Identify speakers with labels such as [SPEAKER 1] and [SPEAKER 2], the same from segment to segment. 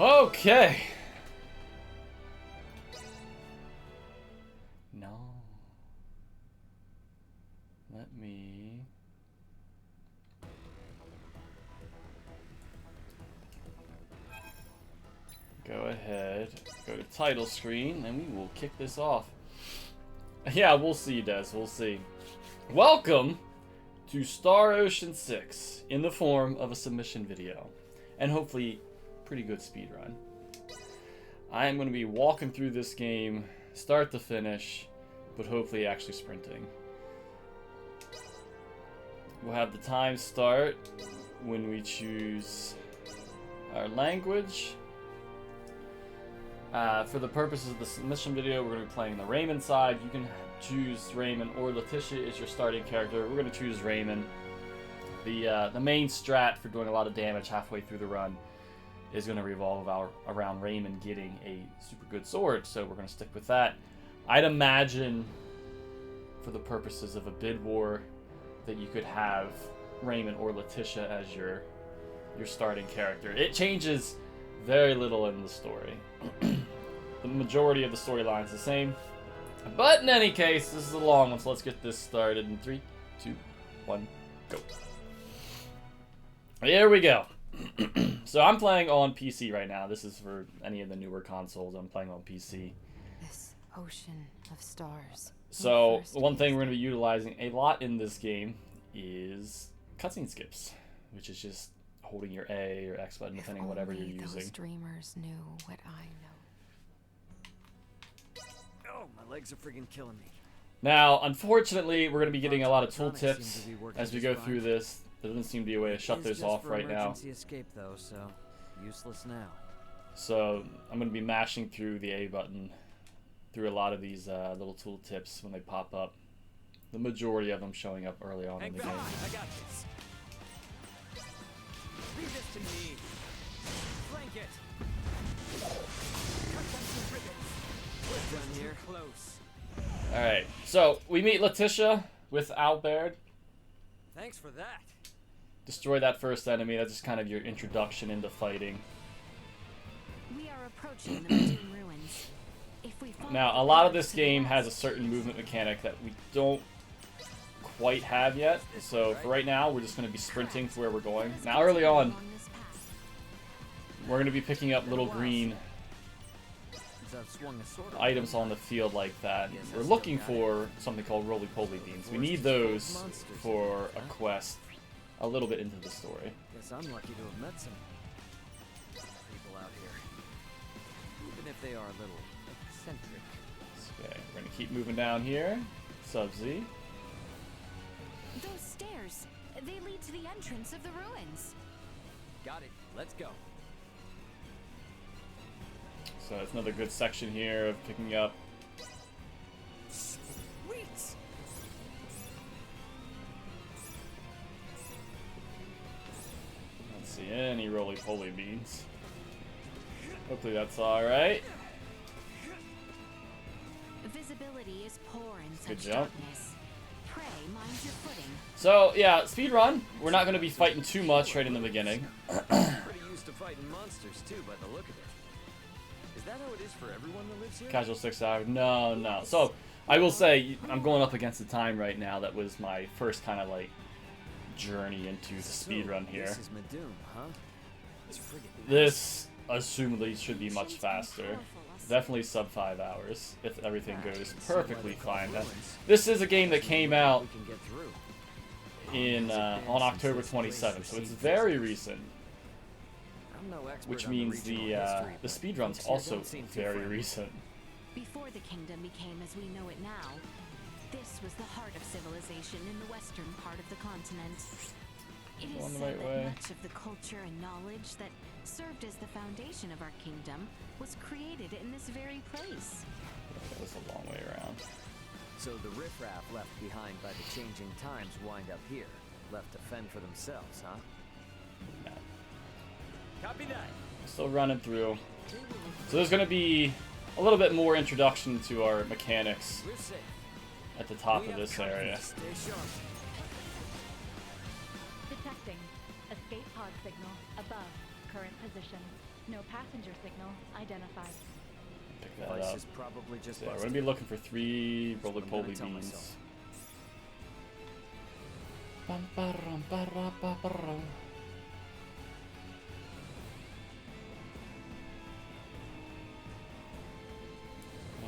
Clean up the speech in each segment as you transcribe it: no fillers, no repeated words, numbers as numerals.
[SPEAKER 1] Okay. No. Let me... go ahead, go to title screen, and we will kick this off. Yeah, we'll see, Des, we'll see. Welcome to Star Ocean 6 in the form of a submission video, and hopefully pretty good speedrun. I am going to be walking through this game, start to finish, but hopefully actually sprinting. We'll have the time start when we choose our language. For the purposes of the submission video, we're going to be playing the Raymond side. You can choose Raymond or Letitia is your starting character. We're going to choose Raymond. The main strat for doing a lot of damage halfway through the run is going to revolve around Raymond getting a super good sword, so we're going to stick with that. I'd imagine, for the purposes of a bid war, that you could have Raymond or Letitia as your starting character. It changes very little in the story. The majority of the storyline is the same. But in any case, this is a long one, so let's get this started in 3, 2, 1, go. Here we go. So I'm playing on PC right now. This is for any of the newer consoles. I'm playing on PC.
[SPEAKER 2] This ocean of stars.
[SPEAKER 1] So one thing we're going to be utilizing a lot in this game is cutscene skips, which is just holding your A or X button, depending on whatever you're using.
[SPEAKER 2] Those dreamers knew what I know.
[SPEAKER 3] Oh, my legs are friggin' killing me.
[SPEAKER 1] Now, unfortunately, we're going to be getting a lot of tooltips as we go through this. There doesn't seem to be a way to shut those off right now.
[SPEAKER 3] Escape though, so useless now.
[SPEAKER 1] So I'm going to be mashing through the A button through a lot of these little tooltips when they pop up. The majority of them showing up early on in the game.
[SPEAKER 3] I got this. Leave this to me. Flank it. Cut them to ribbons. We're done here. Close.
[SPEAKER 1] Alright, so we meet Letitia with Albert.
[SPEAKER 3] Thanks for that.
[SPEAKER 1] Destroy that first enemy. That's just kind of your introduction into fighting.
[SPEAKER 2] We are approaching the Doom ruins. If we
[SPEAKER 1] Now, a lot of this game has a certain movement mechanic that we don't quite have yet. So for right now, we're just going to be sprinting to where we're going. Now, early on, we're going to be picking up little green items on the field like that. We're looking for something called roly-poly beans. We need those for a quest a little bit into the story.
[SPEAKER 3] Guess I'm lucky to have met some people out here, even if they are a little eccentric.
[SPEAKER 1] Okay, we're gonna keep moving down here. Sub-Z.
[SPEAKER 2] Those stairs, they lead to the entrance of the ruins.
[SPEAKER 3] Got it. Let's go.
[SPEAKER 1] So it's another good section here of picking up.
[SPEAKER 3] Sweet.
[SPEAKER 1] Let's see any roly-poly beans. Hopefully that's alright.
[SPEAKER 2] Visibility is poor in such
[SPEAKER 1] Good jump.
[SPEAKER 2] darkness. Pray mind your footing.
[SPEAKER 1] So yeah, speedrun. We're not going to be fighting too much right in the beginning.
[SPEAKER 3] Pretty used to fighting monsters too, by the look of it. Is that how it is for everyone that lives here?
[SPEAKER 1] Casual 6 hours. No. So I will say I'm going up against the time right now. That was my first kind of like journey into the speedrun here.
[SPEAKER 3] This is Madoon, huh?
[SPEAKER 1] This assumedly should be much faster. Definitely sub 5 hours if everything goes perfectly fine. This is a game that came out in on October 27th, so it's very recent. Which means the speedrun's also very recent.
[SPEAKER 2] Before the kingdom became as we know it now, this was the heart of civilization in the western part of the continent. It is
[SPEAKER 1] Going the
[SPEAKER 2] said
[SPEAKER 1] right
[SPEAKER 2] that
[SPEAKER 1] way.
[SPEAKER 2] much of the culture and knowledge that served as the foundation of our kingdom was created in this very place.
[SPEAKER 1] That was a long way around.
[SPEAKER 3] So the riffraff left behind by the changing times wind up here, left to fend for themselves, huh?
[SPEAKER 1] No.
[SPEAKER 3] Copy that.
[SPEAKER 1] Still running through. So there's going to be a little bit more introduction to our mechanics
[SPEAKER 3] We're safe.
[SPEAKER 1] at the top of this area.
[SPEAKER 3] Stay sharp.
[SPEAKER 4] Detecting. Escape pod signal above. current position. No passenger signal identified.
[SPEAKER 1] Pick that
[SPEAKER 3] Device
[SPEAKER 1] up.
[SPEAKER 3] is probably just
[SPEAKER 1] So yeah, we're
[SPEAKER 3] busted.
[SPEAKER 1] gonna be looking for 3
[SPEAKER 3] That's what I'm gonna
[SPEAKER 1] roly-poly
[SPEAKER 3] tell
[SPEAKER 1] beans.
[SPEAKER 3] myself.
[SPEAKER 1] Bum, ba-rum, ba-ra, ba-ba-rum.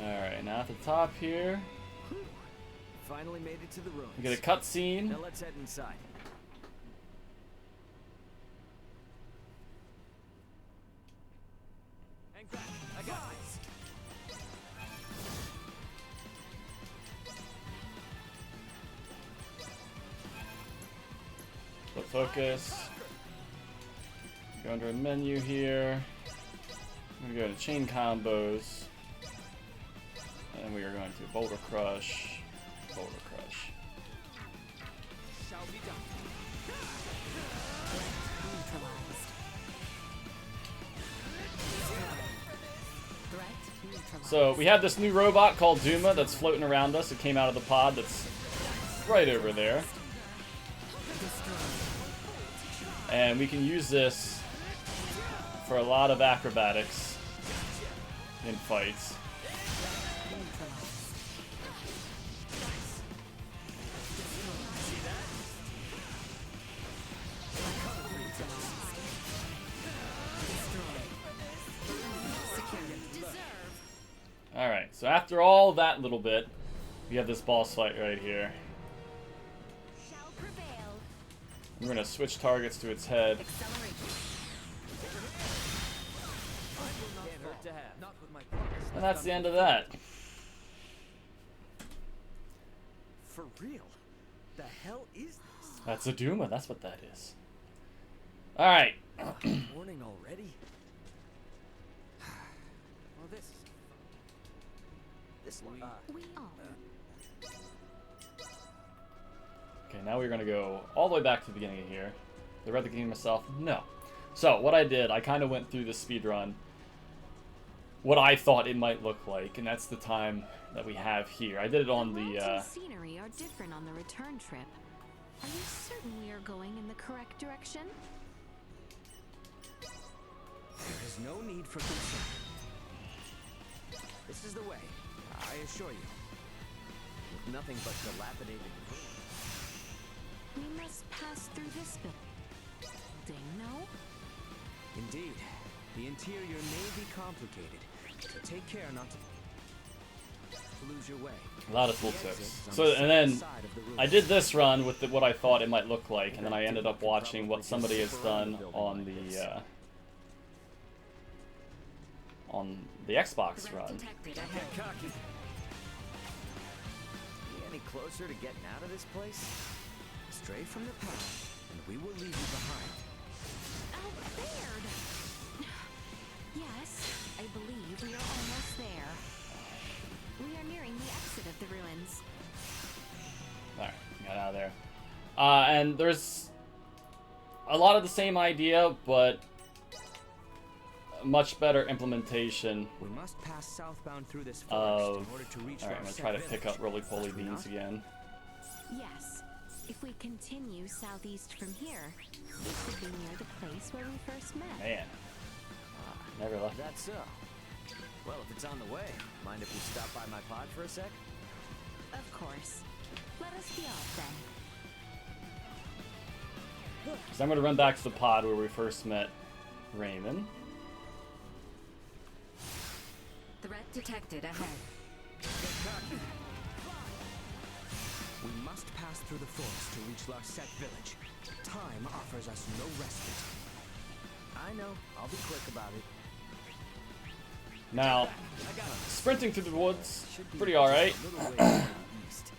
[SPEAKER 1] Alright, now at the top here,
[SPEAKER 3] Finally made it to the ruins.
[SPEAKER 1] we get a cutscene.
[SPEAKER 3] Now let's head inside. Hang back. I got this.
[SPEAKER 1] Split focus. Go under a menu here. I'm gonna go to chain combos. And we are going to boulder crush. Boulder crush.
[SPEAKER 3] Shall be done.
[SPEAKER 2] Neutralized. Threat neutralized.
[SPEAKER 1] So we have this new robot called Duma that's floating around us. It came out of the pod that's right over there. And we can use this for a lot of acrobatics in fights. Alright, so after all that little bit, we have this boss fight right here.
[SPEAKER 2] Shall prevail.
[SPEAKER 1] We're gonna switch targets to its head.
[SPEAKER 2] Acceleration.
[SPEAKER 3] Can't hurt to have. Not with my progress.
[SPEAKER 1] And that's the end of that.
[SPEAKER 3] For real? The hell is this?
[SPEAKER 1] That's a Duma, that's what that is. Alright.
[SPEAKER 3] Morning already? Well, this
[SPEAKER 2] We all.
[SPEAKER 1] Okay, now we're gonna go all the way back to the beginning of here. Did I read the game myself? No. So, what I did, I kind of went through the speed run, what I thought it might look like, and that's the time that we have here. I did it on
[SPEAKER 2] roads
[SPEAKER 1] the,
[SPEAKER 2] and scenery are different on the return trip. Are you certain we are going in the correct direction?
[SPEAKER 3] There is no need for concern. This is the way, I assure you. With nothing but dilapidated ruins.
[SPEAKER 2] We must pass through this building, no?
[SPEAKER 3] Indeed, the interior may be complicated, so take care not to lose your way.
[SPEAKER 1] a lot of
[SPEAKER 3] The
[SPEAKER 1] tooltips.
[SPEAKER 3] exit is on
[SPEAKER 1] So,
[SPEAKER 3] the
[SPEAKER 1] and
[SPEAKER 3] south
[SPEAKER 1] then
[SPEAKER 3] side of the
[SPEAKER 1] I
[SPEAKER 3] ruins.
[SPEAKER 1] did this run with what I thought it might look like, and then I ended up watching what somebody has done on the Xbox run.
[SPEAKER 3] Get cocky. Be any closer to getting out of this place? Stray from the path, and we will leave you behind.
[SPEAKER 2] Albaird! Yes, I believe we are almost there. We are nearing the exit of the ruins.
[SPEAKER 1] Alright, got out of there. And there's a lot of the same idea, but a much better implementation
[SPEAKER 3] We must pass southbound through this
[SPEAKER 1] of...
[SPEAKER 3] forest in order to reach
[SPEAKER 1] Alright, I'm
[SPEAKER 3] our
[SPEAKER 1] gonna try to
[SPEAKER 3] set
[SPEAKER 1] pick
[SPEAKER 3] village.
[SPEAKER 1] up roly-poly
[SPEAKER 3] Should we
[SPEAKER 1] beans
[SPEAKER 3] not?
[SPEAKER 1] again.
[SPEAKER 2] Yes. If we continue southeast from here, we should be near the place where we first met.
[SPEAKER 1] Man. Never left.
[SPEAKER 3] That's so. Well, if it's on the way, mind if we stop by my pod for a sec?
[SPEAKER 2] Of course. Let us be off then.
[SPEAKER 1] So I'm gonna run back to the pod where we first met Raymond.
[SPEAKER 2] Threat detected ahead.
[SPEAKER 3] We must pass through the forest to reach Larset village. Time offers us no respite. I know. I'll be quick about it.
[SPEAKER 1] Now,
[SPEAKER 3] I got it.
[SPEAKER 1] sprinting through the woods,
[SPEAKER 3] Should be
[SPEAKER 1] pretty
[SPEAKER 3] just
[SPEAKER 1] alright.
[SPEAKER 3] a little way to the east.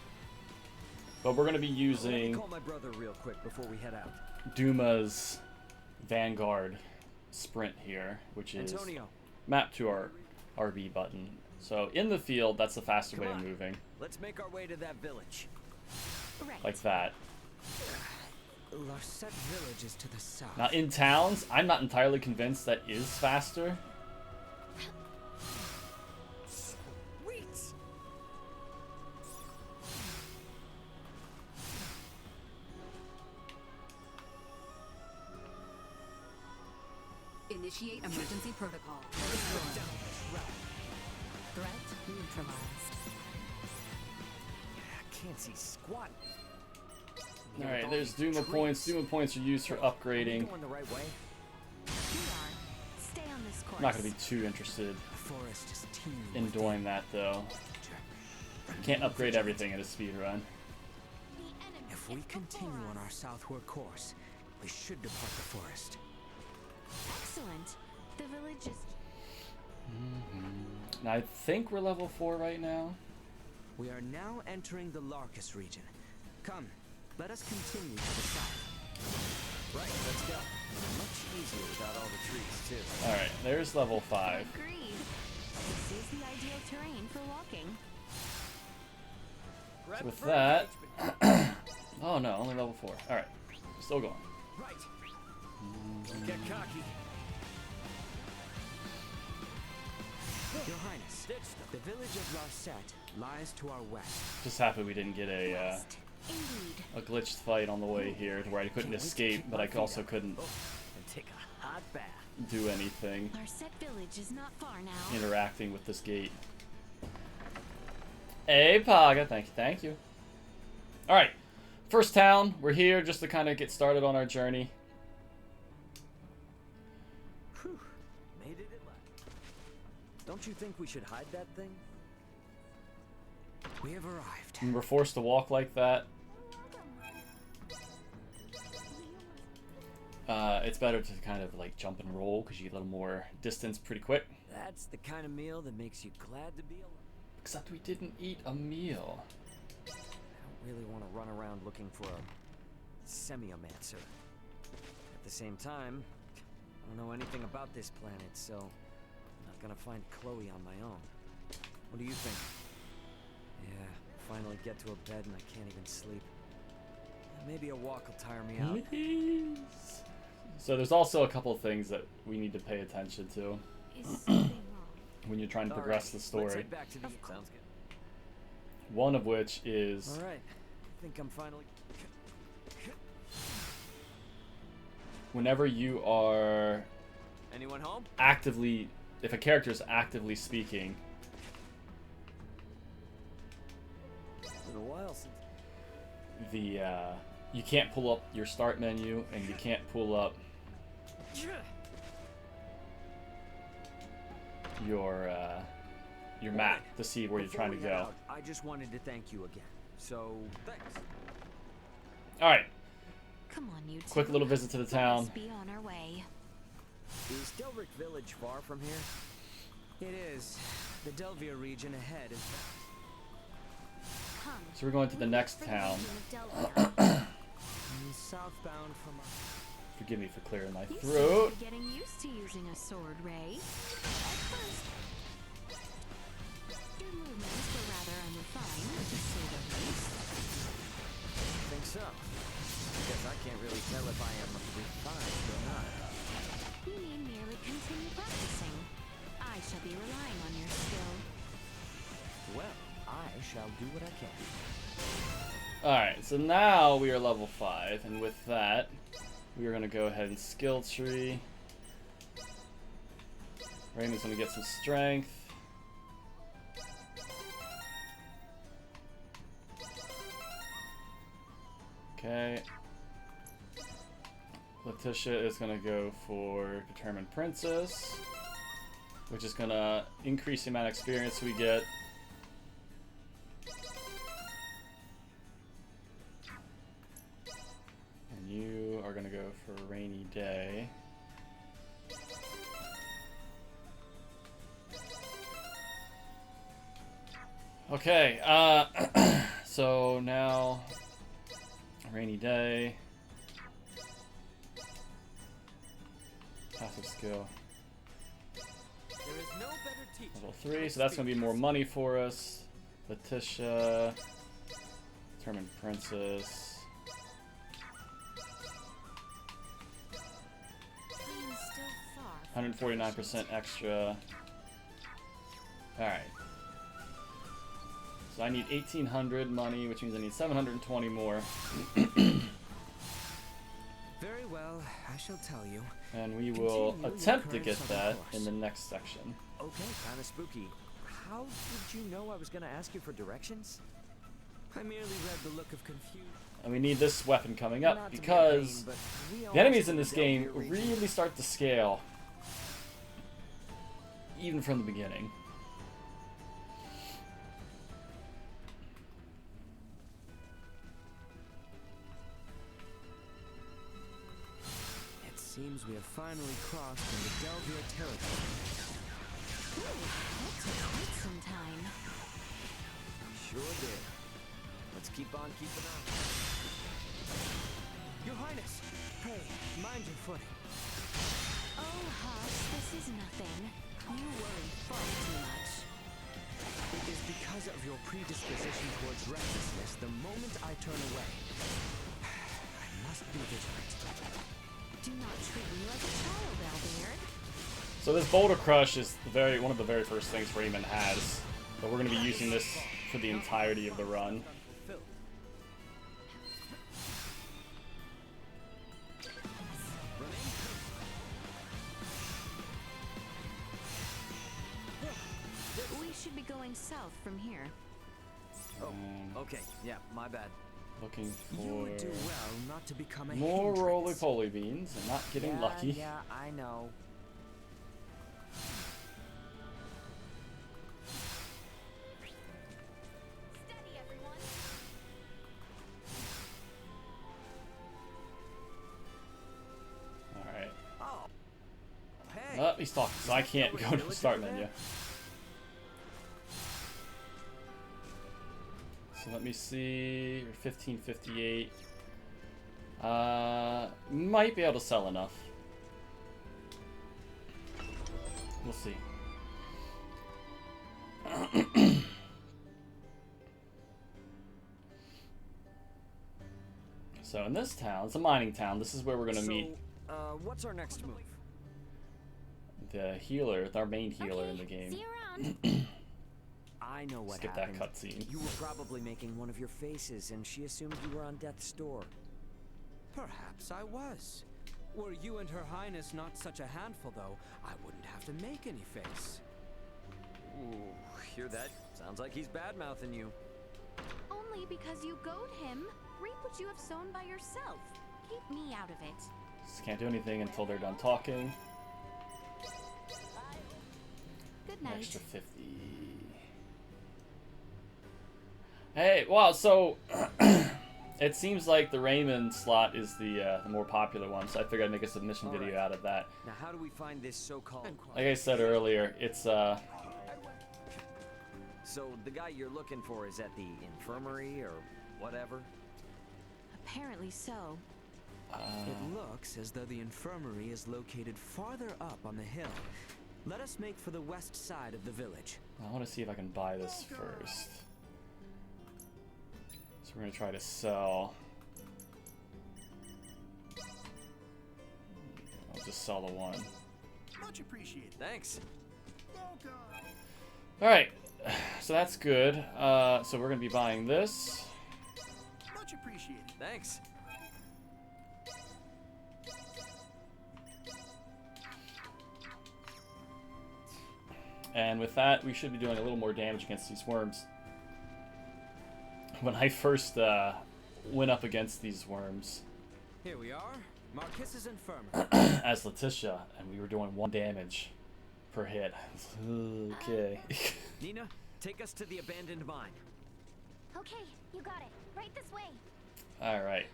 [SPEAKER 1] But we're gonna be
[SPEAKER 3] Let me
[SPEAKER 1] using
[SPEAKER 3] call my brother real quick before we head out.
[SPEAKER 1] Duma's Vanguard sprint here, which is
[SPEAKER 3] Antonio,
[SPEAKER 1] mapped to our RB button. So in the field, that's the faster way of moving,
[SPEAKER 3] let's make our way to that village.
[SPEAKER 2] Right.
[SPEAKER 1] like that.
[SPEAKER 3] Larset village is to the south.
[SPEAKER 1] Now in towns, I'm not entirely convinced that is faster.
[SPEAKER 3] Sweet.
[SPEAKER 5] Initiate emergency protocol. Threat neutralized.
[SPEAKER 3] I can't see squat.
[SPEAKER 1] Alright, there's Duma points. Duma points are used for upgrading.
[SPEAKER 3] Going the right way.
[SPEAKER 2] We are. Stay on this course.
[SPEAKER 1] I'm not going to be too interested
[SPEAKER 3] The forest is teeming
[SPEAKER 1] in
[SPEAKER 3] with
[SPEAKER 1] doing that, though. You can't upgrade everything in a speedrun.
[SPEAKER 2] The enemy
[SPEAKER 3] If we
[SPEAKER 2] is
[SPEAKER 3] continue
[SPEAKER 2] before
[SPEAKER 3] on
[SPEAKER 2] us.
[SPEAKER 3] our southward course, we should depart the forest.
[SPEAKER 2] Excellent. The village is.
[SPEAKER 1] Now, I think we're level 4 right now.
[SPEAKER 3] We are now entering the Larkus region. Come, let us continue to the south. Right, let's go. Much easier without all the trees, too.
[SPEAKER 1] Alright, there's level 5.
[SPEAKER 2] Agreed. This is the ideal terrain for walking.
[SPEAKER 1] So with that... oh no, only level 4. Alright, still going.
[SPEAKER 3] Right. Don't get cocky. Your Highness, the village of Larset lies to our west.
[SPEAKER 1] Just happy we didn't get a
[SPEAKER 2] Indeed.
[SPEAKER 1] glitched fight on the way here to where I couldn't escape, but I also couldn't
[SPEAKER 3] And take a hot bath.
[SPEAKER 1] do anything
[SPEAKER 2] Larset village is not far now.
[SPEAKER 1] interacting with this gate. Hey, Paga, thank you. Alright, first town. We're here just to kind of get started on our journey.
[SPEAKER 3] Whew. Made it at last. Don't you think we should hide that thing? We have arrived.
[SPEAKER 1] And we're forced to walk like that. It's better to kind of like jump and roll because you get a little more distance pretty quick.
[SPEAKER 3] That's the kind of meal that makes you glad to be alive.
[SPEAKER 1] Except we didn't eat a meal.
[SPEAKER 3] I don't really want to run around looking for a semiomancer. At the same time, I don't know anything about this planet, so I'm not gonna find Chloe on my own. What do you think? Yeah, finally get to a bed and I can't even sleep. Maybe a walk will tire me out.
[SPEAKER 1] Please. So there's also a couple of things that we need to pay attention to
[SPEAKER 2] Is something wrong?
[SPEAKER 1] when you're trying to progress the
[SPEAKER 3] Let's
[SPEAKER 1] story.
[SPEAKER 3] head back to the sounds good.
[SPEAKER 1] One of which is
[SPEAKER 3] All right, I think I'm finally.
[SPEAKER 1] whenever you are
[SPEAKER 3] Anyone home?
[SPEAKER 1] actively, if a character is actively speaking,
[SPEAKER 3] It's been a while since.
[SPEAKER 1] the you can't pull up your start menu and you can't pull up your map to see where you're
[SPEAKER 3] Before
[SPEAKER 1] trying to
[SPEAKER 3] we head
[SPEAKER 1] go.
[SPEAKER 3] out, I just wanted to thank you again. So thanks.
[SPEAKER 1] All right,
[SPEAKER 2] Come on, you two.
[SPEAKER 1] quick little visit to the
[SPEAKER 2] Let
[SPEAKER 1] town.
[SPEAKER 2] us be on our way.
[SPEAKER 3] Is Delric Village far from here? It is. The Delvia region ahead is.
[SPEAKER 2] Come.
[SPEAKER 1] So we're going to the next
[SPEAKER 2] The
[SPEAKER 1] town.
[SPEAKER 2] region of Delvia.
[SPEAKER 3] Southbound from.
[SPEAKER 1] Forgive me for clearing my
[SPEAKER 2] You
[SPEAKER 1] throat.
[SPEAKER 2] seem to be getting used to using a sword, Ray. At first, your movements were rather unrefined, to say the least.
[SPEAKER 3] I think so. Guess I can't really tell if I am refined or not.
[SPEAKER 2] You need merely continue practicing. I shall be relying on your skill.
[SPEAKER 3] Well, I shall do what I can.
[SPEAKER 1] Alright, so now we are level 5, and with that, we are going to go ahead and skill tree. Raymond's going to get some strength. Okay. Letitia is going to go for Determined Princess, which is going to increase the amount of experience we get. And you are going to go for Rainy Day. Okay, so now Rainy Day. Passive skill.
[SPEAKER 3] There is no better teacher.
[SPEAKER 1] Level 3, so that's going to be more money for us. Letitia. Determined Princess.
[SPEAKER 2] I am still far.
[SPEAKER 1] 149% extra. Alright. So I need 1,800 money, which means I need 720 more.
[SPEAKER 3] Very well. I shall tell you.
[SPEAKER 1] And we will
[SPEAKER 3] Continue your
[SPEAKER 1] attempt to
[SPEAKER 3] current
[SPEAKER 1] get
[SPEAKER 3] southern
[SPEAKER 1] that
[SPEAKER 3] course.
[SPEAKER 1] in the next section.
[SPEAKER 3] Okay, kind of spooky. How did you know I was gonna ask you for directions? I merely read the look of confusion.
[SPEAKER 1] And we need this weapon coming up
[SPEAKER 3] Not to be a
[SPEAKER 1] because
[SPEAKER 3] pain, but we
[SPEAKER 1] the
[SPEAKER 3] almost
[SPEAKER 1] enemies in this
[SPEAKER 3] dealt
[SPEAKER 1] game
[SPEAKER 3] your region.
[SPEAKER 1] really start to scale. Even from the beginning.
[SPEAKER 3] It seems we have finally crossed into Delvia territory.
[SPEAKER 2] Ooh, that took quite some time.
[SPEAKER 3] Sure did. Let's keep on keeping on. Your Highness, pray, mind your footing.
[SPEAKER 2] Oh, hush, this is nothing. You worry far too much.
[SPEAKER 3] It is because of your predisposition towards recklessness the moment I turn away. I must be vigilant.
[SPEAKER 2] Do not treat me like a child, Albeard.
[SPEAKER 1] So this Boulder Crush is one of the very first things Raymond has. But we're going to be using this for the entirety of the run.
[SPEAKER 2] We should be going south from here.
[SPEAKER 3] Oh, okay. Yeah, my bad.
[SPEAKER 1] Looking
[SPEAKER 3] You
[SPEAKER 1] for
[SPEAKER 3] would do well not to become a
[SPEAKER 1] more
[SPEAKER 3] hindrance.
[SPEAKER 1] roly-poly beans and not getting lucky.
[SPEAKER 3] Yeah, I know.
[SPEAKER 2] Steady, everyone.
[SPEAKER 1] Alright.
[SPEAKER 3] Oh. Hey.
[SPEAKER 1] Oh, he's talking, so I can't go to the start menu. So let me see. 1558. Might be able to sell enough. We'll see. So in this town, it's a mining town. This is where we're gonna meet
[SPEAKER 3] What's our next move?
[SPEAKER 1] the healer, our main healer in the game.
[SPEAKER 2] See you around.
[SPEAKER 3] I know what
[SPEAKER 1] Skip
[SPEAKER 3] happened.
[SPEAKER 1] that cutscene.
[SPEAKER 3] You were probably making one of your faces, and she assumed you were on death's door.
[SPEAKER 6] Perhaps I was. Were you and Her Highness not such a handful, though, I wouldn't have to make any face.
[SPEAKER 3] Ooh, hear that? Sounds like he's bad-mouthing you.
[SPEAKER 2] Only because you goad him. Reap what you have sown by yourself. Keep me out of it.
[SPEAKER 1] Just can't do anything until they're done talking.
[SPEAKER 2] Good
[SPEAKER 1] An
[SPEAKER 2] night.
[SPEAKER 1] extra 50. Hey, wow, so it seems like the Raymond slot is the more popular one, so I figured I'd make a submission
[SPEAKER 3] All
[SPEAKER 1] video
[SPEAKER 3] right.
[SPEAKER 1] out of that.
[SPEAKER 3] Now, how do we find this so-called...
[SPEAKER 1] Like I said earlier, it's
[SPEAKER 3] So, the guy you're looking for is at the infirmary, or whatever?
[SPEAKER 2] Apparently so.
[SPEAKER 6] It looks as though the infirmary is located farther up on the hill. Let us make for the west side of the village.
[SPEAKER 1] I want to see if I can buy this first. So we're gonna try to sell. I'll just sell the one.
[SPEAKER 7] Much appreciated.
[SPEAKER 3] Thanks.
[SPEAKER 1] All right, so that's good. So we're gonna be buying this.
[SPEAKER 7] Much appreciated.
[SPEAKER 3] Thanks.
[SPEAKER 1] And with that, we should be doing a little more damage against these worms. When I first went up against these worms
[SPEAKER 6] Here we are, Marquis's infirmary.
[SPEAKER 1] as Letitia, and we were doing 1 damage per hit. Okay.
[SPEAKER 3] Nina, take us to the abandoned mine.
[SPEAKER 8] Okay, you got it. Right this way.
[SPEAKER 1] Alright.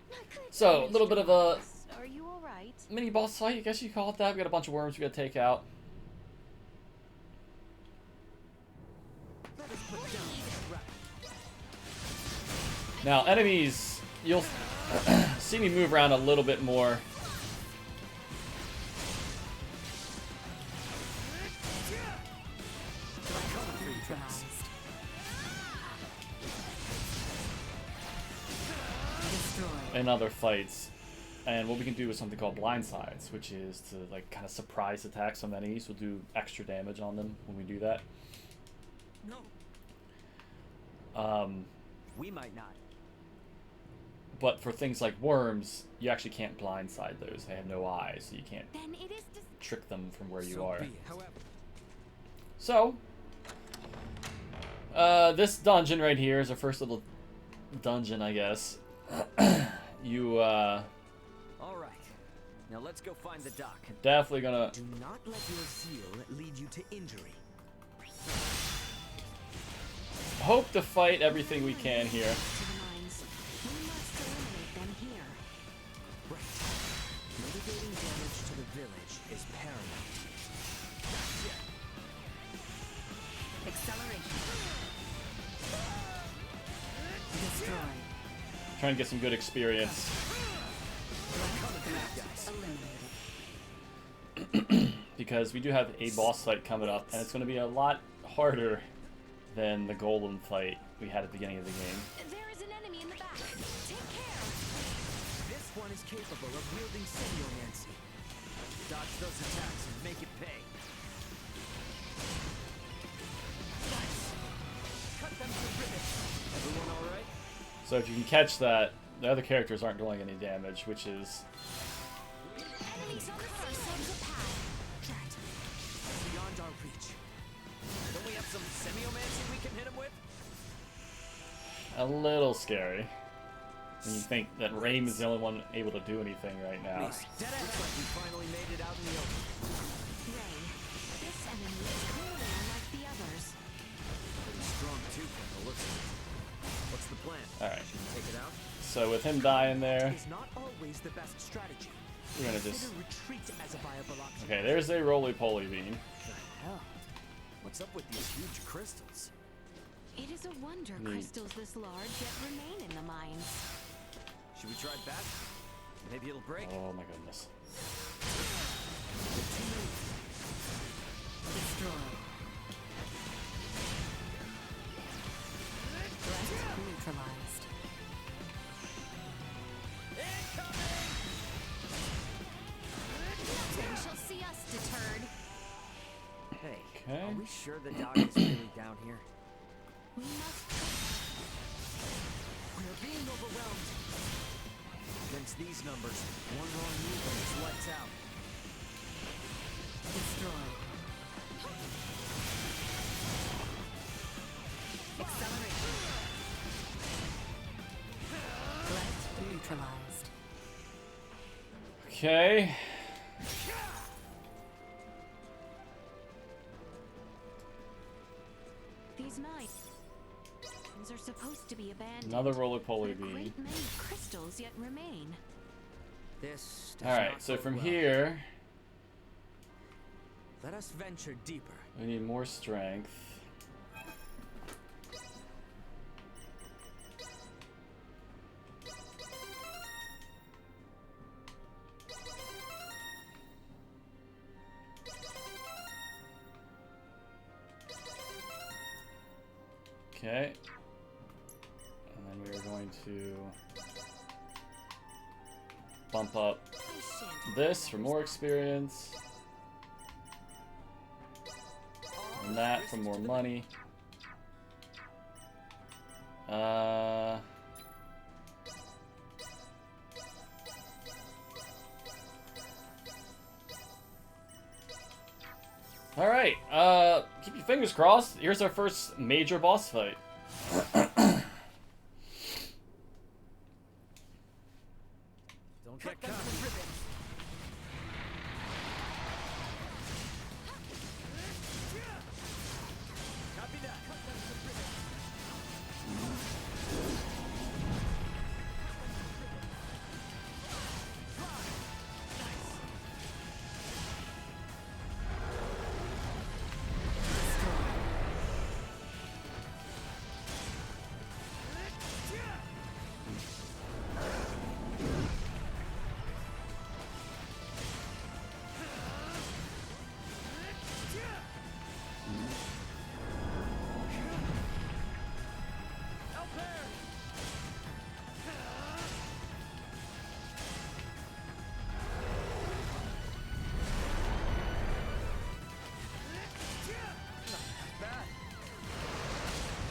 [SPEAKER 1] So, a little bit of a
[SPEAKER 2] Are you alright?
[SPEAKER 1] mini boss fight, I guess you call it that. We got a bunch of worms we gotta take out.
[SPEAKER 6] Let us put down this rat.
[SPEAKER 1] Now, enemies, you'll see me move around a little bit more.
[SPEAKER 5] Neutralized. Destroyed.
[SPEAKER 1] In other fights. And what we can do is something called blindsides, which is to like kind of surprise attack some enemies. We'll do extra damage on them when we do that.
[SPEAKER 6] No.
[SPEAKER 3] We might not.
[SPEAKER 1] But for things like worms, you actually can't blindside those. They have no eyes, so you can't
[SPEAKER 2] Then it is
[SPEAKER 1] trick them from where you
[SPEAKER 3] So
[SPEAKER 1] are.
[SPEAKER 3] be it. However,
[SPEAKER 1] So, this dungeon right here is our first little dungeon, I guess. You,
[SPEAKER 3] all right. Now let's go find the dock.
[SPEAKER 1] definitely gonna...
[SPEAKER 6] Do not let your zeal lead you to injury.
[SPEAKER 1] hope to fight everything we can here.
[SPEAKER 2] to the mines. We must eliminate them here.
[SPEAKER 6] Right. Mitigating damage to the village is paramount.
[SPEAKER 5] Acceleration. Destroy.
[SPEAKER 1] Trying to get some good experience.
[SPEAKER 5] Eliminated.
[SPEAKER 1] Because we do have a boss fight coming up, and it's going to be a lot harder than the golem fight we had at the beginning of the game.
[SPEAKER 2] There is an enemy in the back. Take care.
[SPEAKER 6] This one is capable of wielding semiomancy.
[SPEAKER 3] Dodge those attacks and make it pay.
[SPEAKER 6] Cut them to ribbons.
[SPEAKER 3] Everyone all right?
[SPEAKER 1] So if you can catch that, the other characters aren't doing any damage, which is...
[SPEAKER 2] Enemies on the path.
[SPEAKER 6] Beyond our reach.
[SPEAKER 3] Don't we have some semiomancy we can hit him with?
[SPEAKER 1] a little scary. When you think that Raymond is the only one able to do anything right now.
[SPEAKER 3] Looks like we finally made it out in the open.
[SPEAKER 2] Ray, this enemy is clearly unlike the others.
[SPEAKER 3] Pretty strong too from the looks of it. What's the plan?
[SPEAKER 1] Alright,
[SPEAKER 3] Should we take it out?
[SPEAKER 1] so with him dying there,
[SPEAKER 6] Is not always the best strategy.
[SPEAKER 1] we're gonna just...
[SPEAKER 6] Consider retreat as a viable option.
[SPEAKER 1] Okay, there's a roly-poly bean.
[SPEAKER 3] The hell? What's up with these huge crystals?
[SPEAKER 2] It is a wonder
[SPEAKER 1] Neat.
[SPEAKER 2] crystals this large yet remain in the mines.
[SPEAKER 3] Should we try back? Maybe it'll break.
[SPEAKER 1] Oh my goodness.
[SPEAKER 5] Destroy. Threat neutralized.
[SPEAKER 2] Nothing shall see us deterred.
[SPEAKER 3] Hey,
[SPEAKER 1] Okay.
[SPEAKER 3] are we sure the dock is really down here?
[SPEAKER 2] We must
[SPEAKER 3] We're being overwhelmed. Against these numbers, one wrong move and it's lights out.
[SPEAKER 5] Destroy. Acceleration. Threat neutralized.
[SPEAKER 1] Okay.
[SPEAKER 2] these mines are supposed to be abandoned.
[SPEAKER 1] Another roly-poly
[SPEAKER 2] A
[SPEAKER 1] bean.
[SPEAKER 2] great many crystals yet remain.
[SPEAKER 3] This does
[SPEAKER 1] Alright,
[SPEAKER 3] not
[SPEAKER 1] so
[SPEAKER 3] bode
[SPEAKER 1] from
[SPEAKER 3] well.
[SPEAKER 1] here,
[SPEAKER 6] Let us venture deeper.
[SPEAKER 1] we need more strength. Okay. And then we are going to bump up
[SPEAKER 2] I shan't
[SPEAKER 1] this for more experience. And that for more money. Alright, keep your fingers crossed. Here's our first major boss fight.
[SPEAKER 3] Don't get caught. Copy that.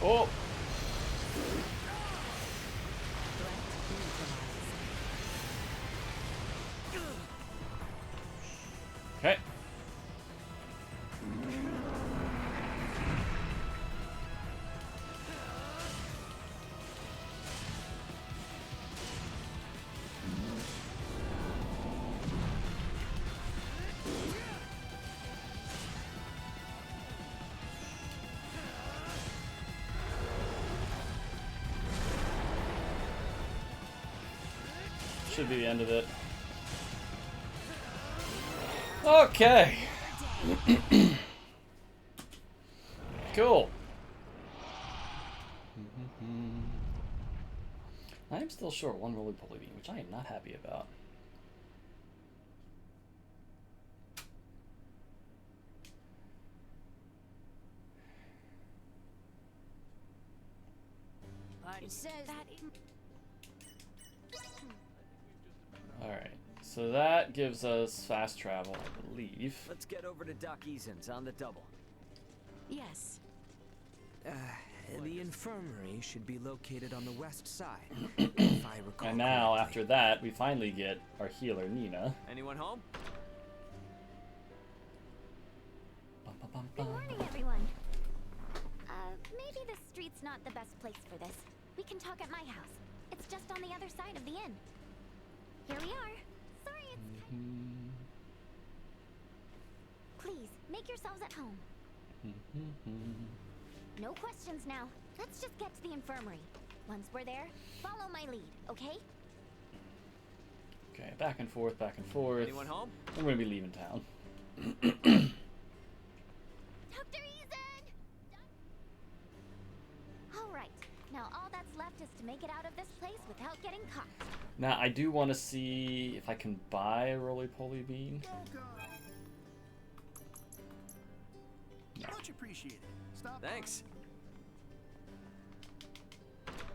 [SPEAKER 1] Oh!
[SPEAKER 5] Threat neutralized.
[SPEAKER 1] should be the end of it. Okay. Cool. I am still short one roly-poly bean, which I am not happy about.
[SPEAKER 2] It says that.
[SPEAKER 3] Alright,
[SPEAKER 1] So that gives us fast travel, I believe.
[SPEAKER 3] let's get over to Doc Eason's on the double.
[SPEAKER 2] Yes.
[SPEAKER 6] The infirmary should be located on the west side, if I recall
[SPEAKER 1] And now,
[SPEAKER 6] correctly.
[SPEAKER 1] after that, we finally get our healer, Nina.
[SPEAKER 3] Anyone home?
[SPEAKER 1] Bum, bum, bum,
[SPEAKER 8] Good
[SPEAKER 1] bum.
[SPEAKER 8] morning, everyone. Maybe the street's not the best place for this. We can talk at my house. It's just on the other side of the inn. Here we are. Sorry, it's
[SPEAKER 1] Mhm.
[SPEAKER 8] Please, make yourselves at home. No questions now. Let's just get to the infirmary. Once we're there, follow my lead, okay?
[SPEAKER 1] Okay, back and forth, back and forth.
[SPEAKER 3] Anyone home?
[SPEAKER 1] I'm gonna be leaving town.
[SPEAKER 8] Dr. Eason! Alright, now all that's left is to make it out of this place without getting caught.
[SPEAKER 1] Now, I do want to see if I can buy a roly-poly bean.
[SPEAKER 7] Much appreciated. Stop.
[SPEAKER 3] Thanks.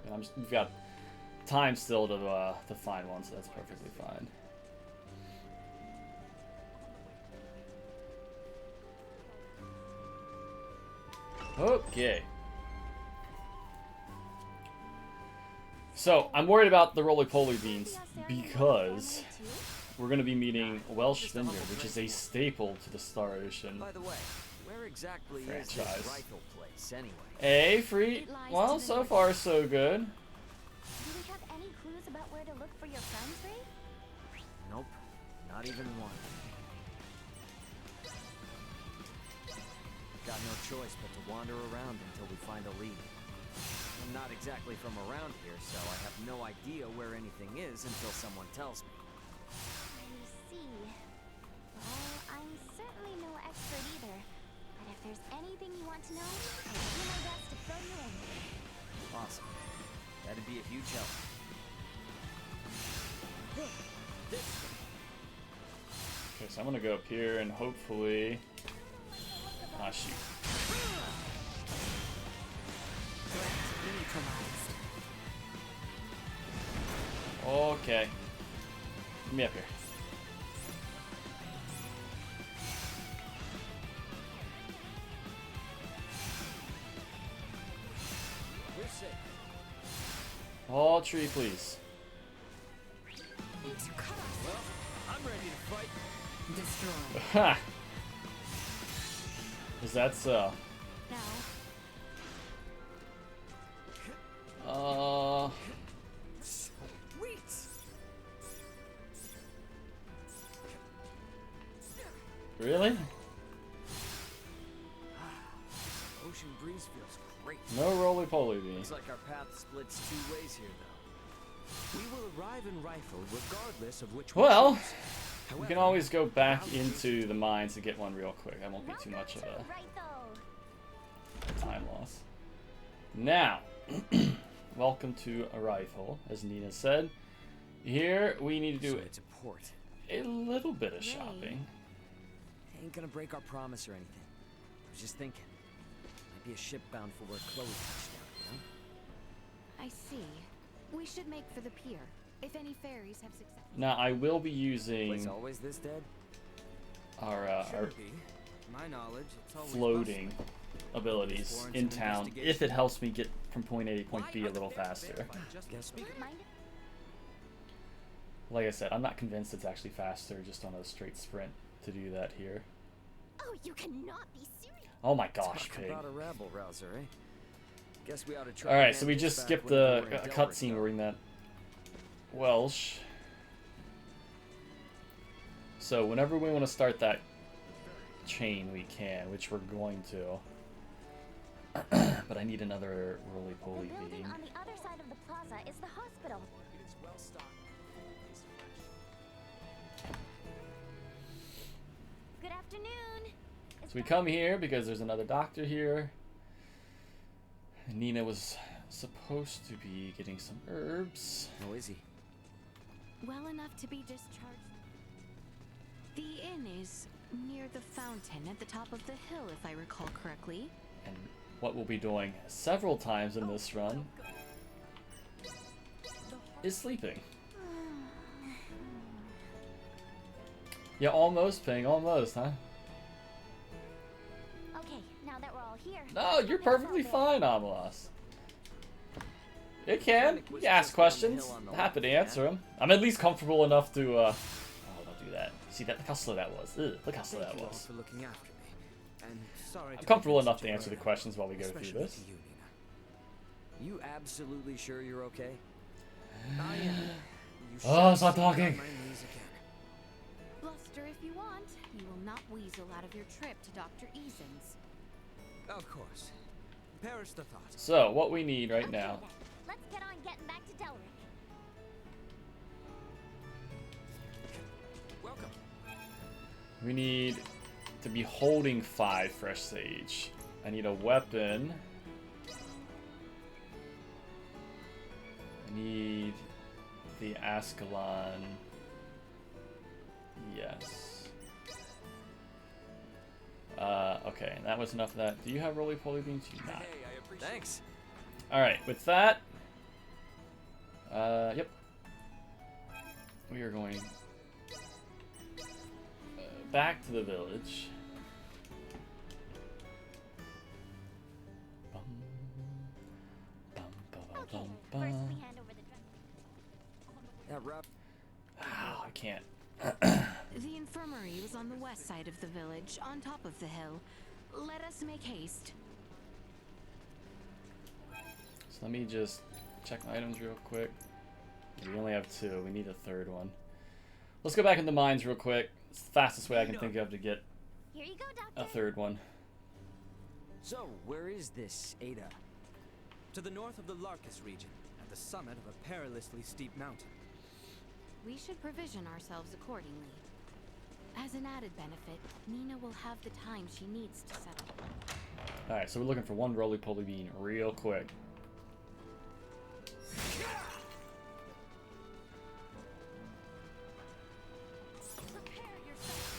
[SPEAKER 1] And we've got time still to find one, so that's perfectly fine. Okay. So, I'm worried about the roly-poly beans because we're going to be meeting Welsh Vineyard, which is a staple to the Star Ocean.
[SPEAKER 3] By the way, where exactly is
[SPEAKER 1] Franchise.
[SPEAKER 3] this rifle place anyway?
[SPEAKER 1] A free. Well, so far so good.
[SPEAKER 8] Do we have any clues about where to look for your friends, Ray?
[SPEAKER 3] Nope, not even one. Got no choice but to wander around until we find a lead. I'm not exactly from around here, so I have no idea where anything is until someone tells me.
[SPEAKER 8] I see. Well, I'm certainly no expert either. But if there's anything you want to know, I'll do my best to fill you in.
[SPEAKER 3] Awesome. That'd be a huge help.
[SPEAKER 1] Okay, so I'm gonna go up here and hopefully. Ah, shoot.
[SPEAKER 5] Neutralized.
[SPEAKER 1] Okay. Get me up here.
[SPEAKER 3] We're safe.
[SPEAKER 1] All tree, please.
[SPEAKER 3] Well, I'm ready to fight.
[SPEAKER 5] Destroy.
[SPEAKER 1] Ha! Is that so?
[SPEAKER 2] Now.
[SPEAKER 3] Sweet.
[SPEAKER 1] Really?
[SPEAKER 3] Ocean breeze feels great.
[SPEAKER 1] No roly-poly beans.
[SPEAKER 3] Looks like our path splits two ways here, though.
[SPEAKER 6] We will arrive in Rifle regardless of which
[SPEAKER 1] Well,
[SPEAKER 6] we choose.
[SPEAKER 1] we
[SPEAKER 6] However,
[SPEAKER 1] can always go back into the mines to get one real quick. That won't be too much of
[SPEAKER 8] Welcome
[SPEAKER 1] a
[SPEAKER 8] to Rifle.
[SPEAKER 1] time loss. Now, welcome to a rifle, as Nina said. Here we need to
[SPEAKER 3] So
[SPEAKER 1] do
[SPEAKER 3] it's a port.
[SPEAKER 1] a little bit of
[SPEAKER 2] Ray.
[SPEAKER 1] shopping.
[SPEAKER 3] Ain't gonna break our promise or anything. I was just thinking. Might be a ship bound for where Chloe touched down, you know?
[SPEAKER 2] I see. We should make for the pier. If any ferries have success.
[SPEAKER 1] Now, I will be
[SPEAKER 3] Place
[SPEAKER 1] using
[SPEAKER 3] always this dead?
[SPEAKER 1] our
[SPEAKER 6] Shouldn't be. My knowledge, it's always
[SPEAKER 1] floating abilities
[SPEAKER 6] Warrants
[SPEAKER 1] in
[SPEAKER 6] an
[SPEAKER 1] town if
[SPEAKER 6] investigation.
[SPEAKER 1] it helps me get from point A to point
[SPEAKER 6] Why
[SPEAKER 1] B a
[SPEAKER 6] are
[SPEAKER 1] little
[SPEAKER 6] they
[SPEAKER 1] faster.
[SPEAKER 6] verified just
[SPEAKER 3] Guess
[SPEAKER 6] speak-
[SPEAKER 8] Mind
[SPEAKER 1] Like I said, I'm not convinced it's actually faster just on a straight sprint to do that here.
[SPEAKER 8] Oh, you cannot be serious.
[SPEAKER 1] Oh my gosh,
[SPEAKER 3] Talk
[SPEAKER 1] pig.
[SPEAKER 3] about a rabble rouser, eh? Guess we ought to try.
[SPEAKER 1] Alright,
[SPEAKER 3] and
[SPEAKER 1] so we
[SPEAKER 3] hand
[SPEAKER 1] just
[SPEAKER 3] this
[SPEAKER 1] skipped
[SPEAKER 3] back
[SPEAKER 1] the
[SPEAKER 3] whenever we're in Delric,
[SPEAKER 1] cutscene
[SPEAKER 3] though.
[SPEAKER 1] where we met Welsh. So whenever we want to start that chain, we can, which we're going to. But I need another
[SPEAKER 8] The
[SPEAKER 1] roly-poly
[SPEAKER 8] building
[SPEAKER 1] bean.
[SPEAKER 8] on the other side of the plaza is the hospital.
[SPEAKER 6] It is well stocked.
[SPEAKER 8] afternoon.
[SPEAKER 1] So we come here because there's another doctor here. Nina was supposed to be getting some herbs.
[SPEAKER 3] Oh, is he?
[SPEAKER 2] Well enough to be discharged. The inn is near the fountain at the top of the hill, if I recall correctly.
[SPEAKER 1] And what we'll be doing several times in this run is sleeping. Yeah, almost, Ping, almost, huh?
[SPEAKER 8] Okay, now that we're all here.
[SPEAKER 1] No, you're
[SPEAKER 8] let's
[SPEAKER 1] perfectly
[SPEAKER 8] get
[SPEAKER 1] fine, Amelas. You can. You can ask questions. Happy to answer them. I'm at least comfortable enough to, oh, don't do that. See, that, look how slow that was. Ugh, look how slow that
[SPEAKER 6] Thank you all
[SPEAKER 1] was.
[SPEAKER 6] for looking after me. And sorry
[SPEAKER 1] I'm
[SPEAKER 6] to
[SPEAKER 1] comfortable
[SPEAKER 6] make
[SPEAKER 1] enough
[SPEAKER 6] such
[SPEAKER 1] to
[SPEAKER 6] a
[SPEAKER 1] answer the
[SPEAKER 6] burden,
[SPEAKER 1] questions while we go through
[SPEAKER 6] especially
[SPEAKER 1] this.
[SPEAKER 6] to you, Nina.
[SPEAKER 3] You absolutely sure you're okay?
[SPEAKER 6] I am. You
[SPEAKER 1] Oh,
[SPEAKER 6] should
[SPEAKER 1] stop
[SPEAKER 6] see me on
[SPEAKER 1] talking.
[SPEAKER 6] my knees again.
[SPEAKER 2] Bluster if you want. You will not weasel out of your trip to Dr. Eason's.
[SPEAKER 6] Of course. Perish the thought.
[SPEAKER 1] So, what we need right
[SPEAKER 8] Okay,
[SPEAKER 1] now.
[SPEAKER 8] then. Let's get on getting back to Delric.
[SPEAKER 6] Welcome.
[SPEAKER 1] We need to be holding 5 fresh sage. I need a weapon. I need the Ascalon. Yes. Okay, that was enough of that. Do you have roly-poly beans? You do not.
[SPEAKER 6] Hey, I appreciate
[SPEAKER 3] Thanks.
[SPEAKER 1] Alright, with that, yep. We are going back to the village. Bum, bum, ba, ba,
[SPEAKER 8] Okay,
[SPEAKER 1] bum,
[SPEAKER 8] first we
[SPEAKER 1] bum.
[SPEAKER 8] hand over the dress.
[SPEAKER 3] That route.
[SPEAKER 1] Ow, I can't.
[SPEAKER 2] The infirmary was on the west side of the village, on top of the hill. Let us make haste.
[SPEAKER 1] So let me just check my items real quick. We only have 2. We need a 3rd one. Let's go back in the mines real quick. It's the fastest way I can think of to get
[SPEAKER 8] Here you go,
[SPEAKER 1] a
[SPEAKER 8] Doctor.
[SPEAKER 1] 3rd one.
[SPEAKER 3] So, where is this Ada?
[SPEAKER 6] To the north of the Larkus region, at the summit of a perilously steep mountain.
[SPEAKER 2] We should provision ourselves accordingly. As an added benefit, Nina will have the time she needs to settle.
[SPEAKER 1] Alright, so we're looking for 1 roly-poly bean real quick.
[SPEAKER 8] Prepare yourself.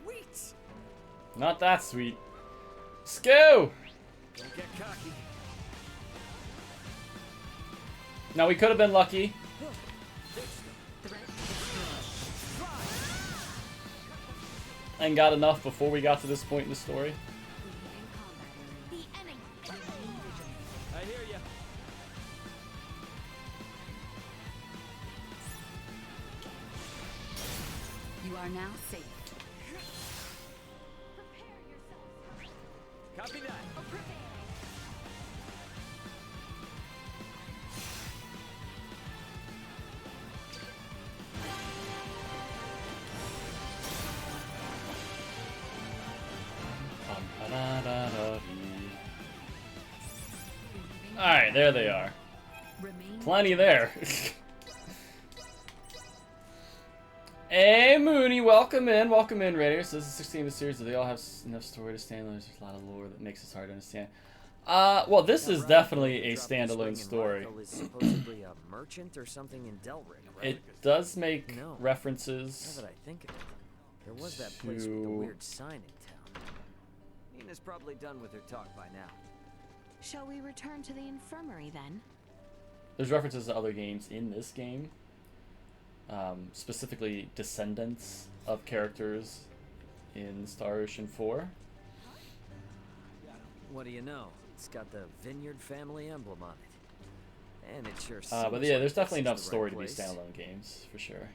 [SPEAKER 3] Sweet!
[SPEAKER 1] Not that sweet. Let's go!
[SPEAKER 3] Don't get cocky.
[SPEAKER 1] Now we could have been lucky. And got enough before we got to this point in the story.
[SPEAKER 8] The enemy.
[SPEAKER 6] I hear ya.
[SPEAKER 5] You are now safe.
[SPEAKER 8] Prepare yourself.
[SPEAKER 6] Copy that.
[SPEAKER 1] Alright, there they are.
[SPEAKER 5] Remain
[SPEAKER 1] Plenty there. Hey Mooney, welcome in, Raiders. This is 16 of the series, so they all have enough story to stand alone. There's a lot of lore that makes this hard to understand. Well, this is definitely a standalone story.
[SPEAKER 3] Is supposedly a merchant or something in Delric, right?
[SPEAKER 1] It does make
[SPEAKER 3] No. Now
[SPEAKER 1] references
[SPEAKER 3] that I think of it, there was that place with the
[SPEAKER 1] to-
[SPEAKER 3] weird sign in town. Nina's probably done with her talk by now.
[SPEAKER 2] Shall we return to the infirmary then?
[SPEAKER 1] There's references to other games in this game. Specifically descendants of characters in Star Ocean 4.
[SPEAKER 3] What do you know? It's got the Vineyard family emblem on it. And it sure seems
[SPEAKER 1] But
[SPEAKER 3] like
[SPEAKER 1] yeah, there's
[SPEAKER 3] this
[SPEAKER 1] definitely
[SPEAKER 3] is
[SPEAKER 1] enough
[SPEAKER 3] the right
[SPEAKER 1] story to be
[SPEAKER 3] place.
[SPEAKER 1] standalone games, for sure.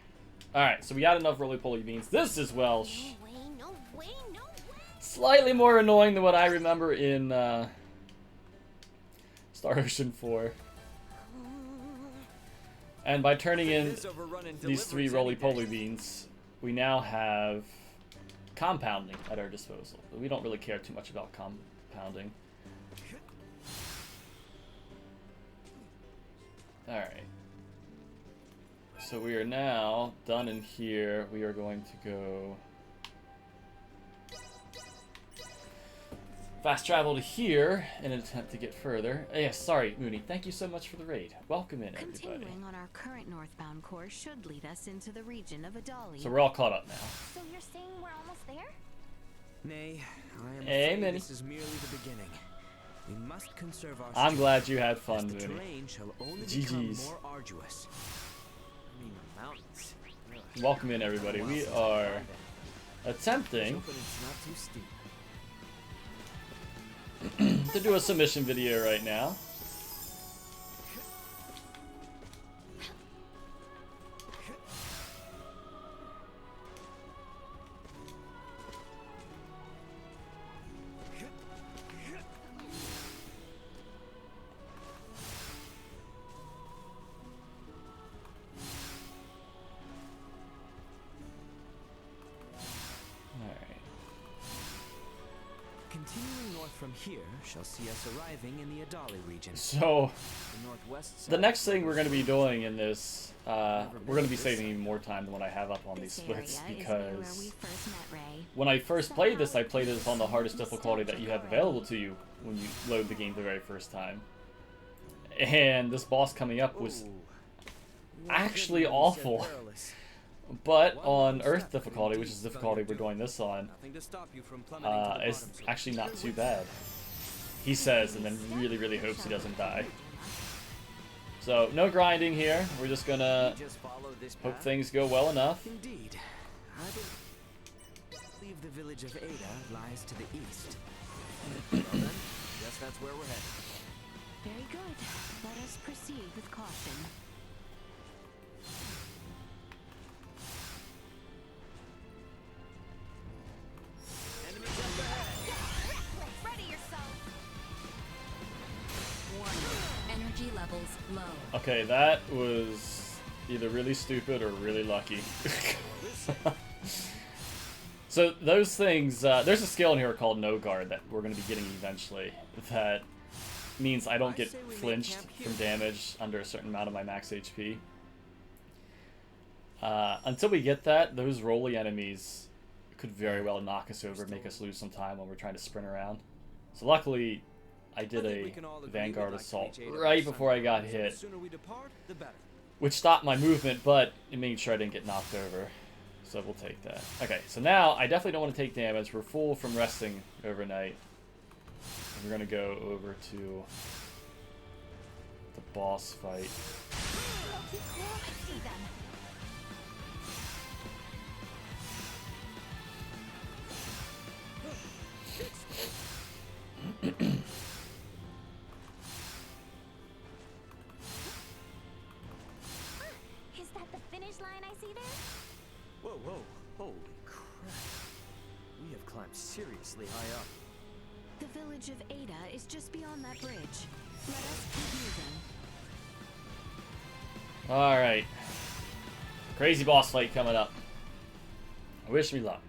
[SPEAKER 1] Alright, so we got enough roly-poly beans. This is Welsh.
[SPEAKER 8] No way, no way, no way.
[SPEAKER 1] Slightly more annoying than what I remember in Star Ocean 4. And by turning in
[SPEAKER 3] This overrun and
[SPEAKER 1] these 3
[SPEAKER 3] deliveries any day.
[SPEAKER 1] roly-poly beans, we now have compounding at our disposal. But we don't really care too much about compounding. Alright. So we are now done in here. We are going to go fast travel to here in an attempt to get further. Yes, sorry, Mooney. Thank you so much for the raid. Welcome in, everybody.
[SPEAKER 2] Continuing on our current northbound course should lead us into the region of Adali.
[SPEAKER 1] So we're all caught up now.
[SPEAKER 8] So you're saying we're almost there?
[SPEAKER 6] Nay, I am
[SPEAKER 1] Hey,
[SPEAKER 6] afraid
[SPEAKER 1] Minnie.
[SPEAKER 6] this is merely the beginning. We must conserve our
[SPEAKER 1] I'm
[SPEAKER 6] strength,
[SPEAKER 1] glad you had
[SPEAKER 6] as
[SPEAKER 1] fun,
[SPEAKER 6] the
[SPEAKER 1] Mooney.
[SPEAKER 6] terrain shall only
[SPEAKER 1] GGs.
[SPEAKER 6] become more arduous.
[SPEAKER 3] I mean, the mountains. Ugh.
[SPEAKER 1] Welcome in, everybody. We are attempting
[SPEAKER 3] Hoping it's not too steep.
[SPEAKER 1] to do a submission video right now.
[SPEAKER 6] Continuing north from here shall see us arriving in the Adali region.
[SPEAKER 1] So,
[SPEAKER 3] The northwest side
[SPEAKER 1] the next
[SPEAKER 3] is
[SPEAKER 1] thing
[SPEAKER 3] where
[SPEAKER 1] we're going to be
[SPEAKER 3] the-
[SPEAKER 1] doing in this, we're going to be saving even more time than what I have up on these
[SPEAKER 2] This
[SPEAKER 1] splits
[SPEAKER 2] area is near where we
[SPEAKER 1] because
[SPEAKER 2] first met Ray.
[SPEAKER 1] when I first played this, I played this on the hardest difficulty that you have available to you when you load the game the very first time. And this boss coming up was
[SPEAKER 3] Ooh.
[SPEAKER 1] actually
[SPEAKER 3] You said
[SPEAKER 1] awful.
[SPEAKER 3] perilous.
[SPEAKER 1] But on Earth difficulty, which is the difficulty we're doing this on,
[SPEAKER 6] Nothing to stop you from plummeting to the
[SPEAKER 1] it's
[SPEAKER 6] bottom, so
[SPEAKER 1] actually not too bad. He says, and then really, really hopes he doesn't die. So, no grinding here. We're just gonna
[SPEAKER 3] You just follow this
[SPEAKER 1] hope
[SPEAKER 3] path?
[SPEAKER 1] things go well enough.
[SPEAKER 6] Indeed. I believe the village of Ada lies to the east.
[SPEAKER 3] Well then, guess that's where we're headed.
[SPEAKER 2] Very good. Let us proceed with caution.
[SPEAKER 3] Enemies up ahead.
[SPEAKER 8] Ready yourself.
[SPEAKER 5] Warning. Energy levels low.
[SPEAKER 1] Okay, that was either really stupid or really lucky. So those things, there's a skill in here called No Guard that we're going to be getting eventually that means I don't get
[SPEAKER 6] say we make
[SPEAKER 1] flinched
[SPEAKER 6] camp here.
[SPEAKER 1] from damage under a certain amount of my max HP. Until we get that, those rolly enemies could very well knock us over, make us lose some time when we're trying to sprint around. So luckily, I did
[SPEAKER 6] think we
[SPEAKER 1] a
[SPEAKER 6] can all agree
[SPEAKER 1] Vanguard
[SPEAKER 6] we'd like to
[SPEAKER 1] assault
[SPEAKER 6] reach Ada
[SPEAKER 1] right
[SPEAKER 6] by
[SPEAKER 1] before I got
[SPEAKER 6] sunrise, so
[SPEAKER 1] hit,
[SPEAKER 6] The sooner we depart, the better.
[SPEAKER 1] which stopped my movement, but it made sure I didn't get knocked over. So we'll take that. Okay, so now I definitely don't want to take damage. We're full from resting overnight. We're gonna go over to the boss fight.
[SPEAKER 8] Loki, cool. I see them. Is that the finish line I see there?
[SPEAKER 3] Whoa, whoa, holy crap. We have climbed seriously high up.
[SPEAKER 2] The village of Ada is just beyond that bridge. Let us keep moving.
[SPEAKER 1] Alright. Crazy boss fight coming up. Wish me luck.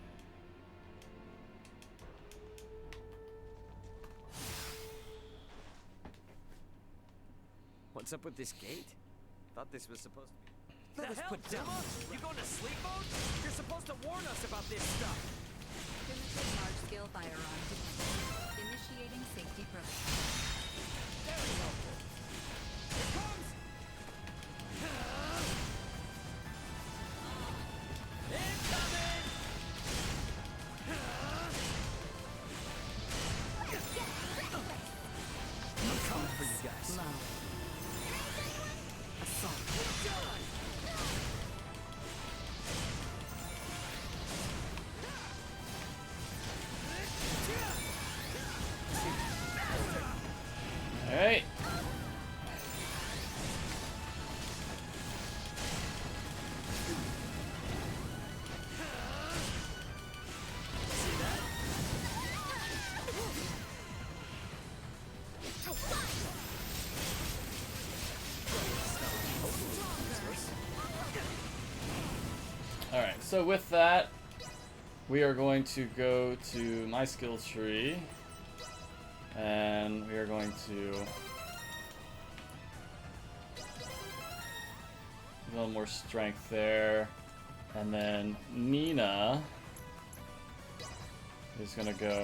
[SPEAKER 3] What's up with this gate? Thought this was supposed to be.
[SPEAKER 6] Let us put down.
[SPEAKER 3] You going to sleep mode? You're supposed to warn us about this stuff.
[SPEAKER 5] Limited large-scale firearm deployment. Initiating safety protocol.
[SPEAKER 3] Very helpful. Here comes! Incoming! I'm coming for you guys.
[SPEAKER 5] Low.
[SPEAKER 1] Alright. Alright, so with that, we are going to go to my skill tree, and we are going to little more strength there. And then Nina is gonna go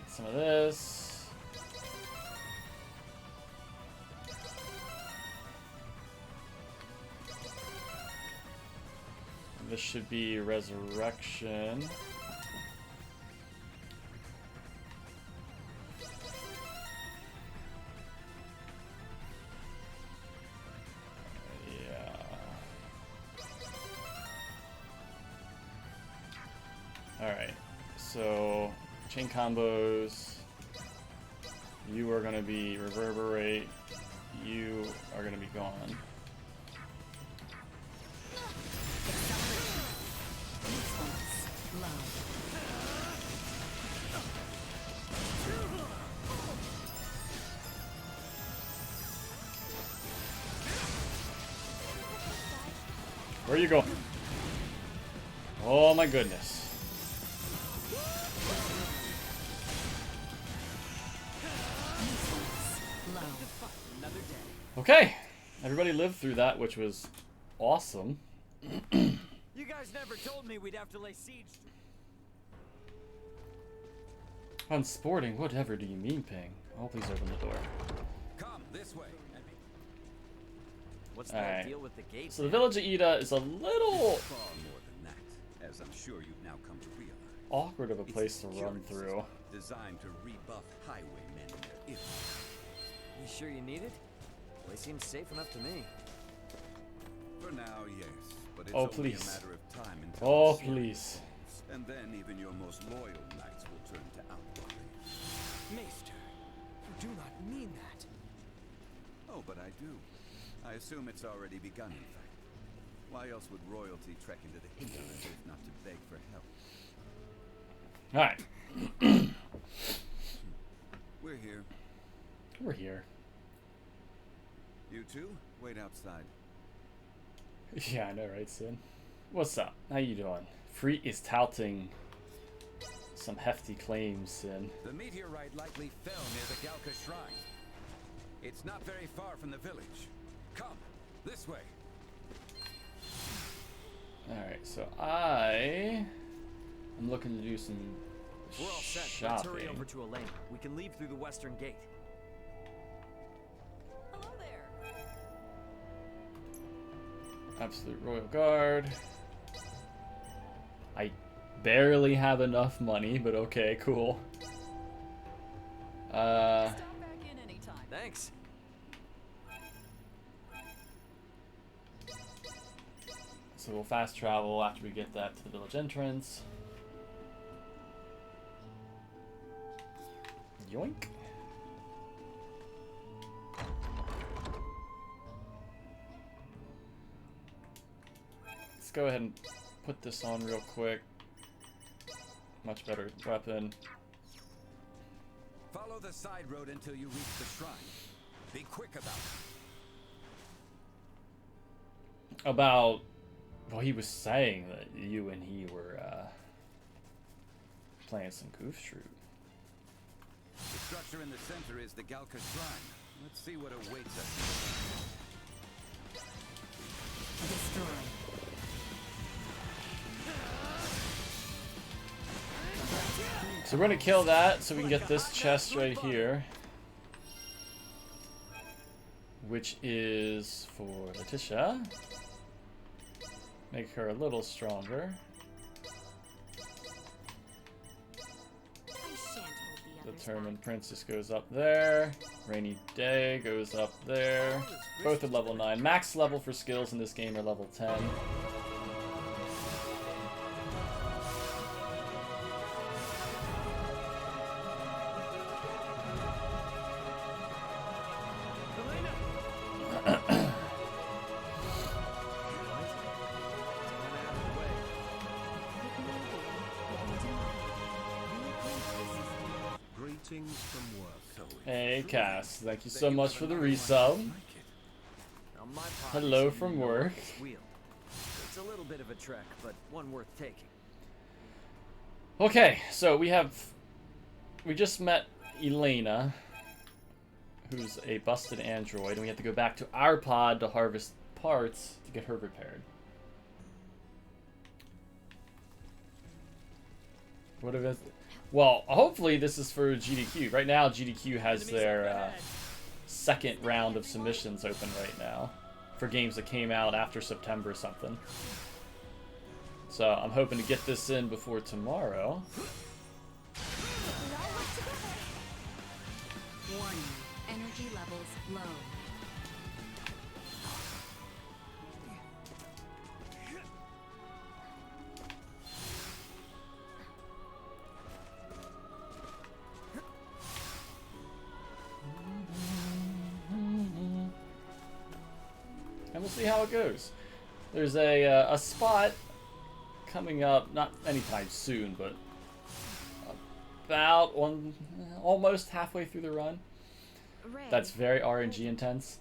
[SPEAKER 1] some of this. And this should be resurrection. Alright, so chain combos, you are going to be reverberate, you are going to be gone. Where are you going? Oh my goodness. Okay, everybody lived through that, which was awesome.
[SPEAKER 3] You guys never told me we'd have to lay siege.
[SPEAKER 1] Unsporting, whatever do you mean, Ping? Oh, please open the door.
[SPEAKER 9] Come this way.
[SPEAKER 3] What's the
[SPEAKER 1] Alright.
[SPEAKER 3] deal with the gate?
[SPEAKER 1] So the village of Ida is a little
[SPEAKER 9] Far more than that, as I'm sure you've now come to realize.
[SPEAKER 1] awkward of a
[SPEAKER 9] It's
[SPEAKER 1] place to
[SPEAKER 9] security
[SPEAKER 1] run through.
[SPEAKER 9] system designed to rebuff highwaymen and their ills.
[SPEAKER 3] You sure you need it? Place seems safe enough to me.
[SPEAKER 9] For now, yes, but it's
[SPEAKER 1] Oh,
[SPEAKER 9] only
[SPEAKER 1] please.
[SPEAKER 9] a matter of time until
[SPEAKER 1] Oh,
[SPEAKER 9] it's serious.
[SPEAKER 1] please.
[SPEAKER 9] And then even your most loyal knights will turn to outlaws.
[SPEAKER 6] Maester, you do not mean that.
[SPEAKER 9] Oh, but I do. I assume it's already begun, in fact. Why else would royalty trek into the hinterlands if not to beg for help?
[SPEAKER 1] Alright,
[SPEAKER 9] We're here.
[SPEAKER 1] we're here.
[SPEAKER 9] You two, wait outside.
[SPEAKER 1] Yeah, I know, right, Sin? What's up? How you doing? Free is touting some hefty claims, Sin.
[SPEAKER 9] The meteorite likely fell near the Galka shrine. It's not very far from the village. Come, this way.
[SPEAKER 1] Alright, so I am looking to do some
[SPEAKER 3] We're all set. Let's
[SPEAKER 1] shopping.
[SPEAKER 3] hurry over to Elena. We can leave through the western gate.
[SPEAKER 5] Hello there.
[SPEAKER 1] Absolute Royal Guard. I barely have enough money, but okay, cool.
[SPEAKER 5] Stop back in anytime.
[SPEAKER 3] Thanks.
[SPEAKER 1] So we'll fast travel after we get that to the village entrance. Yoink. Let's go ahead and put this on real quick. Much better weapon.
[SPEAKER 9] Follow the side road until you reach the shrine. Be quick about it.
[SPEAKER 1] About, well, he was saying that you and he were playing some goof troop.
[SPEAKER 9] The structure in the center is the Galka shrine. Let's see what awaits us.
[SPEAKER 5] Destroy.
[SPEAKER 1] So we're gonna kill that so we can get this chest right here, which is for Letitia. Make her a little stronger.
[SPEAKER 2] I shan't hold the others
[SPEAKER 1] Determined
[SPEAKER 2] back.
[SPEAKER 1] Princess goes up there. Rainy Day goes up there. Both at level 9. Max level for skills in this game are level 10.
[SPEAKER 7] Greetings from work.
[SPEAKER 1] Hey Cass, thank you so much for the resub.
[SPEAKER 3] Now, my pockets
[SPEAKER 1] Hello
[SPEAKER 3] need
[SPEAKER 1] from
[SPEAKER 3] no
[SPEAKER 1] work.
[SPEAKER 3] wheel. It's a little bit of a trek, but one worth taking.
[SPEAKER 1] Okay, so we have we just met Elena, who's a busted android, and we have to go back to our pod to harvest parts to get her repaired. What if it's... Well, hopefully this is for GDQ. Right now, GDQ has their second round of submissions open right now for games that came out after September something. So I'm hoping to get this in before tomorrow.
[SPEAKER 2] Warning. Energy levels low.
[SPEAKER 1] And we'll see how it goes. There's a spot coming up, not anytime soon, but about almost halfway through the run.
[SPEAKER 2] Ray.
[SPEAKER 1] That's very RNG intense.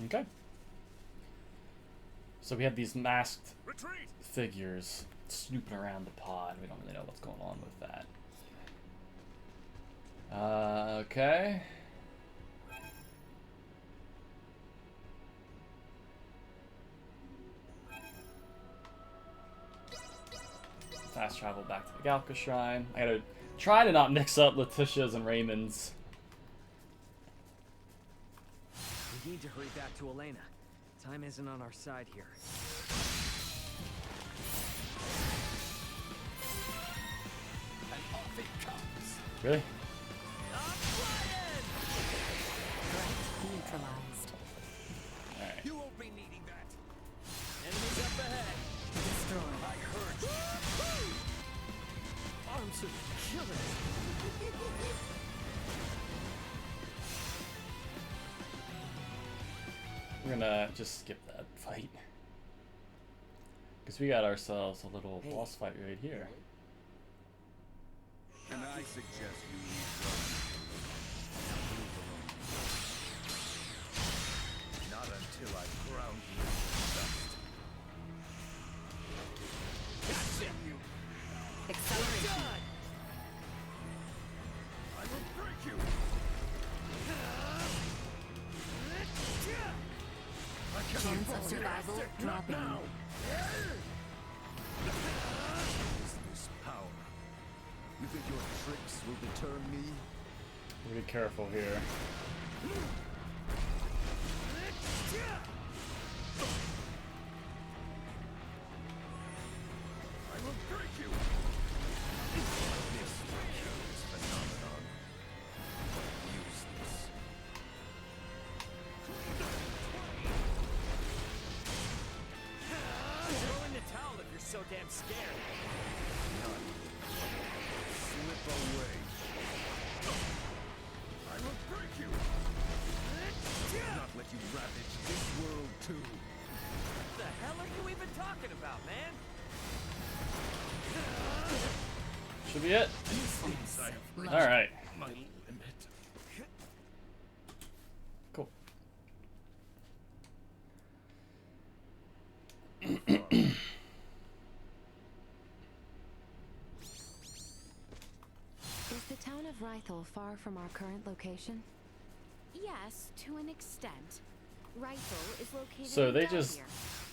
[SPEAKER 1] Okay. So we have these masked figures snooping around the pod. We don't really know what's going on with that. Okay. Fast travel back to the Galka Shrine. I gotta try to not mix up Letitia's and Raymond's.
[SPEAKER 3] We need to hurry back to Elena. Time isn't on our side here.
[SPEAKER 9] And off it comes.
[SPEAKER 1] Really?
[SPEAKER 2] Neutralized.
[SPEAKER 1] Alright.
[SPEAKER 9] You won't be needing that.
[SPEAKER 6] Enemies up ahead.
[SPEAKER 2] Destroyed.
[SPEAKER 9] I heard you.
[SPEAKER 3] Arms are killing.
[SPEAKER 1] We're gonna just skip that fight. Because we got ourselves a little boss fight right here.
[SPEAKER 9] And I suggest you leave Rome. Not until I ground you to dust. Gotcha!
[SPEAKER 2] Acceleration.
[SPEAKER 9] I will break you!
[SPEAKER 2] Chance of survival dropping.
[SPEAKER 9] This power. You think your tricks will deter me?
[SPEAKER 1] Be careful here.
[SPEAKER 9] I will break you! This curious phenomenon. Useless.
[SPEAKER 6] Throw in the towel if you're so damn scared.
[SPEAKER 9] None. Slip away. I will break you! Not let you ravage this world too.
[SPEAKER 6] What the hell are you even talking about, man?
[SPEAKER 1] Should be it.
[SPEAKER 9] I
[SPEAKER 1] Alright.
[SPEAKER 9] my limit.
[SPEAKER 1] Cool.
[SPEAKER 2] Is the town of Rythel far from our current location?
[SPEAKER 8] Yes, to an extent. Rythel is located
[SPEAKER 1] So
[SPEAKER 8] in
[SPEAKER 1] they
[SPEAKER 8] Delhier,
[SPEAKER 1] just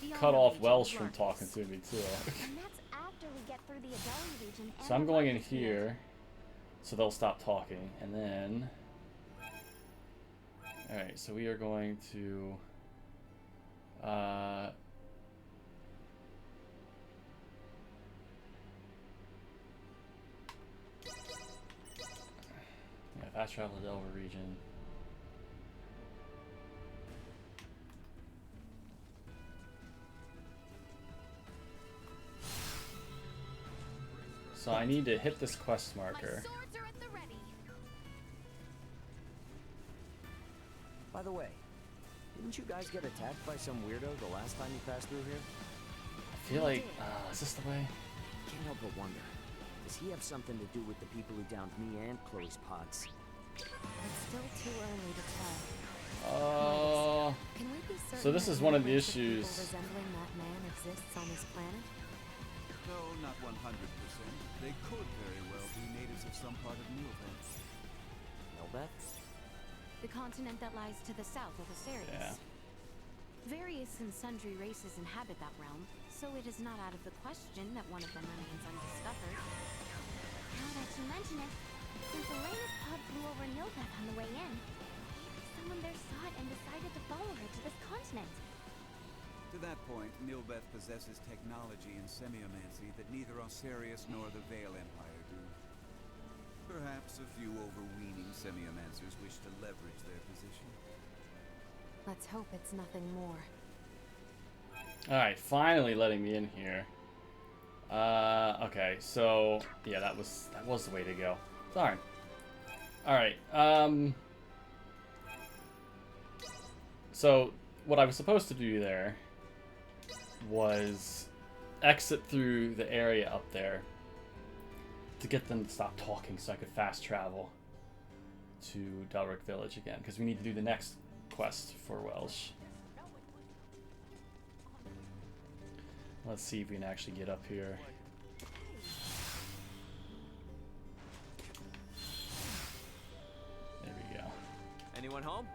[SPEAKER 8] the
[SPEAKER 1] cut
[SPEAKER 8] other
[SPEAKER 1] off
[SPEAKER 8] region
[SPEAKER 1] Welsh
[SPEAKER 8] of
[SPEAKER 1] from
[SPEAKER 8] Larkus.
[SPEAKER 1] talking to me too.
[SPEAKER 8] And that's after we get through the Adeli region.
[SPEAKER 1] So I'm going in here, so they'll stop talking, and then... Alright, so we are going to... Yeah, fast travel to Delver region. So I need to hit this quest
[SPEAKER 8] My
[SPEAKER 1] marker.
[SPEAKER 8] swords are at the ready.
[SPEAKER 3] By the way, didn't you guys get attacked by some weirdo the last time you passed through here?
[SPEAKER 1] I feel like, is this the way?
[SPEAKER 3] Can't help but wonder. Does he have something to do with the people who downed me and Chloe's pods?
[SPEAKER 2] It's still too early to tell. Can we be certain
[SPEAKER 1] So this
[SPEAKER 2] that
[SPEAKER 1] is one of the
[SPEAKER 2] no race people
[SPEAKER 1] issues.
[SPEAKER 2] resembling that man exists on this planet?
[SPEAKER 9] No, not 100%. They could very well be natives of some part of Nilbeth.
[SPEAKER 3] Nilbeth?
[SPEAKER 2] The continent that lies to the south of Asarius.
[SPEAKER 1] Yeah.
[SPEAKER 2] Various and sundry races inhabit that realm, so it is not out of the question that one of them remains undiscovered.
[SPEAKER 8] Now that you mention it, since Elena's pod flew over Nilbeth on the way in, someone there saw it and decided to follow her to this continent.
[SPEAKER 9] To that point, Nilbeth possesses technology in semiomancy that neither Osarius nor the Vale Empire do. Perhaps a few overweening semiomancers wish to leverage their position.
[SPEAKER 2] Let's hope it's nothing more.
[SPEAKER 1] Alright, finally letting me in here. Okay, so yeah, that was the way to go. Sorry. Alright, so what I was supposed to do there was exit through the area up there to get them to stop talking so I could fast travel to Delric Village again, because we need to do the next quest for Welsh. Let's see if we can actually get up here. There we go.
[SPEAKER 3] Anyone home?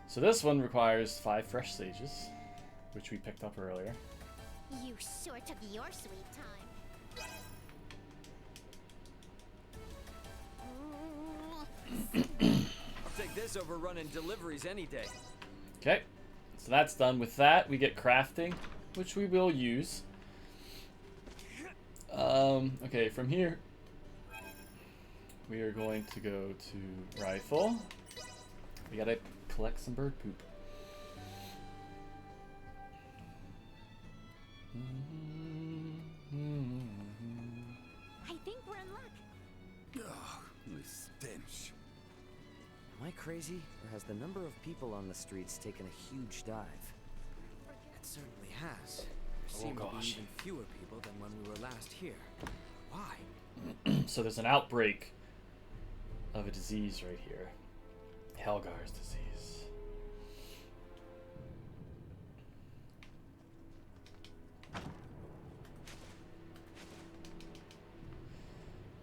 [SPEAKER 1] So this one requires 5 fresh sages, which we picked up earlier.
[SPEAKER 8] You sure took your sweet time.
[SPEAKER 3] I'll take this over running deliveries any day.
[SPEAKER 1] Okay, so that's done. With that, we get crafting, which we will use. Okay, from here, we are going to go to rifle. We gotta collect some bird poop.
[SPEAKER 8] I think we're in luck.
[SPEAKER 9] Ugh, the stench.
[SPEAKER 3] Am I crazy, or has the number of people on the streets taken a huge dive?
[SPEAKER 6] It certainly has. There
[SPEAKER 1] Oh,
[SPEAKER 6] seem to be
[SPEAKER 1] gosh.
[SPEAKER 6] even fewer people than when we were last here. Why?
[SPEAKER 1] So there's an outbreak of a disease right here. Helgar's disease.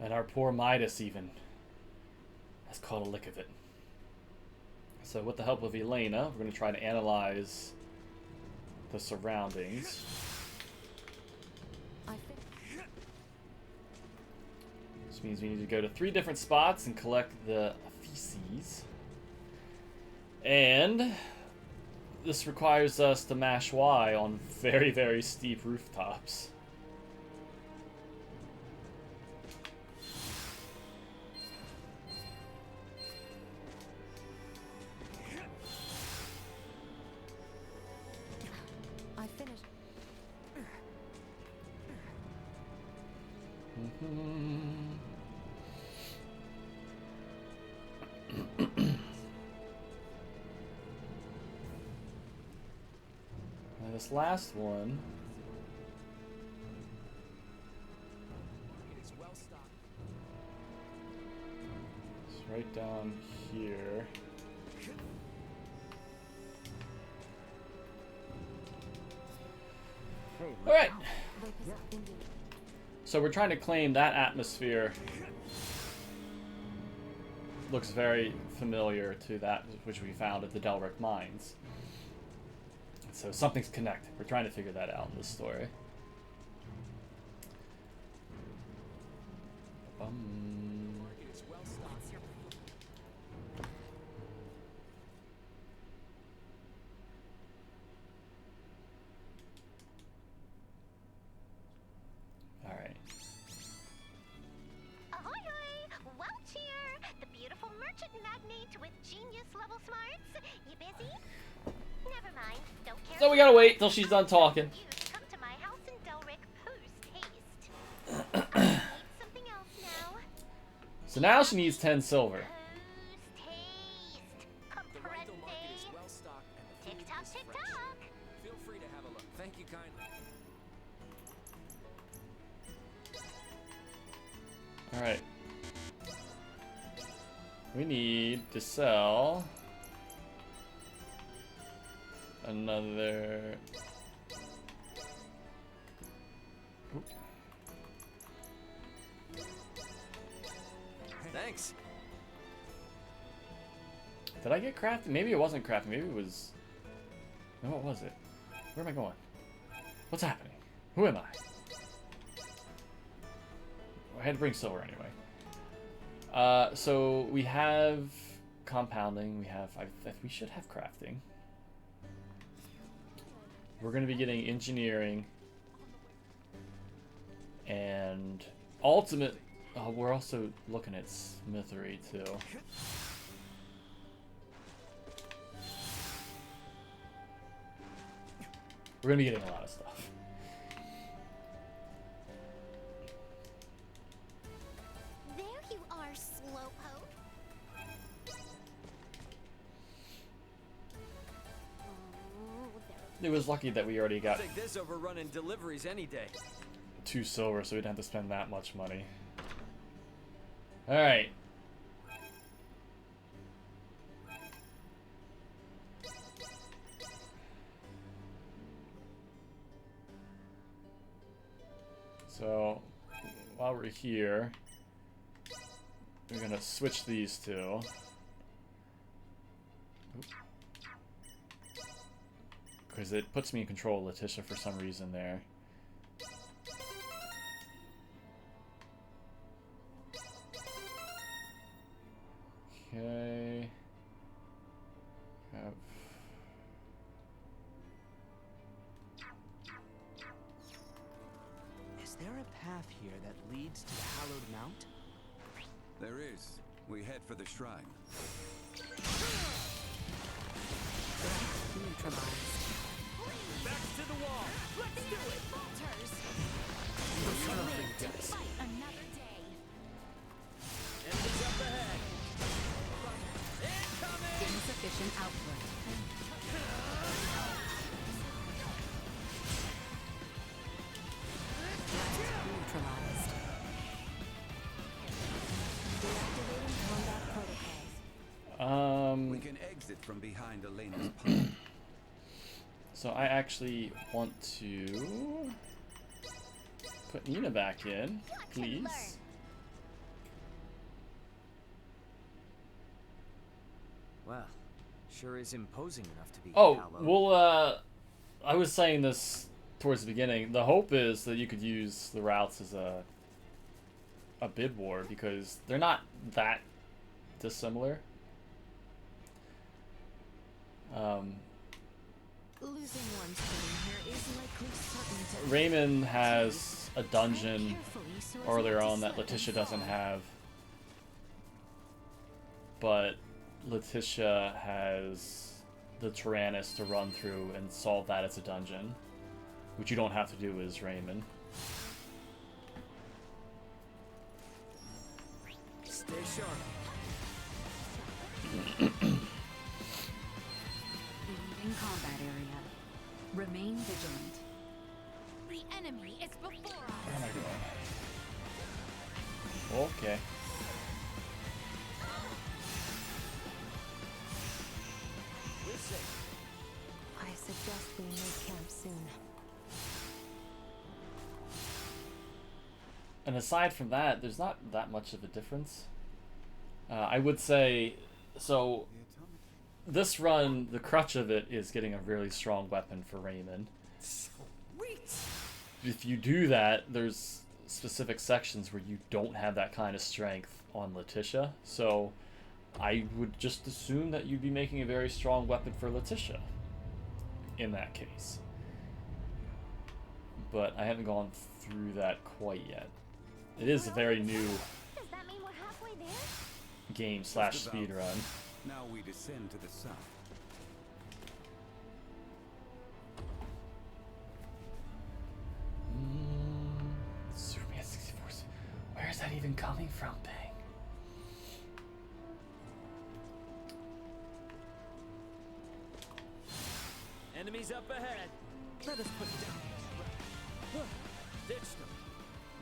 [SPEAKER 1] And our poor Midas even has caught a lick of it. So with the help of Elena, we're going to try to analyze the surroundings. This means we need to go to 3 different spots and collect the feces. And this requires us to mash Y on very, very steep rooftops.
[SPEAKER 2] I finished.
[SPEAKER 1] And this last one
[SPEAKER 6] It is well stocked.
[SPEAKER 1] is right down here. All right. So we're trying to claim that atmosphere. Looks very familiar to that which we found at the Delric mines. So something's connected. We're trying to figure that out in this story.
[SPEAKER 6] It is well stocked.
[SPEAKER 1] All right.
[SPEAKER 8] Ahoy hoy! Welch here! The beautiful merchant magnate with genius level smarts. You busy? Never mind. Don't care.
[SPEAKER 1] So we gotta wait till she's done talking.
[SPEAKER 8] You to come to my house in Delric post haste. I need something else now.
[SPEAKER 1] So now she needs 10 silver.
[SPEAKER 8] Post haste. Compressed
[SPEAKER 1] Alright. We need to sell another... Oop.
[SPEAKER 3] Thanks.
[SPEAKER 1] Did I get crafting? Maybe it wasn't crafting. Maybe it was... No, what was it? Where am I going? What's happening? Who am I? I had to bring silver anyway. So we have compounding. We have... we should have crafting. We're going to be getting engineering. And ultimate... Oh, we're also looking at smithery too. We're going to be getting a lot of stuff.
[SPEAKER 8] There you are, slowpoke.
[SPEAKER 1] It was lucky that we already got
[SPEAKER 3] Take this over running deliveries any day.
[SPEAKER 1] 2 silver, so we didn't have to spend that much money. Alright. So, while we're here, we're gonna switch these two. Because it puts me in control of Letitia for some reason there. Okay. Have...
[SPEAKER 6] Is there a path here that leads to the Hallowed Mount?
[SPEAKER 9] There is. We head for the shrine.
[SPEAKER 2] Neutralized.
[SPEAKER 3] Back to the wall. Let's do it.
[SPEAKER 2] Falters.
[SPEAKER 3] Live to
[SPEAKER 2] Fight another day.
[SPEAKER 3] Enemies up ahead. Incoming.
[SPEAKER 2] Insufficient output. Neutralized. Deactivating combat protocols.
[SPEAKER 9] We can exit from behind Elena's pump.
[SPEAKER 1] So I actually want to put Nina back in, please.
[SPEAKER 3] Well, sure is imposing enough to be
[SPEAKER 1] Oh,
[SPEAKER 3] hallowed.
[SPEAKER 1] well, I was saying this towards the beginning. The hope is that you could use the routes as a bid war, because they're not that dissimilar.
[SPEAKER 2] Losing one's footing here is likely certain to...
[SPEAKER 1] Raymond has a dungeon
[SPEAKER 2] Carefully so as
[SPEAKER 1] earlier
[SPEAKER 2] not to
[SPEAKER 1] on that
[SPEAKER 2] slip and
[SPEAKER 1] Letitia doesn't
[SPEAKER 2] fall.
[SPEAKER 1] have, but Letitia has the Tyrannus to run through and solve that as a dungeon, which you don't have to do as Raymond.
[SPEAKER 3] Stay sharp.
[SPEAKER 2] Leaving combat area. Remain vigilant.
[SPEAKER 8] The enemy is before
[SPEAKER 1] Where
[SPEAKER 8] us.
[SPEAKER 1] am I going? Okay.
[SPEAKER 3] We're safe.
[SPEAKER 2] I suggest we make camp soon.
[SPEAKER 1] And aside from that, there's not that much of a difference. I would say, so this run, the crutch of it is getting a really strong weapon for Raymond.
[SPEAKER 3] Sweet.
[SPEAKER 1] If you do that, there's specific sections where you don't have that kind of strength on Letitia. So I would just assume that you'd be making a very strong weapon for Letitia in that case. But I haven't gone through that quite yet. It is a very new
[SPEAKER 8] Does that mean we're halfway there?
[SPEAKER 1] game /
[SPEAKER 9] Just about.
[SPEAKER 1] speedrun.
[SPEAKER 9] Now we descend to the south.
[SPEAKER 1] Superman 64. Where is that even coming from, Bang?
[SPEAKER 3] Enemies up ahead. Let us put down. Ditch them.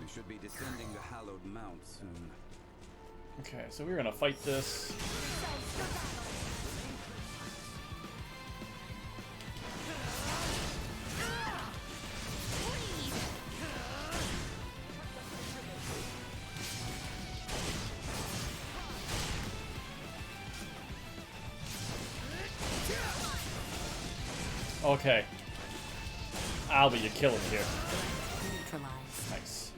[SPEAKER 9] We should be descending the hallowed mount soon.
[SPEAKER 1] Okay, so we're gonna fight this. Okay. Albie, you're killing here.
[SPEAKER 2] Neutralized.
[SPEAKER 1] Nice.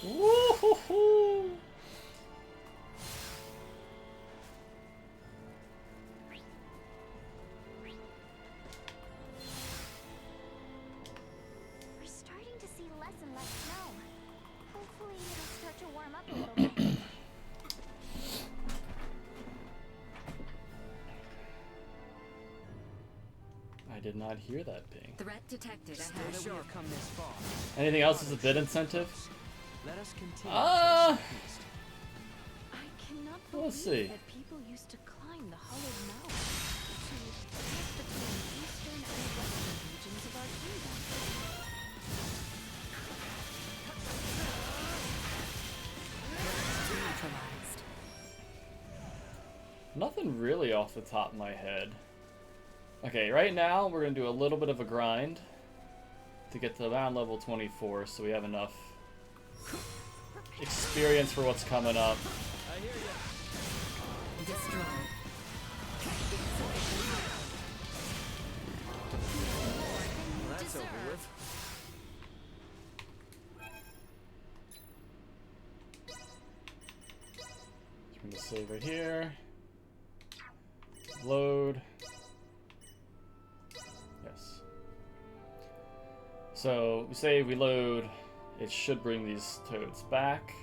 [SPEAKER 1] Woo-hoo-hoo.
[SPEAKER 8] We're starting to see less and less snow. Hopefully it'll start to warm up a little bit.
[SPEAKER 1] I did not hear that ping.
[SPEAKER 2] Threat detected
[SPEAKER 6] Now
[SPEAKER 2] ahead.
[SPEAKER 6] that we have come this far,
[SPEAKER 1] Anything else as a bid incentive?
[SPEAKER 6] let us continue.
[SPEAKER 1] Ah.
[SPEAKER 6] to the southeast.
[SPEAKER 2] I cannot
[SPEAKER 1] Well, let's
[SPEAKER 2] believe
[SPEAKER 1] see.
[SPEAKER 2] that people used to climb the hollowed mountain to pass between the eastern and western regions of our kingdom. Neutralized.
[SPEAKER 1] Nothing really off the top of my head. Okay, right now we're going to do a little bit of a grind to get to around level 24 so we have enough experience for what's coming up.
[SPEAKER 2] Destroyed.
[SPEAKER 3] Well, that's over with.
[SPEAKER 1] I'm going to save right here. Load. Yes. So we save, we load. It should bring these toads back.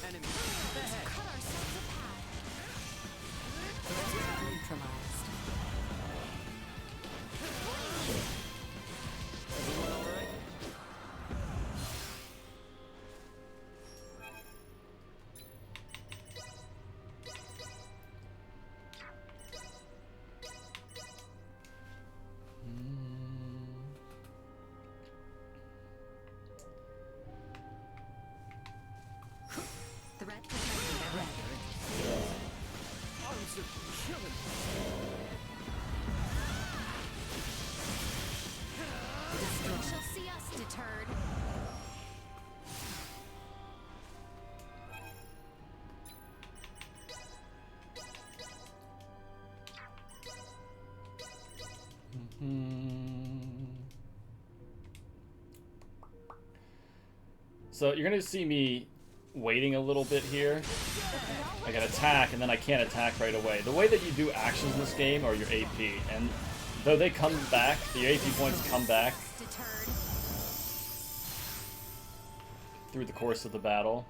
[SPEAKER 6] Enemy.
[SPEAKER 2] Cut ourselves a path. Neutralized.
[SPEAKER 3] Everyone all right?
[SPEAKER 2] Threat detected ahead.
[SPEAKER 3] Arms are killing.
[SPEAKER 2] Destroyed. Shall see us deterred.
[SPEAKER 1] So you're gonna see me waiting a little bit here. I can attack and then I can't attack right away. The way that you do actions in this game are your AP, and though they come back, the AP points come back
[SPEAKER 2] Deterred.
[SPEAKER 1] through the course of the battle.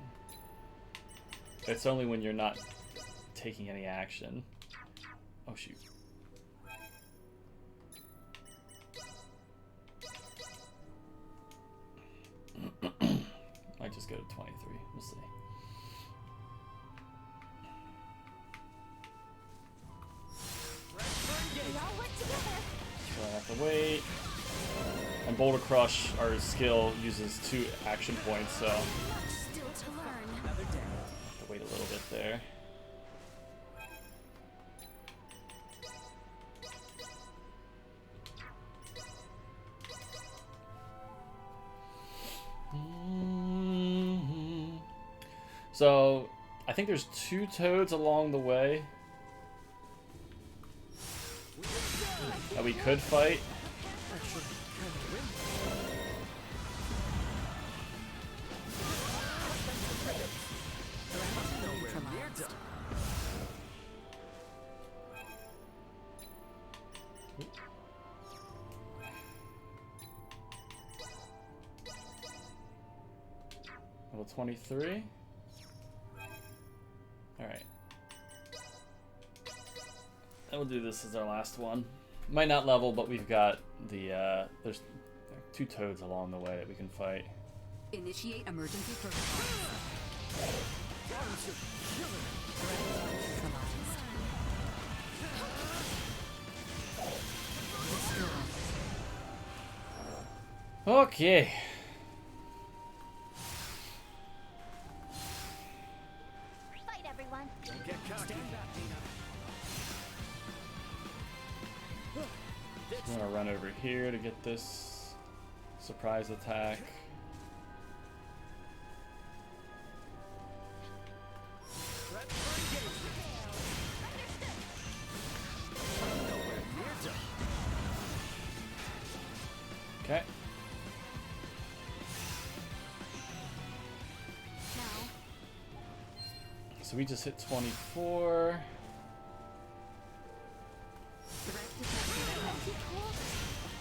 [SPEAKER 1] It's only when you're not taking any action. Oh shoot. Might just go to 23. We'll see.
[SPEAKER 8] We all work together.
[SPEAKER 1] So I have to wait. And Boulder Crush, our skill, uses 2 action points, so I have
[SPEAKER 2] Much still to learn.
[SPEAKER 3] Another day.
[SPEAKER 1] to wait a little bit there. So, I think there's 2 toads along the way that we could fight.
[SPEAKER 3] Actually, kind of win. Nowhere near
[SPEAKER 2] Neutralized.
[SPEAKER 3] done.
[SPEAKER 1] Level 23. Alright. And we'll do this as our last one. Might not level, but we've got the, there's 2 toads along the way that we can fight.
[SPEAKER 5] Initiate emergency protocol.
[SPEAKER 1] Okay.
[SPEAKER 8] Fight, everyone.
[SPEAKER 3] Don't get cocky.
[SPEAKER 1] I'm gonna run over here to get this surprise attack. Okay.
[SPEAKER 8] Now,
[SPEAKER 1] So we just hit 24.
[SPEAKER 5] Threat detected ahead.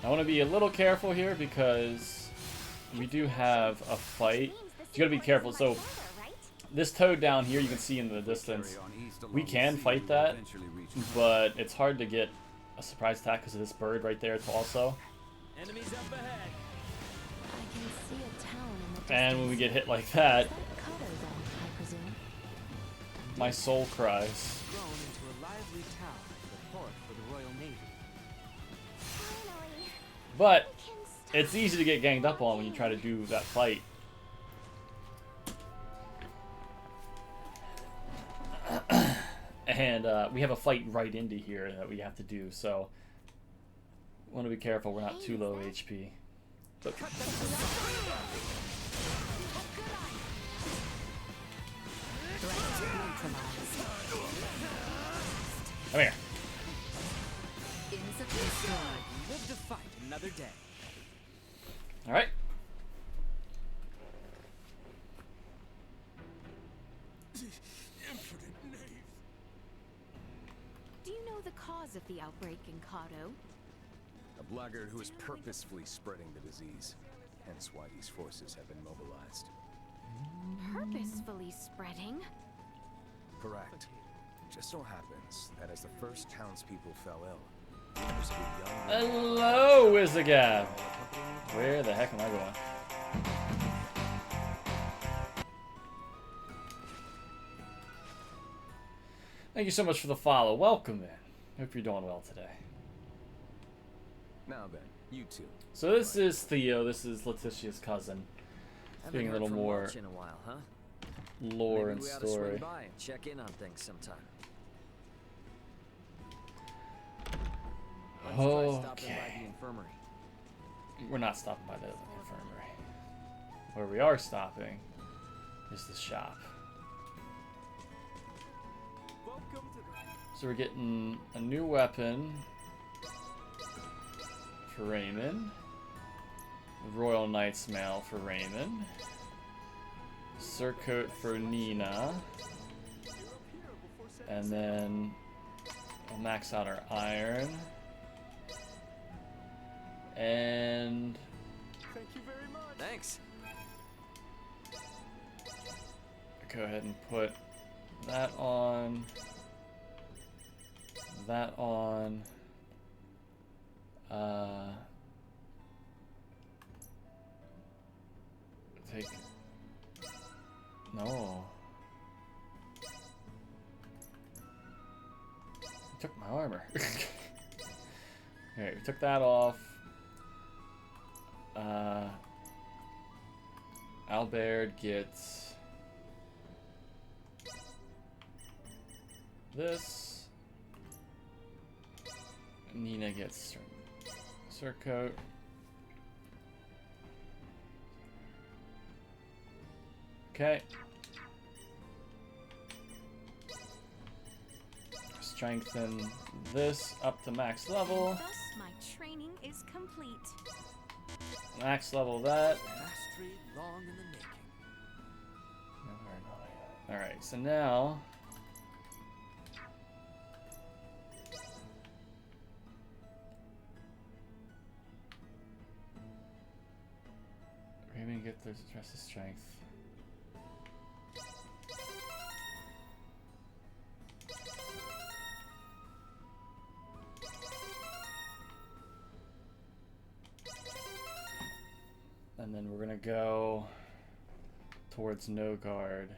[SPEAKER 1] I want to be a little careful here because we do have a fight. You gotta be careful. So this toad down here, you can see in the distance. We can fight that, but it's hard to get a surprise attack because of this bird right there also.
[SPEAKER 3] Enemies up ahead.
[SPEAKER 2] I can see a town in the distance.
[SPEAKER 1] And when we get hit like that,
[SPEAKER 2] Is that Kato then, I presume?
[SPEAKER 1] my soul cries.
[SPEAKER 6] Grown into a lively town, the port for the Royal Navy.
[SPEAKER 8] finally,
[SPEAKER 1] But
[SPEAKER 8] we can stop.
[SPEAKER 1] it's easy to get ganged up on when you try to do that fight. And we have a fight right into here that we have to do, so want to be careful we're not too low HP. But come here.
[SPEAKER 5] Insufficient.
[SPEAKER 6] Live to fight another day.
[SPEAKER 1] All right.
[SPEAKER 2] Do you know the cause of the outbreak in Kato?
[SPEAKER 10] A blackguard who is purposefully spreading the disease. Hence why these forces have been mobilized.
[SPEAKER 2] Purposefully spreading?
[SPEAKER 10] Correct. Just so happens that as the first townspeople fell ill, there's a young
[SPEAKER 1] Hello, Wizagab. Where the heck am I going? Thank you so much for the follow. Welcome in. Hope you're doing well today.
[SPEAKER 10] Now then, you two.
[SPEAKER 1] So this is Theo. This is Letitia's cousin.
[SPEAKER 3] Haven't
[SPEAKER 1] Being a
[SPEAKER 3] heard
[SPEAKER 1] little
[SPEAKER 3] from
[SPEAKER 1] more
[SPEAKER 3] Welch in a while, huh?
[SPEAKER 1] lore
[SPEAKER 3] Maybe
[SPEAKER 1] and
[SPEAKER 3] we ought to swing
[SPEAKER 1] story.
[SPEAKER 3] by and check in on things sometime. Let's try stopping by
[SPEAKER 1] Okay.
[SPEAKER 3] the infirmary.
[SPEAKER 1] We're not stopping by the infirmary. Where we are stopping is the shop.
[SPEAKER 3] Welcome to the...
[SPEAKER 1] So we're getting a new weapon for Raymond. Royal Knight's Mail for Raymond. Surcoat for Nina. And then we'll max out our iron. And
[SPEAKER 3] Thank you very much. Thanks.
[SPEAKER 1] go ahead and put that on. That on. Take. No. I took my armor. Alright, we took that off. Albert gets this. Nina gets surcoat. Okay. Strengthen this up to max level.
[SPEAKER 2] Thus, my training is complete.
[SPEAKER 1] Max level that.
[SPEAKER 3] Mastery long in the making.
[SPEAKER 1] Alright, so now Raymond get the rest of strength. And then we're gonna go towards No Guard.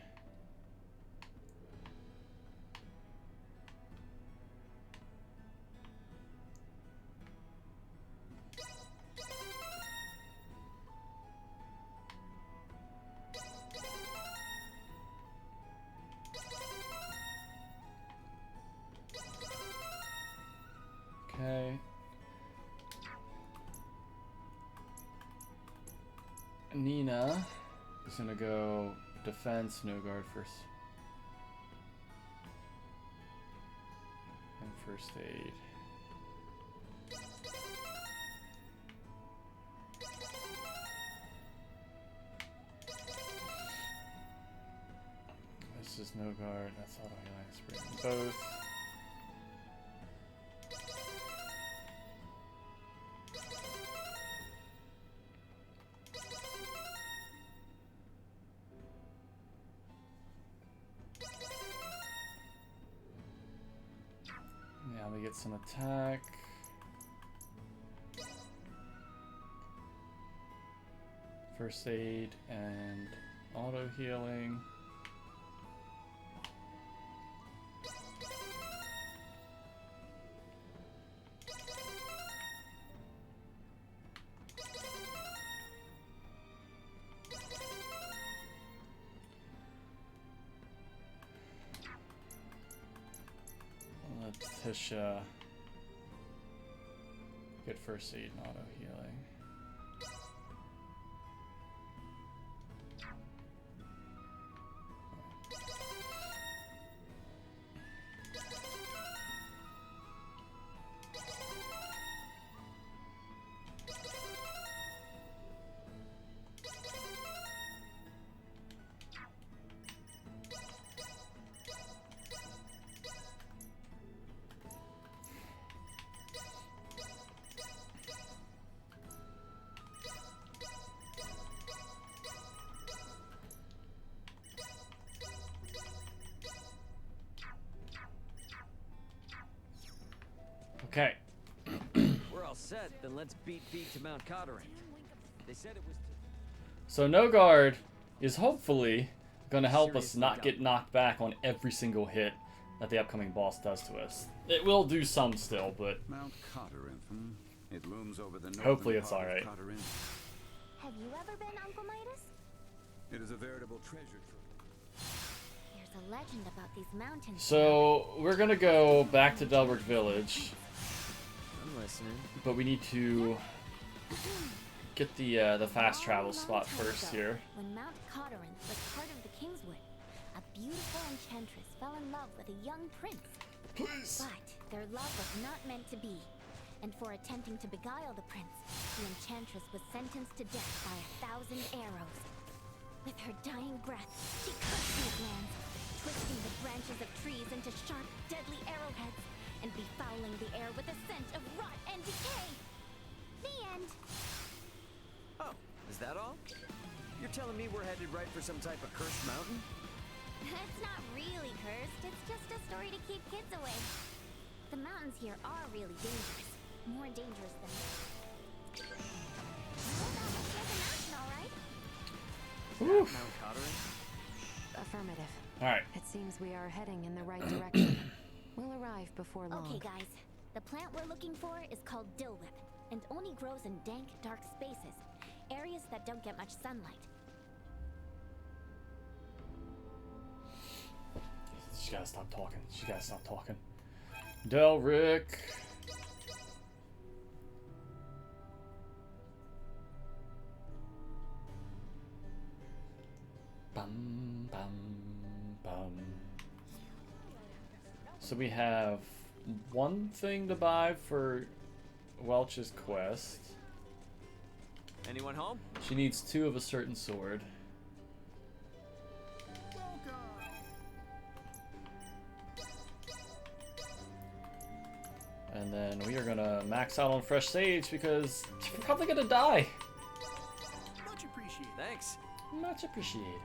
[SPEAKER 1] Okay. Nina is gonna go defense, No Guard first. And first aid. This is No Guard, that's auto healing. Let's bring them both. Yeah, we get some attack. First aid and auto healing. Letitia get first aid and auto healing. Okay.
[SPEAKER 3] We're all set, then let's beat feet to Mount Cotterant. They said it was
[SPEAKER 1] So No Guard is hopefully going to help us not get knocked back on every single hit that the upcoming boss does to us. It will do some still, but
[SPEAKER 9] Mount Cotterant, hmm? It looms over the
[SPEAKER 1] hopefully
[SPEAKER 9] northern
[SPEAKER 1] it's
[SPEAKER 9] part of
[SPEAKER 1] alright.
[SPEAKER 9] Cotterant.
[SPEAKER 8] Have you ever been, Uncle Midas?
[SPEAKER 9] It is a veritable treasure trove.
[SPEAKER 8] There's a legend about these mountains.
[SPEAKER 1] So we're going to go back to Delbert Village,
[SPEAKER 3] I'm listening.
[SPEAKER 1] but we need to get the fast travel spot first here.
[SPEAKER 8] When Mount Cotterant was part of the Kingswood, a beautiful enchantress fell in love with a young prince.
[SPEAKER 1] Please.
[SPEAKER 8] But their love was not meant to be. And for attempting to beguile the prince, the enchantress was sentenced to death by 1,000 arrows. With her dying breath, she cursed these lands, twisting the branches of trees into sharp, deadly arrowheads, and befouling the air with a scent of rot and decay. The end.
[SPEAKER 3] Oh, is that all? You're telling me we're headed right for some type of cursed mountain?
[SPEAKER 8] It's not really cursed, it's just a story to keep kids away. The mountains here are really dangerous. More dangerous than this. Well, that looks like a mountain, all right?
[SPEAKER 1] Oof.
[SPEAKER 3] Mount Cotterant?
[SPEAKER 2] Affirmative.
[SPEAKER 1] Alright.
[SPEAKER 2] It seems we are heading in the right direction. We'll arrive before long.
[SPEAKER 8] Okay, guys. The plant we're looking for is called dill whip, and only grows in dank, dark spaces. Areas that don't get much sunlight.
[SPEAKER 1] She gotta stop talking. She gotta stop talking. Delric. Bum, bum, bum. So we have one thing to buy for Welch's quest.
[SPEAKER 3] Anyone home?
[SPEAKER 1] She needs 2 of a certain sword. And then we are gonna max out on fresh sage because we're probably gonna die.
[SPEAKER 7] Much appreciated.
[SPEAKER 3] Thanks.
[SPEAKER 1] Much appreciated.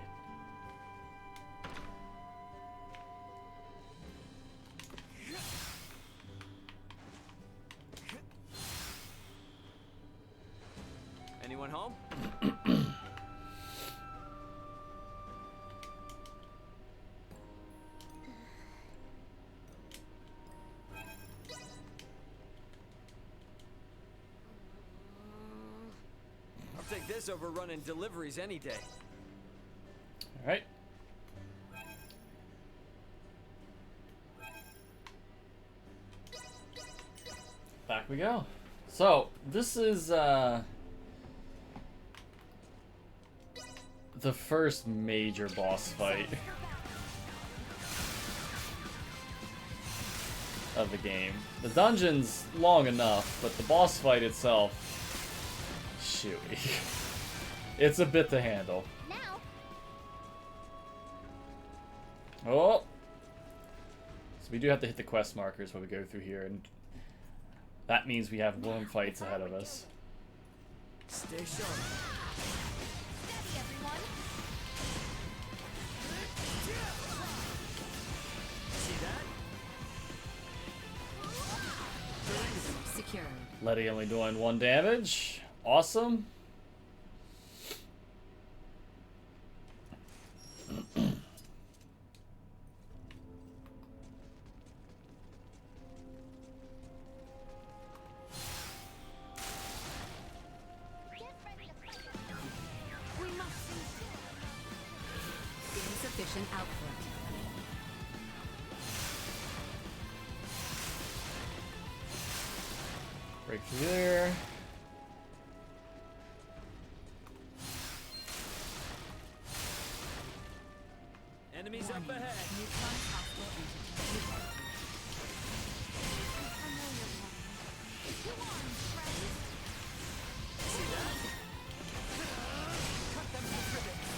[SPEAKER 3] Anyone home? I'll take this over running deliveries any day.
[SPEAKER 1] All right. Back we go. So this is the first major boss fight of the game. The dungeon's long enough, but the boss fight itself, shoot, it's a bit to handle.
[SPEAKER 8] Now,
[SPEAKER 1] Oh, so we do have to hit the quest markers when we go through here, and that means we have long fights ahead of us.
[SPEAKER 3] Stay sharp.
[SPEAKER 8] steady, everyone.
[SPEAKER 3] See that?
[SPEAKER 5] Secured.
[SPEAKER 1] Letty only doing 1 damage. Awesome.
[SPEAKER 8] Get ready to fight.
[SPEAKER 2] We must
[SPEAKER 5] Insufficient output.
[SPEAKER 1] Break through there.
[SPEAKER 3] Enemies up ahead.
[SPEAKER 5] Neutron hostile entity.
[SPEAKER 3] See that? Cut them to ribbons.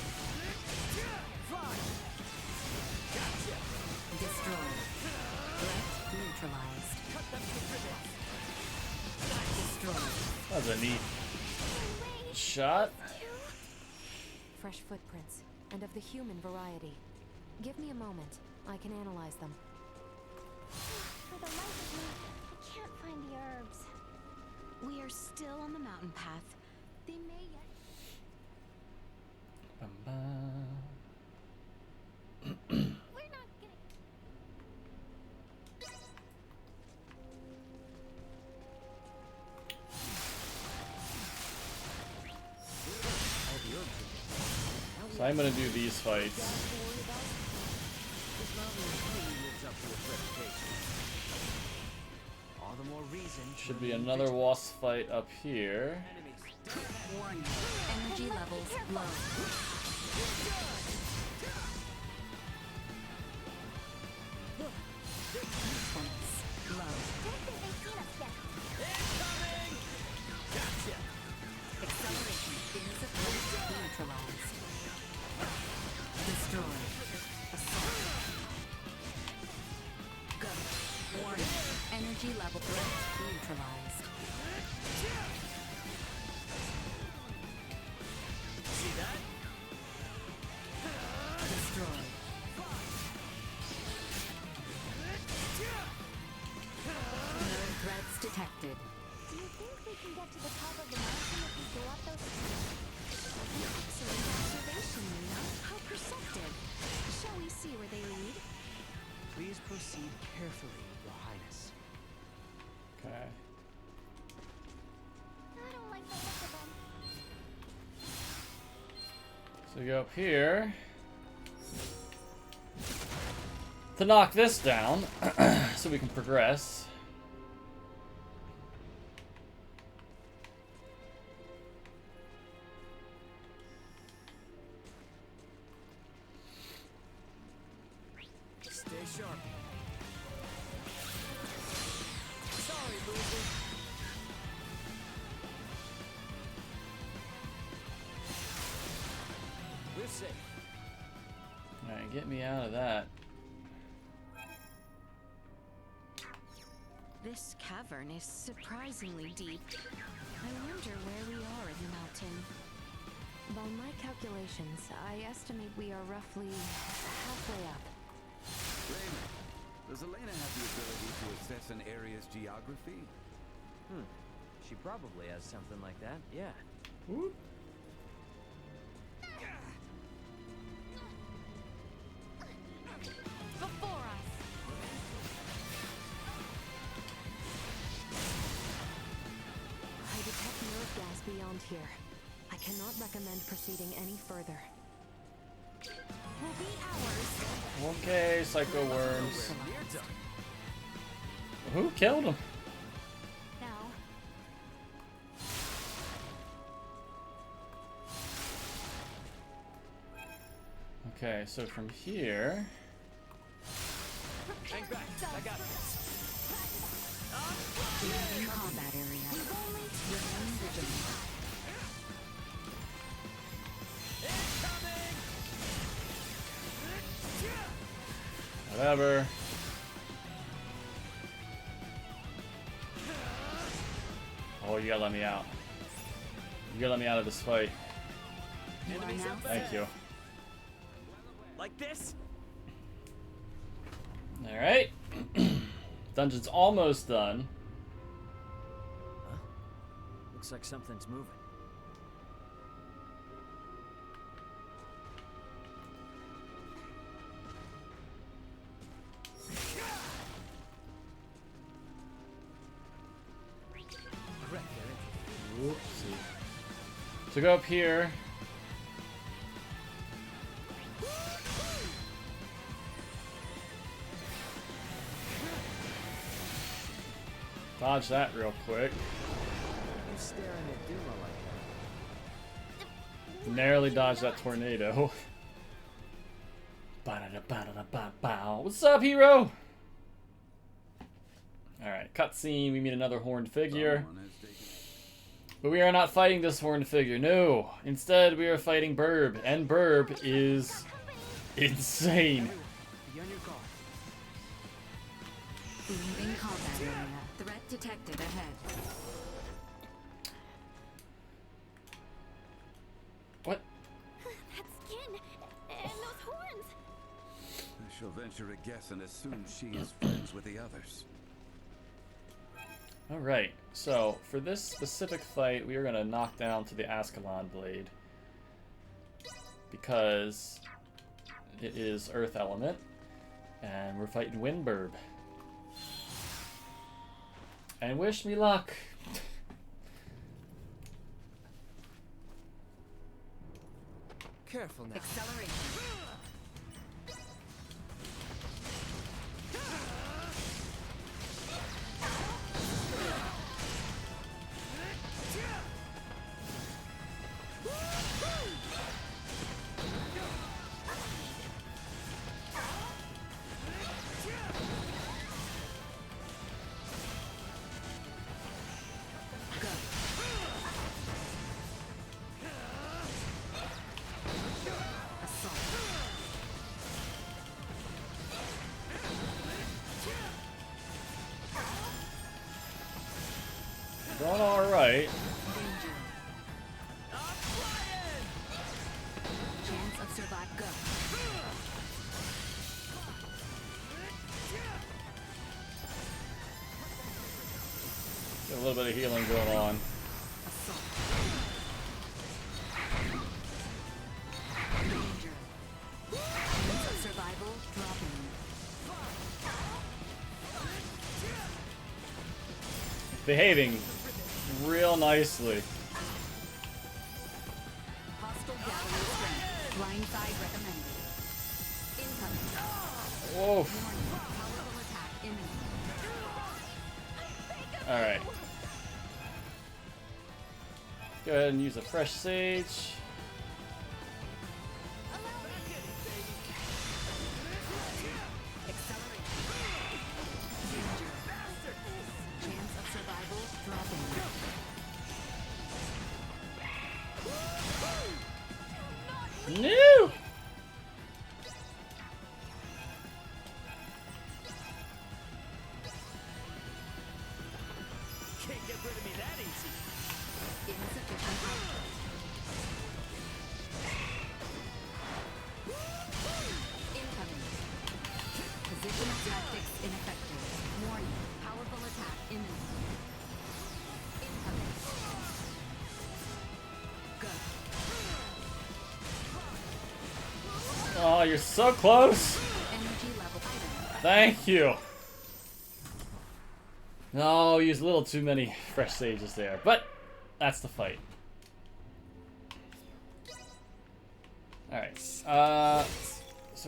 [SPEAKER 3] Fly. Gotcha.
[SPEAKER 5] Destroyed. Threat neutralized.
[SPEAKER 3] Cut them to ribbons.
[SPEAKER 5] Destroyed.
[SPEAKER 1] That was a neat shot.
[SPEAKER 11] Fresh footprints, and of the human variety. Give me a moment. I can analyze them.
[SPEAKER 8] For the life of me, I can't find the herbs.
[SPEAKER 2] We are still on the mountain path. They may yet.
[SPEAKER 1] Bum, bum.
[SPEAKER 8] We're not getting.
[SPEAKER 1] So I'm gonna do these fights.
[SPEAKER 3] This mountain really lives up to its reputation. All the more reason. to
[SPEAKER 1] Should be
[SPEAKER 3] remain
[SPEAKER 1] another
[SPEAKER 3] vigilant.
[SPEAKER 1] wasp fight up here.
[SPEAKER 3] Enemies.
[SPEAKER 5] Warning. Energy levels low. Usefulness low.
[SPEAKER 8] Don't think they've seen us yet.
[SPEAKER 3] Incoming! Gotcha.
[SPEAKER 5] Acceleration. Insufficient neutralized. Destroyed. Assault. Go. Warning. Energy level threat neutralized.
[SPEAKER 3] See that?
[SPEAKER 5] Destroyed. No threats detected.
[SPEAKER 8] Do you think we can get to the top of the mountain if we go up those stairs?
[SPEAKER 2] Excellent observation, Luna. How perceptive. Shall we see where they lead?
[SPEAKER 3] Please proceed carefully, Your Highness.
[SPEAKER 1] Okay.
[SPEAKER 8] I don't like the look of them.
[SPEAKER 1] So we go up here to knock this down so we can progress.
[SPEAKER 3] Stay sharp. Sorry, loser. We're safe.
[SPEAKER 1] Alright, get me out of that.
[SPEAKER 2] This cavern is surprisingly deep. I wonder where we are in the mountain.
[SPEAKER 11] By my calculations, I estimate we are roughly halfway up.
[SPEAKER 9] Raymond, does Elena have the ability to assess an area's geography?
[SPEAKER 3] She probably has something like that, yeah.
[SPEAKER 11] recommend proceeding any further.
[SPEAKER 2] Will be ours.
[SPEAKER 1] Okay, psycho worms. Who killed him?
[SPEAKER 2] Now,
[SPEAKER 1] Okay, so from here.
[SPEAKER 3] Hang back, I got this.
[SPEAKER 5] In combat area. Remain vigilant.
[SPEAKER 1] Whatever. Oh, you gotta let me out. You gotta let me out of this fight.
[SPEAKER 5] You are now
[SPEAKER 1] Thank you.
[SPEAKER 3] Like this?
[SPEAKER 1] Alright. Dungeon's almost done.
[SPEAKER 3] Huh? Looks like something's moving.
[SPEAKER 1] Oopsie. So go up here. Dodge that real quick.
[SPEAKER 3] Who's staring at Duma like that?
[SPEAKER 1] Narrowly dodge that tornado. Ba-da-da-ba-da-da-ba-bow. What's up, hero? Alright, cutscene. We meet another horned figure.
[SPEAKER 9] Someone has taken
[SPEAKER 1] But we are not fighting this horned figure, no. Instead, we are fighting Burb, and Burb is insane.
[SPEAKER 3] Be on your guard.
[SPEAKER 5] leaving combat area. Threat detected ahead.
[SPEAKER 1] What?
[SPEAKER 8] That skin and those horns.
[SPEAKER 9] I shall venture a guess and assume she is friends with the others.
[SPEAKER 1] Alright, so for this specific fight, we are going to knock down to the Ascalon Blade. Because it is Earth Element, and we're fighting Windburb. And wish me luck!
[SPEAKER 6] Careful now.
[SPEAKER 5] Acceleration.
[SPEAKER 1] Going alright.
[SPEAKER 5] Chance of survive. Go.
[SPEAKER 1] Got a little bit of healing going on.
[SPEAKER 5] Assault. Danger. Chance of survival dropping.
[SPEAKER 1] Behaving real nicely.
[SPEAKER 5] Hostile gathering strength. Blindside recommended. Incoming.
[SPEAKER 1] Whoa.
[SPEAKER 5] Warning. Powerful attack imminent.
[SPEAKER 1] Alright. Go ahead and use a fresh sage.
[SPEAKER 5] Accelerate. Danger. Chance of survival dropping.
[SPEAKER 1] No!
[SPEAKER 3] Can't get rid of me that easy.
[SPEAKER 5] Insufficient output. Incoming. Position tactics ineffective. Warning. Powerful attack imminent. Incoming. Go.
[SPEAKER 1] Oh, you're so close!
[SPEAKER 5] Energy level item.
[SPEAKER 1] Thank you! No, use a little too many fresh sages there, but that's the fight. Alright, so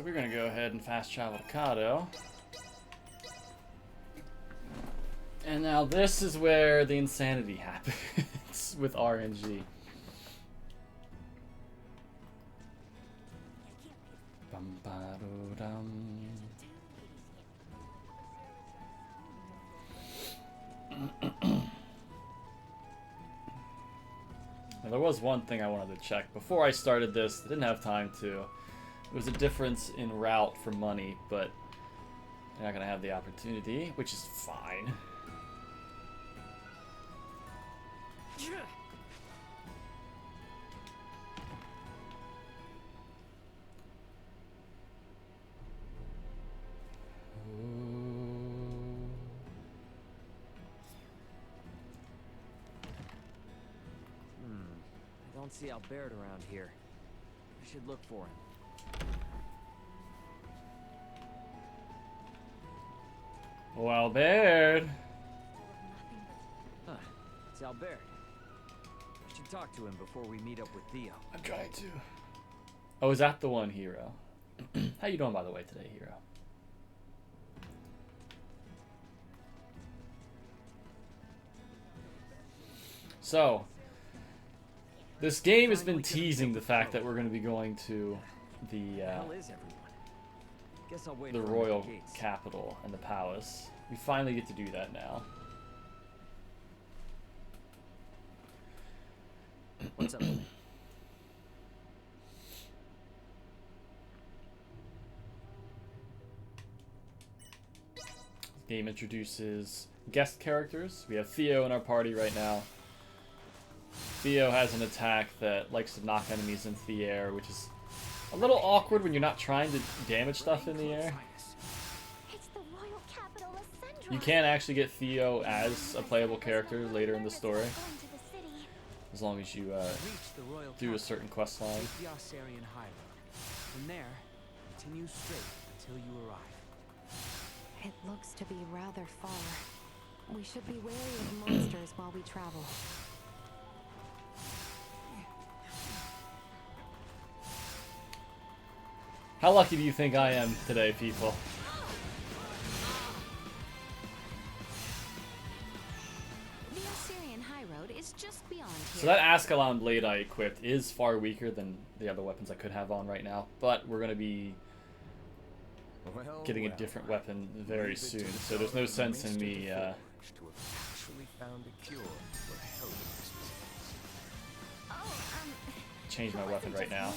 [SPEAKER 1] we're gonna go ahead and fast travel to Kado. And now this is where the insanity happens with RNG. Now, there was one thing I wanted to check before I started this. I didn't have time to. It was a difference in route for money, but I'm not gonna have the opportunity, which is fine.
[SPEAKER 3] I don't see Albert around here. I should look for him.
[SPEAKER 1] Oh, Albert!
[SPEAKER 3] Huh, it's Albert. I should talk to him before we meet up with Theo.
[SPEAKER 1] I'm trying to. Oh, is that the one, Hero? How you doing, by the way, today, Hero? So, this game has been teasing the fact that we're going to be going to the royal capital and the palace. We finally get to do that now.
[SPEAKER 3] What's up?
[SPEAKER 1] Game introduces guest characters. We have Theo in our party right now. Theo has an attack that likes to knock enemies into the air, which is a little awkward when you're not trying to damage stuff in the air.
[SPEAKER 8] It's the royal capital of Sendra.
[SPEAKER 1] You can actually get Theo as a playable character later in the story, as long as you do a certain quest line.
[SPEAKER 6] From there, continue straight until you arrive.
[SPEAKER 11] It looks to be rather far. We should be wary of monsters while we travel.
[SPEAKER 1] How lucky do you think I am today, people?
[SPEAKER 2] The Assyrian high road is just beyond here.
[SPEAKER 1] So that Ascalon blade I equipped is far weaker than the other weapons I could have on right now, but we're going to be getting a different weapon very soon, so there's no sense in me change my weapon right now.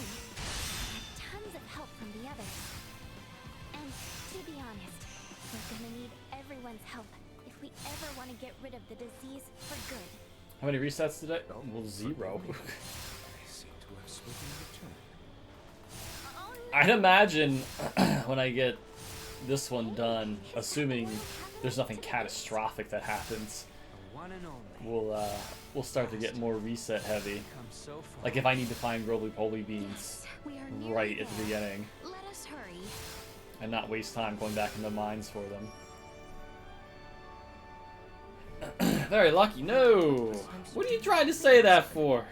[SPEAKER 8] Tons of help from the others. And to be honest, we're gonna need everyone's help if we ever want to get rid of the disease for good.
[SPEAKER 1] How many resets today? Well, 0. I'd imagine when I get this one done, assuming there's nothing catastrophic that happens, we'll start to get more reset heavy. Like if I need to find roly-poly beans right at the beginning,
[SPEAKER 2] Let us hurry.
[SPEAKER 1] and not waste time going back into mines for them. Very lucky. No! What are you trying to say that for?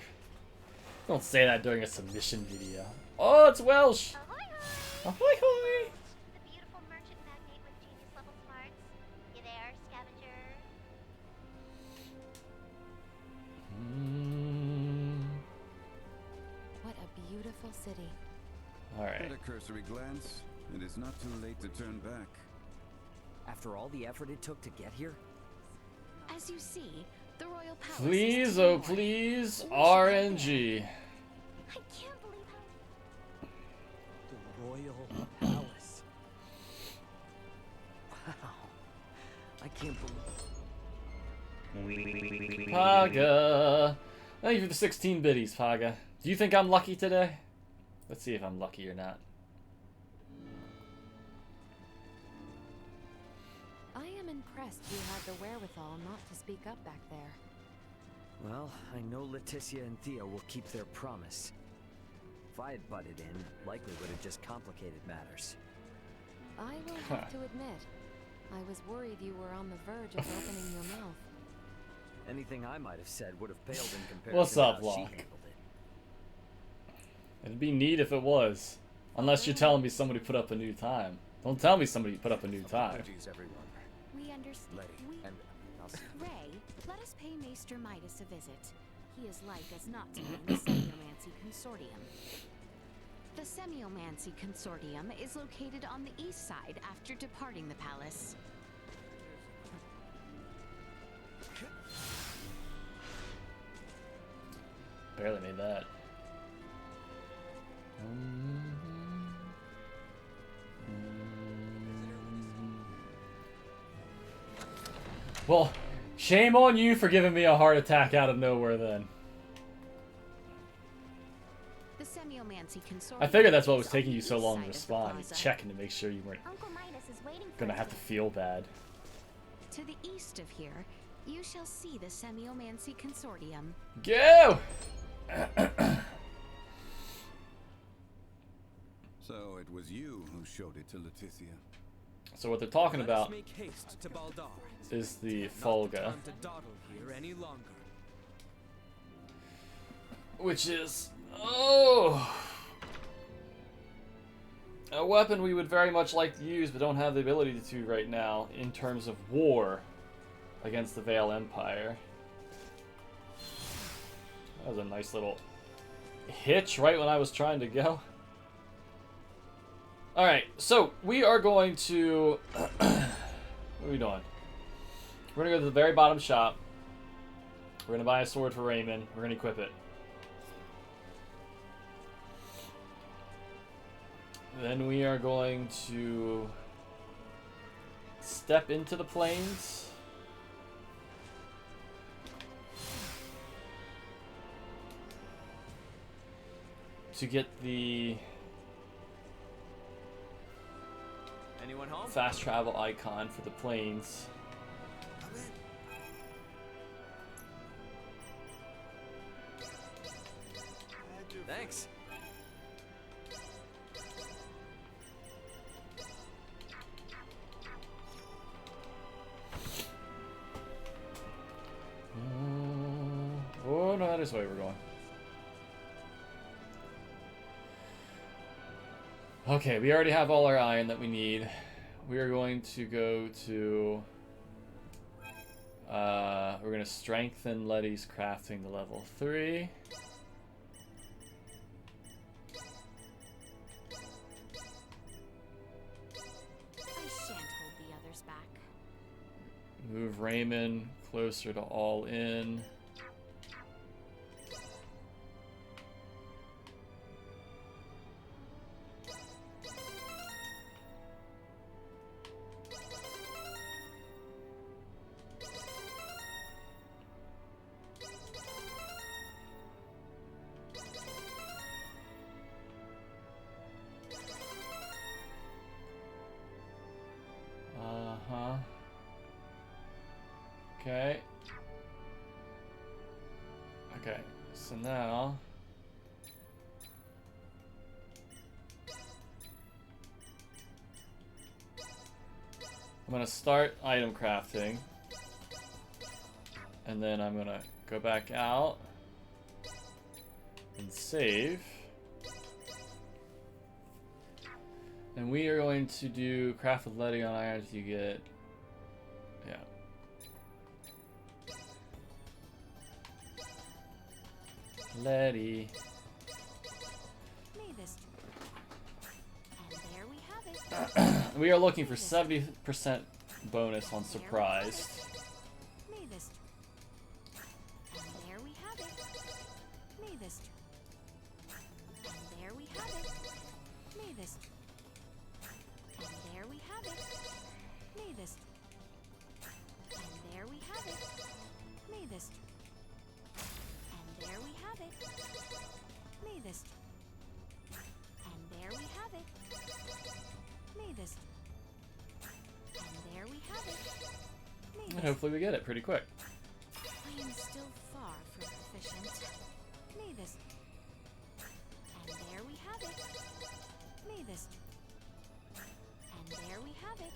[SPEAKER 1] Don't say that during a submission video. Oh, it's Welsh! Ahoy hoy!
[SPEAKER 8] The beautiful merchant magnate with genius level smarts. You there, scavenger?
[SPEAKER 11] What a beautiful city.
[SPEAKER 1] Alright.
[SPEAKER 9] At a cursory glance, it is not too late to turn back.
[SPEAKER 3] After all the effort it took to get here?
[SPEAKER 2] As you see, the royal palace.
[SPEAKER 1] Please,
[SPEAKER 2] is
[SPEAKER 1] oh
[SPEAKER 2] to the
[SPEAKER 1] please,
[SPEAKER 2] north.
[SPEAKER 1] RNG.
[SPEAKER 8] I can't believe how
[SPEAKER 3] The Royal Palace. Wow. I can't believe...
[SPEAKER 1] Paga. Thank you for the 16 biddies, Paga. Do you think I'm lucky today? Let's see if I'm lucky or not.
[SPEAKER 11] I am impressed you had the wherewithal not to speak up back there.
[SPEAKER 3] Well, I know Leticia and Theo will keep their promise. If I had butted in, likely would have just complicated matters.
[SPEAKER 11] I will have to admit, I was worried you were on the verge of opening your mouth.
[SPEAKER 3] Anything I might have said would have paled in comparison
[SPEAKER 1] What's up,
[SPEAKER 3] to how she
[SPEAKER 1] Locke?
[SPEAKER 3] handled
[SPEAKER 1] It'd be neat if it was. Unless you're telling me somebody put up a new time. Don't tell me somebody put up a new time.
[SPEAKER 10] Apologies, everyone.
[SPEAKER 2] We understand.
[SPEAKER 10] Letty, and I'll see.
[SPEAKER 2] Ray, let us pay Maester Midas a visit. He is like as not to be in the Semiomancy Consortium. The Semiomancy Consortium is located on the east side after departing the palace.
[SPEAKER 1] Barely made that. Well, shame on you for giving me a heart attack out of nowhere then.
[SPEAKER 2] The Semiomancy Consortium.
[SPEAKER 1] I figured that's what was
[SPEAKER 2] is
[SPEAKER 1] taking
[SPEAKER 2] on
[SPEAKER 1] you
[SPEAKER 2] the
[SPEAKER 1] so
[SPEAKER 2] east
[SPEAKER 1] long
[SPEAKER 2] side
[SPEAKER 1] to
[SPEAKER 2] of the
[SPEAKER 1] respond.
[SPEAKER 2] plaza.
[SPEAKER 1] Checking to make sure you weren't
[SPEAKER 8] Uncle Midas is waiting for
[SPEAKER 1] gonna
[SPEAKER 8] you.
[SPEAKER 1] have to feel bad.
[SPEAKER 2] To the east of here, you shall see the Semiomancy Consortium.
[SPEAKER 1] Go!
[SPEAKER 9] So it was you who showed it to Leticia.
[SPEAKER 1] So what they're talking
[SPEAKER 6] Let us
[SPEAKER 1] about
[SPEAKER 6] make haste to Baldar.
[SPEAKER 1] is the
[SPEAKER 6] Not the
[SPEAKER 1] Folga,
[SPEAKER 6] time to dawdle here any longer.
[SPEAKER 1] which is a weapon we would very much like to use, but don't have the ability to right now in terms of war against the Vale Empire. That was a nice little hitch right when I was trying to go. Alright, so we are going to... what are we doing? We're going to go to the very bottom shop. We're going to buy a sword for Raymond. We're going to equip it. Then we are going to step into the plains. To get the
[SPEAKER 6] Anyone home?
[SPEAKER 1] fast travel icon for the plains.
[SPEAKER 3] Thanks.
[SPEAKER 1] Oh, no, that is the way we're going. Okay, we already have all our iron that we need. We are going to go to... we're going to strengthen Letty's crafting to level 3.
[SPEAKER 2] I shan't hold the others back.
[SPEAKER 1] Move Raymond closer to all in. Okay. Okay, so now... I'm gonna start item crafting. And then I'm gonna go back out and save. And we are going to do craft with Letty on iron until you get... Yeah. Letty.
[SPEAKER 2] And there we have it.
[SPEAKER 1] We are looking for 70% bonus on surprised.
[SPEAKER 2] Mavis. And there we have it. Mavis. And there we have it. Mavis. And there we have it. Mavis. And there we have it. Mavis. And there we have it. Mavis. And there we have it. Mavis. And there we have it.
[SPEAKER 1] And
[SPEAKER 2] Mavis.
[SPEAKER 1] hopefully we get it pretty quick.
[SPEAKER 2] I am still far from proficient. Mavis. And there we have it. Mavis. And there we have it.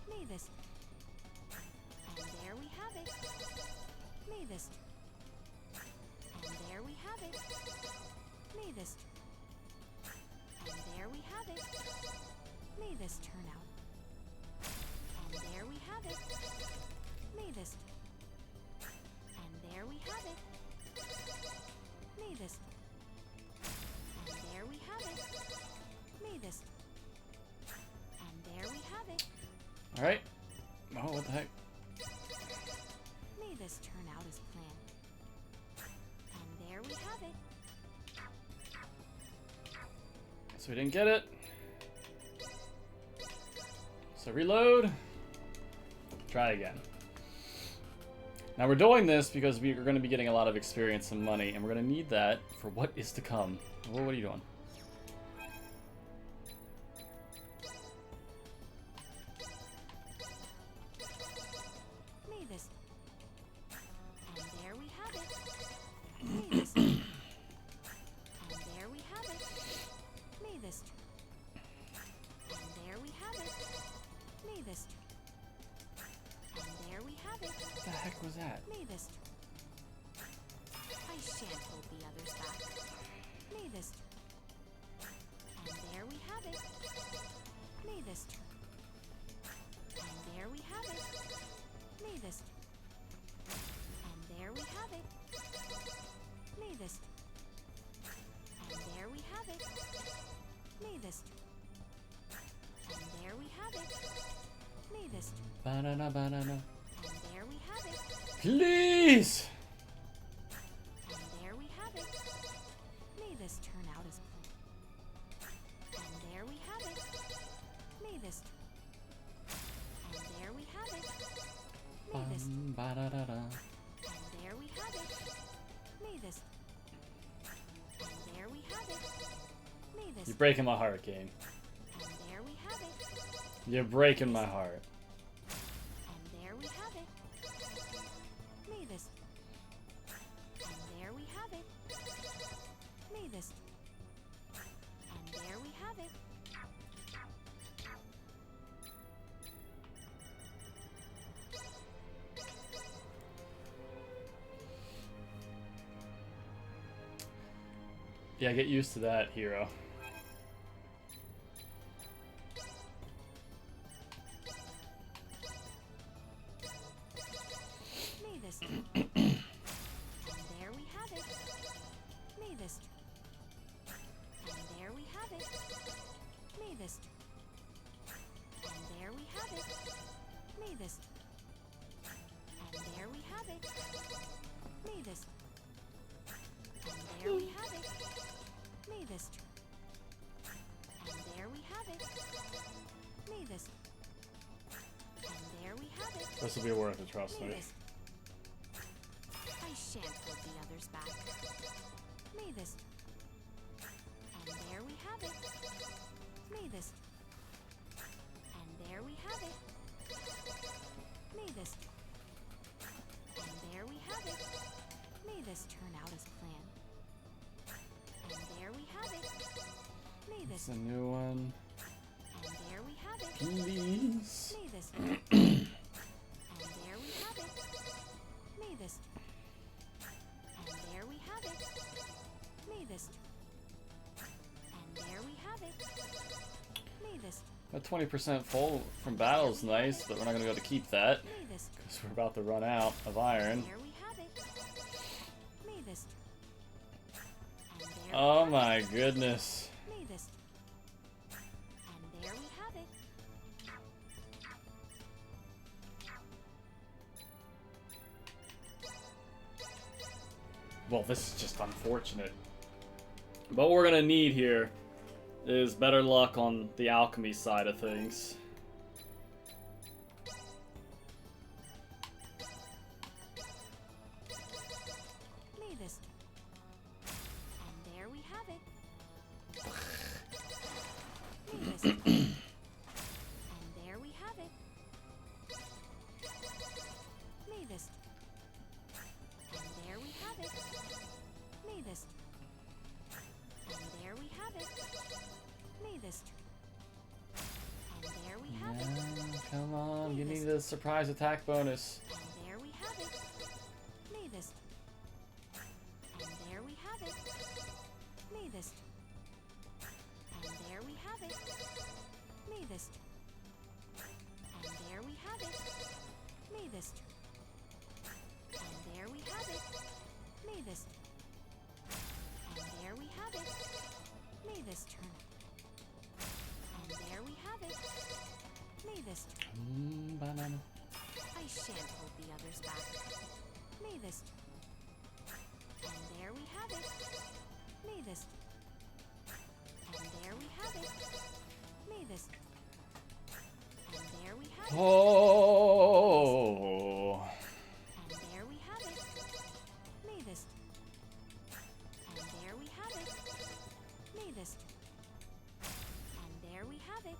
[SPEAKER 2] Mavis. And there we have it. Mavis. And there we have it. May this. And there we have it. May this turn out. And there we have it. May this. And there we have it. May this. And there we have it. May this. And there we have it.
[SPEAKER 1] Alright. Oh, what the heck?
[SPEAKER 2] May this turn out as planned. And there we have it.
[SPEAKER 1] So we didn't get it. So reload. Try again. Now we're doing this because we're going to be getting a lot of experience and money, and we're going to need that for what is to come. Well, what are you doing?
[SPEAKER 2] May this. And there we have it. May this. And there we have it. May this. And there we have it. May this. And there we have it.
[SPEAKER 1] What the heck was that?
[SPEAKER 2] May this. I shan't hold the others back. May this. And there we have it. May this. And there we have it. May this. And there we have it. May this. And there we have it. May this. And there we have it. May this.
[SPEAKER 1] Banana, banana.
[SPEAKER 2] And there we have it.
[SPEAKER 1] Please!
[SPEAKER 2] And there we have it. May this turn out as planned. And there we have it. May this. And there we have it. May this.
[SPEAKER 1] Ba-da-da-da.
[SPEAKER 2] And there we have it. May this. And there we have it. May this.
[SPEAKER 1] You're breaking my heart, game.
[SPEAKER 2] And there we have it.
[SPEAKER 1] You're breaking my heart.
[SPEAKER 2] And there we have it. May this. And there we have it. May this. And there we have it.
[SPEAKER 1] Yeah, get used to that, hero.
[SPEAKER 2] May this. And there we have it. May this. And there we have it. May this. And there we have it. May this. And there we have it. May this. And there we have it. May this. And there we have it. May this. And there we have it.
[SPEAKER 1] This will be worth it, trust me.
[SPEAKER 2] May this. I shan't hold the others back. May this. And there we have it. May this. And there we have it. May this. And there we have it. May this turn out as planned. And there we have it. May
[SPEAKER 1] It's
[SPEAKER 2] this.
[SPEAKER 1] a new one.
[SPEAKER 2] And there we have it.
[SPEAKER 1] Please.
[SPEAKER 2] May this. And there we have it. May this. And there we have it. May this. And there we have it. May this.
[SPEAKER 1] That 20% full from battle is nice, but we're not going to be able to keep that.
[SPEAKER 2] May this.
[SPEAKER 1] Because we're about to run out of iron.
[SPEAKER 2] There we have it. May this. And there we
[SPEAKER 1] Oh
[SPEAKER 2] have
[SPEAKER 1] my
[SPEAKER 2] it.
[SPEAKER 1] goodness.
[SPEAKER 2] May this. And there we have it.
[SPEAKER 1] Well, this is just unfortunate. But what we're going to need here is better luck on the alchemy side of things.
[SPEAKER 2] May this. And there we have it. May this. And there we have it. May this. And there we have it. May this. And there we have it. May this. And there we have it.
[SPEAKER 1] Yeah, come on, you need a surprise attack bonus.
[SPEAKER 2] And there we have it. May this. And there we have it. May have it. Me this. And there we have it. Me this. And there we have it. Me this. And there we have it. Me this turn. And there we have it. Me this.
[SPEAKER 1] Banana.
[SPEAKER 2] I shan't hold the others back. Me this. And there we have it. Me this. And there we have it. Me this. And there we have it.
[SPEAKER 1] Oh.
[SPEAKER 2] And there we have it. Me this. And there we have it. Me this. And there we have it.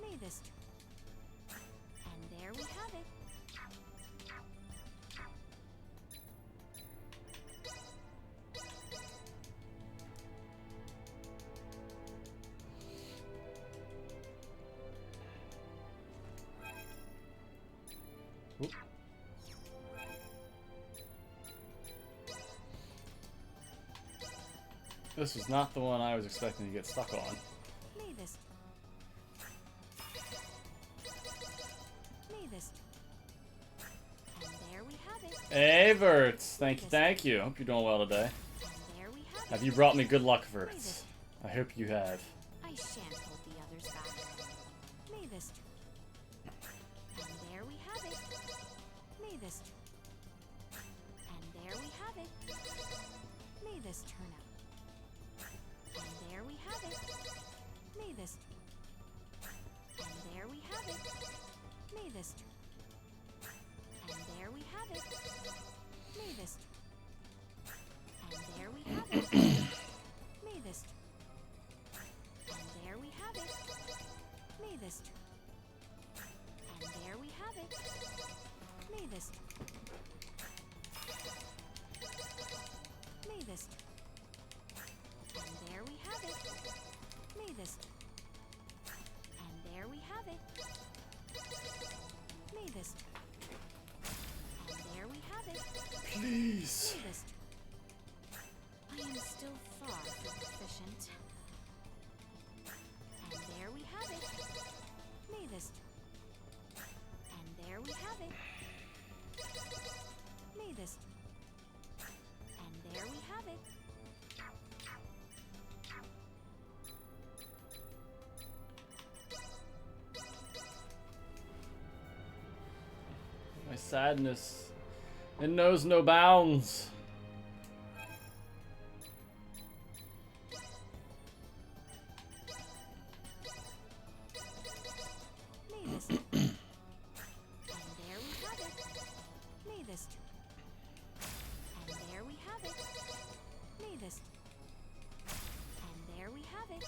[SPEAKER 2] Me this. And there we have it.
[SPEAKER 1] Oop. This was not the one I was expecting to get stuck on.
[SPEAKER 2] Me this. Me this. And there we have it.
[SPEAKER 1] Hey, Verts. Thank you. Hope you're doing well today.
[SPEAKER 2] And there we have
[SPEAKER 1] Have
[SPEAKER 2] it.
[SPEAKER 1] you brought me good luck, Verts? I hope you have.
[SPEAKER 2] I shan't hold the others back. Me this. And there we have it. Me this. And there we have it. Me this turn out. And there we have it. Me this. And there we have it. Me this. And there we have it. Me this. And there we have it. Me this. And there we have it. Me this. And there we have it. Me this. Me this. And there we have it. Me this. And there we have it. Me this. And there we have it.
[SPEAKER 1] Please.
[SPEAKER 2] Me this. I am still far from efficient. And there we have it. Me this. And there we have it. Me this. And there we have it.
[SPEAKER 1] My sadness. It knows no bounds.
[SPEAKER 2] Me this. And there we have it. Me this. And there we have it. Me this. And there we have it.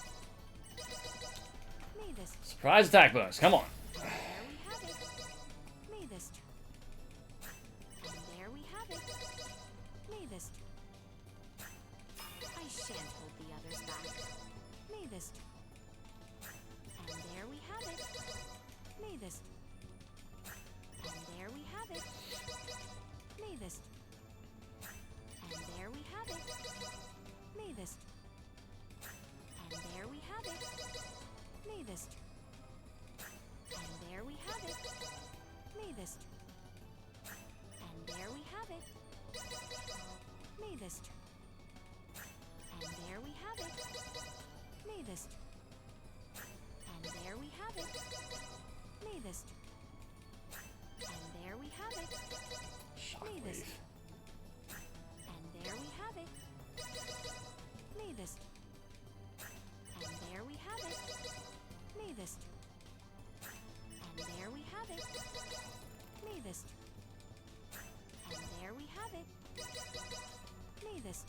[SPEAKER 2] Me this.
[SPEAKER 1] Surprise attack bonus. Come on.
[SPEAKER 2] And there we have it. Me this. And there we have it. Me this. I shan't hold the others back. Me this. And there we have it. Me this. And there we have it. Me this. And there we have it. Me this. And there we have it. Me this. And there we have it. Me this. And there we have it. Me this. And there we have it. Me this. And there we have it. Me this. And there we have it. Me this.
[SPEAKER 1] Shockwave.
[SPEAKER 2] And there we have it. Me this. And there we have it. Me this. And there we have it. Me this. And there we have it. Me this.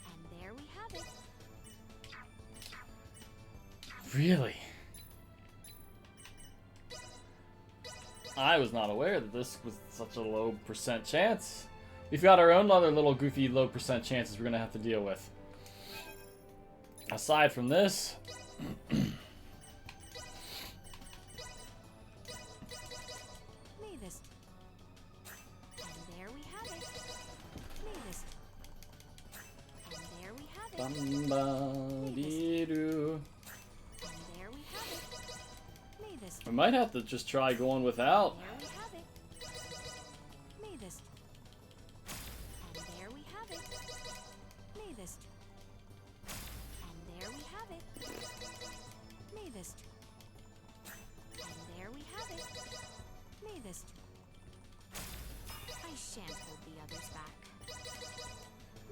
[SPEAKER 2] And there we have it.
[SPEAKER 1] Really? I was not aware that this was such a low percent chance. We've got our own other little goofy low percent chances we're gonna have to deal with. Aside from this,
[SPEAKER 2] Me this. And there we have it. Me this. And there we have it.
[SPEAKER 1] Bamba-dee-doo.
[SPEAKER 2] And there we have it. May this
[SPEAKER 1] We might have to just try going without.
[SPEAKER 2] There we have it. May this. And there we have it. May this. And there we have it. May this. And there we have it. May this. I shan't hold the others back.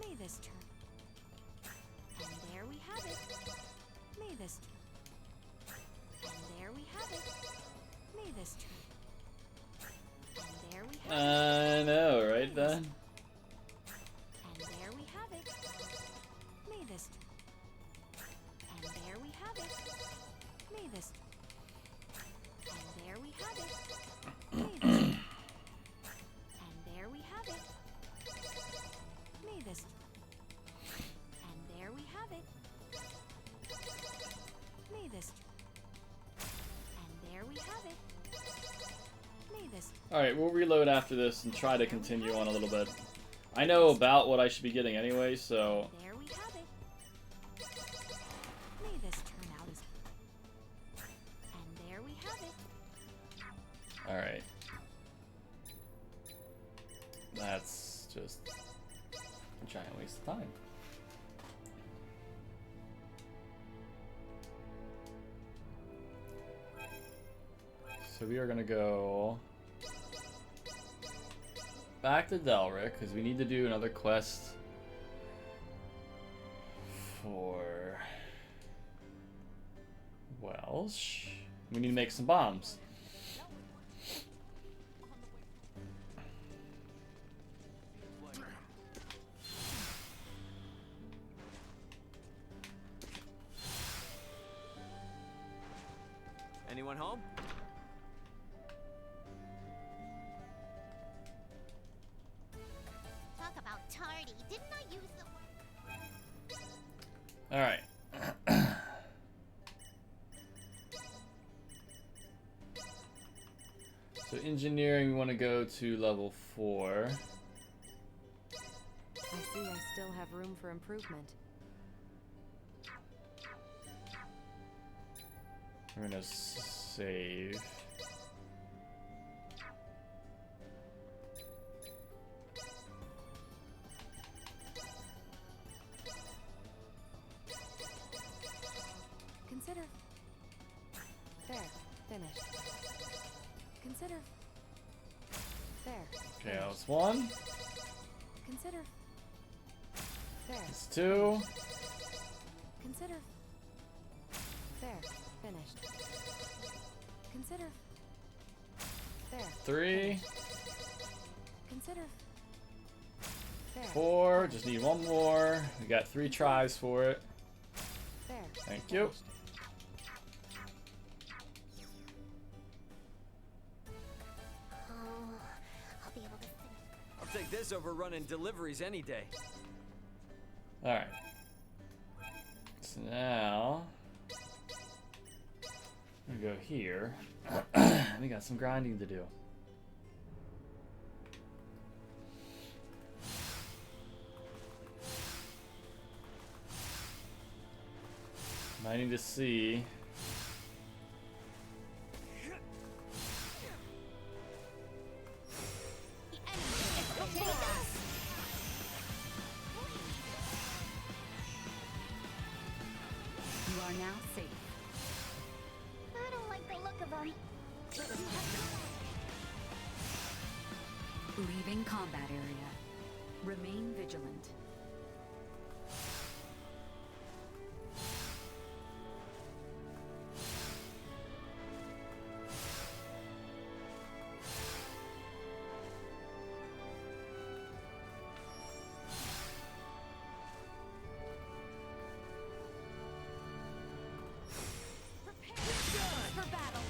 [SPEAKER 2] May this turn. And there we have it. May this. And there we have it. May this turn. And there we have it.
[SPEAKER 1] I know, right then?
[SPEAKER 2] And there we have it. May this. And there we have it. May this. And there we have it. May this. And there we have it. May this. And there we have it. May this. And there we have it. May this.
[SPEAKER 1] Alright, we'll reload after this and try to continue on a little bit. I know about what I should be getting anyway, so...
[SPEAKER 2] There we have it. May this turn out as. And there we have it.
[SPEAKER 1] Alright. That's just a giant waste of time. So we are gonna go back to Delric because we need to do another quest for Welsh. We need to make some bombs.
[SPEAKER 3] Anyone home?
[SPEAKER 8] Talk about tardy. Didn't I use the word?
[SPEAKER 1] All right. So engineering, we want to go to level 4.
[SPEAKER 11] I see I still have room for improvement.
[SPEAKER 1] We're gonna save.
[SPEAKER 11] Consider. There. Finished. Consider. There.
[SPEAKER 1] Okay, that was 1.
[SPEAKER 11] Consider. There.
[SPEAKER 1] That's 2.
[SPEAKER 11] Consider. There. Finished. Consider. There.
[SPEAKER 1] 3.
[SPEAKER 11] Consider. There.
[SPEAKER 1] 4. Just need 1 more. We got 3 tries for it.
[SPEAKER 11] There.
[SPEAKER 1] Thank you.
[SPEAKER 8] Oh, I'll be able to finish.
[SPEAKER 3] I'll take this over running deliveries any day.
[SPEAKER 1] All right. So now we go here. We got some grinding to do. I need to see.
[SPEAKER 5] You are now safe.
[SPEAKER 8] I don't like the look of them.
[SPEAKER 5] Leaving combat area. Remain vigilant.
[SPEAKER 2] For battle.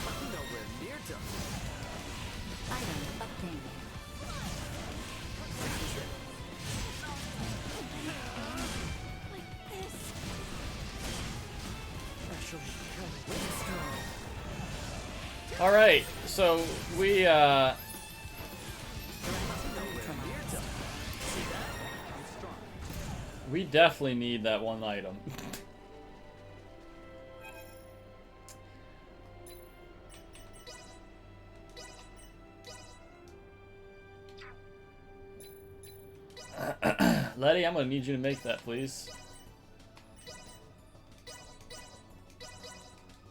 [SPEAKER 3] I'm nowhere near done.
[SPEAKER 5] Item obtained.
[SPEAKER 2] Like this.
[SPEAKER 1] All right. So we We definitely need that one item. Letty, I'm gonna need you to make that, please.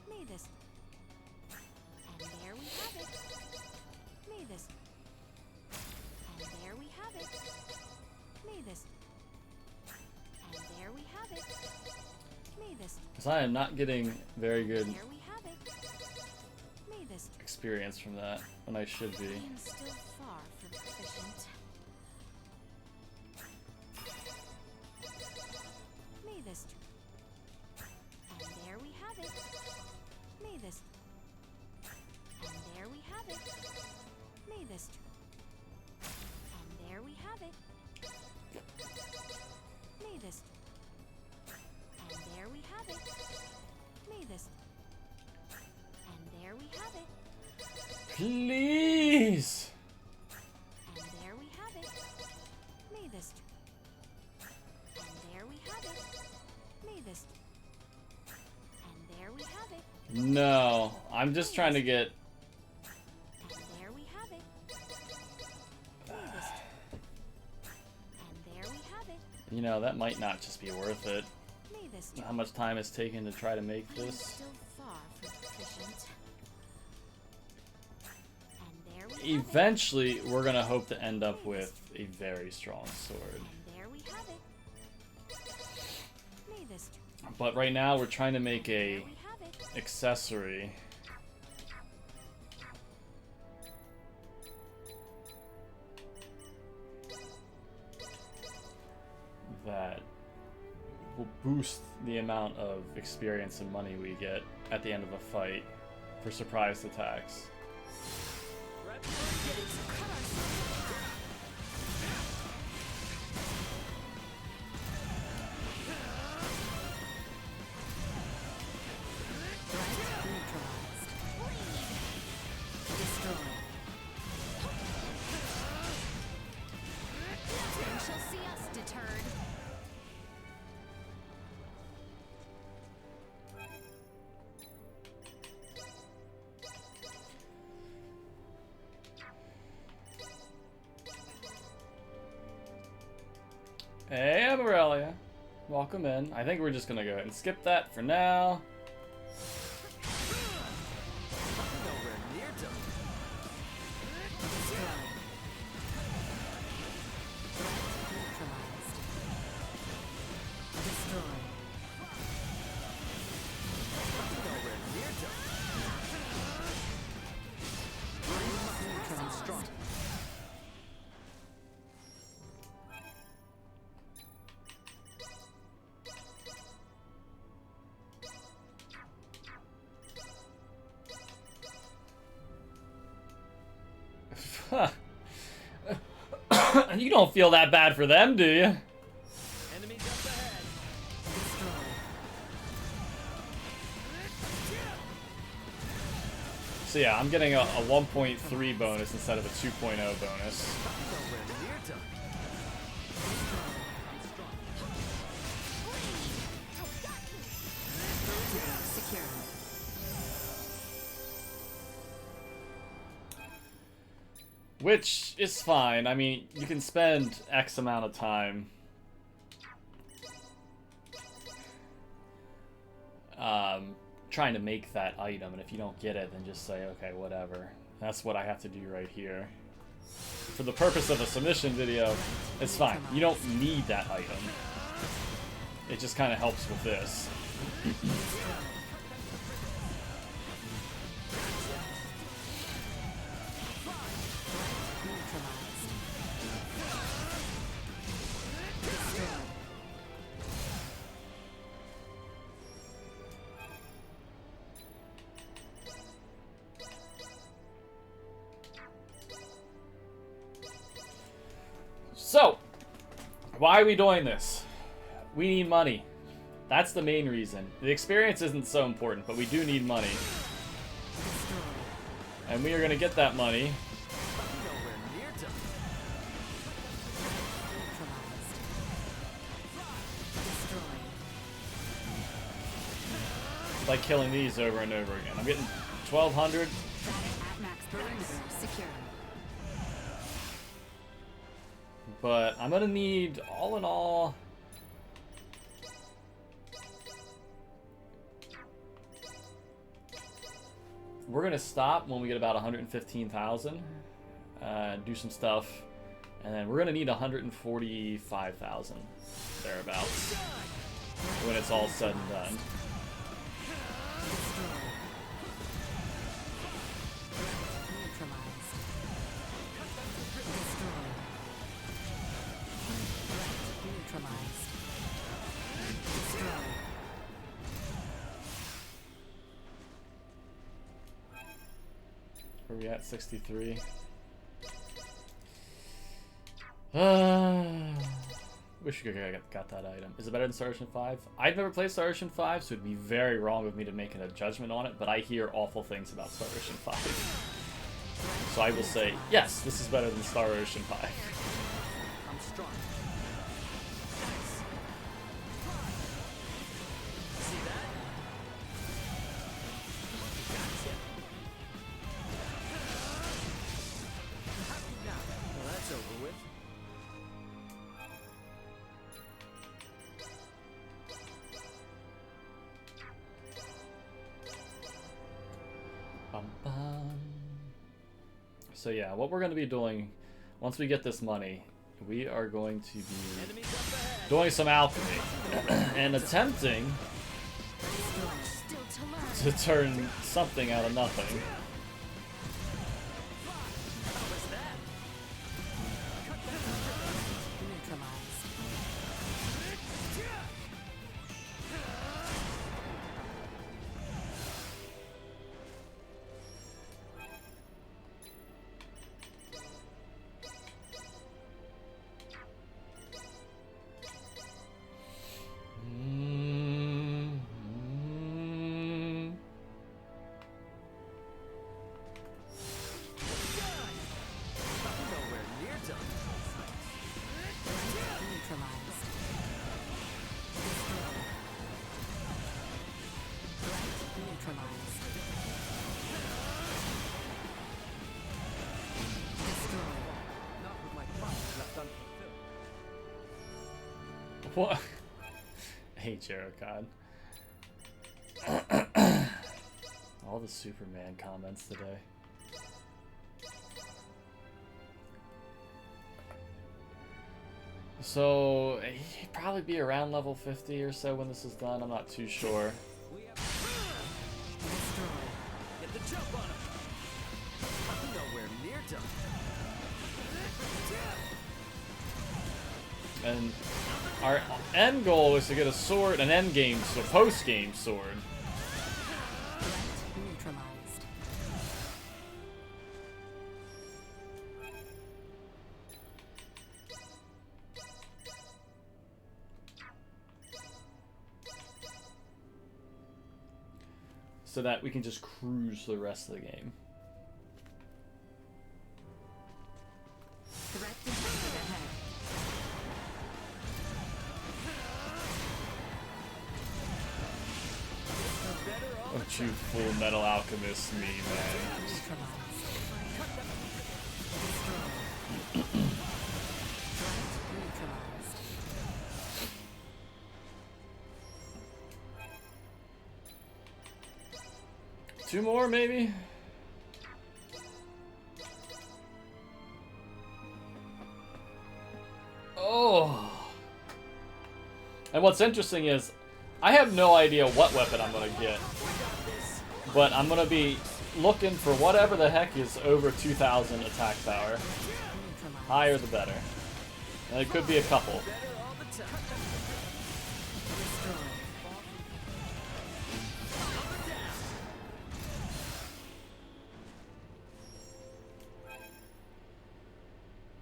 [SPEAKER 2] Me this. And there we have it. Me this. And there we have it. Me this. And there we have it. Me this.
[SPEAKER 1] Because I am not getting very good
[SPEAKER 2] There we have it. Me this.
[SPEAKER 1] experience from that when I should be.
[SPEAKER 2] I'm still far from proficient. Me this. And there we have it. Me this. And there we have it. Me this. And there we have it. Me this. And there we have it. Me this. And there we have it.
[SPEAKER 1] Please!
[SPEAKER 2] And there we have it. Me this. And there we have it. Me this. And there we have it.
[SPEAKER 1] No, I'm just trying to get...
[SPEAKER 2] And there we have it. Me this. And there we have it.
[SPEAKER 1] You know, that might not just be worth it.
[SPEAKER 2] Me this.
[SPEAKER 1] How much time it's taken to try to make
[SPEAKER 2] I'm
[SPEAKER 1] this.
[SPEAKER 2] still far from proficient. And there we have it.
[SPEAKER 1] Eventually, we're gonna hope to end up with a very strong sword.
[SPEAKER 2] And there we have it. Me this.
[SPEAKER 1] But right now, we're trying to make
[SPEAKER 2] There
[SPEAKER 1] a
[SPEAKER 2] we have it.
[SPEAKER 1] accessory that will boost the amount of experience and money we get at the end of a fight for surprise attacks.
[SPEAKER 2] Shall see us deterred.
[SPEAKER 1] Hey, Amarelia. Welcome in. I think we're just gonna go ahead and skip that for now.
[SPEAKER 3] Nowhere near done. Nowhere near done. Strong.
[SPEAKER 1] You don't feel that bad for them, do you?
[SPEAKER 3] Enemy just ahead.
[SPEAKER 1] So yeah, I'm getting a 1.3 bonus instead of a 2.0 bonus.
[SPEAKER 3] Nowhere near done.
[SPEAKER 5] Secure.
[SPEAKER 1] Which is fine. I mean, you can spend X amount of time trying to make that item, and if you don't get it, then just say, okay, whatever. That's what I have to do right here. For the purpose of a submission video, it's fine. You don't need that item. It just kind of helps with this. So, why are we doing this? We need money. That's the main reason. The experience isn't so important, but we do need money. And we are going to get that money. like killing these over and over again. I'm getting 1,200.
[SPEAKER 5] At max perimeter secure.
[SPEAKER 1] But I'm gonna need, all in all, we're gonna stop when we get about 115,000, do some stuff, and then we're gonna need 145,000 thereabouts when it's all said and done. Where are we at? 63. Wish you could have got that item. Is it better than Star Ocean 5? I've never played Star Ocean 5, so it'd be very wrong of me to make a judgment on it, but I hear awful things about Star Ocean 5. So I will say, yes, this is better than Star Ocean 5.
[SPEAKER 3] I'm strong. See that? Well, that's over with.
[SPEAKER 1] Bum, bum. So yeah, what we're going to be doing once we get this money, we are going to be doing some alchemy and attempting to turn something out of nothing. What? I hate Jericho. All the Superman comments today. So, he'd probably be around level 50 or so when this is done. I'm not too sure.
[SPEAKER 3] Get the jump on him. Nowhere near done.
[SPEAKER 1] And our end goal is to get a sword, an end game, so post game sword.
[SPEAKER 5] Neutralized.
[SPEAKER 1] So that we can just cruise the rest of the game.
[SPEAKER 5] Threat detected ahead.
[SPEAKER 1] What you Full Metal Alchemist me, man. Two more, maybe? Oh. And what's interesting is, I have no idea what weapon I'm gonna get. But I'm gonna be looking for whatever the heck is over 2,000 attack power. Higher the better. And it could be a couple.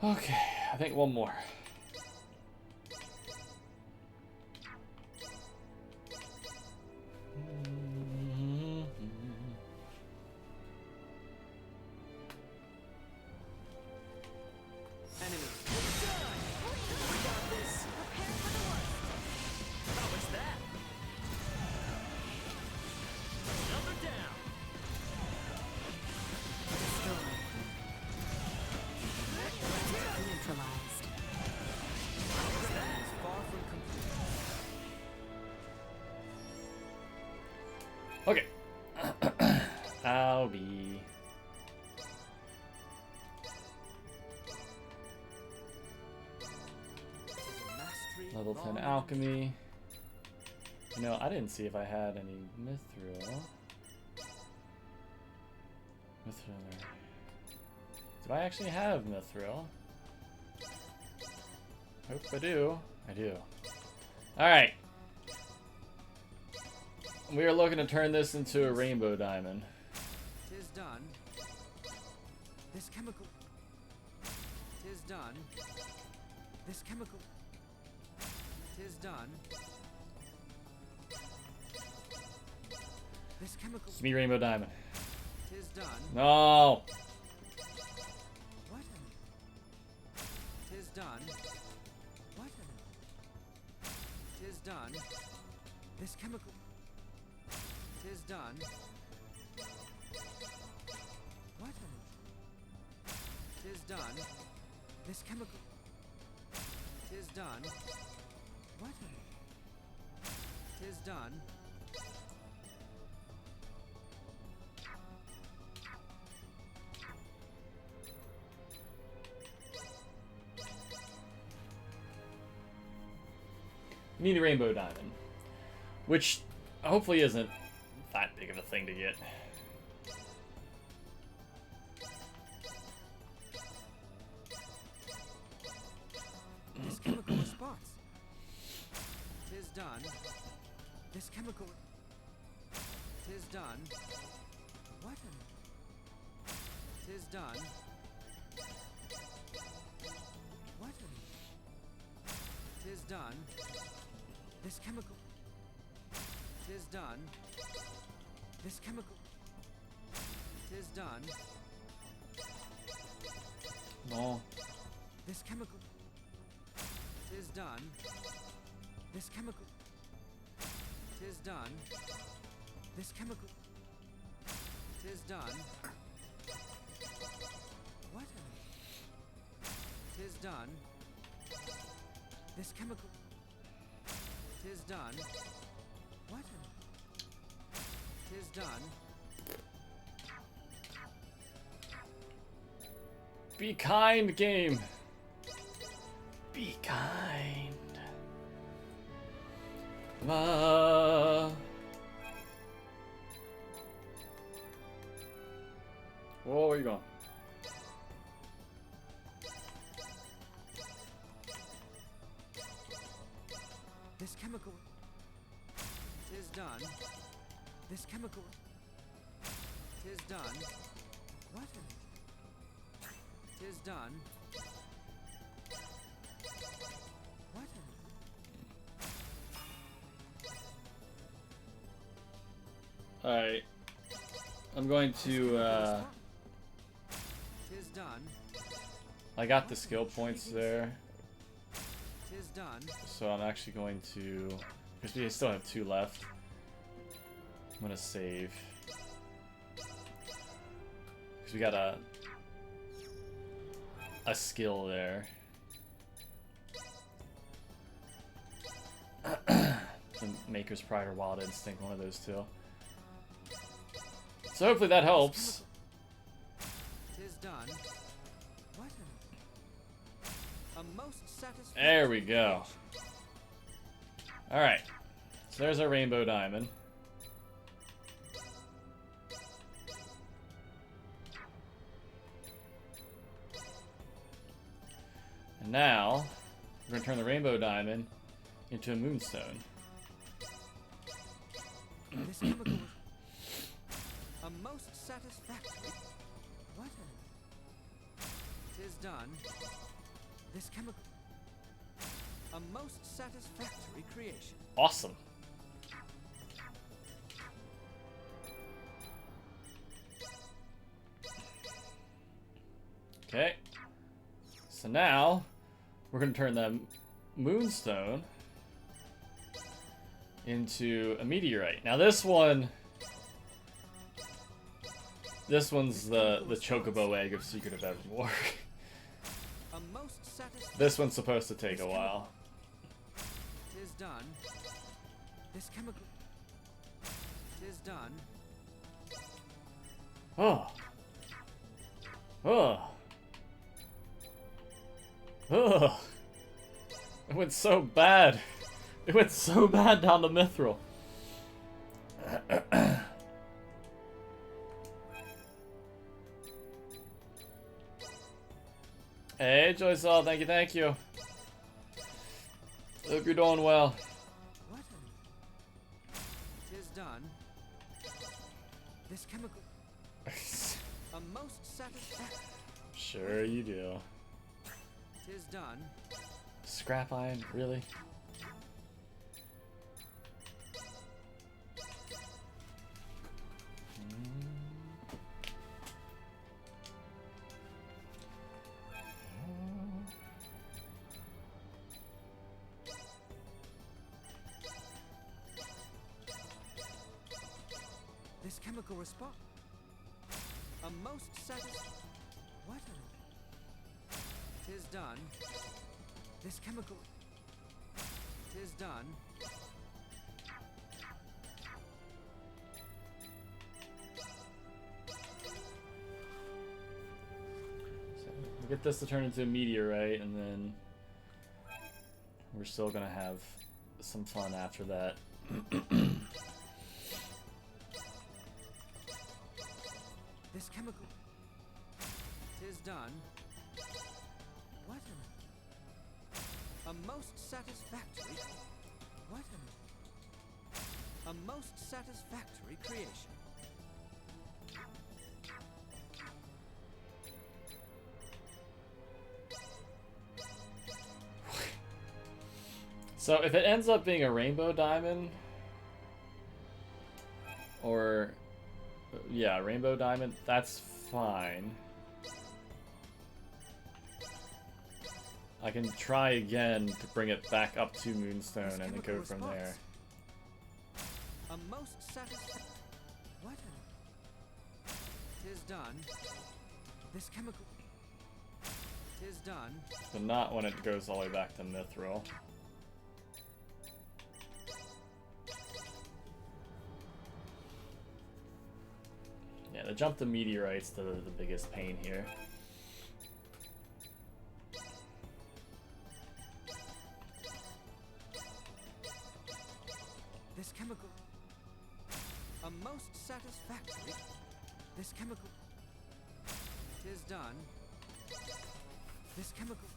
[SPEAKER 1] Okay, I think one more. Okay. I'll be. Level 10 alchemy. You know, I didn't see if I had any mithril. Mithril. Do I actually have mithril? Hope I do. I do. Alright. We are looking to turn this into a rainbow diamond.
[SPEAKER 6] Tis done. This chemical. Tis done. This chemical. Tis done. This chemical.
[SPEAKER 1] It's me, rainbow diamond.
[SPEAKER 6] Tis done.
[SPEAKER 1] No.
[SPEAKER 6] What? Tis done. What? Tis done. This chemical. Tis done. What? Tis done. This chemical. Tis done. What? Tis done.
[SPEAKER 1] You need a rainbow diamond, which hopefully isn't that big of a thing to get.
[SPEAKER 6] This chemical response. Tis done. This chemical. Tis done. What? Tis done. What? Tis done. This chemical. Tis done. This chemical. Tis done.
[SPEAKER 1] No.
[SPEAKER 6] This chemical. Tis done. This chemical. Tis done. This chemical. Tis done. What? Tis done. This chemical. Tis done. What? Tis done.
[SPEAKER 1] Be kind, game. Be kind. Whoa, where are you going?
[SPEAKER 6] This chemical. Tis done. This chemical. Tis done. What? Tis done. What?
[SPEAKER 1] Alright. I'm going to,
[SPEAKER 6] Tis done.
[SPEAKER 1] I got the skill points there.
[SPEAKER 6] Tis done.
[SPEAKER 1] So I'm actually going to, because we still have 2 left. I'm gonna save. Because we got a skill there. The Maker's Pride or Wild Instinct, one of those 2. So hopefully that helps.
[SPEAKER 6] Tis done. What? A most satisfactory.
[SPEAKER 1] There we go. Alright. So there's our rainbow diamond. And now, we're going to turn the rainbow diamond into a moonstone.
[SPEAKER 6] This chemical was a most satisfactory. What? Tis done. This chemical. A most satisfactory creation.
[SPEAKER 1] Awesome. Okay. So now, we're going to turn the moonstone into a meteorite. Now this one's the chocobo egg of Secret of Evermore. This one's supposed to take a while.
[SPEAKER 6] Tis done. This chemical. Tis 'Tis done.
[SPEAKER 1] Oh. Oh. Oh. It went so bad. It went so bad down the mithril. Hey, Joysaw, thank you, thank you. Hope you're doing well.
[SPEAKER 6] What? 'Tis done. This chemical. A most satisfactory.
[SPEAKER 1] Sure you do.
[SPEAKER 6] 'Tis done.
[SPEAKER 1] Scrap iron, really?
[SPEAKER 6] This chemical response. A most What? 'Tis done. This chemical. 'Tis done.
[SPEAKER 1] So we'll get this to turn into a meteorite, and then we're still gonna have some fun after that.
[SPEAKER 6] This chemical. 'Tis done. What? A most satisfactory. What? A most satisfactory creation.
[SPEAKER 1] So if it ends up being a rainbow diamond, or yeah, rainbow diamond, that's fine. I can try again to bring it back up to Moonstone and then go from there.
[SPEAKER 6] A most satisfactory. What? 'Tis done. This chemical. 'Tis done.
[SPEAKER 1] But not when it goes all the way back to Mithril. Yeah, the jump to meteorites to the biggest pain here.
[SPEAKER 6] This chemical. A most satisfactory. This chemical. 'Tis done. This chemical.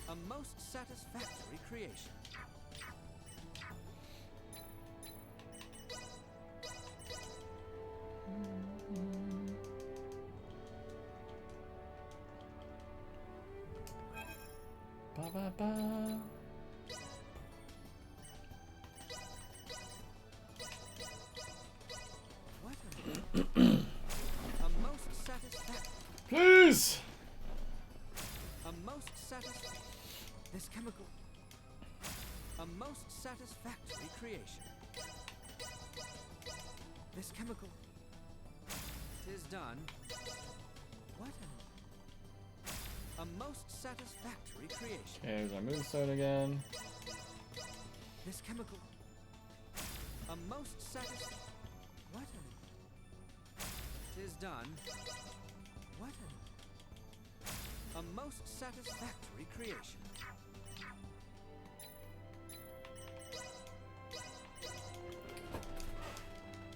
[SPEAKER 6] A most satisfactory creation.
[SPEAKER 1] Ba ba ba.
[SPEAKER 6] What? A most satisfactory.
[SPEAKER 1] Please!
[SPEAKER 6] A most satisfactory. This chemical. A most satisfactory creation. This chemical. 'Tis done. What? A most satisfactory creation.
[SPEAKER 1] Okay, there's our Moonstone again.
[SPEAKER 6] This chemical. A most satisfactory. What? 'Tis done. What? A most satisfactory creation.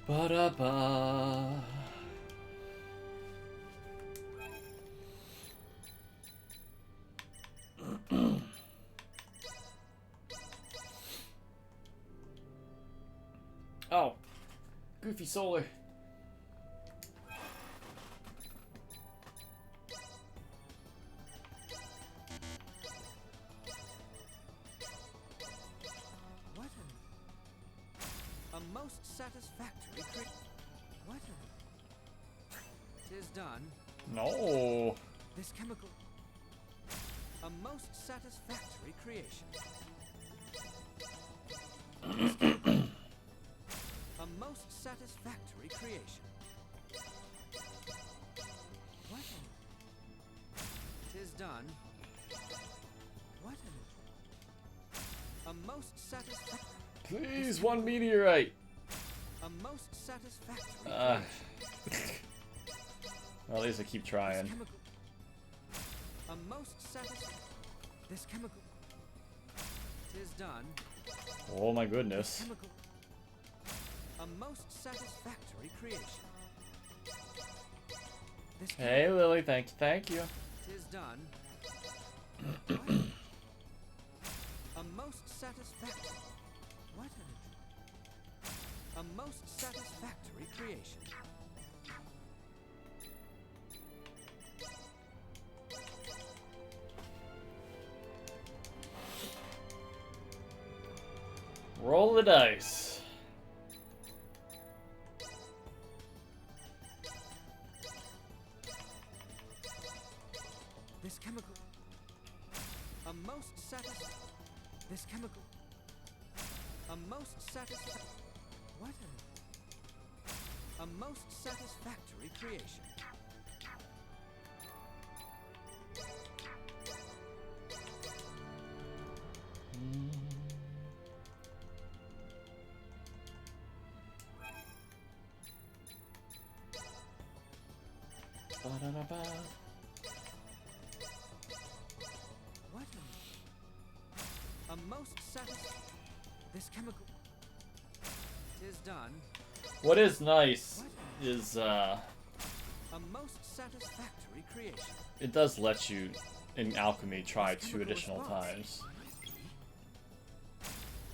[SPEAKER 1] Ba da ba. Oh, Goofy Solar.
[SPEAKER 6] What? A most satisfactory What? 'Tis done.
[SPEAKER 1] No.
[SPEAKER 6] This chemical. A most satisfactory creation. This chemical. A most satisfactory creation. What? 'Tis done. What? A most satisfactory.
[SPEAKER 1] Please, one meteorite.
[SPEAKER 6] A most satisfactory
[SPEAKER 1] Well, at least I keep trying.
[SPEAKER 6] A most This chemical. Tis done.
[SPEAKER 1] Oh my goodness.
[SPEAKER 6] A most satisfactory creation.
[SPEAKER 1] Hey Lily, thank you.
[SPEAKER 6] Tis done. A most satisfactory. What a most satisfactory creation.
[SPEAKER 1] Roll the dice.
[SPEAKER 6] This chemical. A most This chemical. A most What a most satisfactory creation.
[SPEAKER 1] Ba-da-da-ba.
[SPEAKER 6] What a most This chemical. Tis done.
[SPEAKER 1] What is nice is
[SPEAKER 6] A most satisfactory creation.
[SPEAKER 1] it does let you in alchemy try 2 additional times.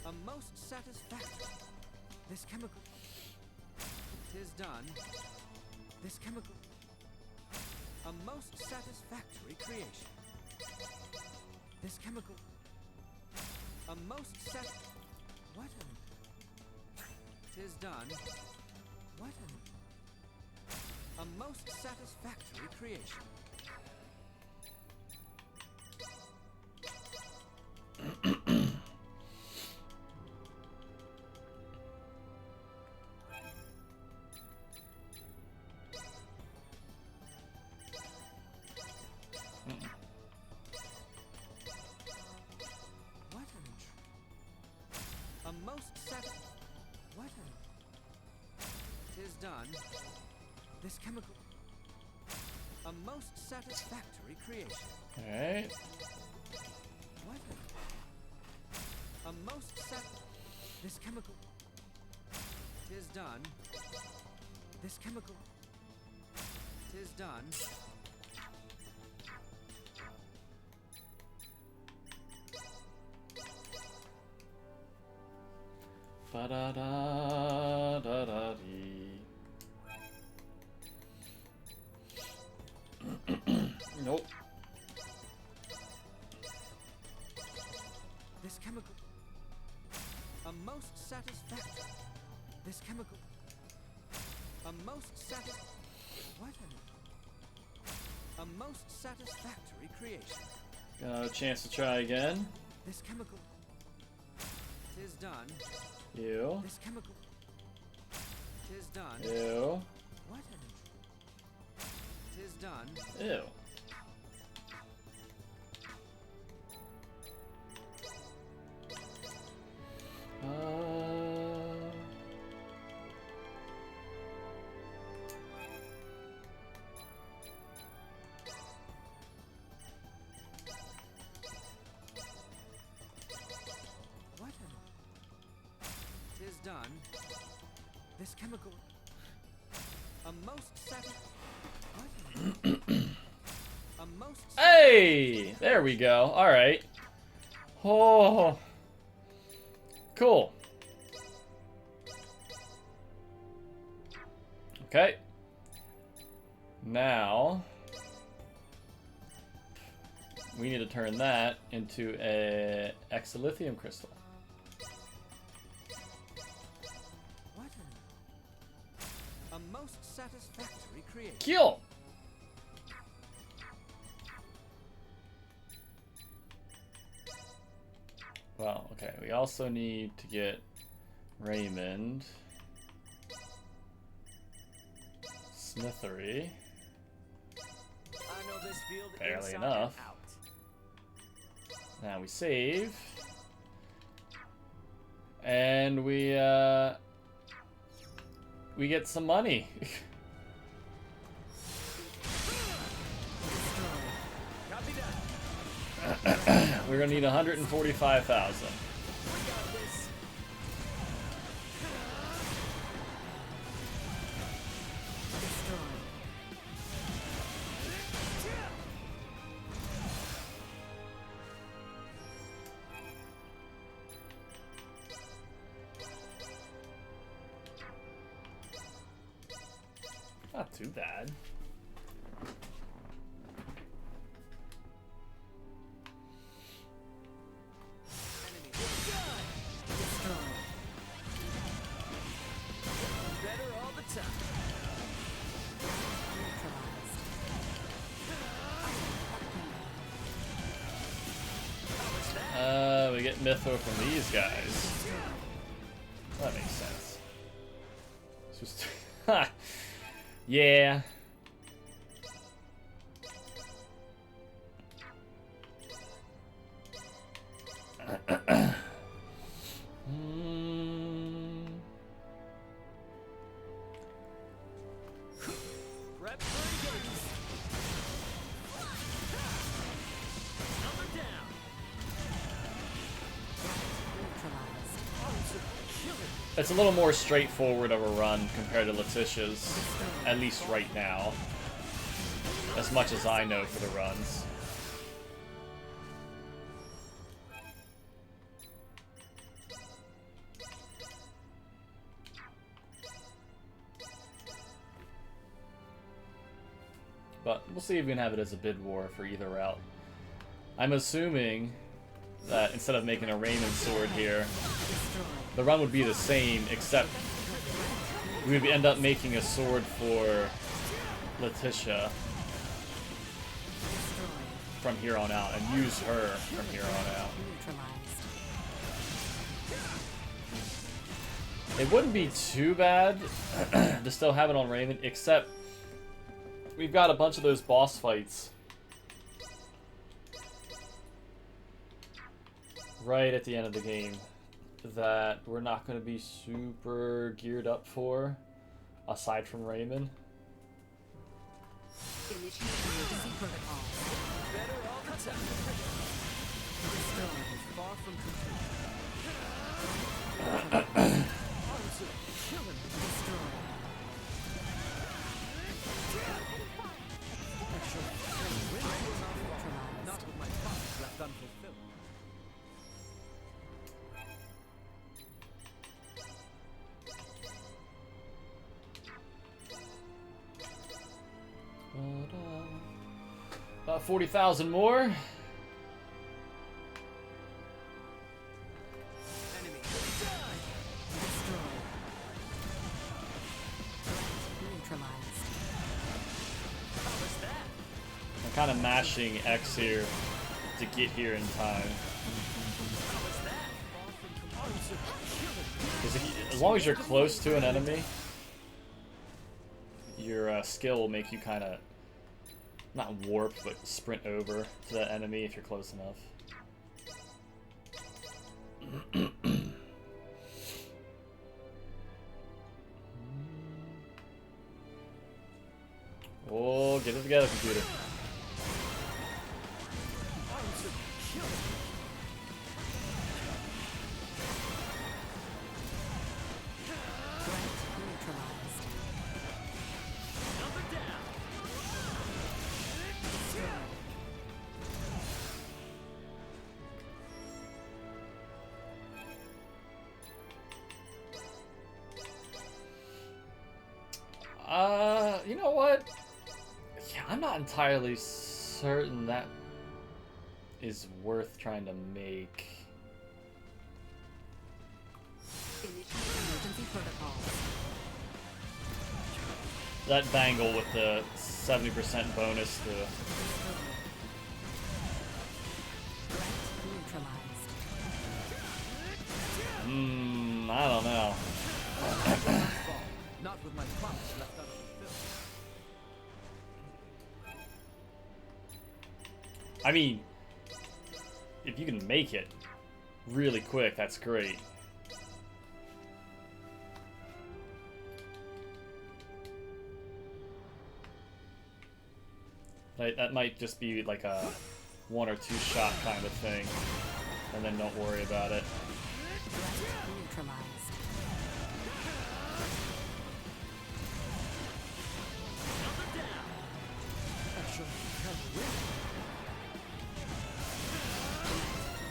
[SPEAKER 6] A most satisfactory. This chemical. Tis done. This chemical. A most satisfactory creation. This chemical. A most What a Tis done. What a most satisfactory creation. A most What a Tis done. This chemical. A most satisfactory creation.
[SPEAKER 1] Alright.
[SPEAKER 6] What a most This chemical. Tis done. This chemical. Tis done.
[SPEAKER 1] Ba-da-da-da-da-dee. Nope.
[SPEAKER 6] This chemical. A most satisfactory. This chemical. A most What a most satisfactory creation.
[SPEAKER 1] Got a chance to try again.
[SPEAKER 6] This chemical. Tis done.
[SPEAKER 1] You.
[SPEAKER 6] This chemical. Tis done.
[SPEAKER 1] Ew.
[SPEAKER 6] What Tis done.
[SPEAKER 1] Ew.
[SPEAKER 6] What Tis done. This chemical. A most A most
[SPEAKER 1] Hey! There we go. Alright. Oh. Cool. Okay. Now we need to turn that into a exilithium crystal.
[SPEAKER 6] What a most satisfactory creation.
[SPEAKER 1] Kill. Well, okay. We also need to get Raymond. Smithery.
[SPEAKER 3] I know this field
[SPEAKER 1] Barely
[SPEAKER 3] inside
[SPEAKER 1] enough.
[SPEAKER 3] and out.
[SPEAKER 1] Now we save. And we we get some money. We're gonna need 145,000. Not too bad. We get Mytho from these guys. That makes sense. It's just yeah. It's a little more straightforward of a run compared to Letitia's, at least right now. As much as I know for the runs. But we'll see if we can have it as a bid war for either route. I'm assuming that instead of making a Raymond sword here, the run would be the same, except we would end up making a sword for Letitia from here on out, and use her from here on out. It wouldn't be too bad to still have it on Raymond, except we've got a bunch of those boss fights right at the end of the game that we're not going to be super geared up for, aside from Raymond. About 40,000 more. I'm kind of mashing X here to get here in time. As long as you're close to an enemy, your skill will make you kind of not warp, but sprint over to that enemy if you're close enough. Oh, get it together, computer. You know what? Yeah, I'm not entirely certain that is worth trying to make. That bangle with the 70% bonus to... I don't know. Not with my promise left unfulfilled. I mean, if you can make it really quick, that's great. That might just be like a 1 or 2 shot kind of thing, and then don't worry about it.
[SPEAKER 5] Neutralized.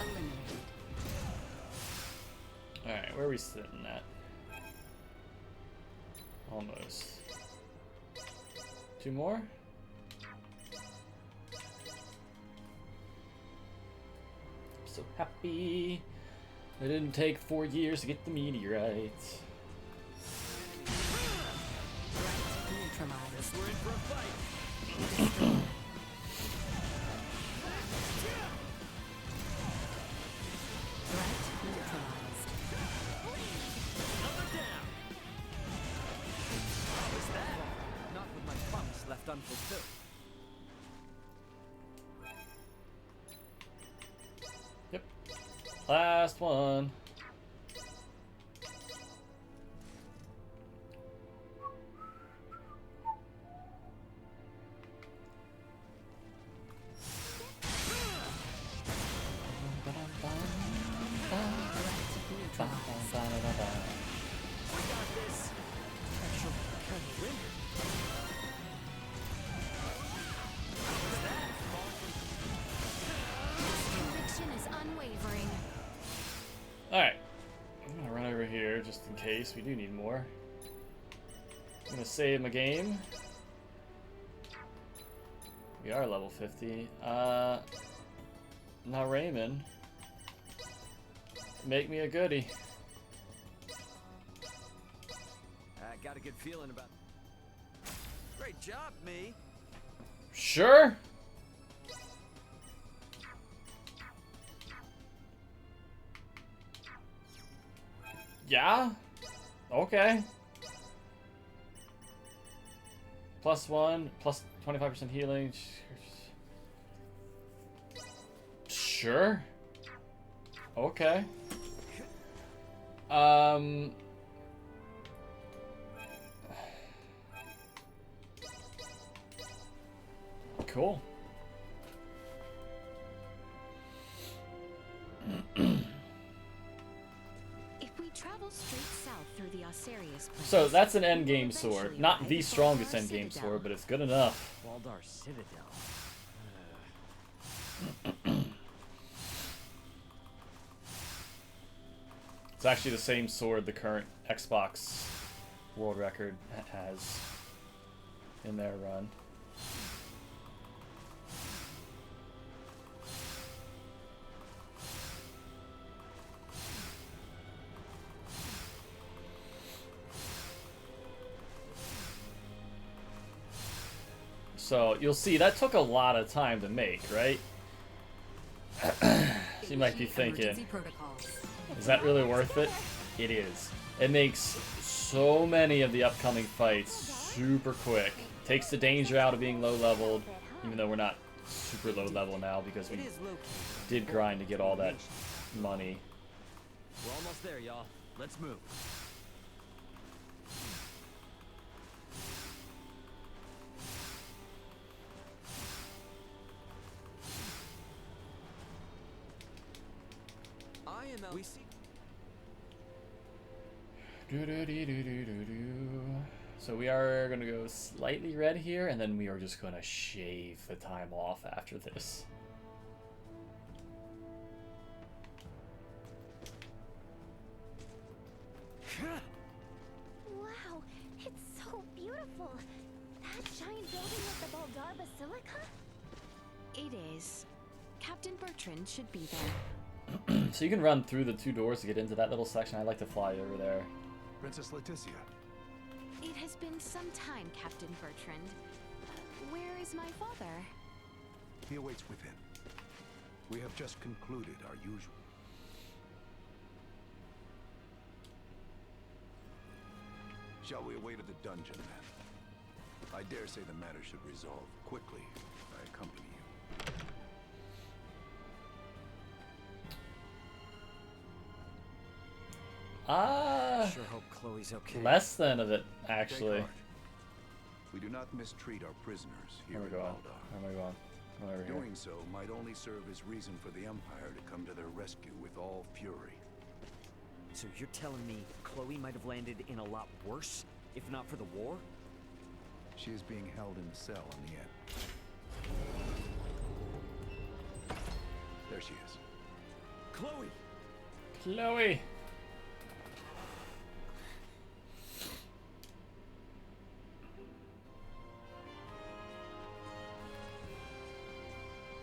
[SPEAKER 5] Eliminated.
[SPEAKER 1] Alright, where are we sitting at? Almost. 2 more? So happy. It didn't take 4 years to get the meteorite.
[SPEAKER 5] Neutralized.
[SPEAKER 3] We're in for a fight.
[SPEAKER 5] Threat neutralized.
[SPEAKER 3] Another down. How was that? Not with my promise left unfulfilled.
[SPEAKER 1] Yep. Last one.
[SPEAKER 3] We got this. Actual win.
[SPEAKER 2] Conviction is unwavering.
[SPEAKER 1] Alright. I'm gonna run over here just in case we do need more. I'm gonna save my game. We are level 50. Now Raymond. Make me a goodie.
[SPEAKER 3] I got a good feeling about. Great job, me.
[SPEAKER 1] Sure. Yeah. Okay. +1, plus 25% healing. Sure. Okay. Cool.
[SPEAKER 2] If we travel straight south through the Osarius plains,
[SPEAKER 1] So that's an endgame
[SPEAKER 2] we'll
[SPEAKER 1] sword.
[SPEAKER 2] eventually
[SPEAKER 1] Not
[SPEAKER 2] arrive
[SPEAKER 1] the
[SPEAKER 2] at
[SPEAKER 1] strongest
[SPEAKER 2] Baldar
[SPEAKER 1] endgame
[SPEAKER 2] Citadel.
[SPEAKER 1] sword, but it's good enough.
[SPEAKER 3] Baldar Citadel.
[SPEAKER 1] It's actually the same sword the current Xbox world record has in their run. So you'll see that took a lot of time to make, right? You might be thinking,
[SPEAKER 5] Emergency protocols.
[SPEAKER 1] is that really worth it? It is. It makes so many of the upcoming fights super quick. Takes the danger out of being low leveled, even though we're not super low level now because we
[SPEAKER 3] It is located.
[SPEAKER 1] did grind to get all that money.
[SPEAKER 3] We're almost there, y'all. Let's move. We see.
[SPEAKER 1] So we are gonna go slightly red here, and then we are just gonna shave the time off after this.
[SPEAKER 8] Wow, it's so beautiful. That giant building with the Baldar Basilica?
[SPEAKER 2] It is. Captain Bertrand should be there.
[SPEAKER 1] So you can run through the 2 doors to get into that little section. I like to fly over there.
[SPEAKER 10] Princess Leticia.
[SPEAKER 2] It has been some time, Captain Bertrand. Where is my father?
[SPEAKER 10] He awaits within. We have just concluded our usual. Shall we await at the dungeon, then? I dare say the matter should resolve quickly if I accompany you.
[SPEAKER 3] Sure hope Chloe's okay.
[SPEAKER 1] Less than of it, actually.
[SPEAKER 10] Take heart.
[SPEAKER 9] We do not mistreat our prisoners here
[SPEAKER 1] Where
[SPEAKER 9] in
[SPEAKER 1] am I going?
[SPEAKER 9] Valdar.
[SPEAKER 1] Where am I going? Come over here.
[SPEAKER 9] Doing so might only serve as reason for the Empire to come to their rescue with all fury.
[SPEAKER 3] So you're telling me Chloe might have landed in a lot worse, if not for the war?
[SPEAKER 9] She is being held in the cell on the end. There she is.
[SPEAKER 3] Chloe!
[SPEAKER 1] Chloe!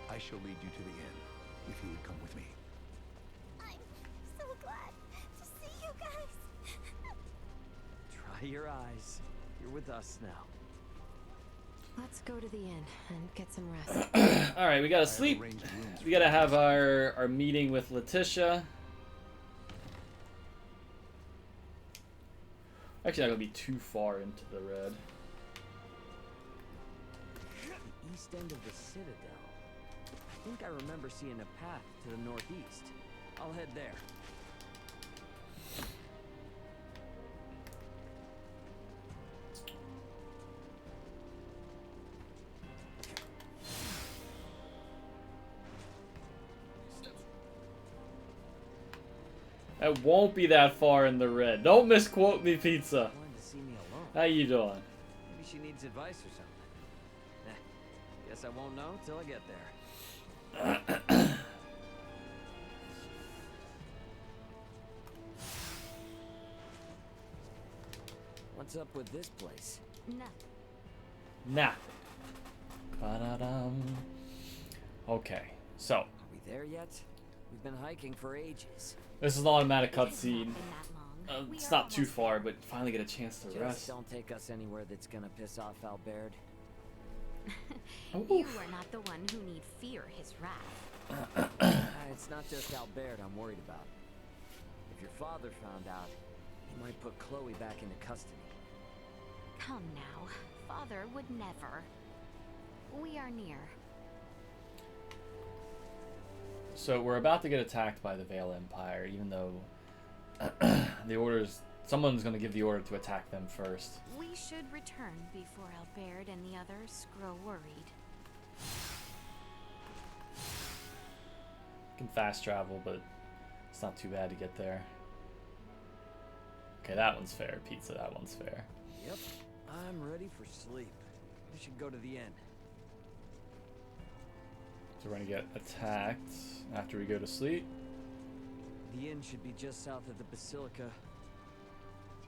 [SPEAKER 9] I shall lead you to the inn, if you would come with me.
[SPEAKER 8] I'm so glad to see you guys.
[SPEAKER 3] Dry your eyes. You're with us now.
[SPEAKER 11] Let's go to the inn and get some rest.
[SPEAKER 1] Alright, we gotta sleep. We gotta have our meeting with Letitia. Actually, not gonna be too far into the red.
[SPEAKER 3] The east end of the Citadel. I think I remember seeing a path to the northeast. I'll head there.
[SPEAKER 1] It won't be that far in the red. Don't misquote me, pizza.
[SPEAKER 3] Wanted to see me alone.
[SPEAKER 1] How you doing?
[SPEAKER 3] Maybe she needs advice or something. Guess I won't know till I get there. What's up with this place?
[SPEAKER 8] Nothing.
[SPEAKER 1] Nah. Ba-da-dum. Okay, so
[SPEAKER 3] Are we there yet? We've been hiking for ages.
[SPEAKER 1] this is an automatic
[SPEAKER 8] It has
[SPEAKER 1] cutscene.
[SPEAKER 8] not been that long. We
[SPEAKER 1] It's
[SPEAKER 8] are
[SPEAKER 1] not too
[SPEAKER 8] almost
[SPEAKER 1] far,
[SPEAKER 8] there.
[SPEAKER 1] but finally get a chance to
[SPEAKER 3] Just
[SPEAKER 1] rest.
[SPEAKER 3] don't take us anywhere that's gonna piss off Albert.
[SPEAKER 8] You are not the one who need fear his wrath.
[SPEAKER 3] It's not just Albert I'm worried about. If your father found out, he might put Chloe back into custody.
[SPEAKER 8] Come now. Father would never. We are near.
[SPEAKER 1] So we're about to get attacked by the Veil Empire, even though the orders. Someone's going to give the order to attack them first.
[SPEAKER 8] We should return before Albert and the others grow worried.
[SPEAKER 1] You can fast travel, but it's not too bad to get there. Okay, that one's fair, pizza. That one's fair.
[SPEAKER 3] Yep, I'm ready for sleep. We should go to the inn.
[SPEAKER 1] So we're going to get attacked after we go to sleep.
[SPEAKER 3] The inn should be just south of the Basilica.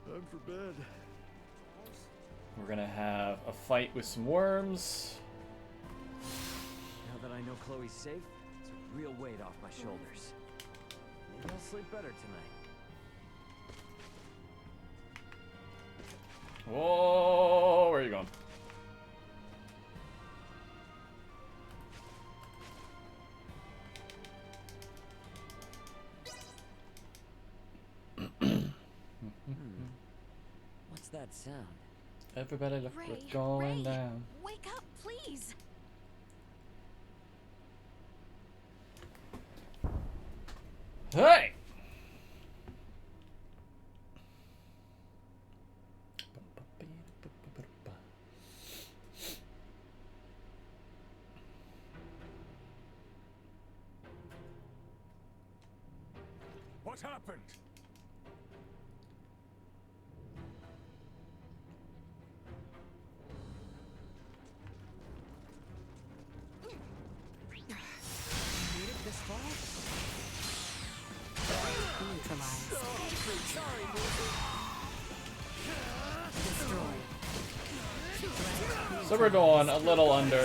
[SPEAKER 3] Time for bed.
[SPEAKER 1] We're going to have a fight with some worms.
[SPEAKER 3] Now that I know Chloe's safe, it's a real weight off my shoulders. Maybe I'll sleep better tonight.
[SPEAKER 1] Whoa, where are you going?
[SPEAKER 3] What's that sound?
[SPEAKER 1] Everybody look
[SPEAKER 8] Ray,
[SPEAKER 1] what's going
[SPEAKER 8] Ray,
[SPEAKER 1] down.
[SPEAKER 8] wake up, please.
[SPEAKER 1] Hey!
[SPEAKER 10] What happened?
[SPEAKER 11] Made it this far? Neutralized. Destroyed.
[SPEAKER 1] So we're going a little under.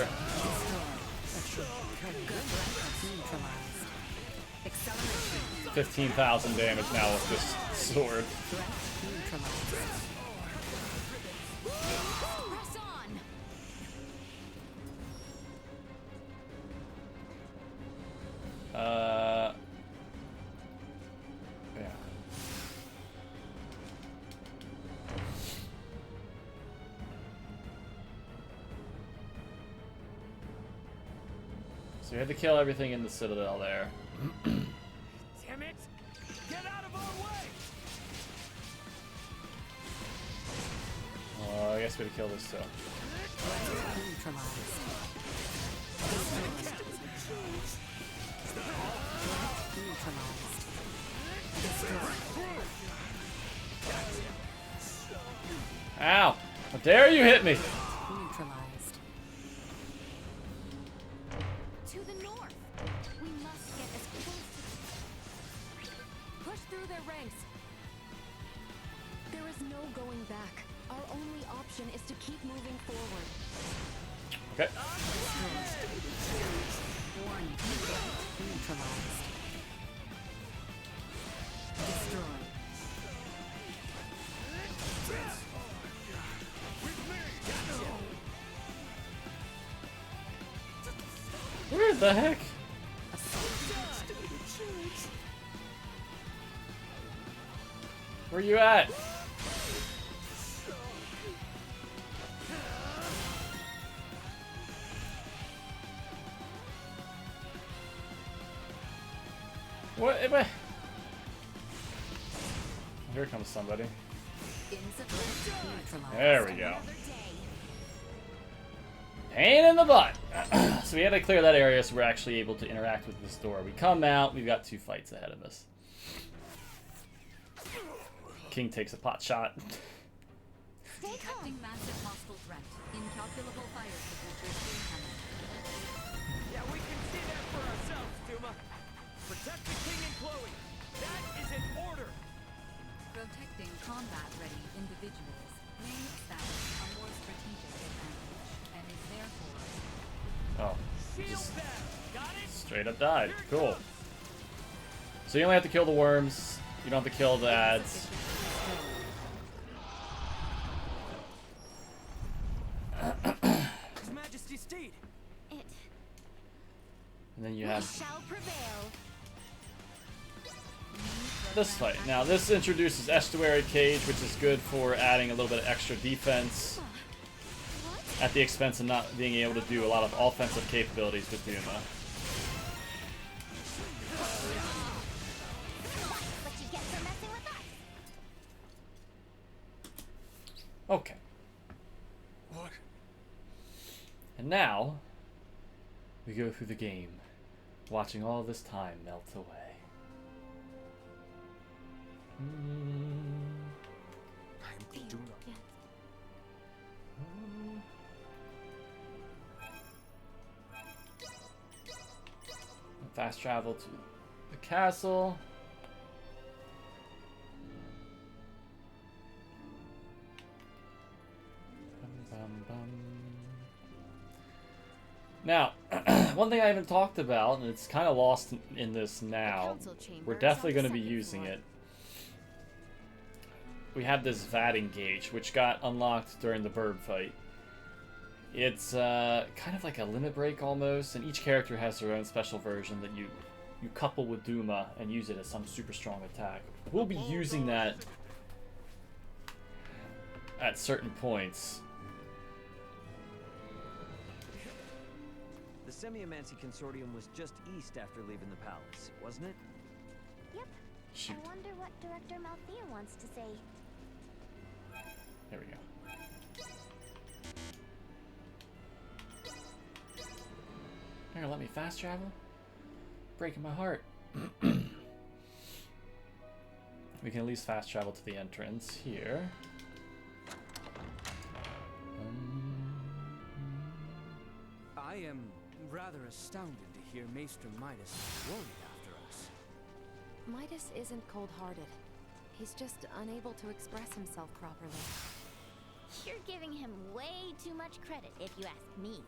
[SPEAKER 11] Neutralized. Acceleration.
[SPEAKER 1] 15,000 damage now with this sword.
[SPEAKER 11] Threat neutralized.
[SPEAKER 8] Press on.
[SPEAKER 1] Yeah. So we had to kill everything in the Citadel there.
[SPEAKER 10] Damn it! Get out of our way!
[SPEAKER 1] I guess we had to kill this too.
[SPEAKER 5] Neutralized. Neutralized.
[SPEAKER 1] Ow! How dare you hit me!
[SPEAKER 5] Neutralized.
[SPEAKER 11] To the north. We must get as close to. Push through their ranks. There is no going back. Our only option is to keep moving forward.
[SPEAKER 1] Okay.
[SPEAKER 5] Warning. Neutralized. Destroy.
[SPEAKER 1] Where the heck? Where you at? What? Here comes somebody. There we go. Pain in the butt. So we had to clear that area so we're actually able to interact with this door. We come out, we've got 2 fights ahead of us. King takes a pot shot.
[SPEAKER 5] Detecting massive hostile threat. Incalculable fire signatures incoming.
[SPEAKER 3] Yeah, we can see that for ourselves, Duma. Protect the king and Chloe. That is an order.
[SPEAKER 5] Protecting combat-ready individuals may establish a more strategic advantage, and is therefore...
[SPEAKER 1] Oh, he just straight up died. Cool. So you only have to kill the worms. You don't have to kill the ads.
[SPEAKER 3] His Majesty's steed.
[SPEAKER 8] It
[SPEAKER 1] And then you have
[SPEAKER 8] shall prevail.
[SPEAKER 1] this fight. Now this introduces Estuary Cage, which is good for adding a little bit of extra defense at the expense of not being able to do a lot of offensive capabilities with Duma.
[SPEAKER 8] What you get for messing with us?
[SPEAKER 1] Okay.
[SPEAKER 10] What?
[SPEAKER 1] And now we go through the game, watching all this time melt away.
[SPEAKER 10] I do not.
[SPEAKER 1] Fast travel to the castle. Now, one thing I haven't talked about, and it's kind of lost in this now, we're definitely going to be using it. We have this vatting gauge, which got unlocked during the bird fight. It's kind of like a limit break almost, and each character has their own special version that you couple with Duma and use it as some super strong attack. We'll be using that at certain points.
[SPEAKER 3] The Semiomancy Consortium was just east after leaving the palace, wasn't it?
[SPEAKER 8] Yep.
[SPEAKER 1] Shoot.
[SPEAKER 8] I wonder what Director Malthea wants to say.
[SPEAKER 1] There we go. You're gonna let me fast travel? Breaking my heart. We can at least fast travel to the entrance here.
[SPEAKER 6] I am rather astounded to hear Maester Midas is worried after us.
[SPEAKER 11] Midas isn't cold-hearted. He's just unable to express himself properly.
[SPEAKER 8] You're giving him way too much credit, if you ask me.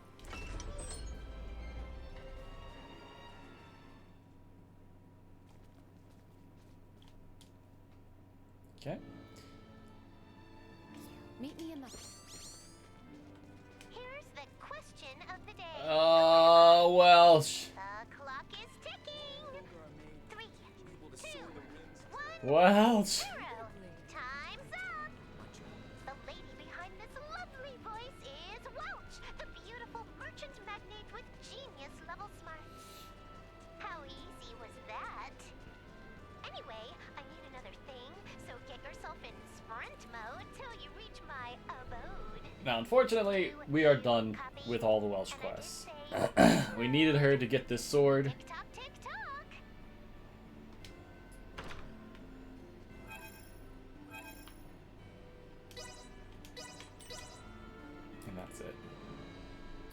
[SPEAKER 1] Okay.
[SPEAKER 11] Meet me in the...
[SPEAKER 8] Here's the question of the day.
[SPEAKER 1] Oh, well.
[SPEAKER 8] The clock is ticking. 3, 2, 1,
[SPEAKER 1] Well.
[SPEAKER 8] 0. Time's up. The lady behind this lovely voice is Welch, the beautiful merchant magnate with genius-level smarts. How easy was that? Anyway, I need another thing, so get yourself in sprint mode till you reach my abode.
[SPEAKER 1] Now, unfortunately, we are done with all the Welsh quests. We needed her to get this sword.
[SPEAKER 8] Tick-tock, tick-tock.
[SPEAKER 1] And that's it.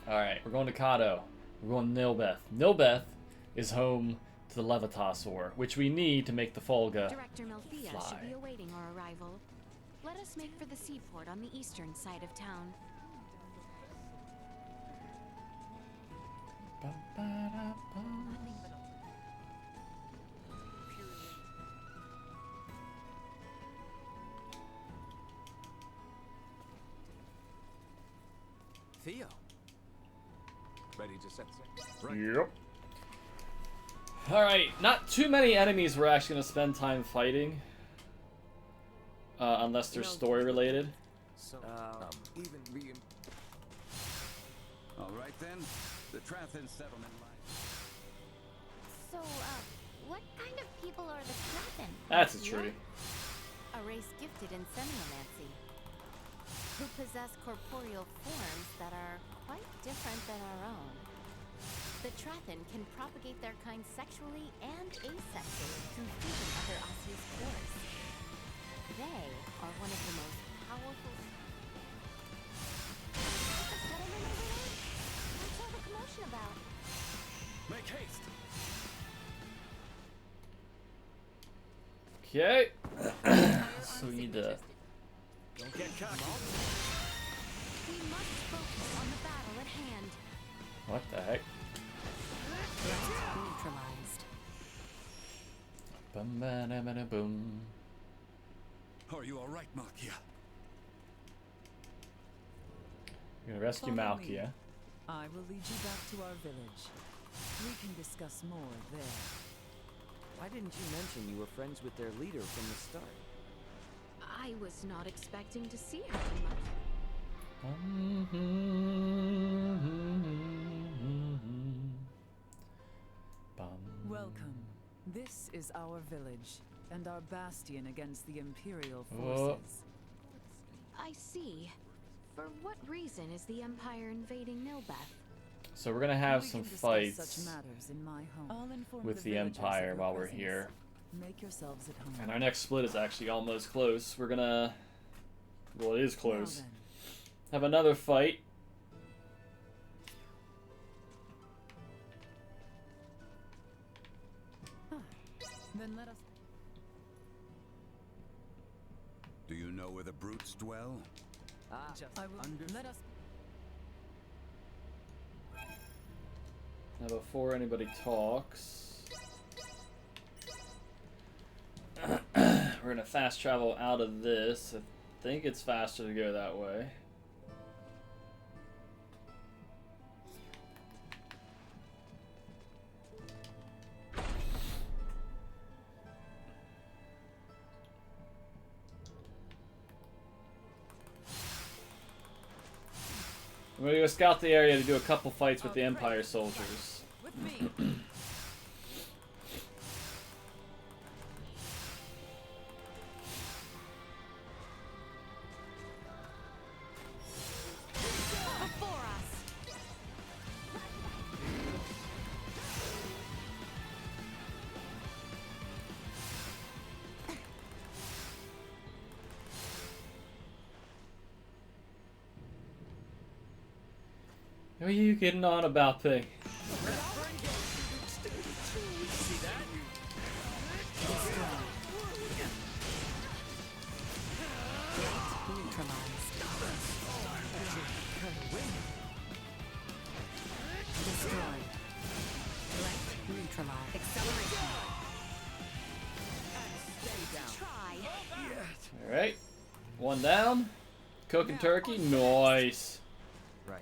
[SPEAKER 1] Alright, we're going to Kato. We're going to Nilbeth. Nilbeth is home to the Levitasaur, which we need to make the Folga
[SPEAKER 11] Director Melthea
[SPEAKER 1] fly.
[SPEAKER 11] should be awaiting our arrival. Let us make for the seaport on the eastern side of town.
[SPEAKER 10] Theo. Ready to set sail?
[SPEAKER 1] Yep. Alright, not too many enemies we're actually going to spend time fighting. Unless they're story related.
[SPEAKER 10] So, even the...
[SPEAKER 9] All right then, the Trathan settlement line.
[SPEAKER 8] So, what kind of people are the Trathan?
[SPEAKER 1] That's a tree.
[SPEAKER 11] A race gifted in semiomancy,
[SPEAKER 8] Who possess corporeal forms that are quite different than our own.
[SPEAKER 11] the Trathan can propagate their kind sexually and asexually through fusion of their osseous cores. They are one of the most powerful...
[SPEAKER 8] A settlement over there? What's all the commotion about?
[SPEAKER 10] Make haste!
[SPEAKER 1] Okay. So we need to...
[SPEAKER 10] Don't get cocky.
[SPEAKER 11] We must focus on the battle at hand.
[SPEAKER 1] What the heck?
[SPEAKER 11] Neutralized.
[SPEAKER 1] Bum ba da ba da boom.
[SPEAKER 9] Are you all right, Makia?
[SPEAKER 1] We're gonna rescue
[SPEAKER 12] Follow me.
[SPEAKER 1] Malkia.
[SPEAKER 12] I will lead you back to our village. We can discuss more there.
[SPEAKER 3] Why didn't you mention you were friends with their leader from the start?
[SPEAKER 11] I was not expecting to see her too much.
[SPEAKER 12] Welcome. This is our village, and our bastion against the Imperial forces.
[SPEAKER 11] I see. For what reason is the Empire invading Nilbeth?
[SPEAKER 1] So we're gonna have
[SPEAKER 12] We
[SPEAKER 1] some
[SPEAKER 12] can discuss
[SPEAKER 1] fights
[SPEAKER 12] such matters in my home. I'll inform
[SPEAKER 1] with the
[SPEAKER 12] villagers of
[SPEAKER 1] Empire
[SPEAKER 12] your
[SPEAKER 1] while we're
[SPEAKER 12] presence.
[SPEAKER 1] here.
[SPEAKER 12] Make yourselves at home.
[SPEAKER 1] And our next split is actually almost close. We're gonna... Well, it is
[SPEAKER 12] Now
[SPEAKER 1] close.
[SPEAKER 12] then.
[SPEAKER 1] Have another fight.
[SPEAKER 12] Then let us...
[SPEAKER 9] Do you know where the brutes dwell?
[SPEAKER 12] I will... Let us...
[SPEAKER 1] Now before anybody talks... we're gonna fast travel out of this. I think it's faster to go that way. I'm gonna go scout the area to do a couple fights with the Empire soldiers.
[SPEAKER 12] With me.
[SPEAKER 11] Before us!
[SPEAKER 1] What are you getting on about, Pig?
[SPEAKER 11] Neutralized. Destroyed. Neutralized. Acceleration. Try.
[SPEAKER 1] Alright. One down. Cooking turkey. Nice.
[SPEAKER 3] Right.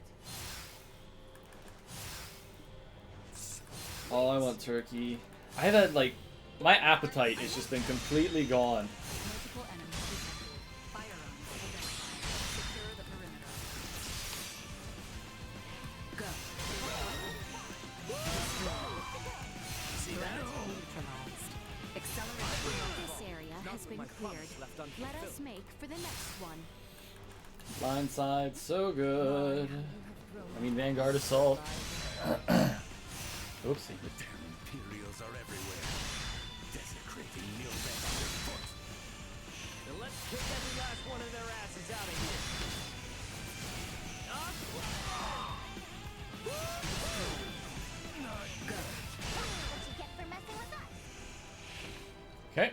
[SPEAKER 1] Oh, I want turkey. I've had, like, my appetite has just been completely gone.
[SPEAKER 5] Multiple enemies detected. Firearms identified. Secure the perimeter.
[SPEAKER 11] Go. Neutralized. Acceleration. This area has been cleared. Let us make for the next one.
[SPEAKER 1] Blindside, so good. I mean, Vanguard Assault. Oopsie.
[SPEAKER 10] The damn Imperials are everywhere. Desecrating Nilbeth underfoot.
[SPEAKER 3] Then let's kick every last one of their asses out of here.
[SPEAKER 8] What you get for messing with us?
[SPEAKER 1] Okay.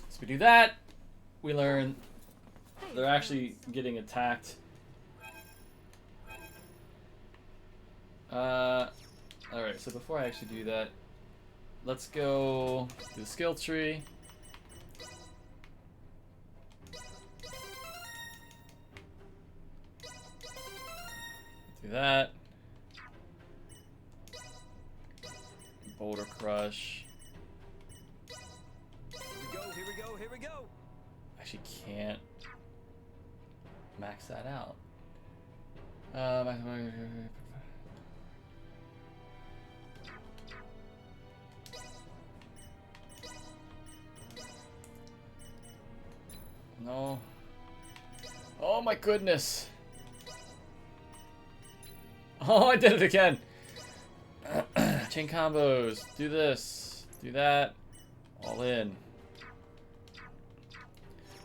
[SPEAKER 1] So we do that. We learn they're actually getting attacked. Alright, so before I actually do that, let's go to the skill tree. Do that. Boulder Crush.
[SPEAKER 3] Here we go, here we go, here we go!
[SPEAKER 1] Actually can't max that out. No. Oh my goodness. Oh, I did it again. Chain combos. Do this. Do that. All in.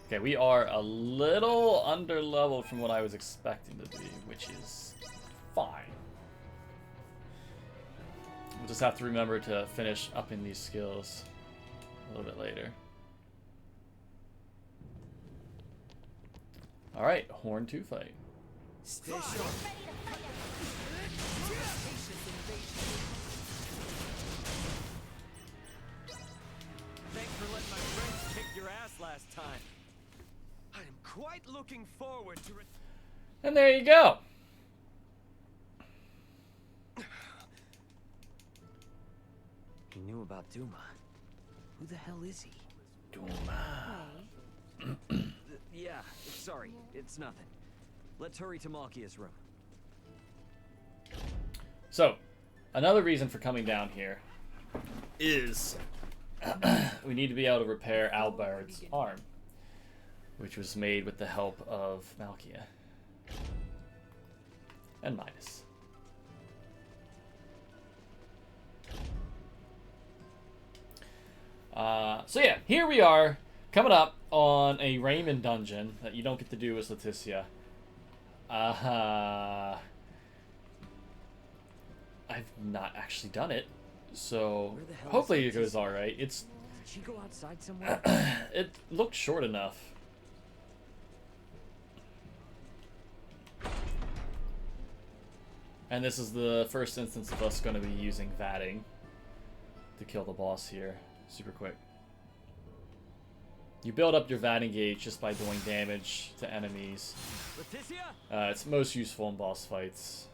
[SPEAKER 1] Okay, we are a little under leveled from what I was expecting to be, which is fine. We'll just have to remember to finish upping these skills a little bit later. Alright, Horn 2 fight.
[SPEAKER 3] Stay sharp. Thanks for letting my friends kick your ass last time. I am quite looking forward to it.
[SPEAKER 1] And there you go.
[SPEAKER 3] He knew about Duma. Who the hell is he?
[SPEAKER 1] Duma.
[SPEAKER 3] Yeah, sorry, it's nothing. Let's hurry to Malkia's room.
[SPEAKER 1] So, another reason for coming down here is we need to be able to repair Albard's arm, which was made with the help of Malkia and Midas. So yeah, here we are, coming up on a Raymond dungeon that you don't get to do as Leticia. I've not actually done it, so hopefully it goes alright. It's
[SPEAKER 3] Did she go outside somewhere?
[SPEAKER 1] it looked short enough. And this is the first instance of us going to be using vatting to kill the boss here super quick. You build up your vatting gauge just by doing damage to enemies.
[SPEAKER 3] Leticia?
[SPEAKER 1] It's most useful in boss fights.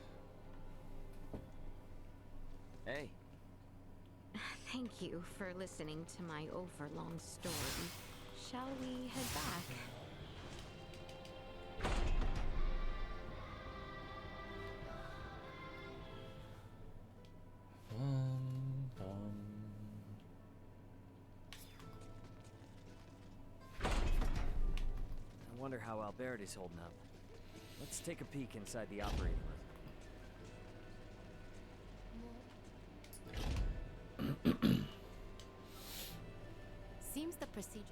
[SPEAKER 3] Hey.
[SPEAKER 11] Thank you for listening to my overlong story. Shall we head back?
[SPEAKER 3] I wonder how Albert is holding up. Let's take a peek inside the operating room.
[SPEAKER 11] Seems the procedure.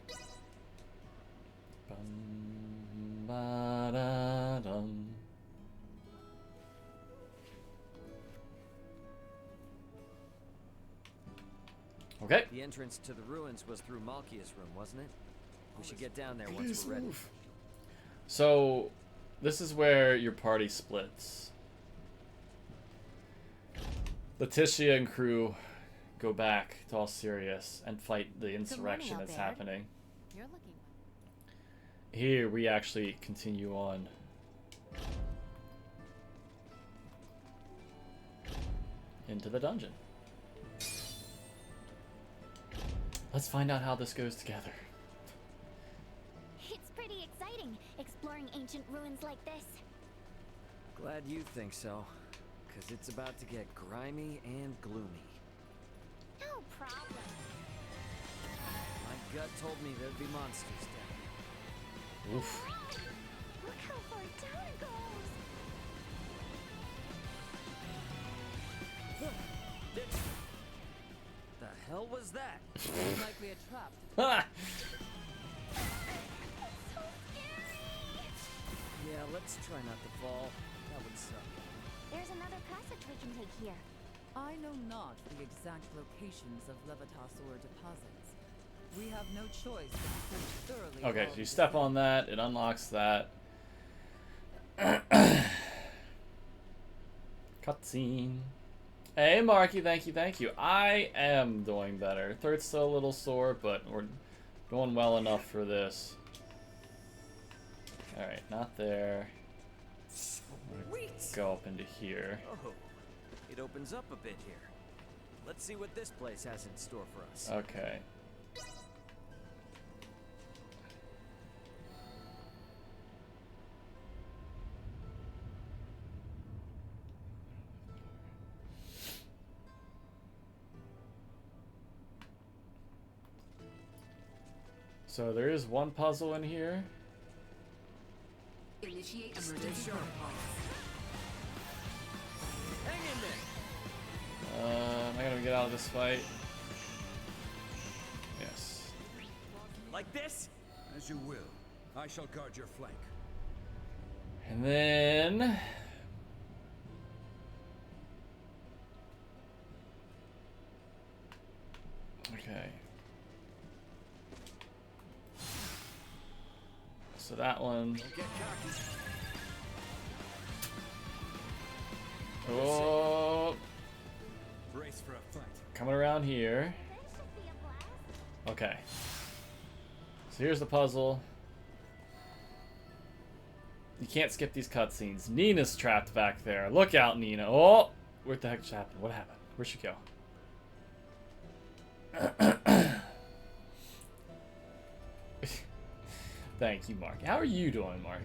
[SPEAKER 1] Okay.
[SPEAKER 3] The entrance to the ruins was through Malkia's room, wasn't it? We should get down there once we're ready.
[SPEAKER 1] So, this is where your party splits. Leticia and crew go back to all Sirius and fight the insurrection that's happening.
[SPEAKER 11] You're looking.
[SPEAKER 1] Here we actually continue on. Into the dungeon. Let's find out how this goes together.
[SPEAKER 8] It's pretty exciting, exploring ancient ruins like this.
[SPEAKER 3] Glad you think so, because it's about to get grimy and gloomy.
[SPEAKER 8] No problem.
[SPEAKER 3] My gut told me there'd be monsters down
[SPEAKER 1] Oof.
[SPEAKER 8] Look how far down it goes!
[SPEAKER 3] The hell was that?
[SPEAKER 12] Likely a trap.
[SPEAKER 1] Ha!
[SPEAKER 8] So scary!
[SPEAKER 3] Yeah, let's try not to fall. That would suck.
[SPEAKER 8] There's another passage we can take here.
[SPEAKER 12] I know not the exact locations of Levitasaur deposits. We have no choice but to search thoroughly.
[SPEAKER 1] Okay,
[SPEAKER 12] all
[SPEAKER 1] so you
[SPEAKER 12] the
[SPEAKER 1] step on that, it unlocks that. Cutscene. Hey, Marky, thank you, thank you. I am doing better. Throat's still a little sore, but we're going well enough for this. Alright, not there. Go up into here.
[SPEAKER 3] Oh, it opens up a bit here. Let's see what this place has in store for us.
[SPEAKER 1] Okay. So there is one puzzle in here.
[SPEAKER 5] Initiate emergency protocols.
[SPEAKER 3] Hang in there.
[SPEAKER 1] Am I gonna get out of this fight? Yes.
[SPEAKER 3] Like this?
[SPEAKER 9] As you will. I shall guard your flank.
[SPEAKER 1] And then... Okay. So that one...
[SPEAKER 3] Don't get cocky.
[SPEAKER 1] Oh,
[SPEAKER 9] Brace for a fight.
[SPEAKER 1] coming around here.
[SPEAKER 8] This should be a blast.
[SPEAKER 1] Okay. So here's the puzzle. You can't skip these cutscenes. Nina's trapped back there. Look out, Nina. Oh! What the heck just happened? What happened? Where'd she go? Thank you, Marky. How are you doing, Marky?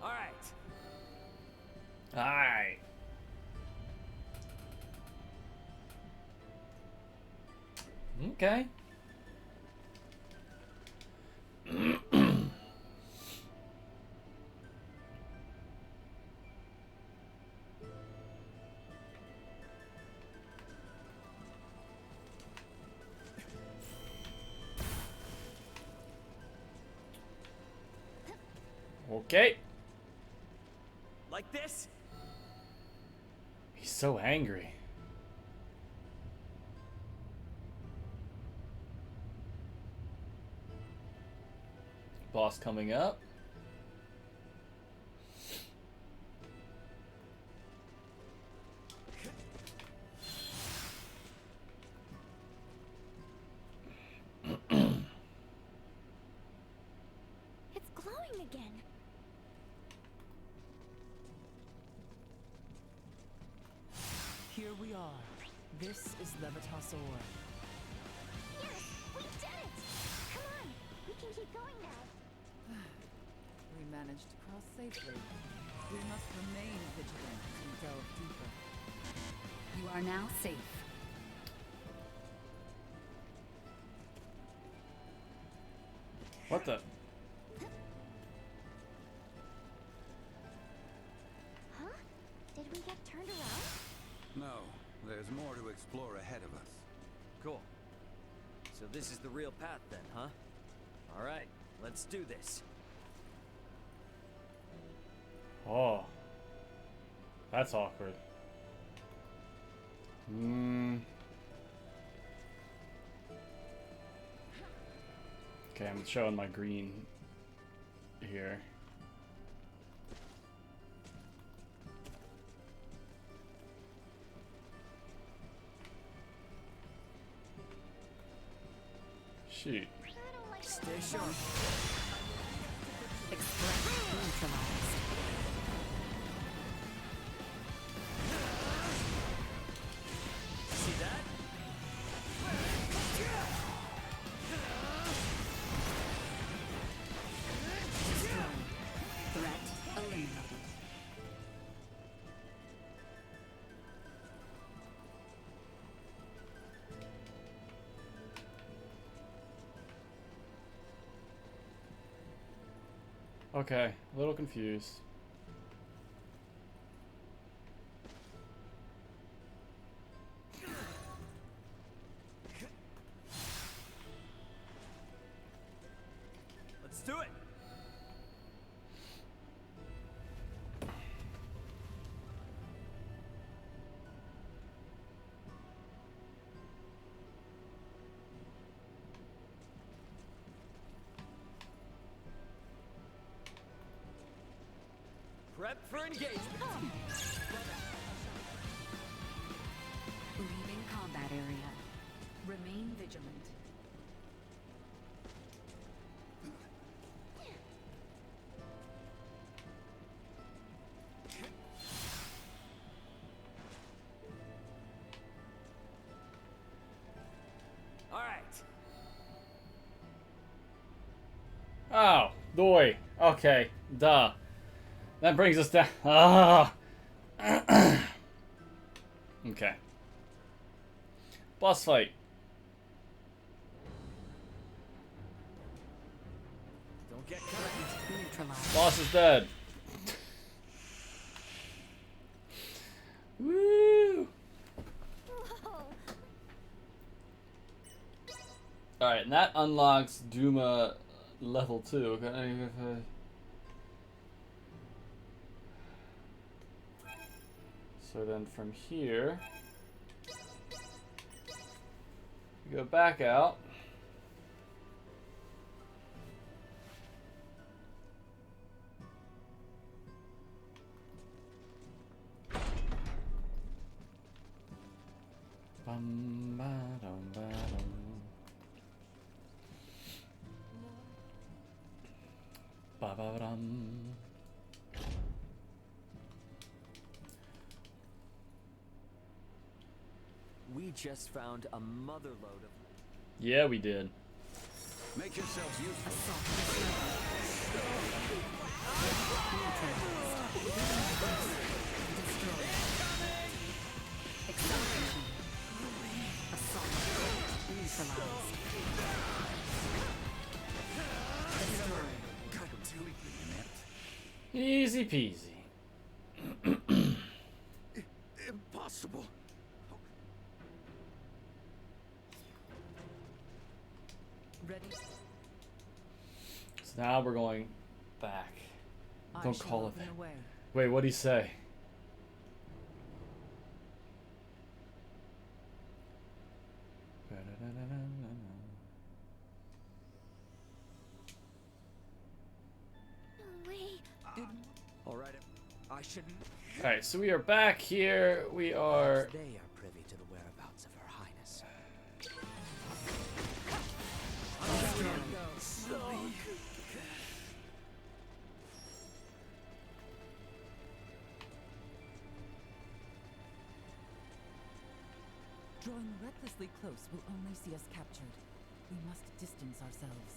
[SPEAKER 3] All right.
[SPEAKER 1] Alright. Okay. Okay.
[SPEAKER 3] Like this?
[SPEAKER 1] He's so angry. Boss coming up.
[SPEAKER 8] It's glowing again.
[SPEAKER 12] Here we are. This is Levitasaur.
[SPEAKER 8] Yes, we did it! Come on, we can keep going now.
[SPEAKER 12] We managed to cross safely. We must remain vigilant and delve deeper.
[SPEAKER 5] You are now safe.
[SPEAKER 1] What the?
[SPEAKER 8] Huh? Did we get turned around?
[SPEAKER 9] No, there's more to explore ahead of us.
[SPEAKER 3] Cool. So this is the real path then, huh? All right, let's do this.
[SPEAKER 1] Oh. That's awkward. Okay, I'm showing my green here. Shoot.
[SPEAKER 8] I don't like
[SPEAKER 3] Stay sharp.
[SPEAKER 5] Express neutralized.
[SPEAKER 3] See that?
[SPEAKER 1] Okay, a little confused.
[SPEAKER 3] Let's do it. Prep for engagement.
[SPEAKER 5] Leaving combat area. Remain vigilant.
[SPEAKER 3] All right.
[SPEAKER 1] Oh, doy. Okay, duh. That brings us down. Ah. Okay. Boss fight.
[SPEAKER 3] Don't get caught.
[SPEAKER 5] Neutralized.
[SPEAKER 1] Boss is dead. Woo! Alright, and that unlocks Duma level 2. Okay. So then from here, we go back out. Bum, ba, dum, ba, dum. Ba, ba, ba, dum.
[SPEAKER 3] We just found a motherload of.
[SPEAKER 1] Yeah, we did.
[SPEAKER 9] Make yourselves useful.
[SPEAKER 5] Acceleration. Assault. Neutralized.
[SPEAKER 1] Easy peasy.
[SPEAKER 9] Impossible.
[SPEAKER 12] Ready?
[SPEAKER 1] So now we're going back. Don't call it that.
[SPEAKER 12] Away.
[SPEAKER 1] Wait, what'd he say?
[SPEAKER 8] No way.
[SPEAKER 3] All right. I shouldn't.
[SPEAKER 1] Alright, so we are back here. We are.
[SPEAKER 6] They are privy to the whereabouts of Her Highness.
[SPEAKER 12] Drawing recklessly close will only see us captured. We must distance ourselves.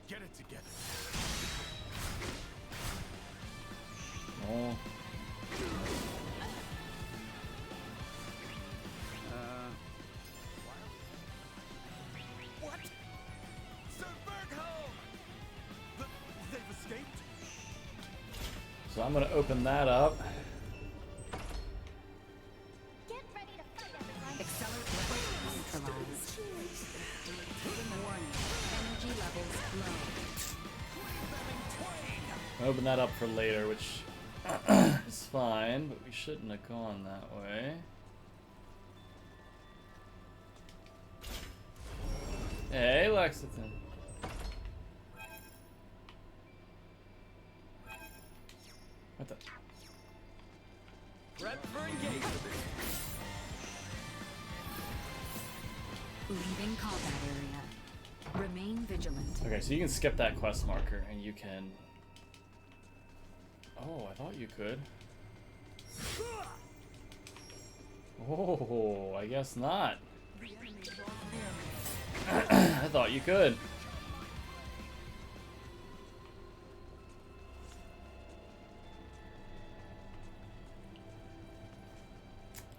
[SPEAKER 10] Get it together.
[SPEAKER 1] Oh.
[SPEAKER 10] What? Sir Bergholm! They've escaped?
[SPEAKER 1] So I'm gonna open that up.
[SPEAKER 8] Get ready to fight, everyone.
[SPEAKER 5] Accelerate. Neutralized. Warning. Energy levels low.
[SPEAKER 1] Open that up for later, which is fine, but we shouldn't have gone that way. Hey, Lexington. What the?
[SPEAKER 3] Prep for engagement.
[SPEAKER 5] Leaving combat area. Remain vigilant.
[SPEAKER 1] Okay, so you can skip that quest marker, and you can. Oh, I thought you could. Oh, I guess not. I thought you could.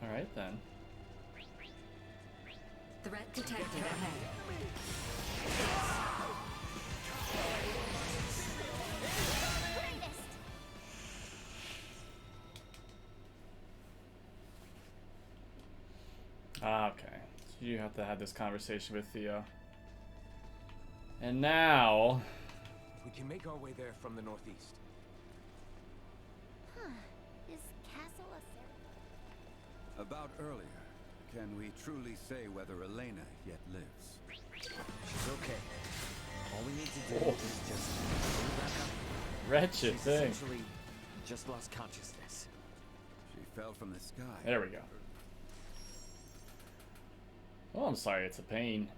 [SPEAKER 1] Alright then.
[SPEAKER 5] Threat detected ahead.
[SPEAKER 1] Ah, okay. So you have to have this conversation with Theo. And now...
[SPEAKER 10] We can make our way there from the northeast.
[SPEAKER 8] Huh. Is Castle a
[SPEAKER 9] About earlier, can we truly say whether Elena yet lives?
[SPEAKER 3] She's okay. All we need to do is just bring her back up.
[SPEAKER 1] Wretched
[SPEAKER 3] She's
[SPEAKER 1] thing.
[SPEAKER 3] essentially just lost consciousness.
[SPEAKER 9] She fell from the sky.
[SPEAKER 1] There we go. Oh, I'm sorry, it's a pain.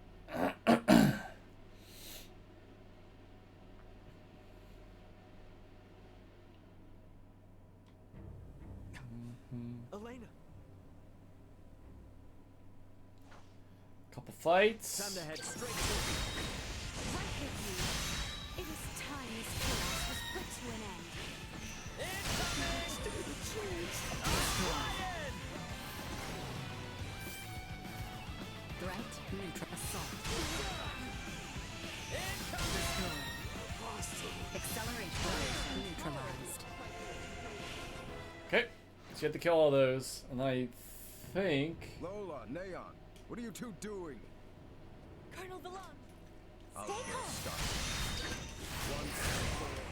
[SPEAKER 3] Elena!
[SPEAKER 1] Couple fights.
[SPEAKER 3] Time to head straight
[SPEAKER 2] Right with you. It is time this chaos was put to an end.
[SPEAKER 5] Threat neutral. Assault. Destroy. Acceleration neutralized.
[SPEAKER 1] Okay. So you have to kill all those. And I think...
[SPEAKER 10] Lola, Neon, what are you two doing?
[SPEAKER 2] Colonel Vallon,
[SPEAKER 10] I'll
[SPEAKER 2] stay
[SPEAKER 10] get
[SPEAKER 2] calm.
[SPEAKER 10] started. One step forward.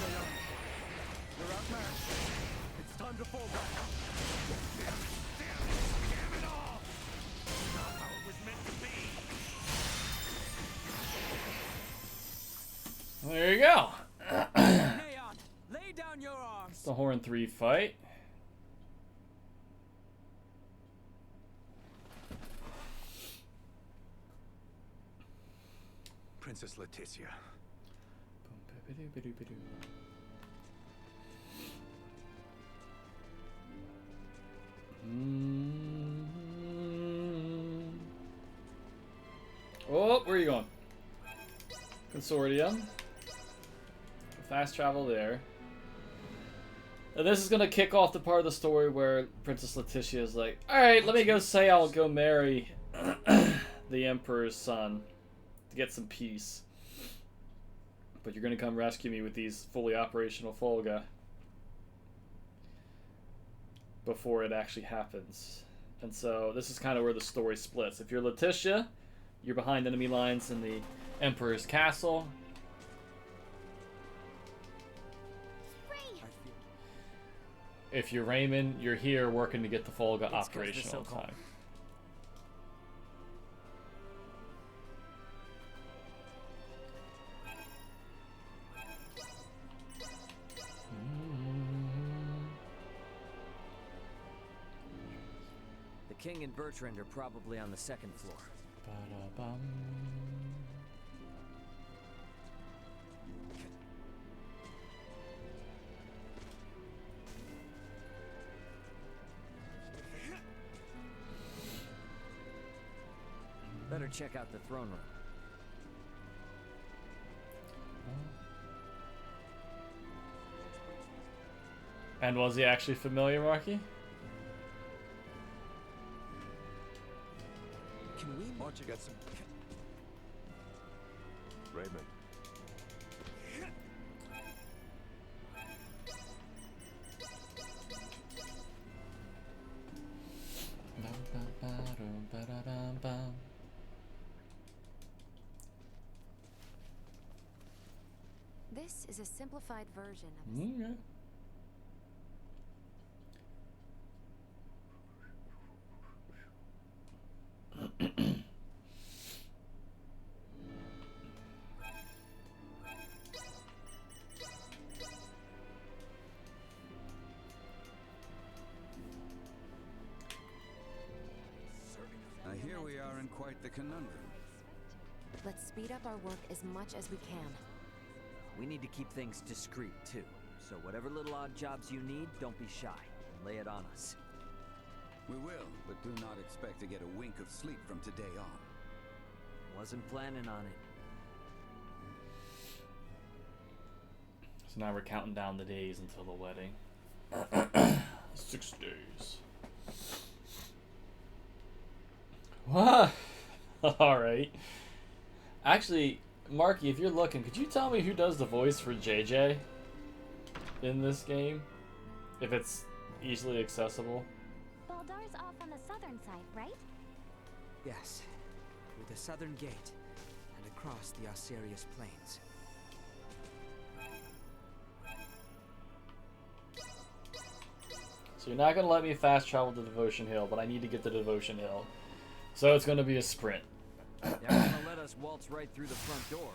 [SPEAKER 10] Neon, you're outmatched. It's time to fall back. Damn it all! Not how it was meant to be.
[SPEAKER 1] There you go.
[SPEAKER 3] Neon, lay down your arms.
[SPEAKER 1] It's the Horn 3 fight.
[SPEAKER 10] Princess Leticia.
[SPEAKER 1] Oh, where are you going? Consortium. Fast travel there. And this is gonna kick off the part of the story where Princess Leticia is like, alright, let me go say I'll go marry the Emperor's son to get some peace. But you're gonna come rescue me with these fully operational Folga before it actually happens. And so this is kind of where the story splits. If you're Leticia, you're behind enemy lines in the Emperor's castle. If you're Raymond, you're here working to get the Folga operational in time.
[SPEAKER 3] The King and Bertrand are probably on the second floor.
[SPEAKER 1] Ba-da-bum.
[SPEAKER 3] Better check out the throne room.
[SPEAKER 1] And was he actually familiar, Marky?
[SPEAKER 10] Can we? Why don't you get some? Raymond.
[SPEAKER 11] This is a simplified version of
[SPEAKER 1] Okay.
[SPEAKER 9] Now here we are in quite the conundrum.
[SPEAKER 11] Let's speed up our work as much as we can.
[SPEAKER 3] We need to keep things discreet, too. So whatever little odd jobs you need, don't be shy. And lay it on us.
[SPEAKER 9] We will, but do not expect to get a wink of sleep from today on.
[SPEAKER 3] Wasn't planning on it.
[SPEAKER 1] So now we're counting down the days until the wedding. 6 days. What? Alright. Actually, Marky, if you're looking, could you tell me who does the voice for JJ in this game? If it's easily accessible.
[SPEAKER 8] Baldar's off on the southern side, right?
[SPEAKER 3] Yes. Through the southern gate and across the Osirius Plains.
[SPEAKER 1] So you're not going to let me fast travel to Devotion Hill, but I need to get to Devotion Hill. So it's going to be a sprint.
[SPEAKER 3] They're gonna let us waltz right through the front door.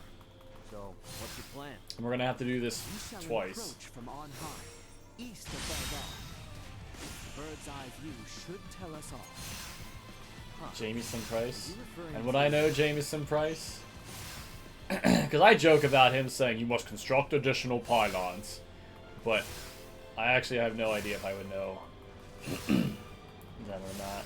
[SPEAKER 3] So, what's your plan?
[SPEAKER 1] And we're going to have to do this
[SPEAKER 3] We shall
[SPEAKER 1] twice.
[SPEAKER 3] approach from on high, east of Baldar. Bird's eye view should tell us all. Huh.
[SPEAKER 1] Jamieson Price.
[SPEAKER 3] Are you referring
[SPEAKER 1] And would
[SPEAKER 3] to-
[SPEAKER 1] I know Jamieson Price? Because I joke about him saying you must construct additional pylons. But I actually have no idea if I would know them or not.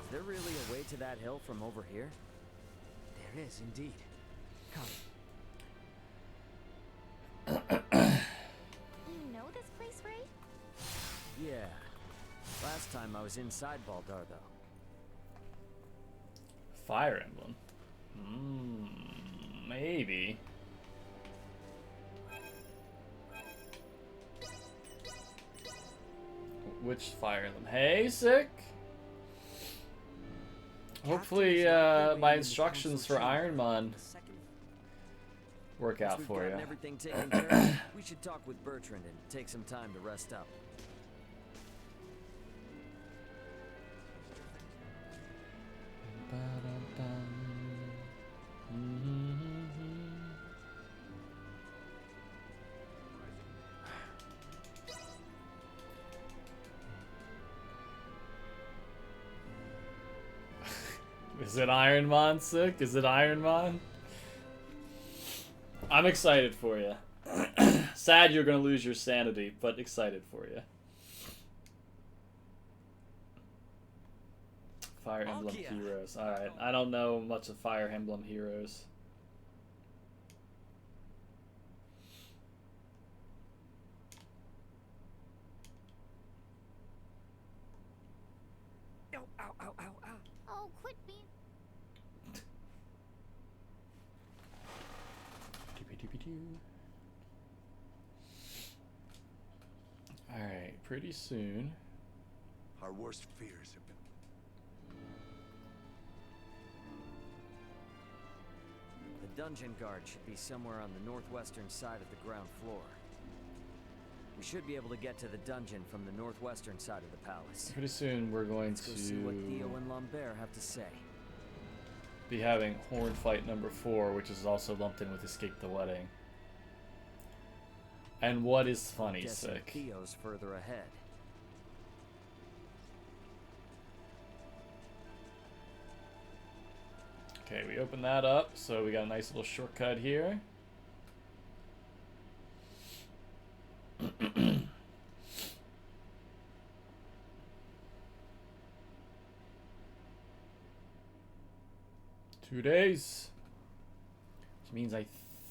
[SPEAKER 3] Is there really a way to that hill from over here? There is indeed. Come.
[SPEAKER 8] You know this place, Ray?
[SPEAKER 3] Yeah. Last time I was inside Baldar, though.
[SPEAKER 1] Fire Emblem. Maybe. Which Fire Emblem? Hey, sick! Hopefully, my instructions for Ironmon work out
[SPEAKER 3] Once
[SPEAKER 1] for
[SPEAKER 3] we've
[SPEAKER 1] you.
[SPEAKER 3] gotten everything taken care of, we should talk with Bertrand and take some time to rest up.
[SPEAKER 1] Is it Ironmon, sick? Is it Ironmon? I'm excited for you. Sad you're gonna lose your sanity, but excited for you. Fire Emblem
[SPEAKER 3] Palkia.
[SPEAKER 1] Heroes. Alright, I don't know much of Fire Emblem Heroes.
[SPEAKER 3] Ow, ow, ow, ow, ow.
[SPEAKER 8] Oh, quit being.
[SPEAKER 1] Alright, pretty soon.
[SPEAKER 10] Our worst fears have been...
[SPEAKER 3] The dungeon guard should be somewhere on the northwestern side of the ground floor. We should be able to get to the dungeon from the northwestern side of the palace.
[SPEAKER 1] Pretty soon we're going
[SPEAKER 3] Let's go see what Theo
[SPEAKER 1] to
[SPEAKER 3] and Lambert have to say.
[SPEAKER 1] be having Horn Fight number 4, which is also lumped in with Escape the Wedding. And what is funny,
[SPEAKER 3] Guessing
[SPEAKER 1] sick?
[SPEAKER 3] Theo's further ahead.
[SPEAKER 1] Okay, we open that up, so we got a nice little shortcut here. Two days. Which means I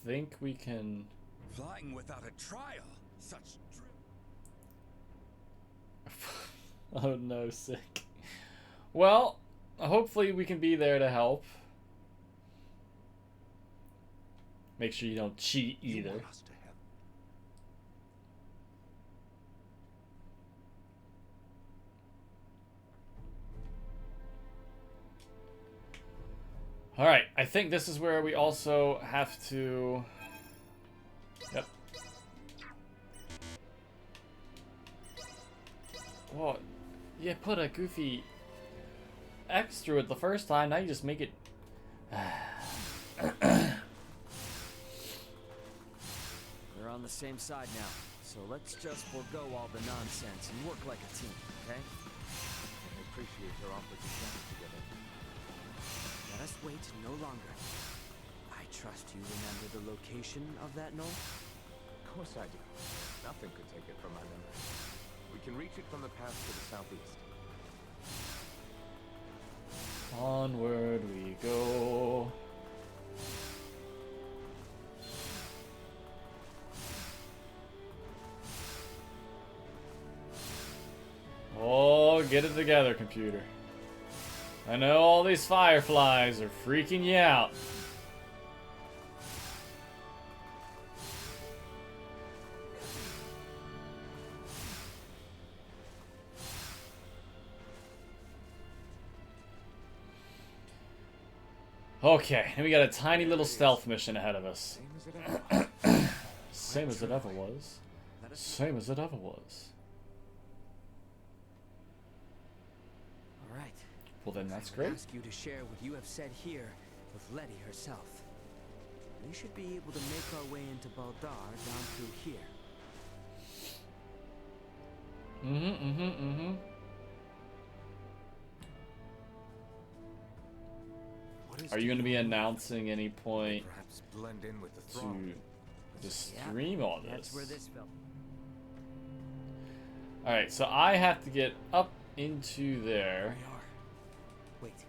[SPEAKER 1] think we can...
[SPEAKER 9] Flying without a trial. Such
[SPEAKER 1] Oh no, sick. Well, hopefully we can be there to help. Make sure you don't cheat either.
[SPEAKER 10] You want us to have...
[SPEAKER 1] Alright, I think this is where we also have to... Yep. Well, you put a goofy X through it the first time, now you just make it...
[SPEAKER 3] We're on the same side now, so let's just forego all the nonsense and work like a team, okay?
[SPEAKER 10] I appreciate your offer to travel together.
[SPEAKER 3] Let us wait no longer. I trust you remember the location of that knoll?
[SPEAKER 10] Of course I do. Nothing could take it from my memory. We can reach it from the path to the southeast.
[SPEAKER 1] Onward we go. get it together, computer. I know all these fireflies are freaking you out. Okay, and we got a tiny little stealth mission ahead of us. Same as it ever was. Same as it ever was.
[SPEAKER 3] All right.
[SPEAKER 1] Well, then that's
[SPEAKER 3] I
[SPEAKER 1] great.
[SPEAKER 3] ask you to share what you have said here with Letty herself. We should be able to make our way into Baldar down through here.
[SPEAKER 1] Are you going to be announcing any point
[SPEAKER 10] Perhaps blend in with the
[SPEAKER 1] to
[SPEAKER 10] throng.
[SPEAKER 1] stream all this?
[SPEAKER 3] That's where this fell.
[SPEAKER 1] Alright, so I have to get up into there.
[SPEAKER 3] We are. Wait,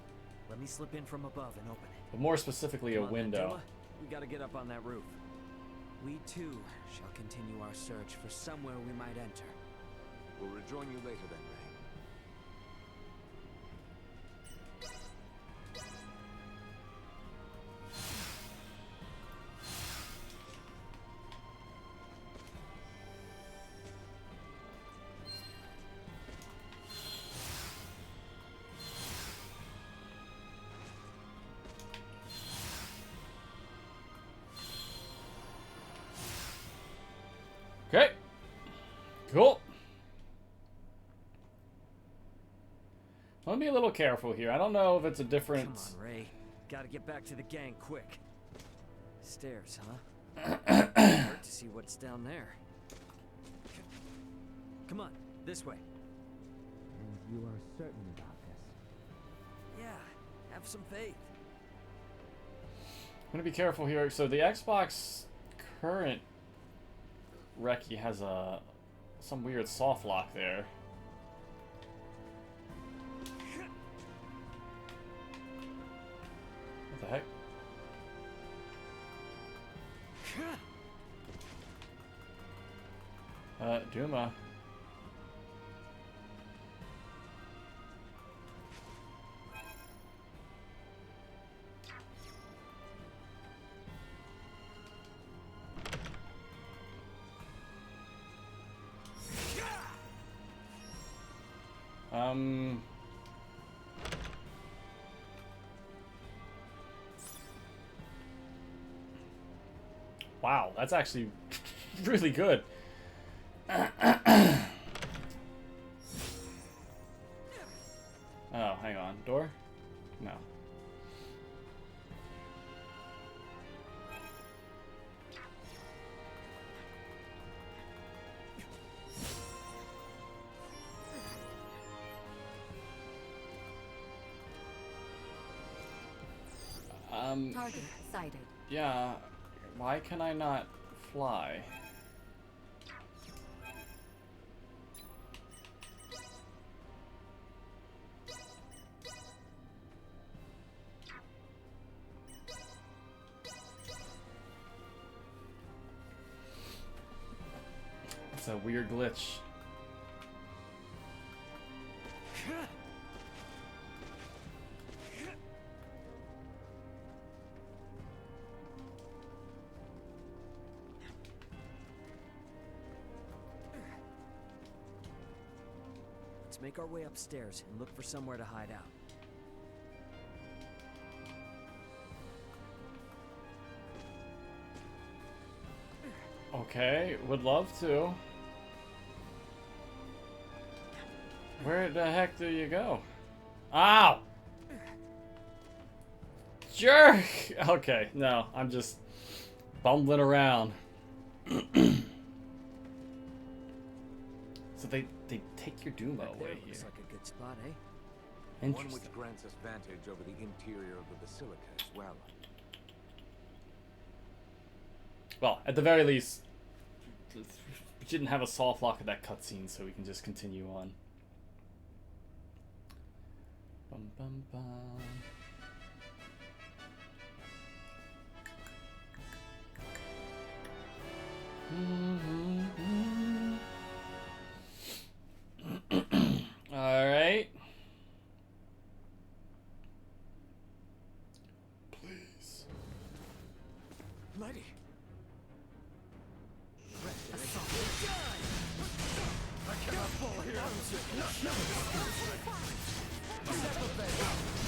[SPEAKER 3] let me slip in from above and open it.
[SPEAKER 1] But more specifically, a
[SPEAKER 3] Come on,
[SPEAKER 1] window.
[SPEAKER 3] Mandela. We gotta get up on that roof. We too shall continue our search for somewhere we might enter.
[SPEAKER 10] We'll rejoin you later then, Ray.
[SPEAKER 1] Okay. Cool. I'm gonna be a little careful here. I don't know if it's a different...
[SPEAKER 3] Come on, Ray. Gotta get back to the gang quick. Stairs, huh? Hard to see what's down there. Come on, this way. And you are certain about this? Yeah, have some faith.
[SPEAKER 1] I'm gonna be careful here. So the Xbox current Reki has some weird soft lock there. What the heck? Duma. Wow, that's actually really good. Oh, hang on. Door? No.
[SPEAKER 5] Target sighted.
[SPEAKER 1] Yeah. Why can I not fly? It's a weird glitch.
[SPEAKER 3] Let's make our way upstairs and look for somewhere to hide out.
[SPEAKER 1] Okay, would love to. Where the heck do you go? Ow! Jerk! Okay, no, I'm just bumbling around. So they take your Duma away here.
[SPEAKER 3] Looks like a good spot, eh?
[SPEAKER 10] One
[SPEAKER 1] Interesting.
[SPEAKER 10] which grants us vantage over the interior of the basilica as well.
[SPEAKER 1] Well, at the very least, we didn't have a soft lock at that cutscene, so we can just continue on. Bum, bum, bum. All right.
[SPEAKER 10] Mighty.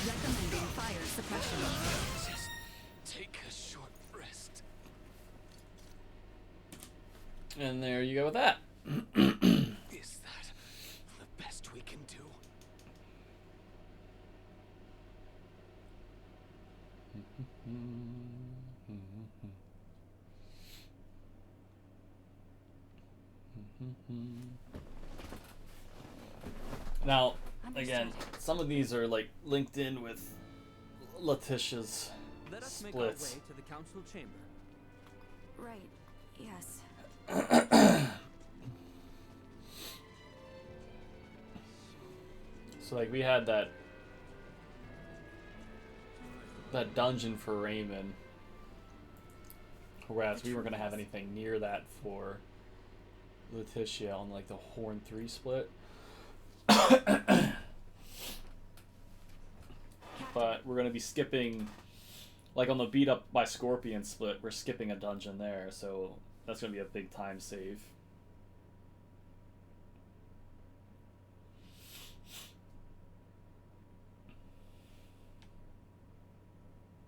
[SPEAKER 5] Recommending fire suppression.
[SPEAKER 10] Just take a short rest.
[SPEAKER 1] And there you go with that.
[SPEAKER 10] Is that the best we can do?
[SPEAKER 1] Now, again, some of these are like linked in with Letitia's
[SPEAKER 3] Let us make our way
[SPEAKER 1] splits.
[SPEAKER 3] to the council chamber.
[SPEAKER 2] Right, yes.
[SPEAKER 1] So like we had that dungeon for Raymond, whereas we weren't gonna have anything near that for Letitia on like the Horn 3 split. But we're gonna be skipping, like on the beat up by Scorpion split, we're skipping a dungeon there, so that's gonna be a big time save.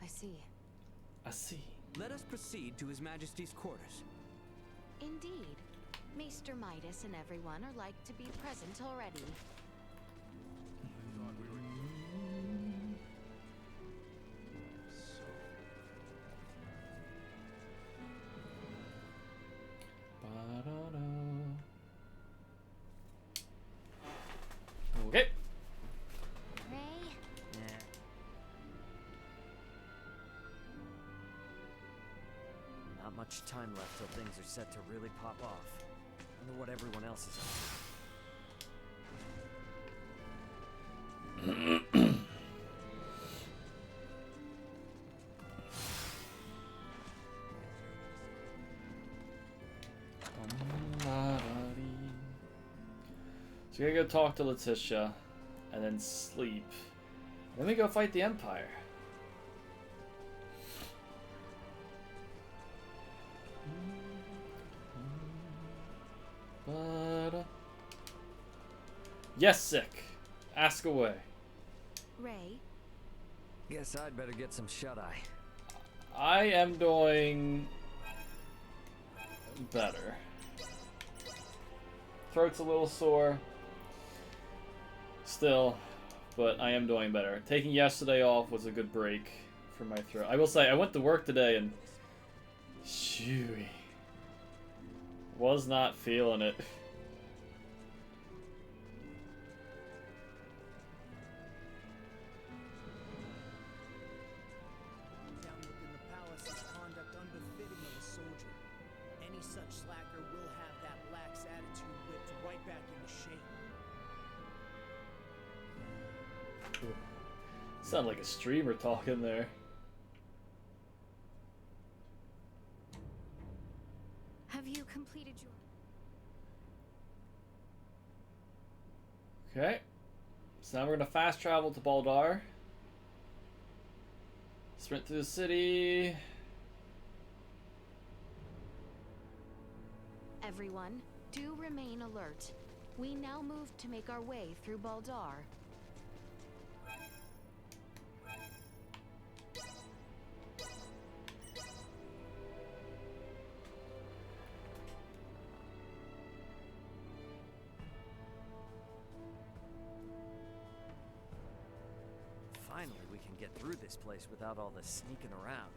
[SPEAKER 11] I see.
[SPEAKER 1] I see.
[SPEAKER 3] Let us proceed to His Majesty's quarters.
[SPEAKER 11] Indeed. Maester Midas and everyone are like to be present already.
[SPEAKER 1] Okay.
[SPEAKER 8] Ray,
[SPEAKER 3] Not much time left till things are set to really pop off. Wonder what everyone else is up to.
[SPEAKER 1] So we gotta go talk to Letitia, and then sleep. Then we go fight the Empire. Yes, sick. Ask away.
[SPEAKER 11] Ray,
[SPEAKER 3] Guess I'd better get some shut-eye.
[SPEAKER 1] I am doing better. Throat's a little sore still, but I am doing better. Taking yesterday off was a good break for my throat. I will say I went to work today and shooey, was not feeling it.
[SPEAKER 7] Down within the palace is conduct unbefitting of a soldier. Any such slacker will have that lax attitude whipped right back into shape.
[SPEAKER 1] Sound like a streamer talking there.
[SPEAKER 2] Have you completed your...
[SPEAKER 1] Okay, so now we're gonna fast travel to Baldar. Sprint through the city.
[SPEAKER 11] everyone, do remain alert. We now move to make our way through Baldar.
[SPEAKER 3] Finally, we can get through this place without all the sneaking around.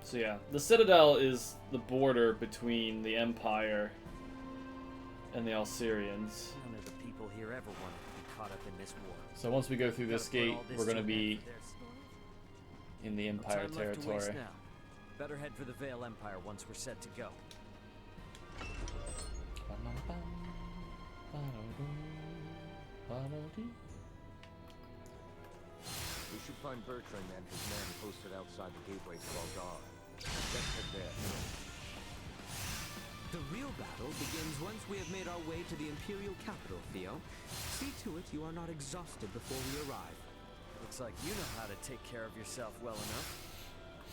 [SPEAKER 1] So yeah, the Citadel is the border between the Empire and the Alcerians.
[SPEAKER 3] None of the people here ever wanted to be caught up in this war.
[SPEAKER 1] So once we go through this
[SPEAKER 3] Gotta put
[SPEAKER 1] gate,
[SPEAKER 3] all this
[SPEAKER 1] we're going to
[SPEAKER 3] to
[SPEAKER 1] be
[SPEAKER 3] an end for
[SPEAKER 1] in the
[SPEAKER 3] No
[SPEAKER 1] Empire
[SPEAKER 3] time left to waste
[SPEAKER 1] territory.
[SPEAKER 3] now. Better head for the Vale Empire once we're set to go.
[SPEAKER 13] We should find Bertrand and his men posted outside the gateway to Baldar. Let's head there.
[SPEAKER 6] The real battle begins once we have made our way to the Imperial capital, Theo. See to it you are not exhausted before we arrive.
[SPEAKER 3] Looks like you know how to take care of yourself well enough.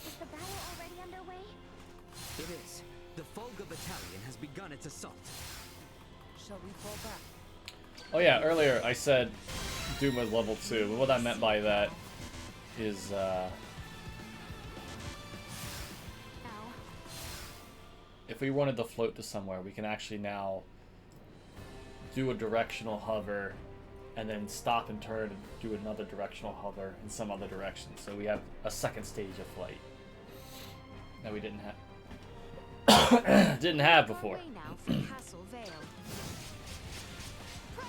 [SPEAKER 8] Is the battle already underway?
[SPEAKER 6] It is. The Fulga Battalion has begun its assault.
[SPEAKER 12] Shall we fall back?
[SPEAKER 1] Oh yeah, earlier I said Doom was level 2, but what I meant by that is, if we wanted to float to somewhere, we can actually now do a directional hover and then stop and turn and do another directional hover in some other direction. So we have a second stage of flight that we didn't have before.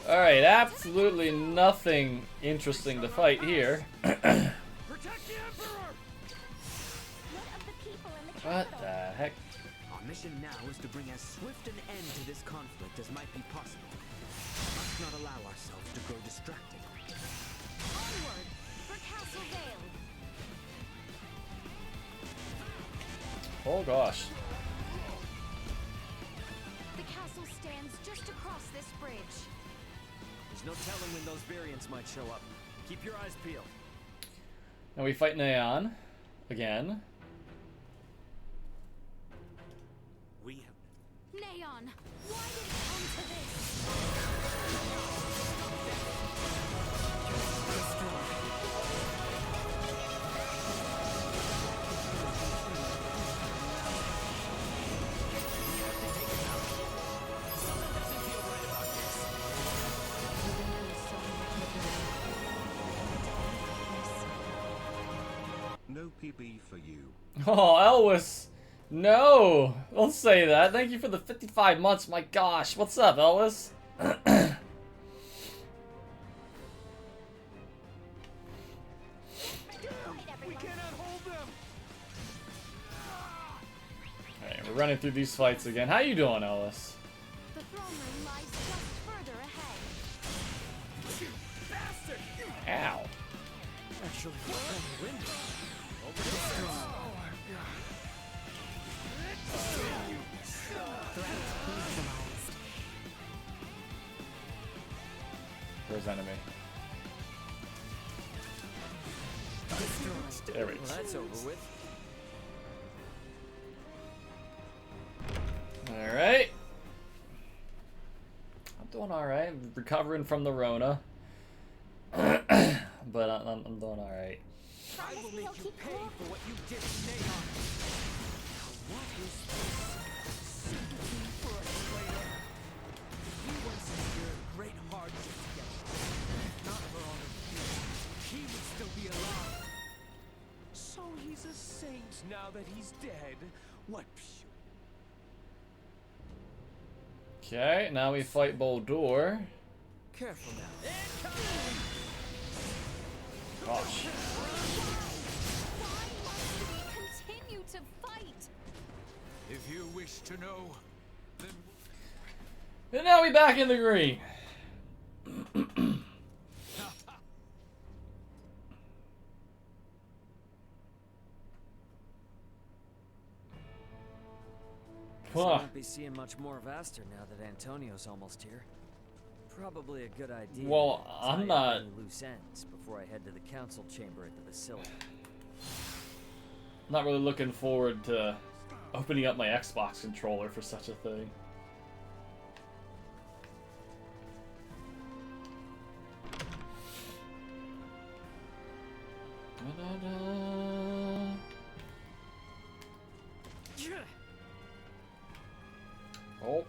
[SPEAKER 1] Alright, absolutely nothing interesting to fight here. What the heck?
[SPEAKER 6] Our mission now is to bring as swift an end to this conflict as might be possible. We must not allow ourselves to grow distracted.
[SPEAKER 2] Onward for Castle Vale.
[SPEAKER 1] Oh gosh.
[SPEAKER 2] The castle stands just across this bridge.
[SPEAKER 3] There's no telling when those variants might show up. Keep your eyes peeled.
[SPEAKER 1] Now we fight Neon again.
[SPEAKER 7] We have
[SPEAKER 2] Neon, why did it come to this?
[SPEAKER 13] No PB for you.
[SPEAKER 1] Oh, Elvis. No. Don't say that. Thank you for the 55 months. My gosh. What's up, Elvis?
[SPEAKER 9] We cannot hold them.
[SPEAKER 1] Alright, we're running through these fights again. How you doing, Elvis?
[SPEAKER 2] The throne room lies just further ahead.
[SPEAKER 7] bastard.
[SPEAKER 1] Ow.
[SPEAKER 3] Actually, the window.
[SPEAKER 1] Where's enemy? There we go.
[SPEAKER 3] Well, that's over with.
[SPEAKER 1] Alright. I'm doing alright. I'm recovering from the Rona. But I'm doing alright.
[SPEAKER 6] I will make you pay for what you did to Neon. What is this? Sympathy for a slayer. We once endured great hardship together. Not for all of you. He would still be alive.
[SPEAKER 10] So he's a saint now that he's dead. What pure...
[SPEAKER 1] Okay, now we fight Boldur.
[SPEAKER 3] Careful now.
[SPEAKER 1] Gosh.
[SPEAKER 2] Why must we continue to fight?
[SPEAKER 10] If you wish to know, then...
[SPEAKER 1] And now we back in the green.
[SPEAKER 3] I won't be seeing much more of Aster now that Antonio's almost here. Probably a good idea.
[SPEAKER 1] Well,
[SPEAKER 3] to
[SPEAKER 1] I'm
[SPEAKER 3] tie up
[SPEAKER 1] not-
[SPEAKER 3] any loose ends before I head to the council chamber at the Basilica.
[SPEAKER 1] Not really looking forward to opening up my Xbox controller for such a thing. Oh.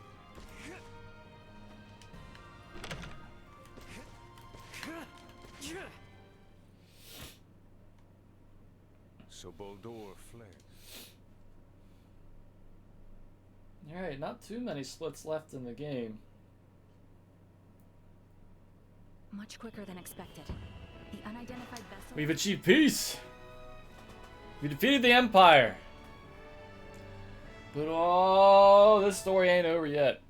[SPEAKER 13] So Boldur fled.
[SPEAKER 1] Alright, not too many splits left in the game.
[SPEAKER 4] Much quicker than expected. The unidentified vessel.
[SPEAKER 1] We've achieved peace! We defeated the Empire! But oh, this story ain't over yet.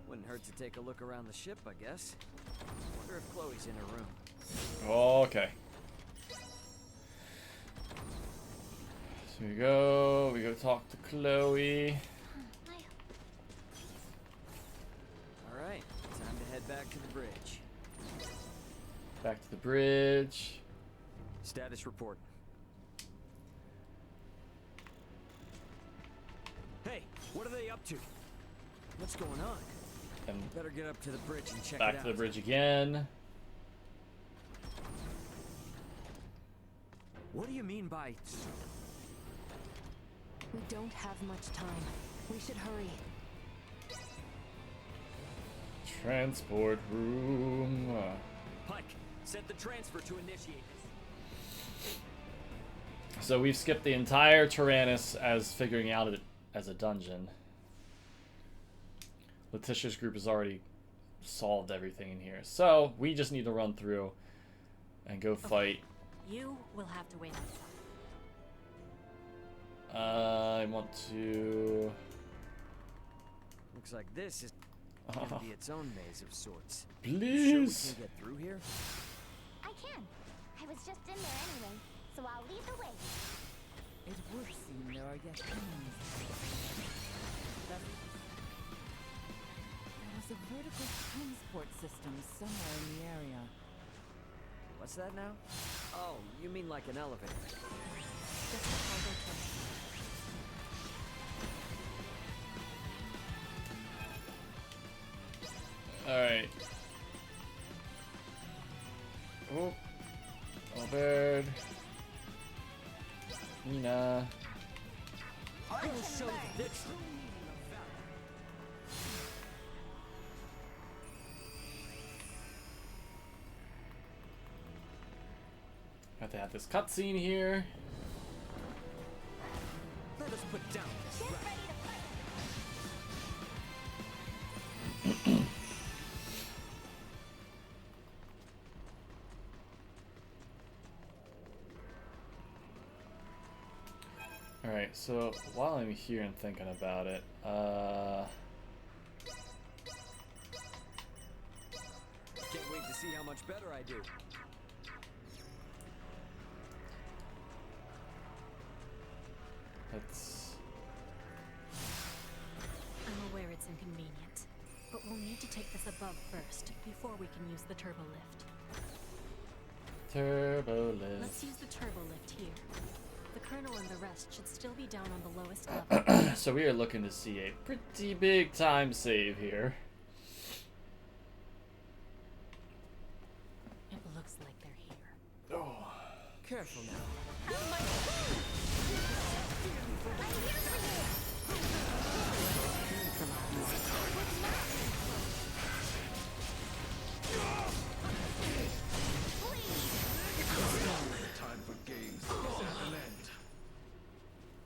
[SPEAKER 3] Wouldn't hurt to take a look around the ship, I guess. Wonder if Chloe's in her room.
[SPEAKER 1] Okay. So we go talk to Chloe.
[SPEAKER 3] Alright, time to head back to the bridge.
[SPEAKER 1] Back to the bridge.
[SPEAKER 3] Status report. Hey, what are they up to? What's going on?
[SPEAKER 1] And
[SPEAKER 3] better get up to the bridge and check it
[SPEAKER 1] back
[SPEAKER 3] out.
[SPEAKER 1] to the bridge again.
[SPEAKER 3] What do you mean by...
[SPEAKER 11] We don't have much time. We should hurry.
[SPEAKER 1] Transport room.
[SPEAKER 3] Pike, set the transfer to initiate this.
[SPEAKER 1] So we've skipped the entire Tyrannus as figuring out it as a dungeon. Letitia's group has already solved everything in here. So we just need to run through and go fight.
[SPEAKER 4] You will have to wait outside.
[SPEAKER 1] I want to...
[SPEAKER 3] Looks like this is gonna be its own maze of sorts.
[SPEAKER 1] Please.
[SPEAKER 3] Sure we can get through here?
[SPEAKER 8] I can. I was just in there anyway, so I'll lead the way.
[SPEAKER 12] It would seem there are yet things. There was a vertical transport system somewhere in the area.
[SPEAKER 3] What's that now? Oh, you mean like an elevator?
[SPEAKER 4] Just a cargo transfer.
[SPEAKER 1] Alright. Oh. Albert. Nina.
[SPEAKER 3] I will show the true meaning of valor.
[SPEAKER 1] Have to have this cutscene here.
[SPEAKER 3] Let us put down this rat.
[SPEAKER 1] Alright, so while I'm here and thinking about it,
[SPEAKER 3] Can't wait to see how much better I do.
[SPEAKER 1] let's...
[SPEAKER 4] I'm aware it's inconvenient, but we'll need to take this above first before we can use the turbo lift.
[SPEAKER 1] Turbo lift.
[SPEAKER 4] Let's use the turbo lift here. The Colonel and the rest should still be down on the lowest level.
[SPEAKER 1] So we are looking to see a pretty big time save here.
[SPEAKER 4] It looks like they're here.
[SPEAKER 1] Oh.
[SPEAKER 3] Careful now.
[SPEAKER 13] Time for games is at an end.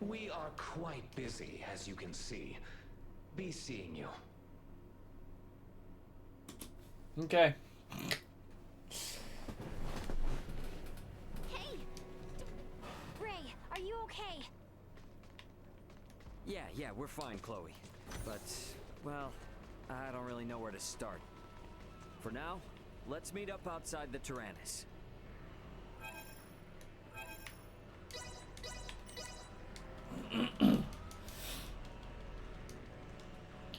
[SPEAKER 13] We are quite busy, as you can see. Be seeing you.
[SPEAKER 1] Okay.
[SPEAKER 8] Hey! Ray, are you okay?
[SPEAKER 3] Yeah, we're fine, Chloe. But, well, I don't really know where to start. For now, let's meet up outside the Tyrannus.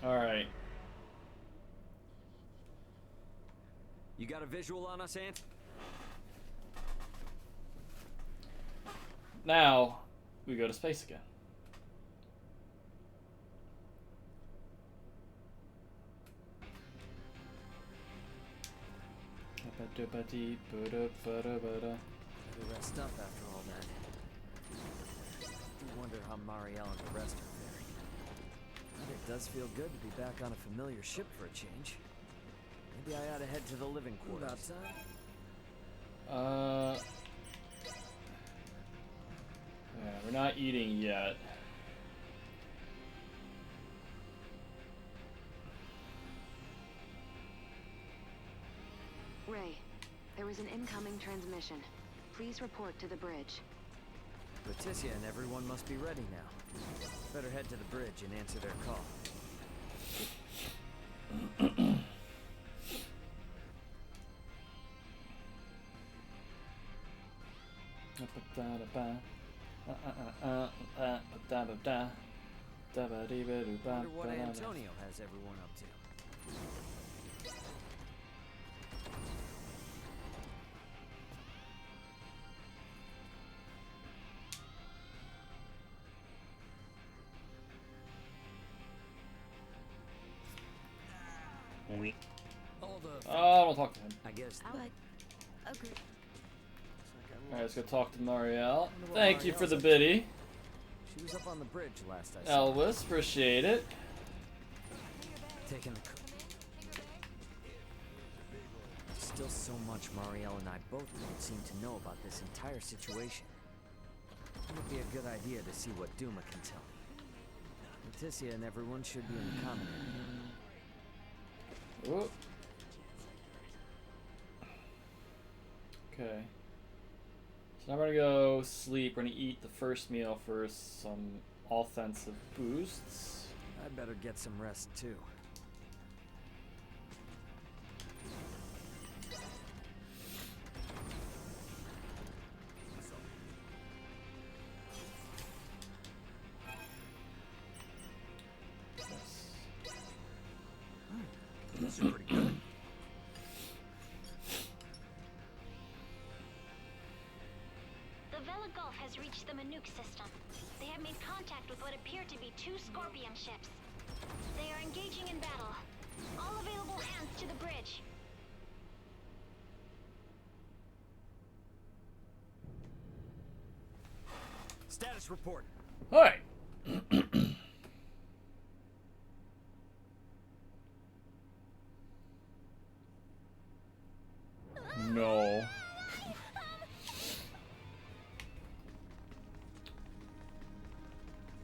[SPEAKER 1] Alright.
[SPEAKER 3] You got a visual on us, Ant?
[SPEAKER 1] Now, we go to space again.
[SPEAKER 3] Better rest up after all that. I wonder how Marielle and the rest are faring. But it does feel good to be back on a familiar ship for a change. Maybe I ought to head to the living quarters. About time.
[SPEAKER 1] Yeah, we're not eating yet.
[SPEAKER 14] Ray, there is an incoming transmission. Please report to the bridge.
[SPEAKER 3] Leticia and everyone must be ready now. Better head to the bridge and answer their call. Wonder what Antonio has everyone up to.
[SPEAKER 1] Oh, don't talk to him.
[SPEAKER 3] I guess.
[SPEAKER 2] Agree.
[SPEAKER 1] Alright, let's go talk to Marielle. Thank you for the biddy.
[SPEAKER 3] She was up on the bridge last I saw.
[SPEAKER 1] Elvis, appreciate it.
[SPEAKER 3] Taking the Still so much Marielle and I both don't seem to know about this entire situation. It would be a good idea to see what Duma can tell me. Leticia and everyone should be in the common area.
[SPEAKER 1] Oh. Okay. So now we're gonna go sleep. We're gonna eat the first meal for some offensive boosts.
[SPEAKER 3] I'd better get some rest too. These are pretty good.
[SPEAKER 8] The Vela Gulf has reached the Manuk system. They have made contact with what appear to be 2 Scorpion ships. They are engaging in battle. All available hands to the bridge.
[SPEAKER 3] Status report.
[SPEAKER 1] Alright. No.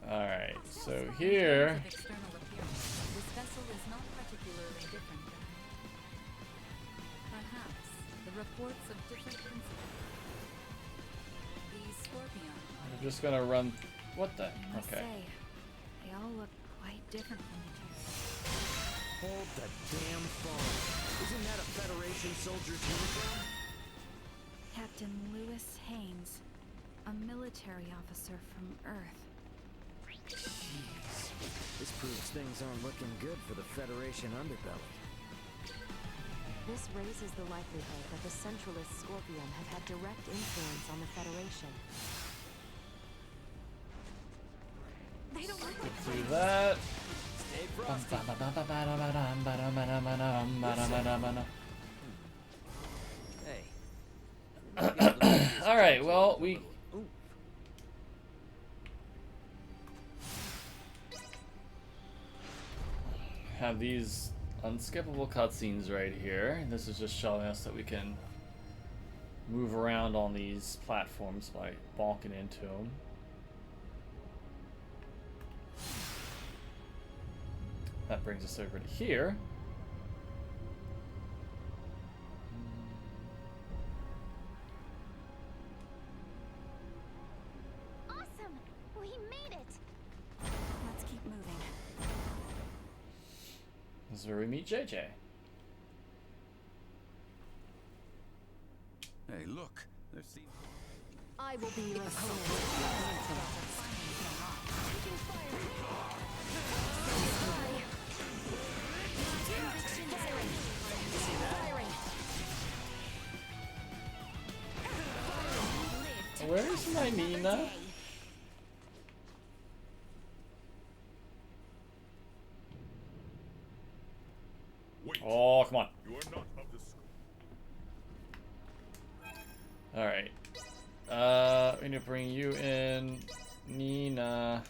[SPEAKER 1] Alright, so here.
[SPEAKER 5] External appearance. This vessel is not particularly different than perhaps the reports of different principles. These Scorpion.
[SPEAKER 1] I'm just gonna run. What the? Okay.
[SPEAKER 2] Say, they all look quite different from each other.
[SPEAKER 3] Hold the damn phone. Isn't that a Federation soldier's uniform?
[SPEAKER 2] Captain Lewis Haynes, a military officer from Earth.
[SPEAKER 3] Jeez. This proves things aren't looking good for the Federation underbelly.
[SPEAKER 11] This raises the likelihood that the Centralist Scorpion have had direct influence on the Federation.
[SPEAKER 2] They don't look like
[SPEAKER 1] Do that.
[SPEAKER 3] Stay frosty. Hey.
[SPEAKER 1] Alright, well, we. Have these unskippable cutscenes right here. This is just showing us that we can move around on these platforms by bonking into them. That brings us over to here.
[SPEAKER 8] Awesome! We made it!
[SPEAKER 2] Let's keep moving.
[SPEAKER 1] This is where we meet JJ.
[SPEAKER 9] Hey, look. There's
[SPEAKER 11] I will be your opponent.
[SPEAKER 1] Where's my Nina? Oh, come on.
[SPEAKER 15] You are not of this.
[SPEAKER 1] Alright. We need to bring you in, Nina.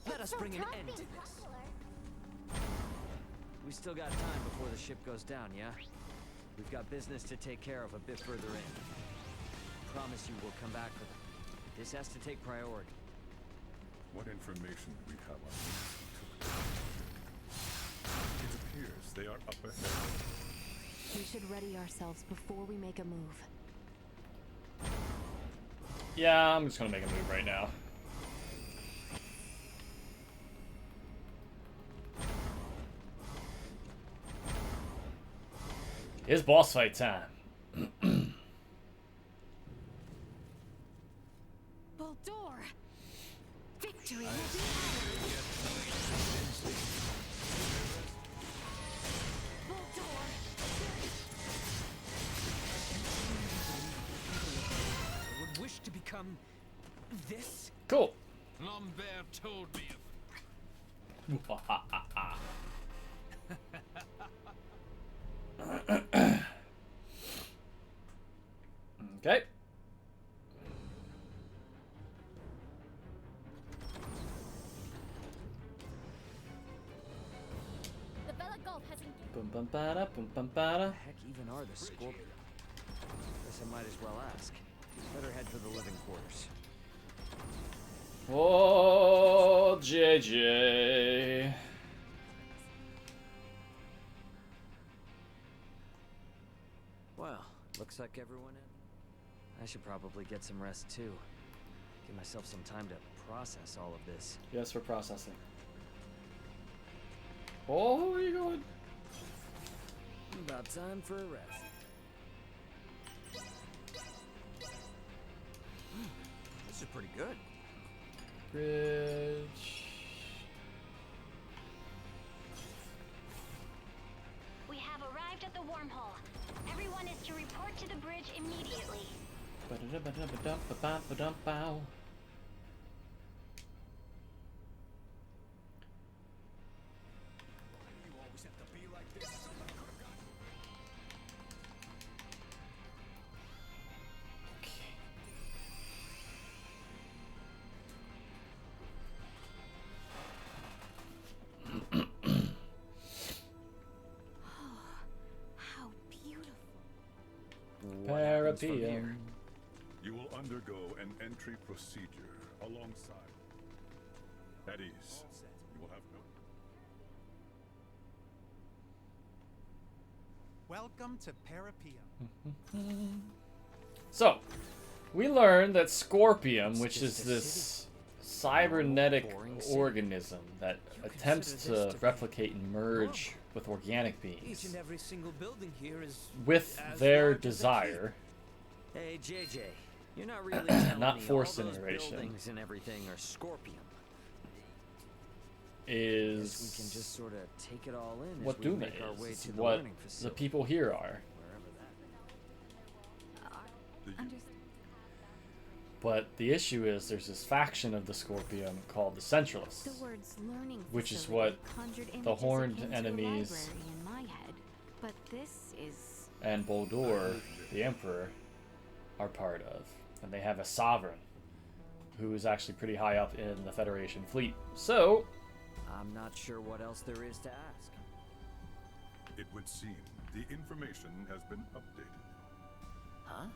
[SPEAKER 3] Let us bring an end to this. We still got time before the ship goes down, yeah? We've got business to take care of a bit further in. Promise you we'll come back for them. This has to take priority.
[SPEAKER 15] What information do we have on these? It appears they are up ahead.
[SPEAKER 11] We should ready ourselves before we make a move.
[SPEAKER 1] Yeah, I'm just gonna make a move right now. It's boss fight time.
[SPEAKER 4] Boldor! Victory will be ours! Boldor!
[SPEAKER 6] I would wish to become this.
[SPEAKER 1] Cool.
[SPEAKER 6] Lambert told me
[SPEAKER 1] Okay.
[SPEAKER 8] The Vela Gulf has engaged.
[SPEAKER 1] Bum bum bada, bum bum bada.
[SPEAKER 3] Heck, even are the Scorpion? Guess I might as well ask. Better head for the living quarters.
[SPEAKER 1] Oh, JJ.
[SPEAKER 3] Well, looks like everyone in. I should probably get some rest too. Give myself some time to process all of this.
[SPEAKER 1] Yes, we're processing. Oh, where are you going?
[SPEAKER 3] About time for a rest. This is pretty good.
[SPEAKER 1] Bridge.
[SPEAKER 8] We have arrived at the wormhole. Everyone is to report to the bridge immediately.
[SPEAKER 1] Ba-da-da-ba-da-ba-da-ba-da-ba-bow.
[SPEAKER 6] you always have to be like this. Someone could have gotten.
[SPEAKER 2] How beautiful.
[SPEAKER 3] What happens from
[SPEAKER 1] Parapium.
[SPEAKER 3] here?
[SPEAKER 15] You will undergo an entry procedure alongside. At ease. You will have no.
[SPEAKER 7] Welcome to Parapium.
[SPEAKER 1] So, we learned that Scorpium, which is this cybernetic organism that attempts to replicate and merge with organic
[SPEAKER 6] Each
[SPEAKER 1] beings
[SPEAKER 6] and every single building here is
[SPEAKER 1] with
[SPEAKER 6] as
[SPEAKER 1] their
[SPEAKER 6] large as a
[SPEAKER 1] desire.
[SPEAKER 3] Hey, JJ, you're not really telling
[SPEAKER 1] Not
[SPEAKER 3] me
[SPEAKER 1] forced
[SPEAKER 3] all those
[SPEAKER 1] immigration.
[SPEAKER 3] buildings and everything are Scorpion.
[SPEAKER 1] Is
[SPEAKER 3] Guess we can just sort of take it all in
[SPEAKER 1] what
[SPEAKER 3] as we
[SPEAKER 1] Duma
[SPEAKER 3] make our way
[SPEAKER 1] is,
[SPEAKER 3] to the
[SPEAKER 1] what
[SPEAKER 3] learning
[SPEAKER 1] the
[SPEAKER 3] facility.
[SPEAKER 1] people here are. But the issue is there's this faction of the Scorpion called the Centralists,
[SPEAKER 2] The words learning
[SPEAKER 1] which is
[SPEAKER 2] facility
[SPEAKER 1] what
[SPEAKER 2] conjured
[SPEAKER 1] the
[SPEAKER 2] images
[SPEAKER 1] horned
[SPEAKER 2] akin to a
[SPEAKER 1] enemies
[SPEAKER 2] library in my head. But this is
[SPEAKER 1] and Boldor, the Emperor, are part of. And they have a sovereign who is actually pretty high up in the Federation fleet. So,
[SPEAKER 3] I'm not sure what else there is to ask.
[SPEAKER 15] It would seem the information has been updated.
[SPEAKER 3] Huh?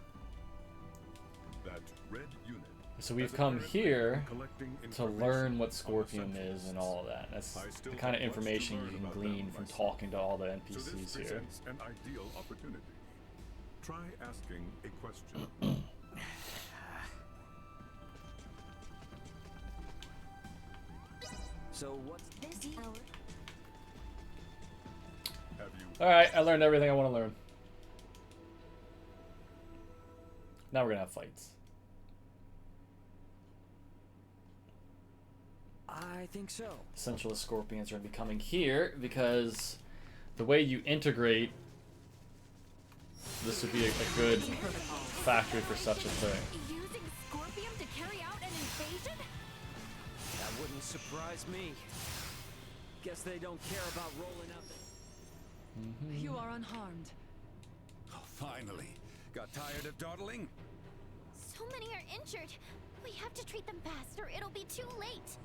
[SPEAKER 15] That red unit.
[SPEAKER 1] so we've
[SPEAKER 15] has
[SPEAKER 1] come
[SPEAKER 15] apparently
[SPEAKER 1] here
[SPEAKER 15] been collecting
[SPEAKER 1] to
[SPEAKER 15] information
[SPEAKER 1] learn what
[SPEAKER 15] on the
[SPEAKER 1] Scorpion is and all of that. That's the kind of information you can glean from talking to all the
[SPEAKER 15] So
[SPEAKER 1] NPCs
[SPEAKER 15] this
[SPEAKER 1] here.
[SPEAKER 15] presents an ideal opportunity. Try asking a question.
[SPEAKER 3] So what's
[SPEAKER 8] This hour.
[SPEAKER 15] Have you
[SPEAKER 1] Alright, I learned everything I want to learn. Now we're gonna have fights.
[SPEAKER 3] I think so.
[SPEAKER 1] Centralist Scorpions are gonna be coming here because the way you integrate this would be a good factory for such a thing.
[SPEAKER 8] Using Scorpium to carry out an invasion?
[SPEAKER 3] That wouldn't surprise me. Guess they don't care about rolling up.
[SPEAKER 12] You are unharmed.
[SPEAKER 9] Oh, finally. Got tired of dawdling?
[SPEAKER 8] So many are injured. We have to treat them fast or it'll be too late.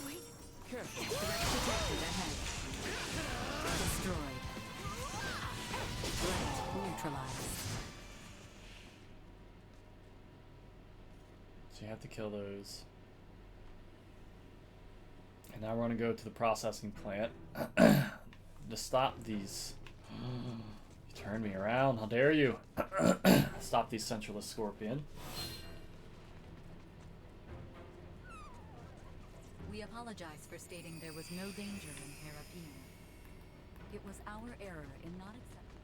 [SPEAKER 2] wait.
[SPEAKER 12] Careful. Detected ahead. Destroyed. Threat neutralized.
[SPEAKER 1] So you have to kill those. And now we're gonna go to the processing plant to stop these. You turned me around, how dare you? Stop these Centralist Scorpion.
[SPEAKER 5] We apologize for stating there was no danger in Herapian. It was our error in not accepting.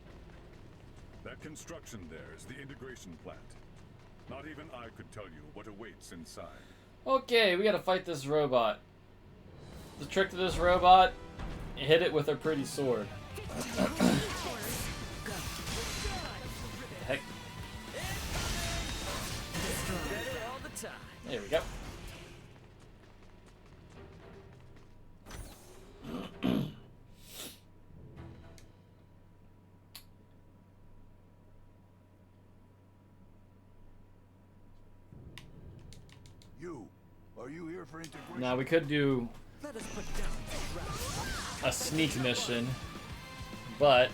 [SPEAKER 15] That construction there is the integration plant. Not even I could tell you what awaits inside.
[SPEAKER 1] Okay, we gotta fight this robot. The trick to this robot, hit it with a pretty sword. Heck. There we go.
[SPEAKER 16] Are you here for integration?
[SPEAKER 1] Now we could do a sneak mission, but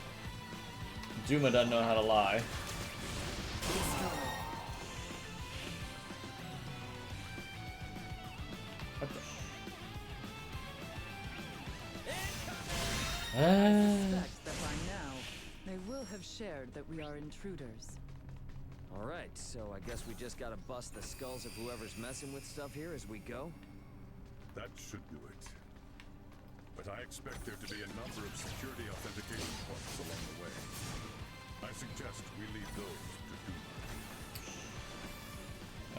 [SPEAKER 1] Duma doesn't know how to lie. What the?
[SPEAKER 12] I suspect that by now they will have shared that we are intruders.
[SPEAKER 3] Alright, so I guess we just gotta bust the skulls of whoever's messing with stuff here as we go?
[SPEAKER 15] That should do it. But I expect there to be a number of security authentication points along the way. I suggest we leave those to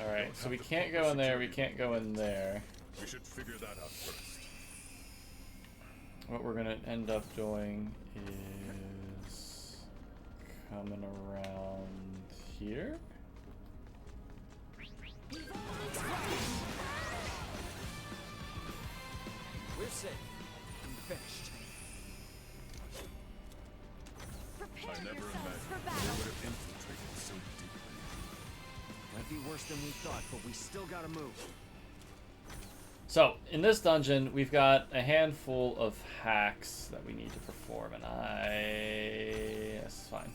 [SPEAKER 15] Duma.
[SPEAKER 1] Alright, so we can't go in there, we can't go in there.
[SPEAKER 15] We should figure that out first.
[SPEAKER 1] What we're gonna end up doing is coming around here.
[SPEAKER 3] We're safe. I'm finished.
[SPEAKER 15] I never imagined they would have infiltrated so deeply.
[SPEAKER 3] Might be worse than we thought, but we still gotta move.
[SPEAKER 1] So, in this dungeon, we've got a handful of hacks that we need to perform, and that's fine.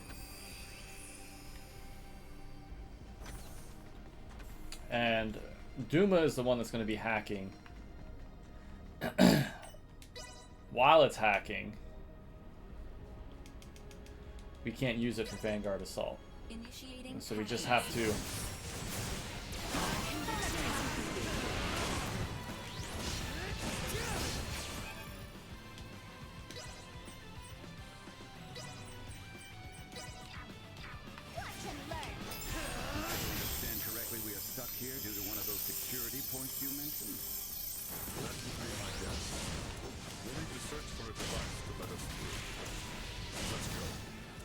[SPEAKER 1] And Duma is the one that's going to be hacking. While it's hacking, we can't use it for Vanguard Assault.
[SPEAKER 5] Initiating
[SPEAKER 1] So we just have to...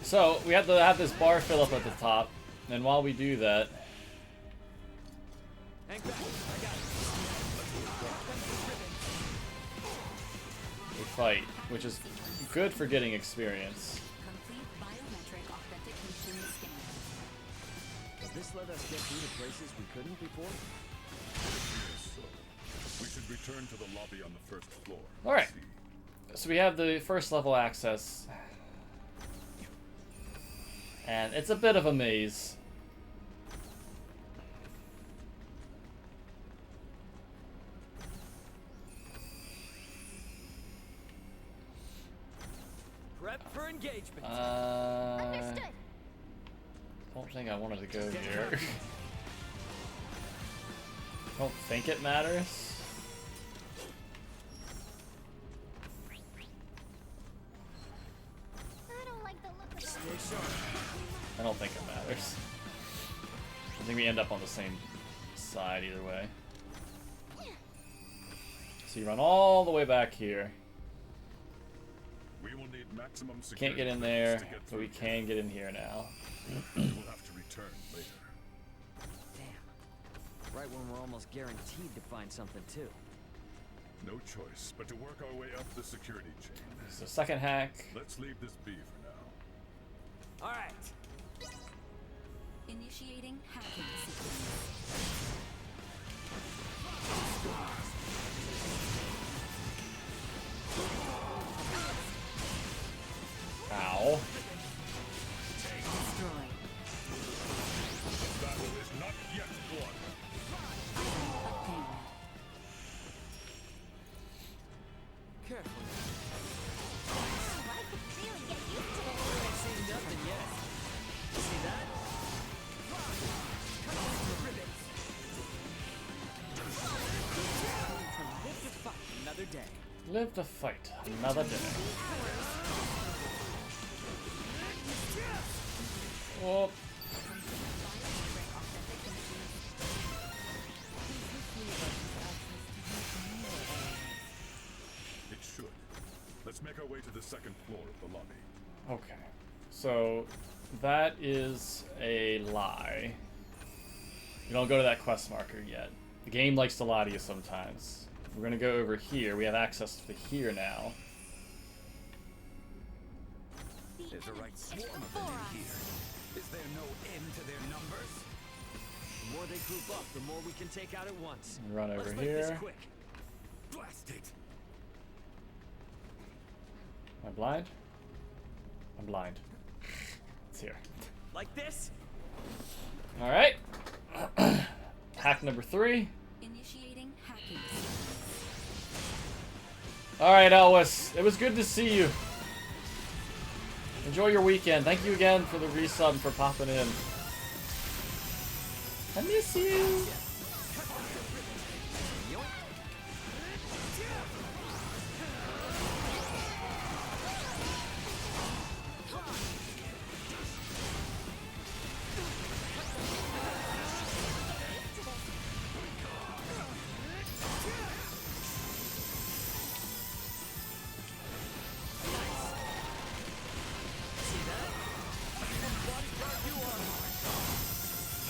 [SPEAKER 1] So, we have to have this bar fill up at the top, and while we do that... we fight, which is good for getting experience.
[SPEAKER 5] Complete biometric authentication scan.
[SPEAKER 3] Does this let us get through to places we couldn't before?
[SPEAKER 15] Yes, so we should return to the lobby on the first floor.
[SPEAKER 1] Alright. So we have the first level access. And it's a bit of a maze.
[SPEAKER 3] Prep for engagement.
[SPEAKER 8] Understood.
[SPEAKER 1] Don't think I wanted to go here. Don't think it matters.
[SPEAKER 8] I don't like the look of it.
[SPEAKER 3] Stay sharp.
[SPEAKER 1] I don't think it matters. I think we end up on the same side either way. So you run all the way back here.
[SPEAKER 15] We will need maximum security.
[SPEAKER 1] Can't get in there, but we can get in here now.
[SPEAKER 15] We'll have to return later.
[SPEAKER 3] Damn. Right when we're almost guaranteed to find something too.
[SPEAKER 15] No choice but to work our way up the security chain.
[SPEAKER 1] So second hack.
[SPEAKER 15] Let's leave this be for now.
[SPEAKER 3] All right.
[SPEAKER 5] Initiating hacking sequence.
[SPEAKER 1] Ow.
[SPEAKER 5] Destroy.
[SPEAKER 15] The battle is not yet won.
[SPEAKER 5] Obtain.
[SPEAKER 3] Careful.
[SPEAKER 8] I could really get used to it.
[SPEAKER 3] I ain't seen nothing yet. See that? fight another day.
[SPEAKER 1] Live to fight another day. Oh.
[SPEAKER 15] It should. Let's make our way to the second floor of the lobby.
[SPEAKER 1] Okay. So that is a lie. You don't go to that quest marker yet. The game likes to lie to you sometimes. We're gonna go over here. We have access to here now.
[SPEAKER 9] There's a right swarm of them in here. Is there no end to their numbers?
[SPEAKER 3] The more they group up, the more we can take out at once.
[SPEAKER 1] Run over
[SPEAKER 3] Let's make
[SPEAKER 1] here.
[SPEAKER 3] this quick.
[SPEAKER 9] Blast it!
[SPEAKER 1] Am I blind? I'm blind. It's here.
[SPEAKER 3] Like this?
[SPEAKER 1] Alright. Hack number 3.
[SPEAKER 5] Initiating hacking.
[SPEAKER 1] Alright, Elwes. It was good to see you. Enjoy your weekend. Thank you again for the resub and for popping in. I miss you.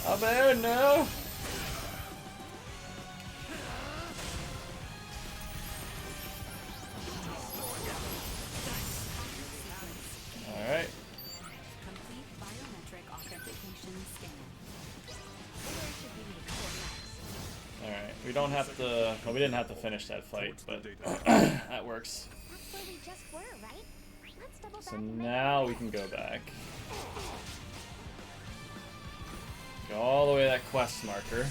[SPEAKER 1] Up there, no. Alright.
[SPEAKER 5] Complete biometric authentication scan.
[SPEAKER 1] Alright. We don't have to. Well, we didn't have to finish that fight, but that works.
[SPEAKER 8] That's where we just were, right? Let's double
[SPEAKER 1] So
[SPEAKER 8] back and make
[SPEAKER 1] now we can go back. Go all the way to that quest marker.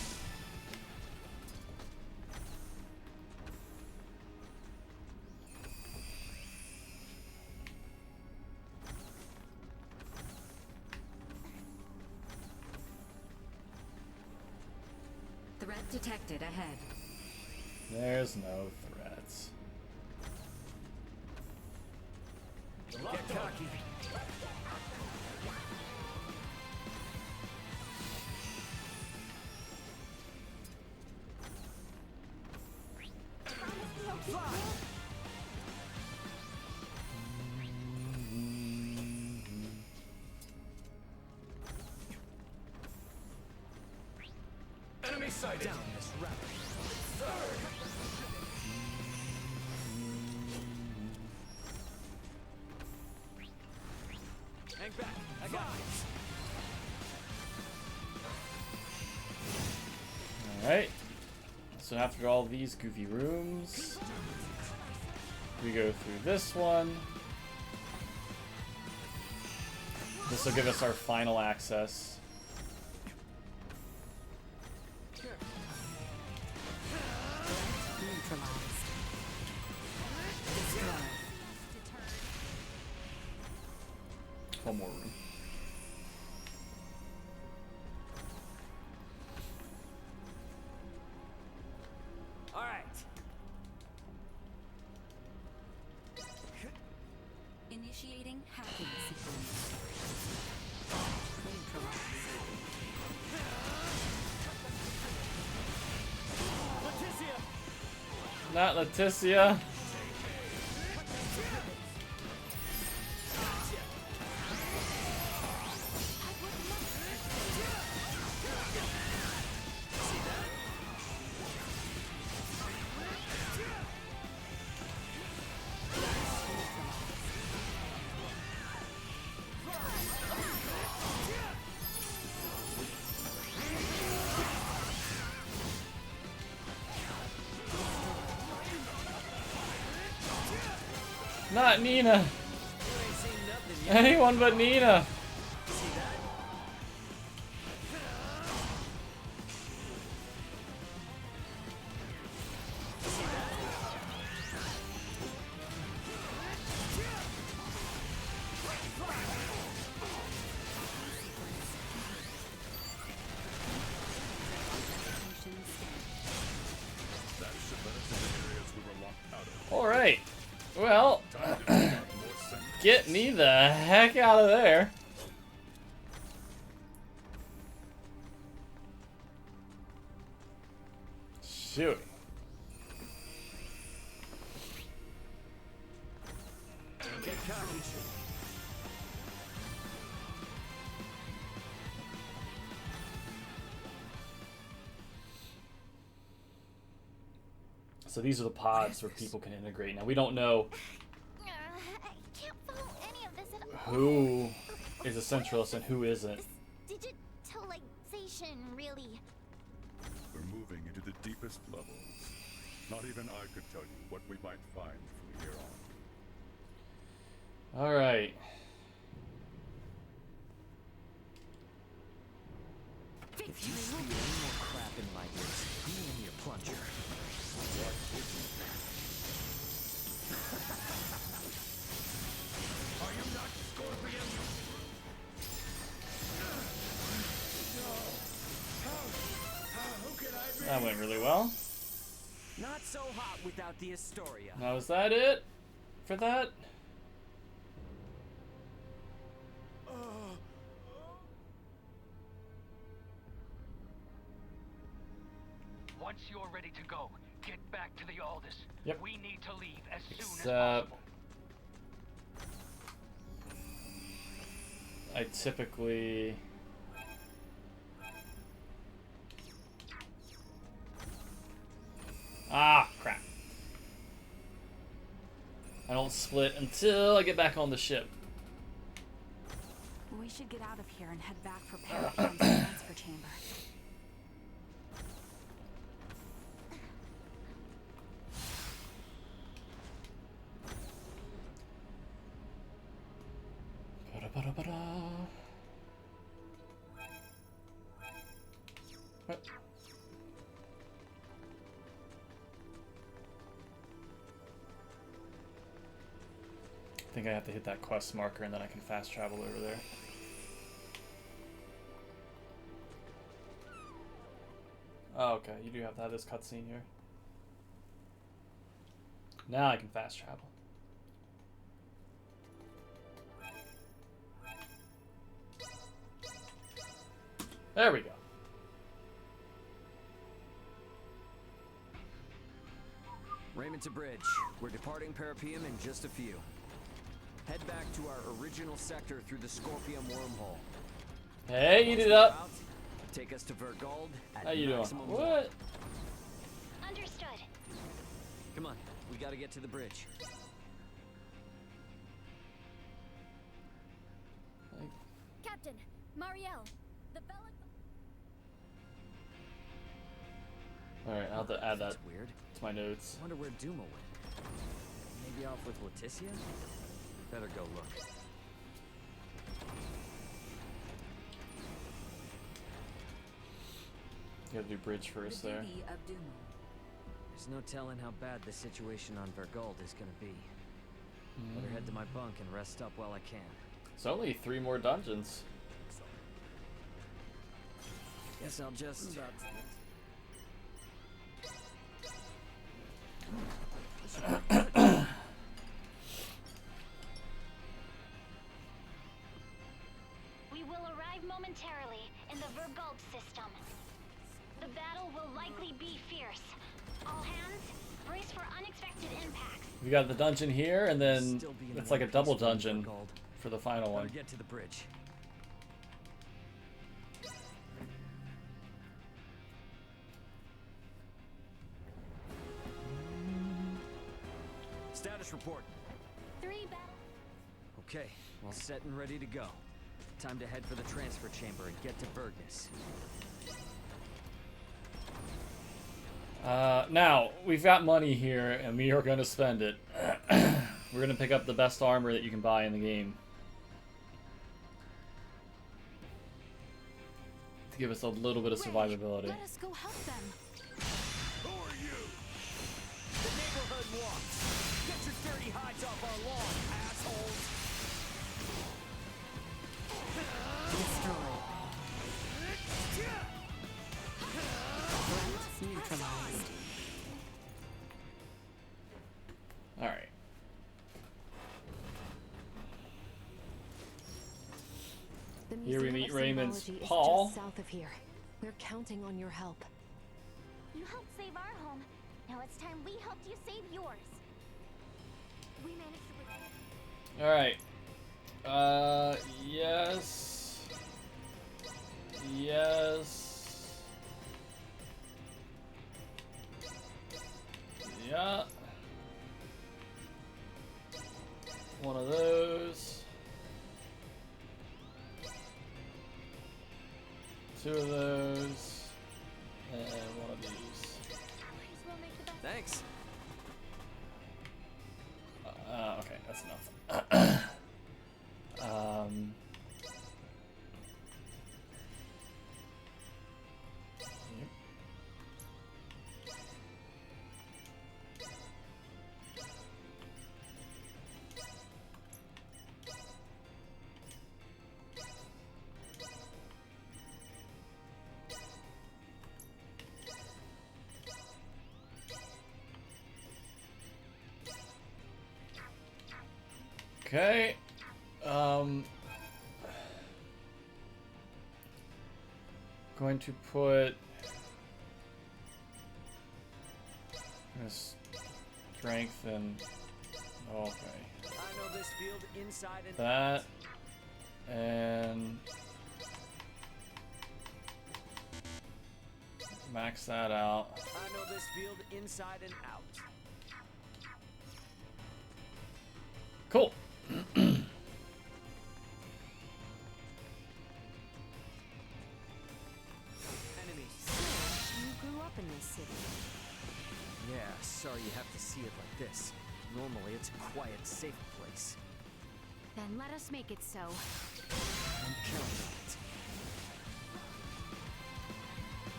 [SPEAKER 5] Threat detected ahead.
[SPEAKER 1] There's no threats.
[SPEAKER 3] Get cocky.
[SPEAKER 13] Enemy sighted.
[SPEAKER 3] Down this rabbit. Hang back. I got this.
[SPEAKER 1] Alright. So after all these goofy rooms, we go through this one. This will give us our final access. One more room.
[SPEAKER 3] All right.
[SPEAKER 5] Initiating hacking sequence.
[SPEAKER 1] Not Leticia. Not Nina. Anyone but Nina.
[SPEAKER 15] That should let us into areas we were
[SPEAKER 1] Alright. Well, get me the heck out of there. Shoot. So these are the pods where people can integrate. Now we don't know
[SPEAKER 8] I can't follow any of this at all.
[SPEAKER 1] who is a centralist and who isn't.
[SPEAKER 8] Digitalization, really.
[SPEAKER 15] We're moving into the deepest levels. Not even I could tell you what we might find from here on.
[SPEAKER 1] All right.
[SPEAKER 3] If you spew any more crap in my ears, I'm gonna need a plunger.
[SPEAKER 6] Are you not Scorpion? Who can I be?
[SPEAKER 1] That went really well.
[SPEAKER 3] Not so hot without the Astoria.
[SPEAKER 1] Now is that it for that?
[SPEAKER 13] Once you're ready to go, get back to the Aldous.
[SPEAKER 1] Yep.
[SPEAKER 13] We need to leave as soon as
[SPEAKER 1] Except
[SPEAKER 13] possible.
[SPEAKER 1] I typically crap. I don't split until I get back on the ship.
[SPEAKER 4] We should get out of here and head back for Parapion's transfer chamber.
[SPEAKER 1] What? I think I have to hit that quest marker and then I can fast travel over there. Oh, okay, you do have to have this cutscene here. Now I can fast travel. There we go.
[SPEAKER 3] Raymond to bridge. We're departing Parapium in just a few. Head back to our original sector through the Scorpium wormhole.
[SPEAKER 1] Hey, eat it up.
[SPEAKER 3] Take us to Vergold at
[SPEAKER 1] How you doing?
[SPEAKER 3] maximum
[SPEAKER 1] What?
[SPEAKER 3] level.
[SPEAKER 8] Understood.
[SPEAKER 3] Come on, we gotta get to the bridge.
[SPEAKER 4] Captain, Marielle, the bell at
[SPEAKER 1] Alright, I'll have to add that
[SPEAKER 3] That's weird.
[SPEAKER 1] to my notes.
[SPEAKER 3] Wonder where Duma went. Maybe off with Leticia? Better go look.
[SPEAKER 1] You gotta do bridge first
[SPEAKER 12] The
[SPEAKER 1] there.
[SPEAKER 12] duty of Duma.
[SPEAKER 3] There's no telling how bad the situation on Vergold is gonna be. Better head to my bunk and rest up while I can.
[SPEAKER 1] It's only 3 more dungeons.
[SPEAKER 3] Guess I'll just...
[SPEAKER 8] We will arrive momentarily in the Vergold system. The battle will likely be fierce. All hands, brace for unexpected impacts.
[SPEAKER 1] We got the dungeon here, and then it's like a double dungeon for the final one.
[SPEAKER 3] Better get to the bridge. Status report.
[SPEAKER 8] 3 battle.
[SPEAKER 3] Okay, all set and ready to go. Time to head for the transfer chamber and get to Bergness.
[SPEAKER 1] Now, we've got money here, and we are going to spend it. We're going to pick up the best armor that you can buy in the game. To give us a little bit of survivability.
[SPEAKER 4] Let us go help them.
[SPEAKER 6] Who are you?
[SPEAKER 3] The neighborhood walks. Get your dirty hides off our lawn, assholes.
[SPEAKER 4] Neutralized.
[SPEAKER 1] Alright. meet Raymond's
[SPEAKER 14] symbology is
[SPEAKER 1] Paul.
[SPEAKER 14] just south of here. We're counting on your help.
[SPEAKER 8] You helped save our home. Now it's time we helped you save yours. We managed to...
[SPEAKER 1] Alright. Yes. Yes. Yeah. One of those. Two of those. And one of these.
[SPEAKER 3] Thanks.
[SPEAKER 1] Okay, that's enough. Yep. Okay. Going to put this strength and okay.
[SPEAKER 3] I know this field inside and
[SPEAKER 1] That and max that out.
[SPEAKER 3] I know this field inside and out.
[SPEAKER 1] Cool.
[SPEAKER 3] Enemies.
[SPEAKER 14] You grew up in this city.
[SPEAKER 3] Yeah, sorry you have to see it like this. Normally it's a quiet, safe place.
[SPEAKER 2] Then let us make it so.
[SPEAKER 3] I'm counting on it.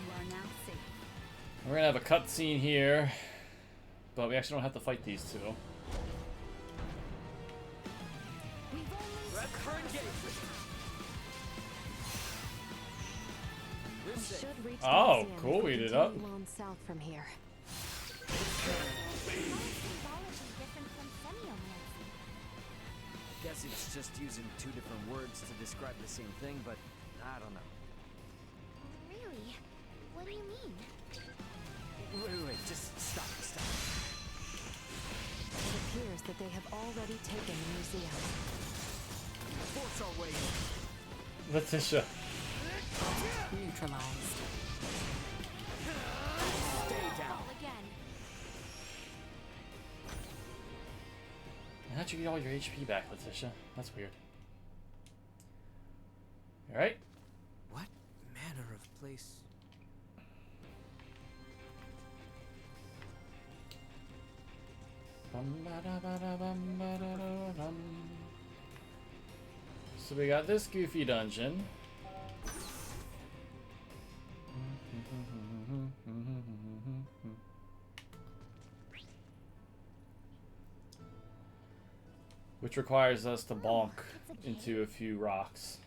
[SPEAKER 5] You are now safe.
[SPEAKER 1] We're gonna have a cutscene here, but we actually don't have to fight these two.
[SPEAKER 3] Prep for engagement.
[SPEAKER 14] We should reach the
[SPEAKER 1] Oh,
[SPEAKER 14] museum
[SPEAKER 1] cool,
[SPEAKER 14] if
[SPEAKER 1] we did
[SPEAKER 14] continue
[SPEAKER 1] up.
[SPEAKER 14] on south from here.
[SPEAKER 3] Guess it's just using two different words to describe the same thing, but I don't know.
[SPEAKER 8] Really? What do you mean?
[SPEAKER 3] Wait, just stop.
[SPEAKER 14] It appears that they have already taken the museum.
[SPEAKER 3] Force our way in.
[SPEAKER 1] Letitia.
[SPEAKER 2] Neutralized.
[SPEAKER 3] Stay down.
[SPEAKER 2] Again.
[SPEAKER 1] How'd you get all your HP back, Letitia? That's weird. Alright.
[SPEAKER 6] What manner of place?
[SPEAKER 1] So we got this goofy dungeon. Which requires us to bonk into a few rocks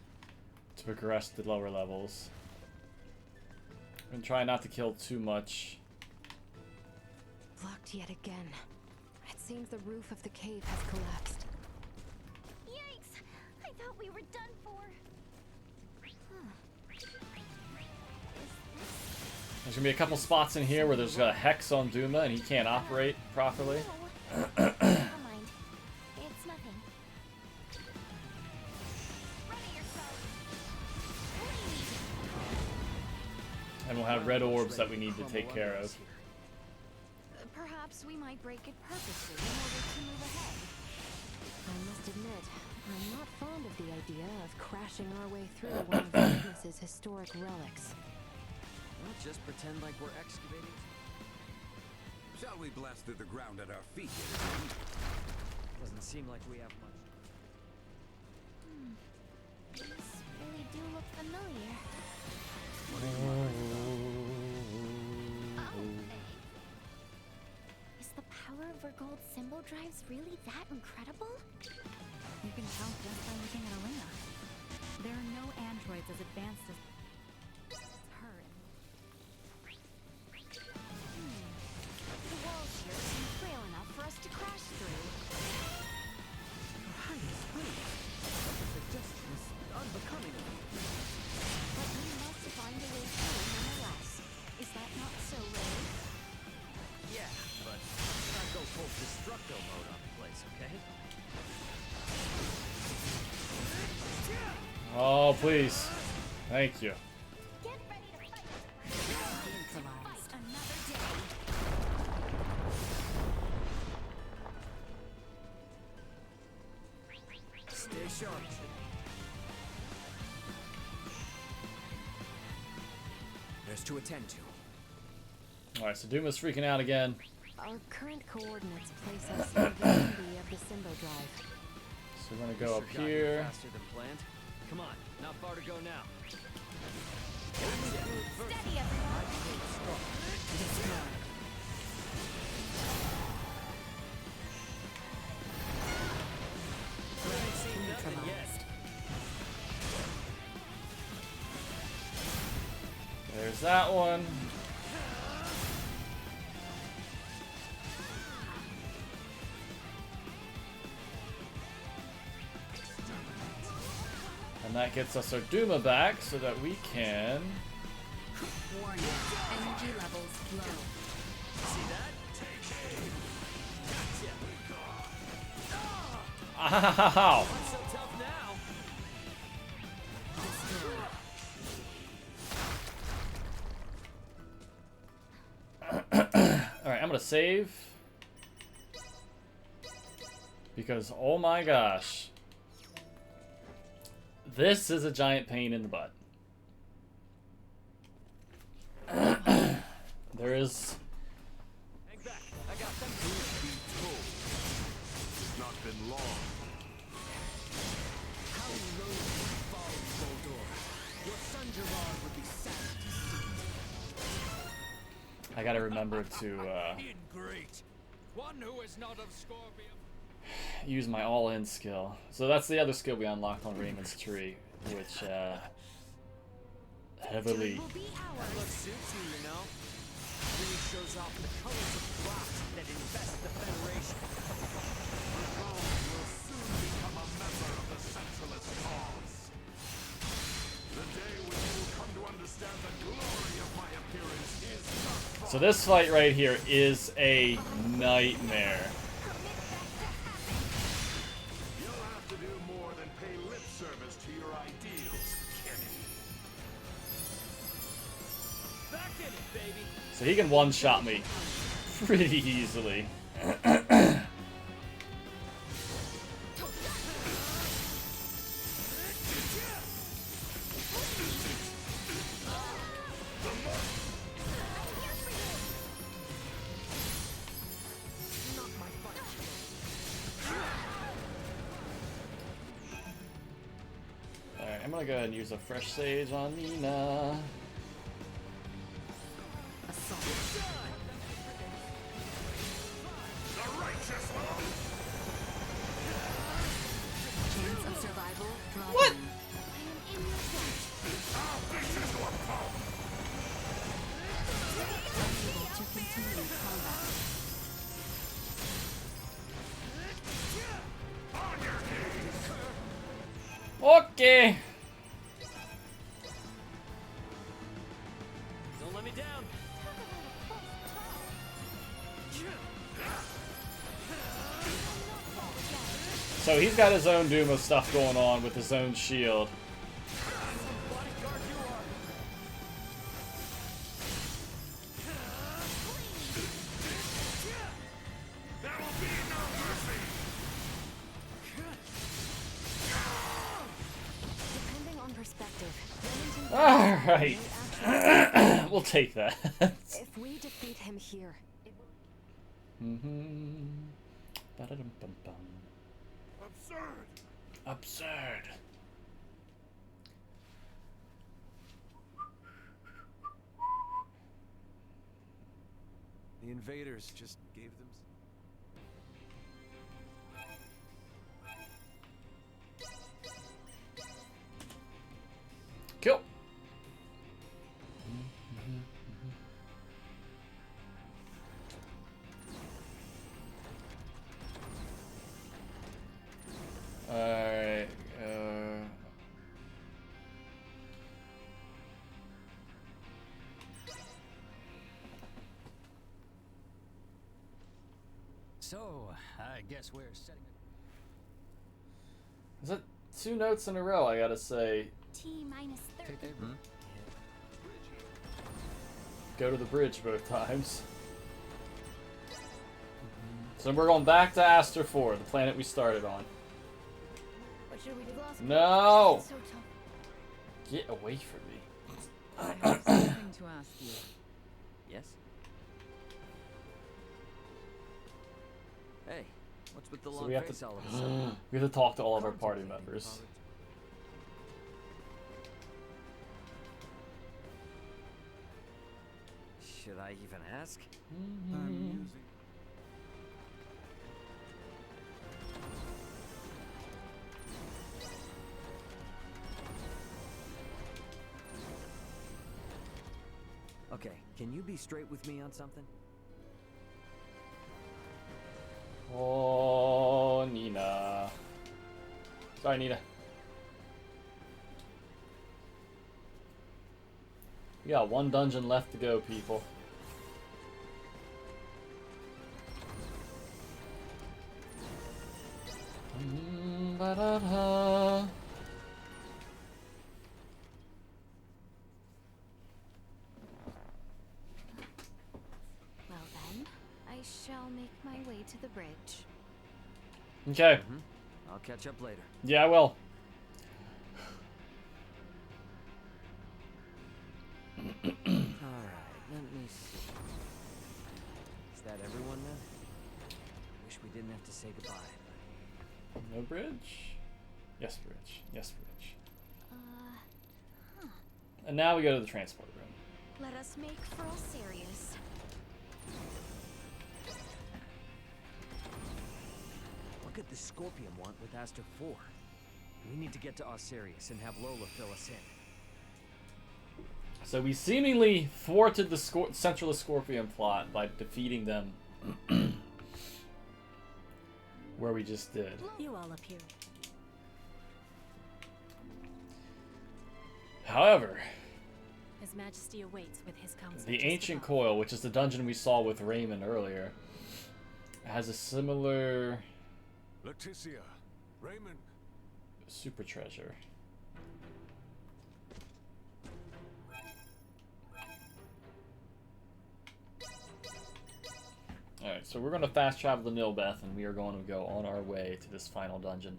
[SPEAKER 1] to progress to lower levels. And try not to kill too much.
[SPEAKER 14] Blocked yet again. It seems the roof of the cave has collapsed.
[SPEAKER 8] Yikes! I thought we were done for.
[SPEAKER 1] There's gonna be a couple spots in here where there's a hex on Duma and he can't operate properly.
[SPEAKER 8] Never mind. It's nothing. Ready yourself.
[SPEAKER 1] And we'll have red orbs that we need to take care of.
[SPEAKER 2] Perhaps we might break it purposely in order to move ahead.
[SPEAKER 14] I must admit, I'm not fond of the idea of crashing our way through one of Magnus's historic relics.
[SPEAKER 3] Well, just pretend like we're excavating.
[SPEAKER 9] Shall we blast through the ground at our feet?
[SPEAKER 3] Doesn't seem like we have much.
[SPEAKER 8] These really do look familiar. Is the power of our gold symbol drives really that incredible?
[SPEAKER 5] You can tell just by looking at Elena. There are no androids as advanced as her.
[SPEAKER 2] The walls here seem frail enough for us to crash through.
[SPEAKER 6] Your Highness, please. Such a suggestion is unbecoming of you.
[SPEAKER 3] destructo mode on the place, okay?
[SPEAKER 1] Oh, please. Thank you.
[SPEAKER 3] Stay sharp. There's to attend to.
[SPEAKER 1] Alright, so Duma's freaking out again.
[SPEAKER 14] Our current coordinates place us in the vicinity of the Simbo Drive.
[SPEAKER 1] So we're gonna go up
[SPEAKER 3] Sure got
[SPEAKER 1] here.
[SPEAKER 3] faster than planned. Come on, not far to go now.
[SPEAKER 11] Steady, everyone.
[SPEAKER 3] Haven't seen nothing yet.
[SPEAKER 1] There's that one. And that gets us our Duma back so that we can...
[SPEAKER 5] Warning. Energy levels low.
[SPEAKER 3] See that?
[SPEAKER 1] Ow!
[SPEAKER 3] What's so tough now?
[SPEAKER 1] Alright, I'm gonna save. Because, oh my gosh. This is a giant pain in the butt. There is...
[SPEAKER 3] Hang back. I got them.
[SPEAKER 16] It's not been long.
[SPEAKER 6] How low you fall, Boldor. Your son Gerard would be sad to see.
[SPEAKER 1] I gotta remember to
[SPEAKER 6] Great. One who is not of Scorpion.
[SPEAKER 1] use my all-in skill. So that's the other skill we unlocked on Raymond's tree, which heavily...
[SPEAKER 3] That looks suits you, you know? Really shows off the colors of rot that infest the Federation.
[SPEAKER 16] Rome will soon become a member of the Centralist cause. The day when you will come to understand the glory of my appearance is not far.
[SPEAKER 1] So this fight right here is a nightmare.
[SPEAKER 16] You'll have to do more than pay lip service to your ideals, Kenny.
[SPEAKER 3] Back in it, baby.
[SPEAKER 1] So he can one-shot me pretty easily. Alright, I'm gonna go ahead and use a fresh sage on Nina.
[SPEAKER 5] Chance of survival dropping.
[SPEAKER 1] What?
[SPEAKER 5] Unable to continue combat.
[SPEAKER 1] Okay.
[SPEAKER 3] Don't let me down.
[SPEAKER 1] So he's got his own Duma stuff going on with his own shield.
[SPEAKER 14] Depending on perspective,
[SPEAKER 1] Alright. We'll take that.
[SPEAKER 14] if we defeat him here, it will...
[SPEAKER 1] Ba-da-dum-bum-bum.
[SPEAKER 16] Absurd!
[SPEAKER 1] Absurd.
[SPEAKER 10] The invaders just gave them...
[SPEAKER 1] Kill. Alright.
[SPEAKER 3] So, I guess we're setting
[SPEAKER 1] Is that 2 notes in a row, I gotta say?
[SPEAKER 2] T minus 30.
[SPEAKER 1] Go to the bridge both times. So we're going back to Aster 4, the planet we started on.
[SPEAKER 8] What should we do, Gloss?
[SPEAKER 1] No!
[SPEAKER 8] So tough.
[SPEAKER 1] Get away from me.
[SPEAKER 12] I have something to ask you.
[SPEAKER 3] Yes? Hey, what's with the
[SPEAKER 1] So
[SPEAKER 3] long
[SPEAKER 1] we have
[SPEAKER 3] face
[SPEAKER 1] to
[SPEAKER 3] all of a sudden?
[SPEAKER 1] we have to talk to all of our party members.
[SPEAKER 3] Should I even ask?
[SPEAKER 9] I'm using.
[SPEAKER 3] Okay, can you be straight with me on something?
[SPEAKER 1] Oh, Nina. Sorry, Nina. We got 1 dungeon left to go, people. Ba-da-da.
[SPEAKER 2] Well then, I shall make my way to the bridge.
[SPEAKER 1] Okay.
[SPEAKER 3] I'll catch up later.
[SPEAKER 1] Yeah, I will.
[SPEAKER 3] Alright, let me see. Is that everyone then? Wish we didn't have to say goodbye.
[SPEAKER 1] No bridge? Yes, bridge. Yes, bridge. And now we go to the transport room.
[SPEAKER 2] Let us make for Osirius.
[SPEAKER 3] What could the Scorpion want with Aster 4? We need to get to Osirius and have Lola fill us in.
[SPEAKER 1] So we seemingly thwarted the Central Scorpion plot by defeating them where we just did.
[SPEAKER 4] You all up here.
[SPEAKER 1] However,
[SPEAKER 4] His Majesty awaits with his council.
[SPEAKER 1] the
[SPEAKER 4] just
[SPEAKER 1] Ancient
[SPEAKER 4] above.
[SPEAKER 1] Coil, which is the dungeon we saw with Raymond earlier, has a similar
[SPEAKER 15] Leticia, Raymond.
[SPEAKER 1] super treasure. Alright, so we're going to fast travel to Nilbeth, and we are going to go on our way to this final dungeon.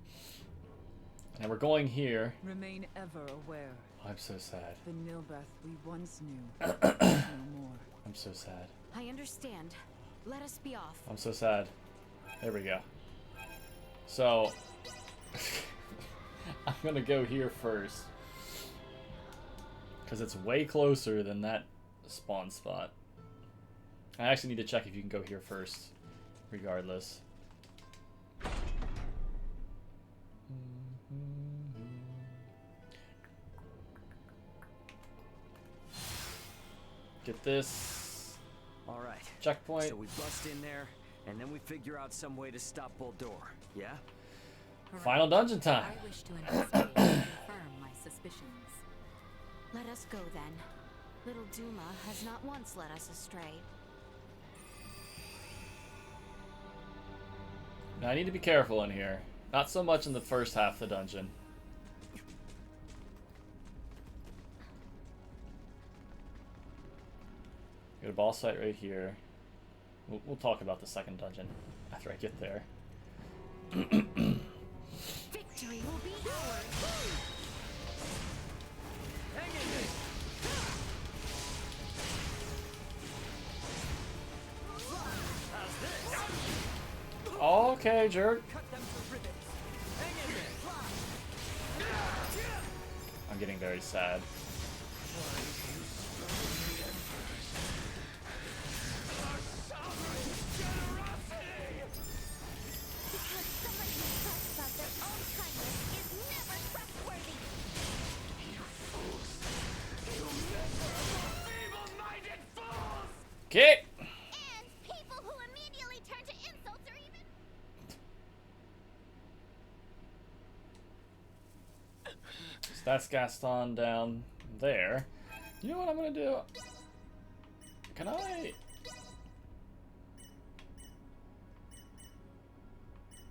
[SPEAKER 1] And we're going here.
[SPEAKER 12] Remain ever aware.
[SPEAKER 1] I'm so sad.
[SPEAKER 12] The Nilbeth we once knew is no more.
[SPEAKER 1] I'm so sad.
[SPEAKER 2] I understand. Let us be off.
[SPEAKER 1] I'm so sad. There we go. So, I'm going to go here first. Because it's way closer than that spawn spot. I actually need to check if you can go here first, regardless. Get this.
[SPEAKER 3] Alright.
[SPEAKER 1] Checkpoint.
[SPEAKER 3] So we bust in there, and then we figure out some way to stop Boldor, yeah?
[SPEAKER 1] Final dungeon time.
[SPEAKER 2] I wish to investigate and confirm my suspicions. Let us go then. Little Duma has not once led us astray.
[SPEAKER 1] Now I need to be careful in here. Not so much in the first half of the dungeon. Got a boss fight right here. We'll talk about the second dungeon after I get there.
[SPEAKER 2] Victory will be ours.
[SPEAKER 3] Hang in there.
[SPEAKER 1] Okay, jerk.
[SPEAKER 3] Cut them to ribbons. Hang in there.
[SPEAKER 1] I'm getting very sad.
[SPEAKER 8] Because somebody who talks about their own kindness is never trustworthy.
[SPEAKER 16] You fools! You miserable, feeble-minded fools!
[SPEAKER 1] Okay.
[SPEAKER 8] And people who immediately turn to insults or even...
[SPEAKER 1] So that's Gaston down there. You know what I'm gonna do? Can I?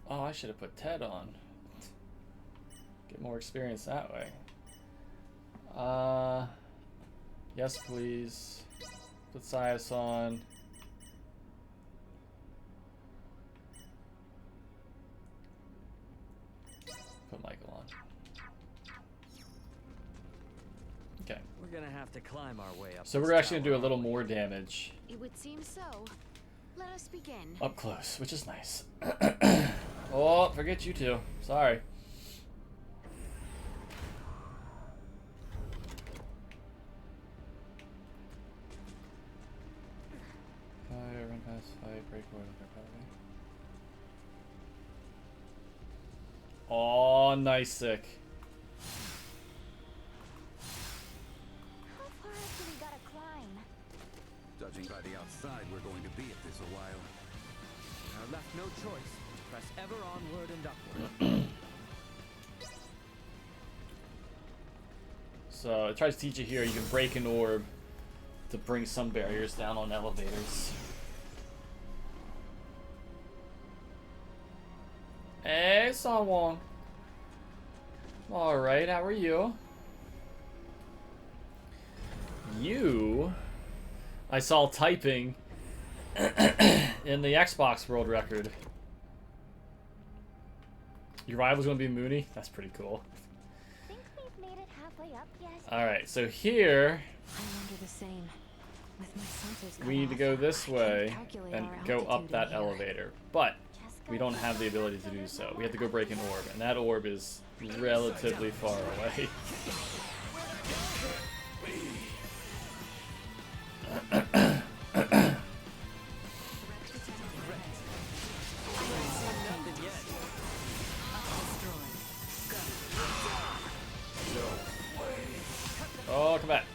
[SPEAKER 1] Oh, I should have put Ted on. Get more experience that way. Yes, please. Put Sias on. Put Michael on. Okay.
[SPEAKER 3] We're gonna have to climb our way up.
[SPEAKER 1] So we're actually gonna do a little more damage.
[SPEAKER 2] It would seem so. Let us begin.
[SPEAKER 1] Up close, which is nice. Oh, forget you two. Sorry. Fire, run past, fight, break order. Oh, nice sick.
[SPEAKER 8] How far up do we gotta climb?
[SPEAKER 9] Judging by the outside, we're going to be at this a while.
[SPEAKER 3] Now left no choice. Press ever onward and upward.
[SPEAKER 1] So it tries to teach you here, you can break an orb to bring some barriers down on elevators. Hey, Sawwong. Alright, how are you? You, I saw typing in the Xbox world record. Your rival's gonna be Mooney? That's pretty cool.
[SPEAKER 8] Think we've made it halfway up yet?
[SPEAKER 1] Alright, so here
[SPEAKER 14] I wonder the same. With my sensors
[SPEAKER 1] we need to go this way and go up that
[SPEAKER 14] here.
[SPEAKER 1] elevator. But we don't have the ability to do so. We have to go break an orb, and that orb is relatively far away. Oh, come back.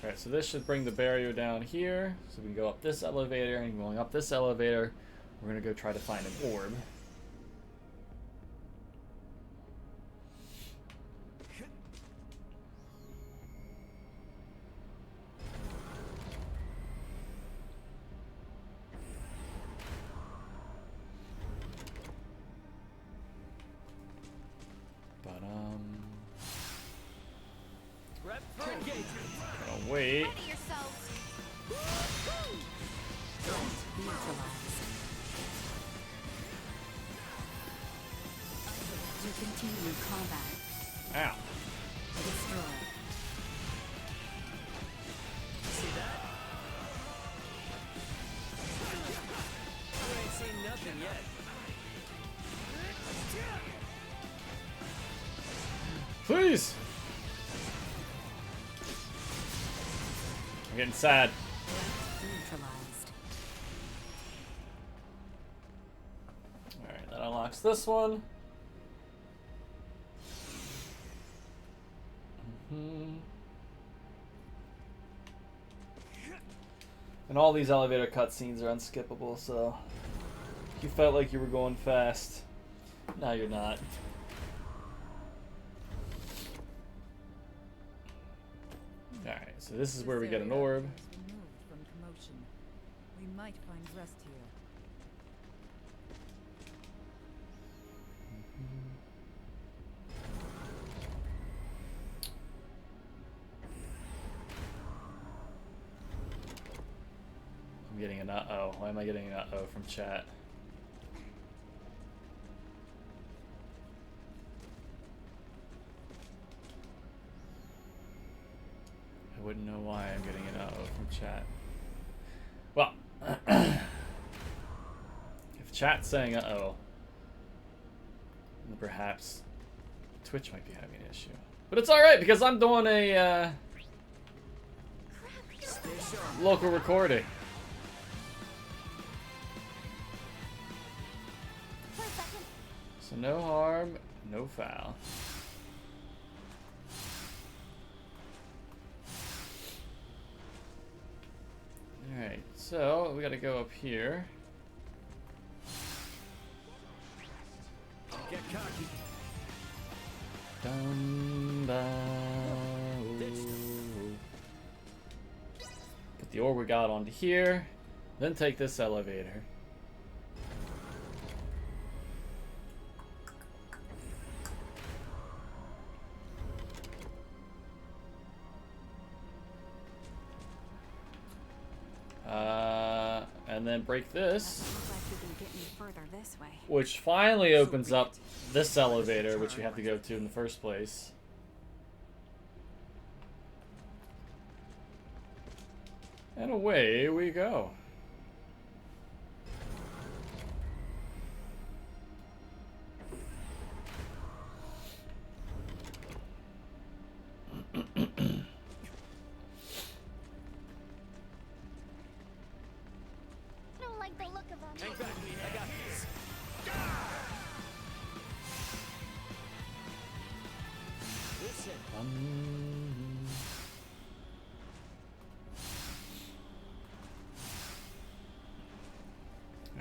[SPEAKER 1] Alright, so this should bring the barrier down here. So we can go up this elevator, and going up this elevator, we're gonna go try to find an orb. But gonna wait.
[SPEAKER 2] Ready yourselves.
[SPEAKER 5] To continue combat.
[SPEAKER 1] Ow.
[SPEAKER 5] Destroy.
[SPEAKER 3] See that? You ain't seen nothing yet.
[SPEAKER 1] Please! I'm getting sad.
[SPEAKER 5] Neutralized.
[SPEAKER 1] Alright, that unlocks this one. And all these elevator cutscenes are unskippable, so if you felt like you were going fast, now you're not. Alright, so this is where we get an orb.
[SPEAKER 12] Removed from commotion. We might find rest here.
[SPEAKER 1] I'm getting an uh-oh. Why am I getting an uh-oh from chat? I wouldn't know why I'm getting an uh-oh from chat. Well, if chat's saying uh-oh, then perhaps Twitch might be having an issue. But it's alright, because I'm doing a local recording. So no harm, no foul. Alright, so we gotta go up here.
[SPEAKER 3] Get cocky.
[SPEAKER 1] Put the ore we got onto here. Then take this elevator. And then break this.
[SPEAKER 4] Looks like we can get any further this way.
[SPEAKER 1] Which finally opens up this elevator, which we have to go to in the first place. And away we go.
[SPEAKER 8] I don't like the look of them.
[SPEAKER 6] Hang back, I got this. Listen.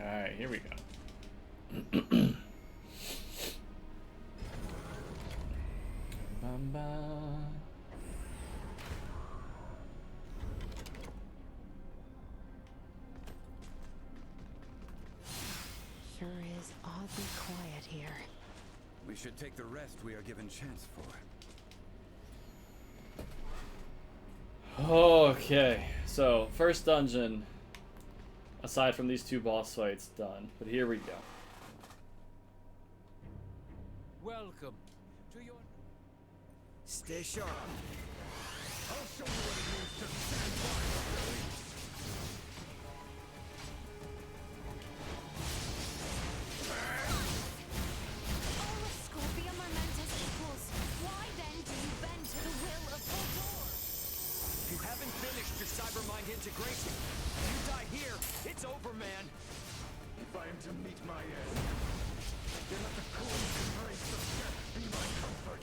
[SPEAKER 1] Alright, here we go.
[SPEAKER 14] Sure is oddly quiet here.
[SPEAKER 9] We should take the rest we are given chance for.
[SPEAKER 1] Okay, so first dungeon, aside from these two boss fights, done. But here we go.
[SPEAKER 6] Welcome to your... Stay sharp.
[SPEAKER 16] I'll show you what it means to stand by, Billy.
[SPEAKER 2] All of Scorpium are meant as equals. Why then do you bend to the will of Voldor?
[SPEAKER 6] If you haven't finished your cybermind integration, you die here, it's over, man.
[SPEAKER 16] If I am to meet my end, then let the cold embrace of death be my comfort.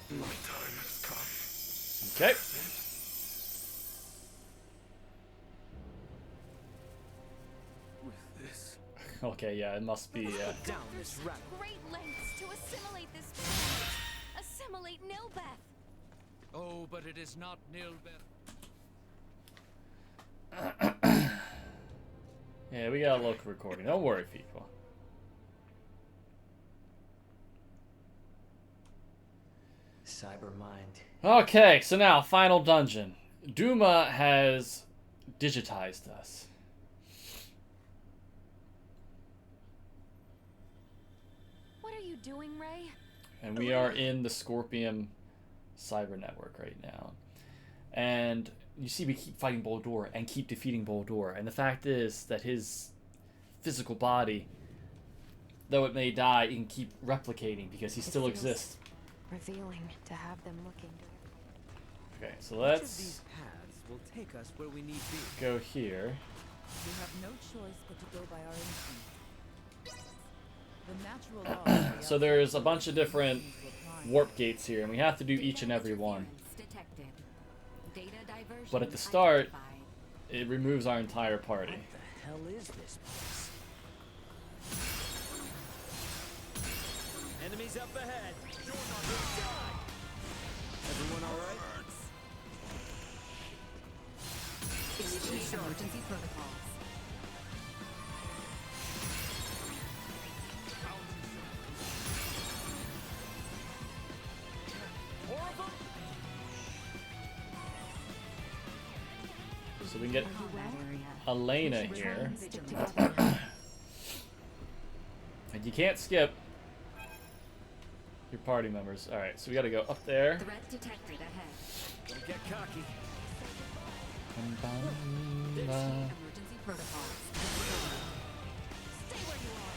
[SPEAKER 16] My time has come.
[SPEAKER 1] Okay.
[SPEAKER 16] With this.
[SPEAKER 1] Okay, yeah, it must be.
[SPEAKER 6] Down this rabbit.
[SPEAKER 2] Great lengths to assimilate this planet. Assimilate Nilbeth.
[SPEAKER 6] Oh, but it is not Nilbeth.
[SPEAKER 1] Yeah, we got a local recording. Don't worry, people.
[SPEAKER 3] Cybermind.
[SPEAKER 1] Okay, so now, final dungeon. Duma has digitized us.
[SPEAKER 2] What are you doing, Ray?
[SPEAKER 1] And we are in the Scorpium cyber network right now. And you see we keep fighting Boldor and keep defeating Boldor. And the fact is that his physical body, though it may die, it can keep replicating because he still exists.
[SPEAKER 14] Revealing to have them looking.
[SPEAKER 1] Okay, so
[SPEAKER 6] Which of
[SPEAKER 1] let's
[SPEAKER 6] these paths will take us where we need be?
[SPEAKER 1] go here.
[SPEAKER 12] We have no choice but to go by our instinct. The natural laws.
[SPEAKER 1] So there's a bunch of different warp gates here, and we have to do each and every one.
[SPEAKER 5] Detected. Data diversion
[SPEAKER 1] But at the start,
[SPEAKER 5] identified.
[SPEAKER 1] it removes our entire party.
[SPEAKER 6] What the hell is this place? Enemies up ahead. Everyone all right?
[SPEAKER 5] Initiate emergency protocols.
[SPEAKER 1] So we can get Elena here. And you can't skip your party members. Alright, so we gotta go up there.
[SPEAKER 5] Threat detected ahead.
[SPEAKER 6] Don't get cocky.
[SPEAKER 5] Initiate emergency protocols.
[SPEAKER 2] Stay where you are.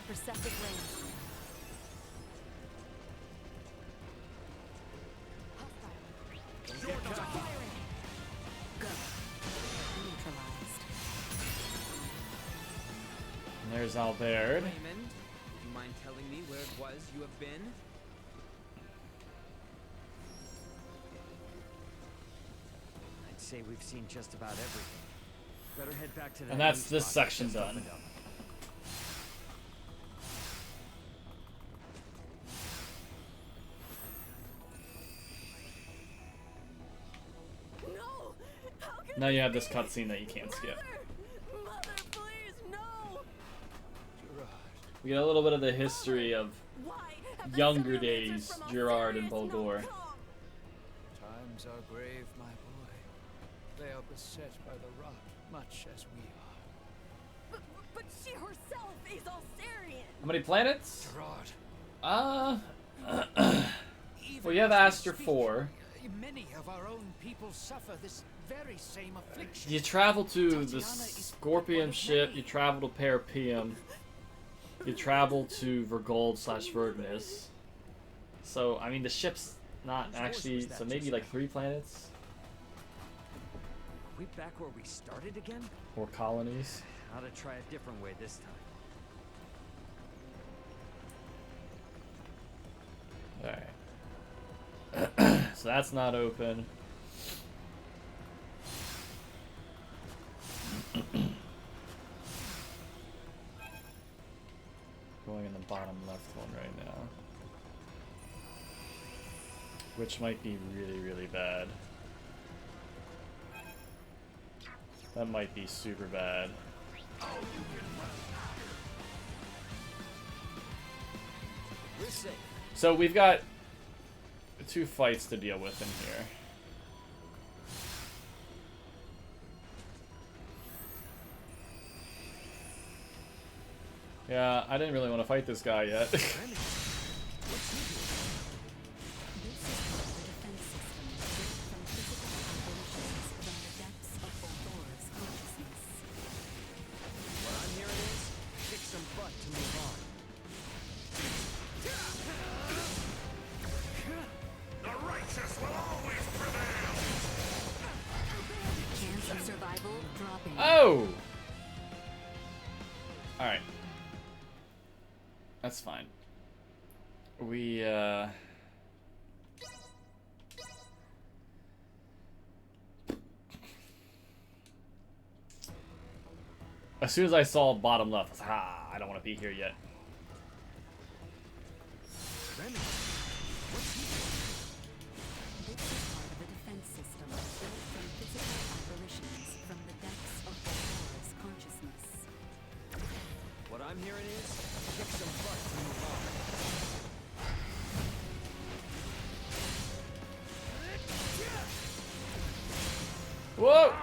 [SPEAKER 4] Perceptive range.
[SPEAKER 6] Don't get cocky.
[SPEAKER 5] Go. Neutralized.
[SPEAKER 1] And there's Albert.
[SPEAKER 6] Raymond, would you mind telling me where it was you have been?
[SPEAKER 3] I'd say we've seen just about everything. Better head back to that
[SPEAKER 1] And that's
[SPEAKER 3] new
[SPEAKER 1] this
[SPEAKER 3] spot that
[SPEAKER 1] section
[SPEAKER 3] just
[SPEAKER 1] done.
[SPEAKER 3] opened up.
[SPEAKER 6] No! How can
[SPEAKER 1] Now you have this cutscene that you can't skip.
[SPEAKER 6] Mother, please, no!
[SPEAKER 1] We get a little bit of the history of
[SPEAKER 6] Why have the
[SPEAKER 1] younger
[SPEAKER 6] Semiomancers
[SPEAKER 1] days,
[SPEAKER 6] from
[SPEAKER 1] Gerard and
[SPEAKER 6] Alcerius not
[SPEAKER 1] Bulgor.
[SPEAKER 6] come?
[SPEAKER 7] Times are grave, my boy. They are beset by the rot, much as we are.
[SPEAKER 6] But she herself is Alcerian!
[SPEAKER 1] How many planets?
[SPEAKER 7] Gerard,
[SPEAKER 1] Well, you have Aster 4.
[SPEAKER 7] many of our own people suffer this very same affliction.
[SPEAKER 1] You travel to the Scorpion ship, you travel to Parapium, you travel to Vergold / Vergnus. So, I mean, the ship's not actually, so maybe like 3 planets?
[SPEAKER 3] Are we back where we started again?
[SPEAKER 1] Or colonies.
[SPEAKER 3] How to try a different way this time.
[SPEAKER 1] Alright. So that's not open. Going in the bottom left one right now. Which might be really, really bad. That might be super bad.
[SPEAKER 3] We're safe.
[SPEAKER 1] So we've got 2 fights to deal with in here. Yeah, I didn't really want to fight this guy yet.
[SPEAKER 3] What I'm hearing is, kick some butt to move on.
[SPEAKER 16] The righteous will always prevail!
[SPEAKER 5] Chance of survival dropping.
[SPEAKER 1] Oh! Alright. That's fine. We, as soon as I saw bottom left, I was like, ah, I don't want to be here yet.
[SPEAKER 3] Raymond, what's he doing?
[SPEAKER 5] This is part of a defense system built from physical apparitions from the depths of Bulgor's consciousness.
[SPEAKER 3] What I'm hearing is, kick some butt to move on.
[SPEAKER 1] Whoa!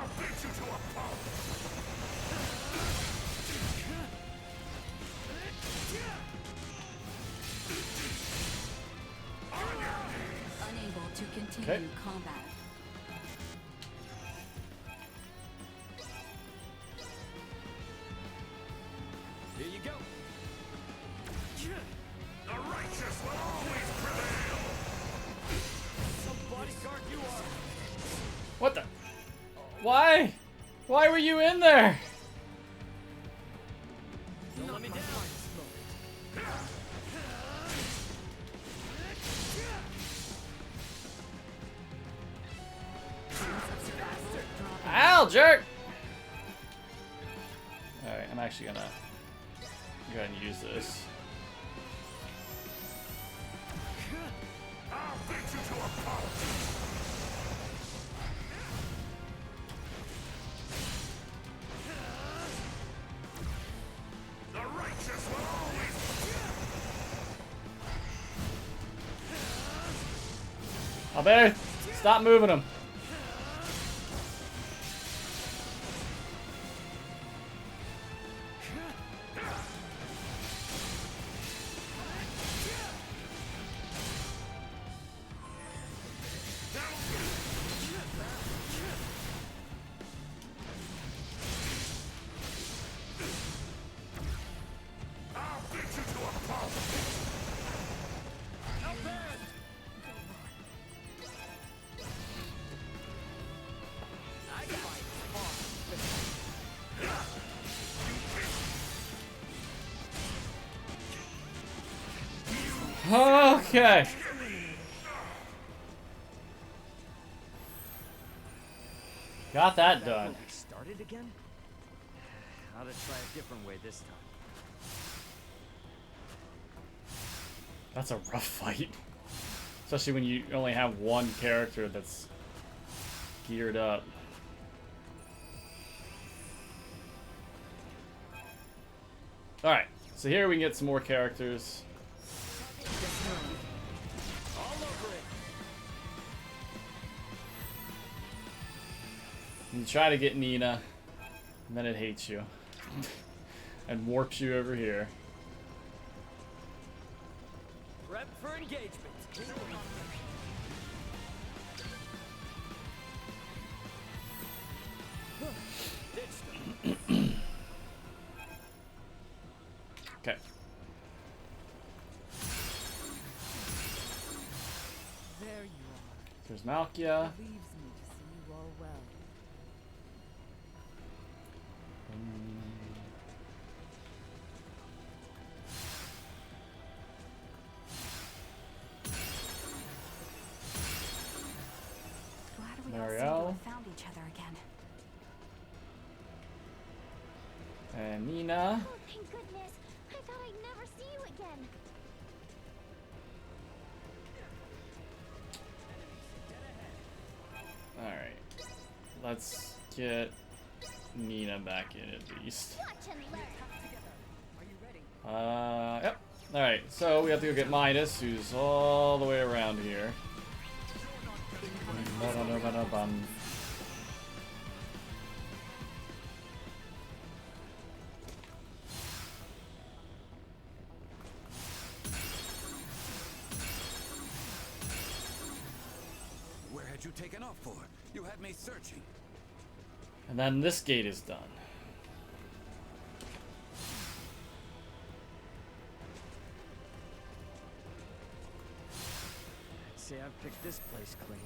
[SPEAKER 5] Unable to continue combat.
[SPEAKER 3] Here you go.
[SPEAKER 16] The righteous will always prevail!
[SPEAKER 3] Some bodyguard you are.
[SPEAKER 1] What the? Why? Why were you in there?
[SPEAKER 3] Don't let me down.
[SPEAKER 1] Ow, jerk! Alright, I'm actually gonna go ahead and use this.
[SPEAKER 16] I'll beat you to a pulp! The righteous will always...
[SPEAKER 1] Albert, stop moving him.
[SPEAKER 16] I'll beat you to a pulp!
[SPEAKER 1] Okay. Got that done.
[SPEAKER 3] We started again? How to try a different way this time.
[SPEAKER 1] That's a rough fight. Especially when you only have one character that's geared up. Alright, so here we can get some more characters. You try to get Nina, and then it hates you. And warps you over here.
[SPEAKER 6] Prep for engagement.
[SPEAKER 1] Okay.
[SPEAKER 12] There you are.
[SPEAKER 1] There's Malkia.
[SPEAKER 12] It leaves me to see you all well.
[SPEAKER 4] Glad we all seem to
[SPEAKER 1] Marielle.
[SPEAKER 4] have found each other again.
[SPEAKER 1] And Nina.
[SPEAKER 8] Oh, thank goodness. I thought I'd never see you again.
[SPEAKER 1] Alright. Let's get Nina back in at least.
[SPEAKER 8] Watch and learn.
[SPEAKER 1] Yep. Alright, so we have to go get Midas, who's all the way around here. Ba-da-da-ba-da-bum.
[SPEAKER 9] Where had you taken off for? You had me searching.
[SPEAKER 1] And then this gate is done.
[SPEAKER 3] I'd say I've picked this place clean.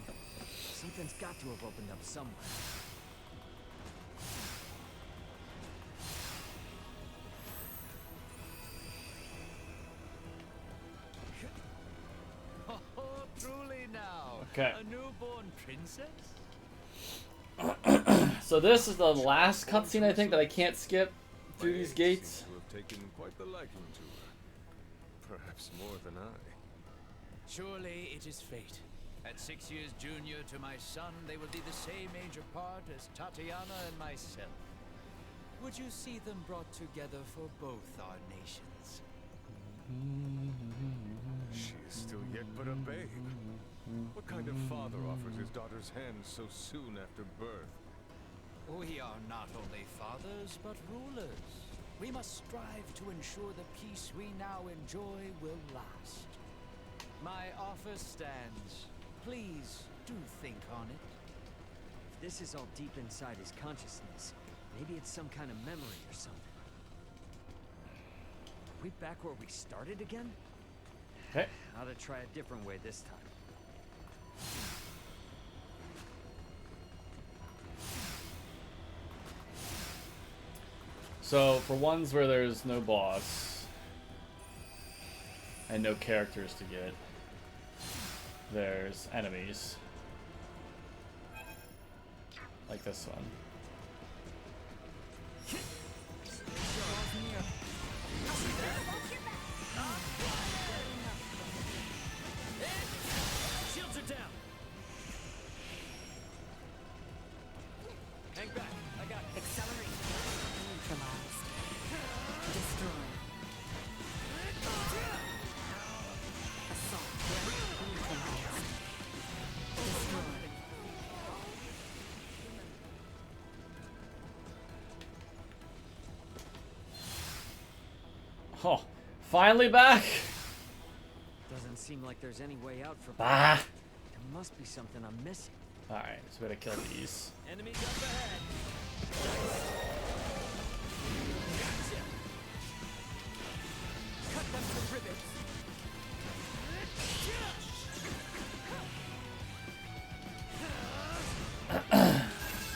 [SPEAKER 3] Something's got to have opened up somewhere.
[SPEAKER 6] Oh, truly now.
[SPEAKER 1] Okay.
[SPEAKER 6] A newborn princess?
[SPEAKER 1] So this is the last cutscene, I think, that I can't skip through these gates.
[SPEAKER 10] To have taken quite the liking to her. Perhaps more than I.
[SPEAKER 6] Surely it is fate. At 6 years junior to my son, they will be the same age apart as Tatiana and myself. Would you see them brought together for both our nations?
[SPEAKER 10] She is still yet but a babe. What kind of father offers his daughter's hand so soon after birth?
[SPEAKER 6] We are not only fathers, but rulers. We must strive to ensure the peace we now enjoy will last. My offer stands. Please do think on it.
[SPEAKER 3] If this is all deep inside his consciousness, maybe it's some kind of memory or something. Are we back where we started again?
[SPEAKER 1] Okay.
[SPEAKER 3] How to try a different way this time.
[SPEAKER 1] So, for ones where there's no boss and no characters to get, there's enemies. Like this one.
[SPEAKER 6] Shields are down. Hang back. I got it.
[SPEAKER 4] Accelerate. Neutralized. Destroy. Assault. Neutralized. Destroy.
[SPEAKER 1] Oh, finally back!
[SPEAKER 3] Doesn't seem like there's any way out from
[SPEAKER 1] Ah!
[SPEAKER 3] There must be something I'm missing.
[SPEAKER 1] Alright, so we gotta kill these.
[SPEAKER 6] Enemies up ahead. Gotcha. Cut them to ribbons.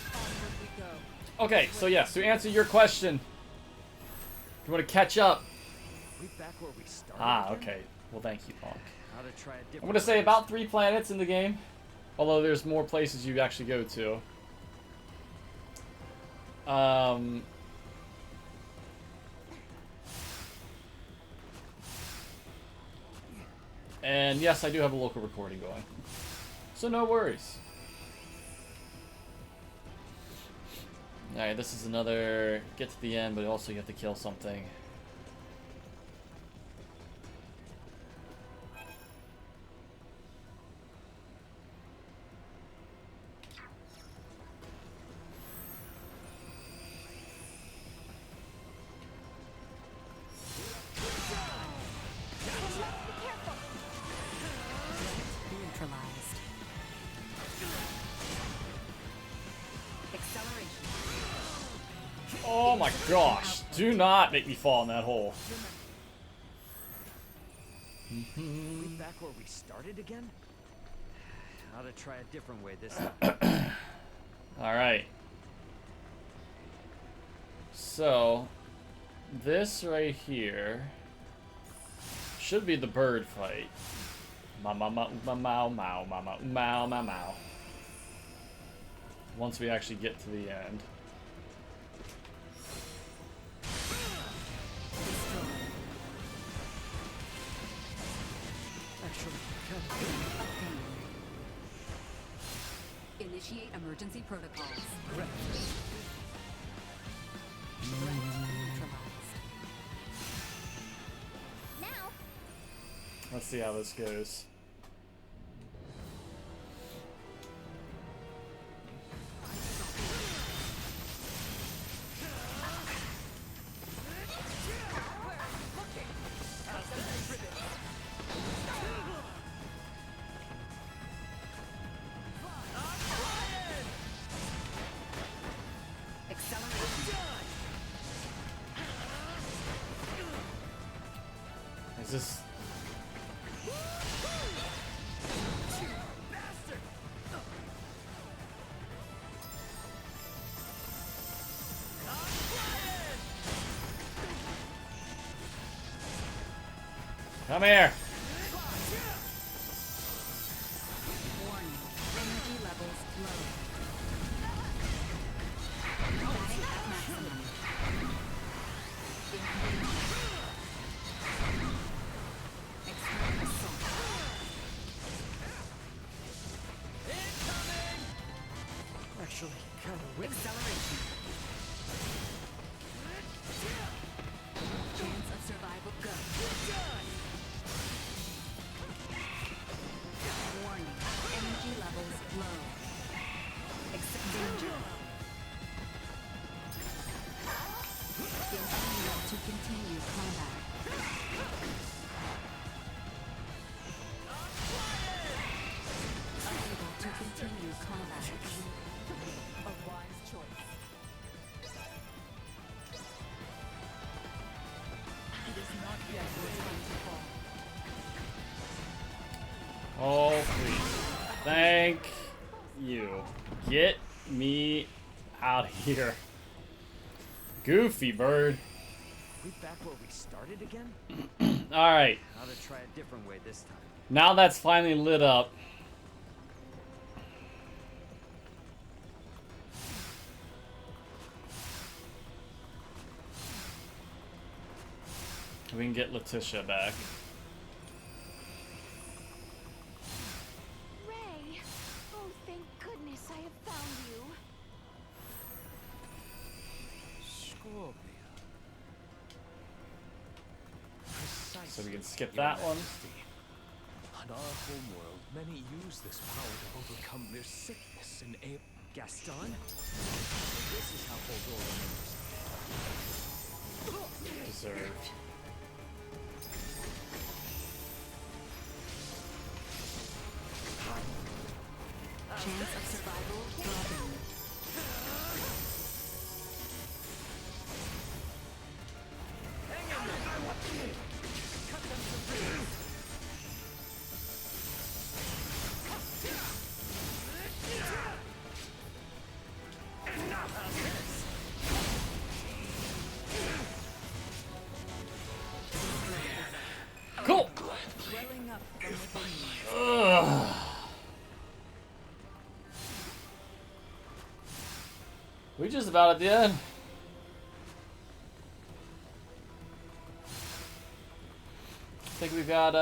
[SPEAKER 6] Onward we go.
[SPEAKER 1] Okay, so yes, to answer your question, if you want to catch up.
[SPEAKER 3] We back where we started.
[SPEAKER 1] Ah,
[SPEAKER 3] again?
[SPEAKER 1] okay. Well, thank you, Bonk.
[SPEAKER 3] How to try a different
[SPEAKER 1] I'm gonna say about 3 planets in the game, although there's more places you actually go to. And yes, I do have a local recording going. So no worries. Alright, this is another get to the end, but also you have to kill something.
[SPEAKER 5] Neutralized. Acceleration.
[SPEAKER 1] Oh my gosh, do not make me fall in that hole.
[SPEAKER 3] We back where we started again? Ought to try a different way this time.
[SPEAKER 1] Alright. So, this right here should be the bird fight. Mau. Once we actually get to the end.
[SPEAKER 5] Initiate emergency protocols.
[SPEAKER 8] Now.
[SPEAKER 1] Let's see how this goes. Is this... Come here!
[SPEAKER 5] Warning. Energy levels low.
[SPEAKER 3] Actually, kind of windy.
[SPEAKER 5] Acceleration. Chance of survival go. Warning. Energy levels low. Danger. Unable to continue combat. Unable to continue combat. A wise choice. It is not yet your time to fall.
[SPEAKER 1] Oh, please. Thank you. Get me out of here. Goofy bird.
[SPEAKER 3] We back where we started again?
[SPEAKER 1] Alright.
[SPEAKER 3] Ought to try a different way this time.
[SPEAKER 1] Now that's finally lit up. We can get Letitia back.
[SPEAKER 2] Ray! Oh, thank goodness I have found you.
[SPEAKER 10] Scorpia.
[SPEAKER 1] So we can skip that one.
[SPEAKER 10] On our homeworld, many use this power to overcome their sickness and aim.
[SPEAKER 3] Gaston? This is how Holdora remembers.
[SPEAKER 1] Deserved.
[SPEAKER 5] Chance of survival dropping.
[SPEAKER 1] Cool. Ugh. We just about at the end. I think we've got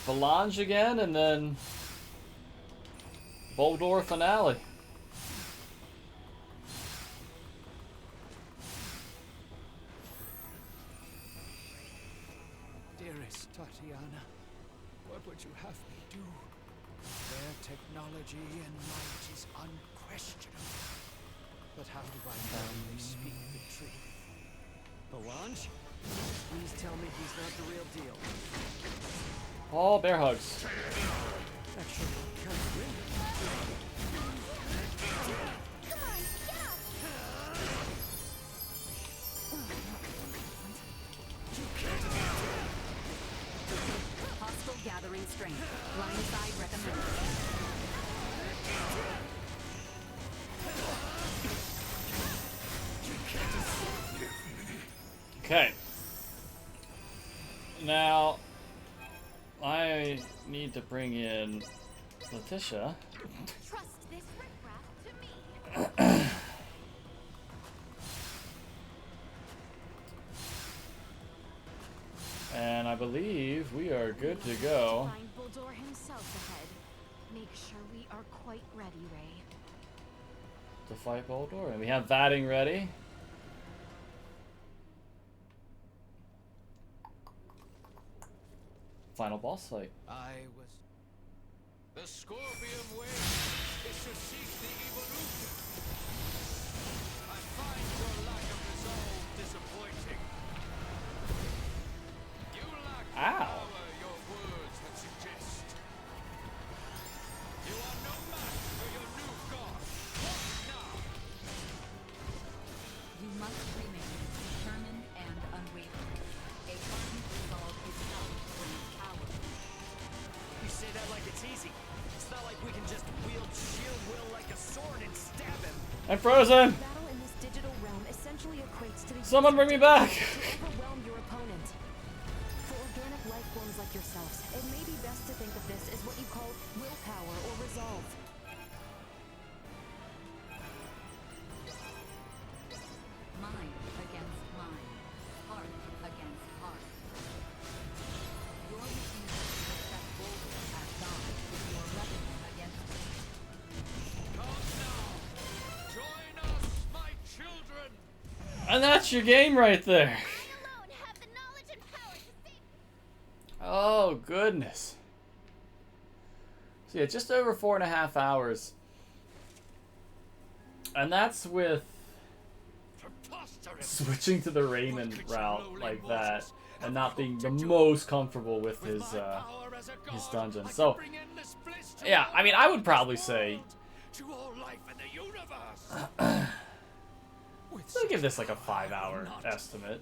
[SPEAKER 1] Belange again, and then Boldor finale.
[SPEAKER 7] Dearest Tatiana, what would you have me do? Their technology and might is unquestionable. But how do I know they speak the truth?
[SPEAKER 3] Belange? Please tell me he's not the real deal.
[SPEAKER 1] Oh, bear hugs.
[SPEAKER 3] Actually, kind of weird.
[SPEAKER 5] Hostile gathering strength. Blindside recommended.
[SPEAKER 1] Okay. Now, I need to bring in Letitia.
[SPEAKER 8] Trust this riffraff to me.
[SPEAKER 1] And I believe we are good to go.
[SPEAKER 14] Find Boldor himself ahead. Make sure we are quite ready, Ray.
[SPEAKER 1] To fight Boldor. And we have Vatting ready. Final boss fight.
[SPEAKER 7] I was...
[SPEAKER 16] The Scorpion way is to seek the evolution. I find your lack of resolve disappointing. You lack the power your words would suggest. You are no match for your new god. What now?
[SPEAKER 5] You must remain determined and unwavering. A ultimate resolve is not brings power.
[SPEAKER 3] You say that like it's easy. It's not like we can just wield shield will like a sword and stab him.
[SPEAKER 1] I'm frozen!
[SPEAKER 14] Battle in this digital realm essentially equates to the
[SPEAKER 1] Someone bring me back!
[SPEAKER 14] to overwhelm your opponent. For organic life forms like yourselves, it may be best to think of this as what you call willpower or resolve.
[SPEAKER 5] Mind against mind. Heart against heart. Your refusal to accept Boldor as God is your weapon against him.
[SPEAKER 16] Come now. Join us, my children.
[SPEAKER 1] And that's your game right there. Oh, goodness. So yeah, just over 4.5 hours. And that's with switching to the Raymond route like that and not being the most comfortable with his dungeon. So yeah, I mean, I would probably say I'll give this like a 5-hour estimate.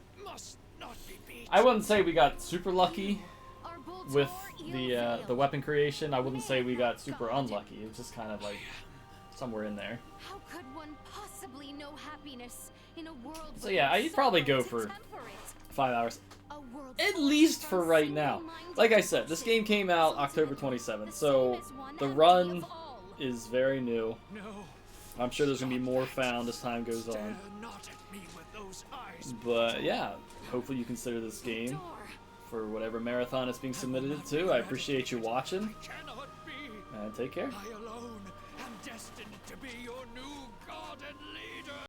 [SPEAKER 1] I wouldn't say we got super lucky with the weapon creation. I wouldn't say we got super unlucky. It was just kind of like somewhere in there.
[SPEAKER 8] How could one possibly know happiness in a world?
[SPEAKER 1] So yeah, I'd probably go for 5 hours. At least for right now. Like I said, this game came out October 27th, so the run is very new. I'm sure there's going to be more found as time goes on. But yeah, hopefully you consider this game for whatever marathon it's being submitted to. I appreciate you watching, and take care.
[SPEAKER 16] I alone am destined to be your new god and leader.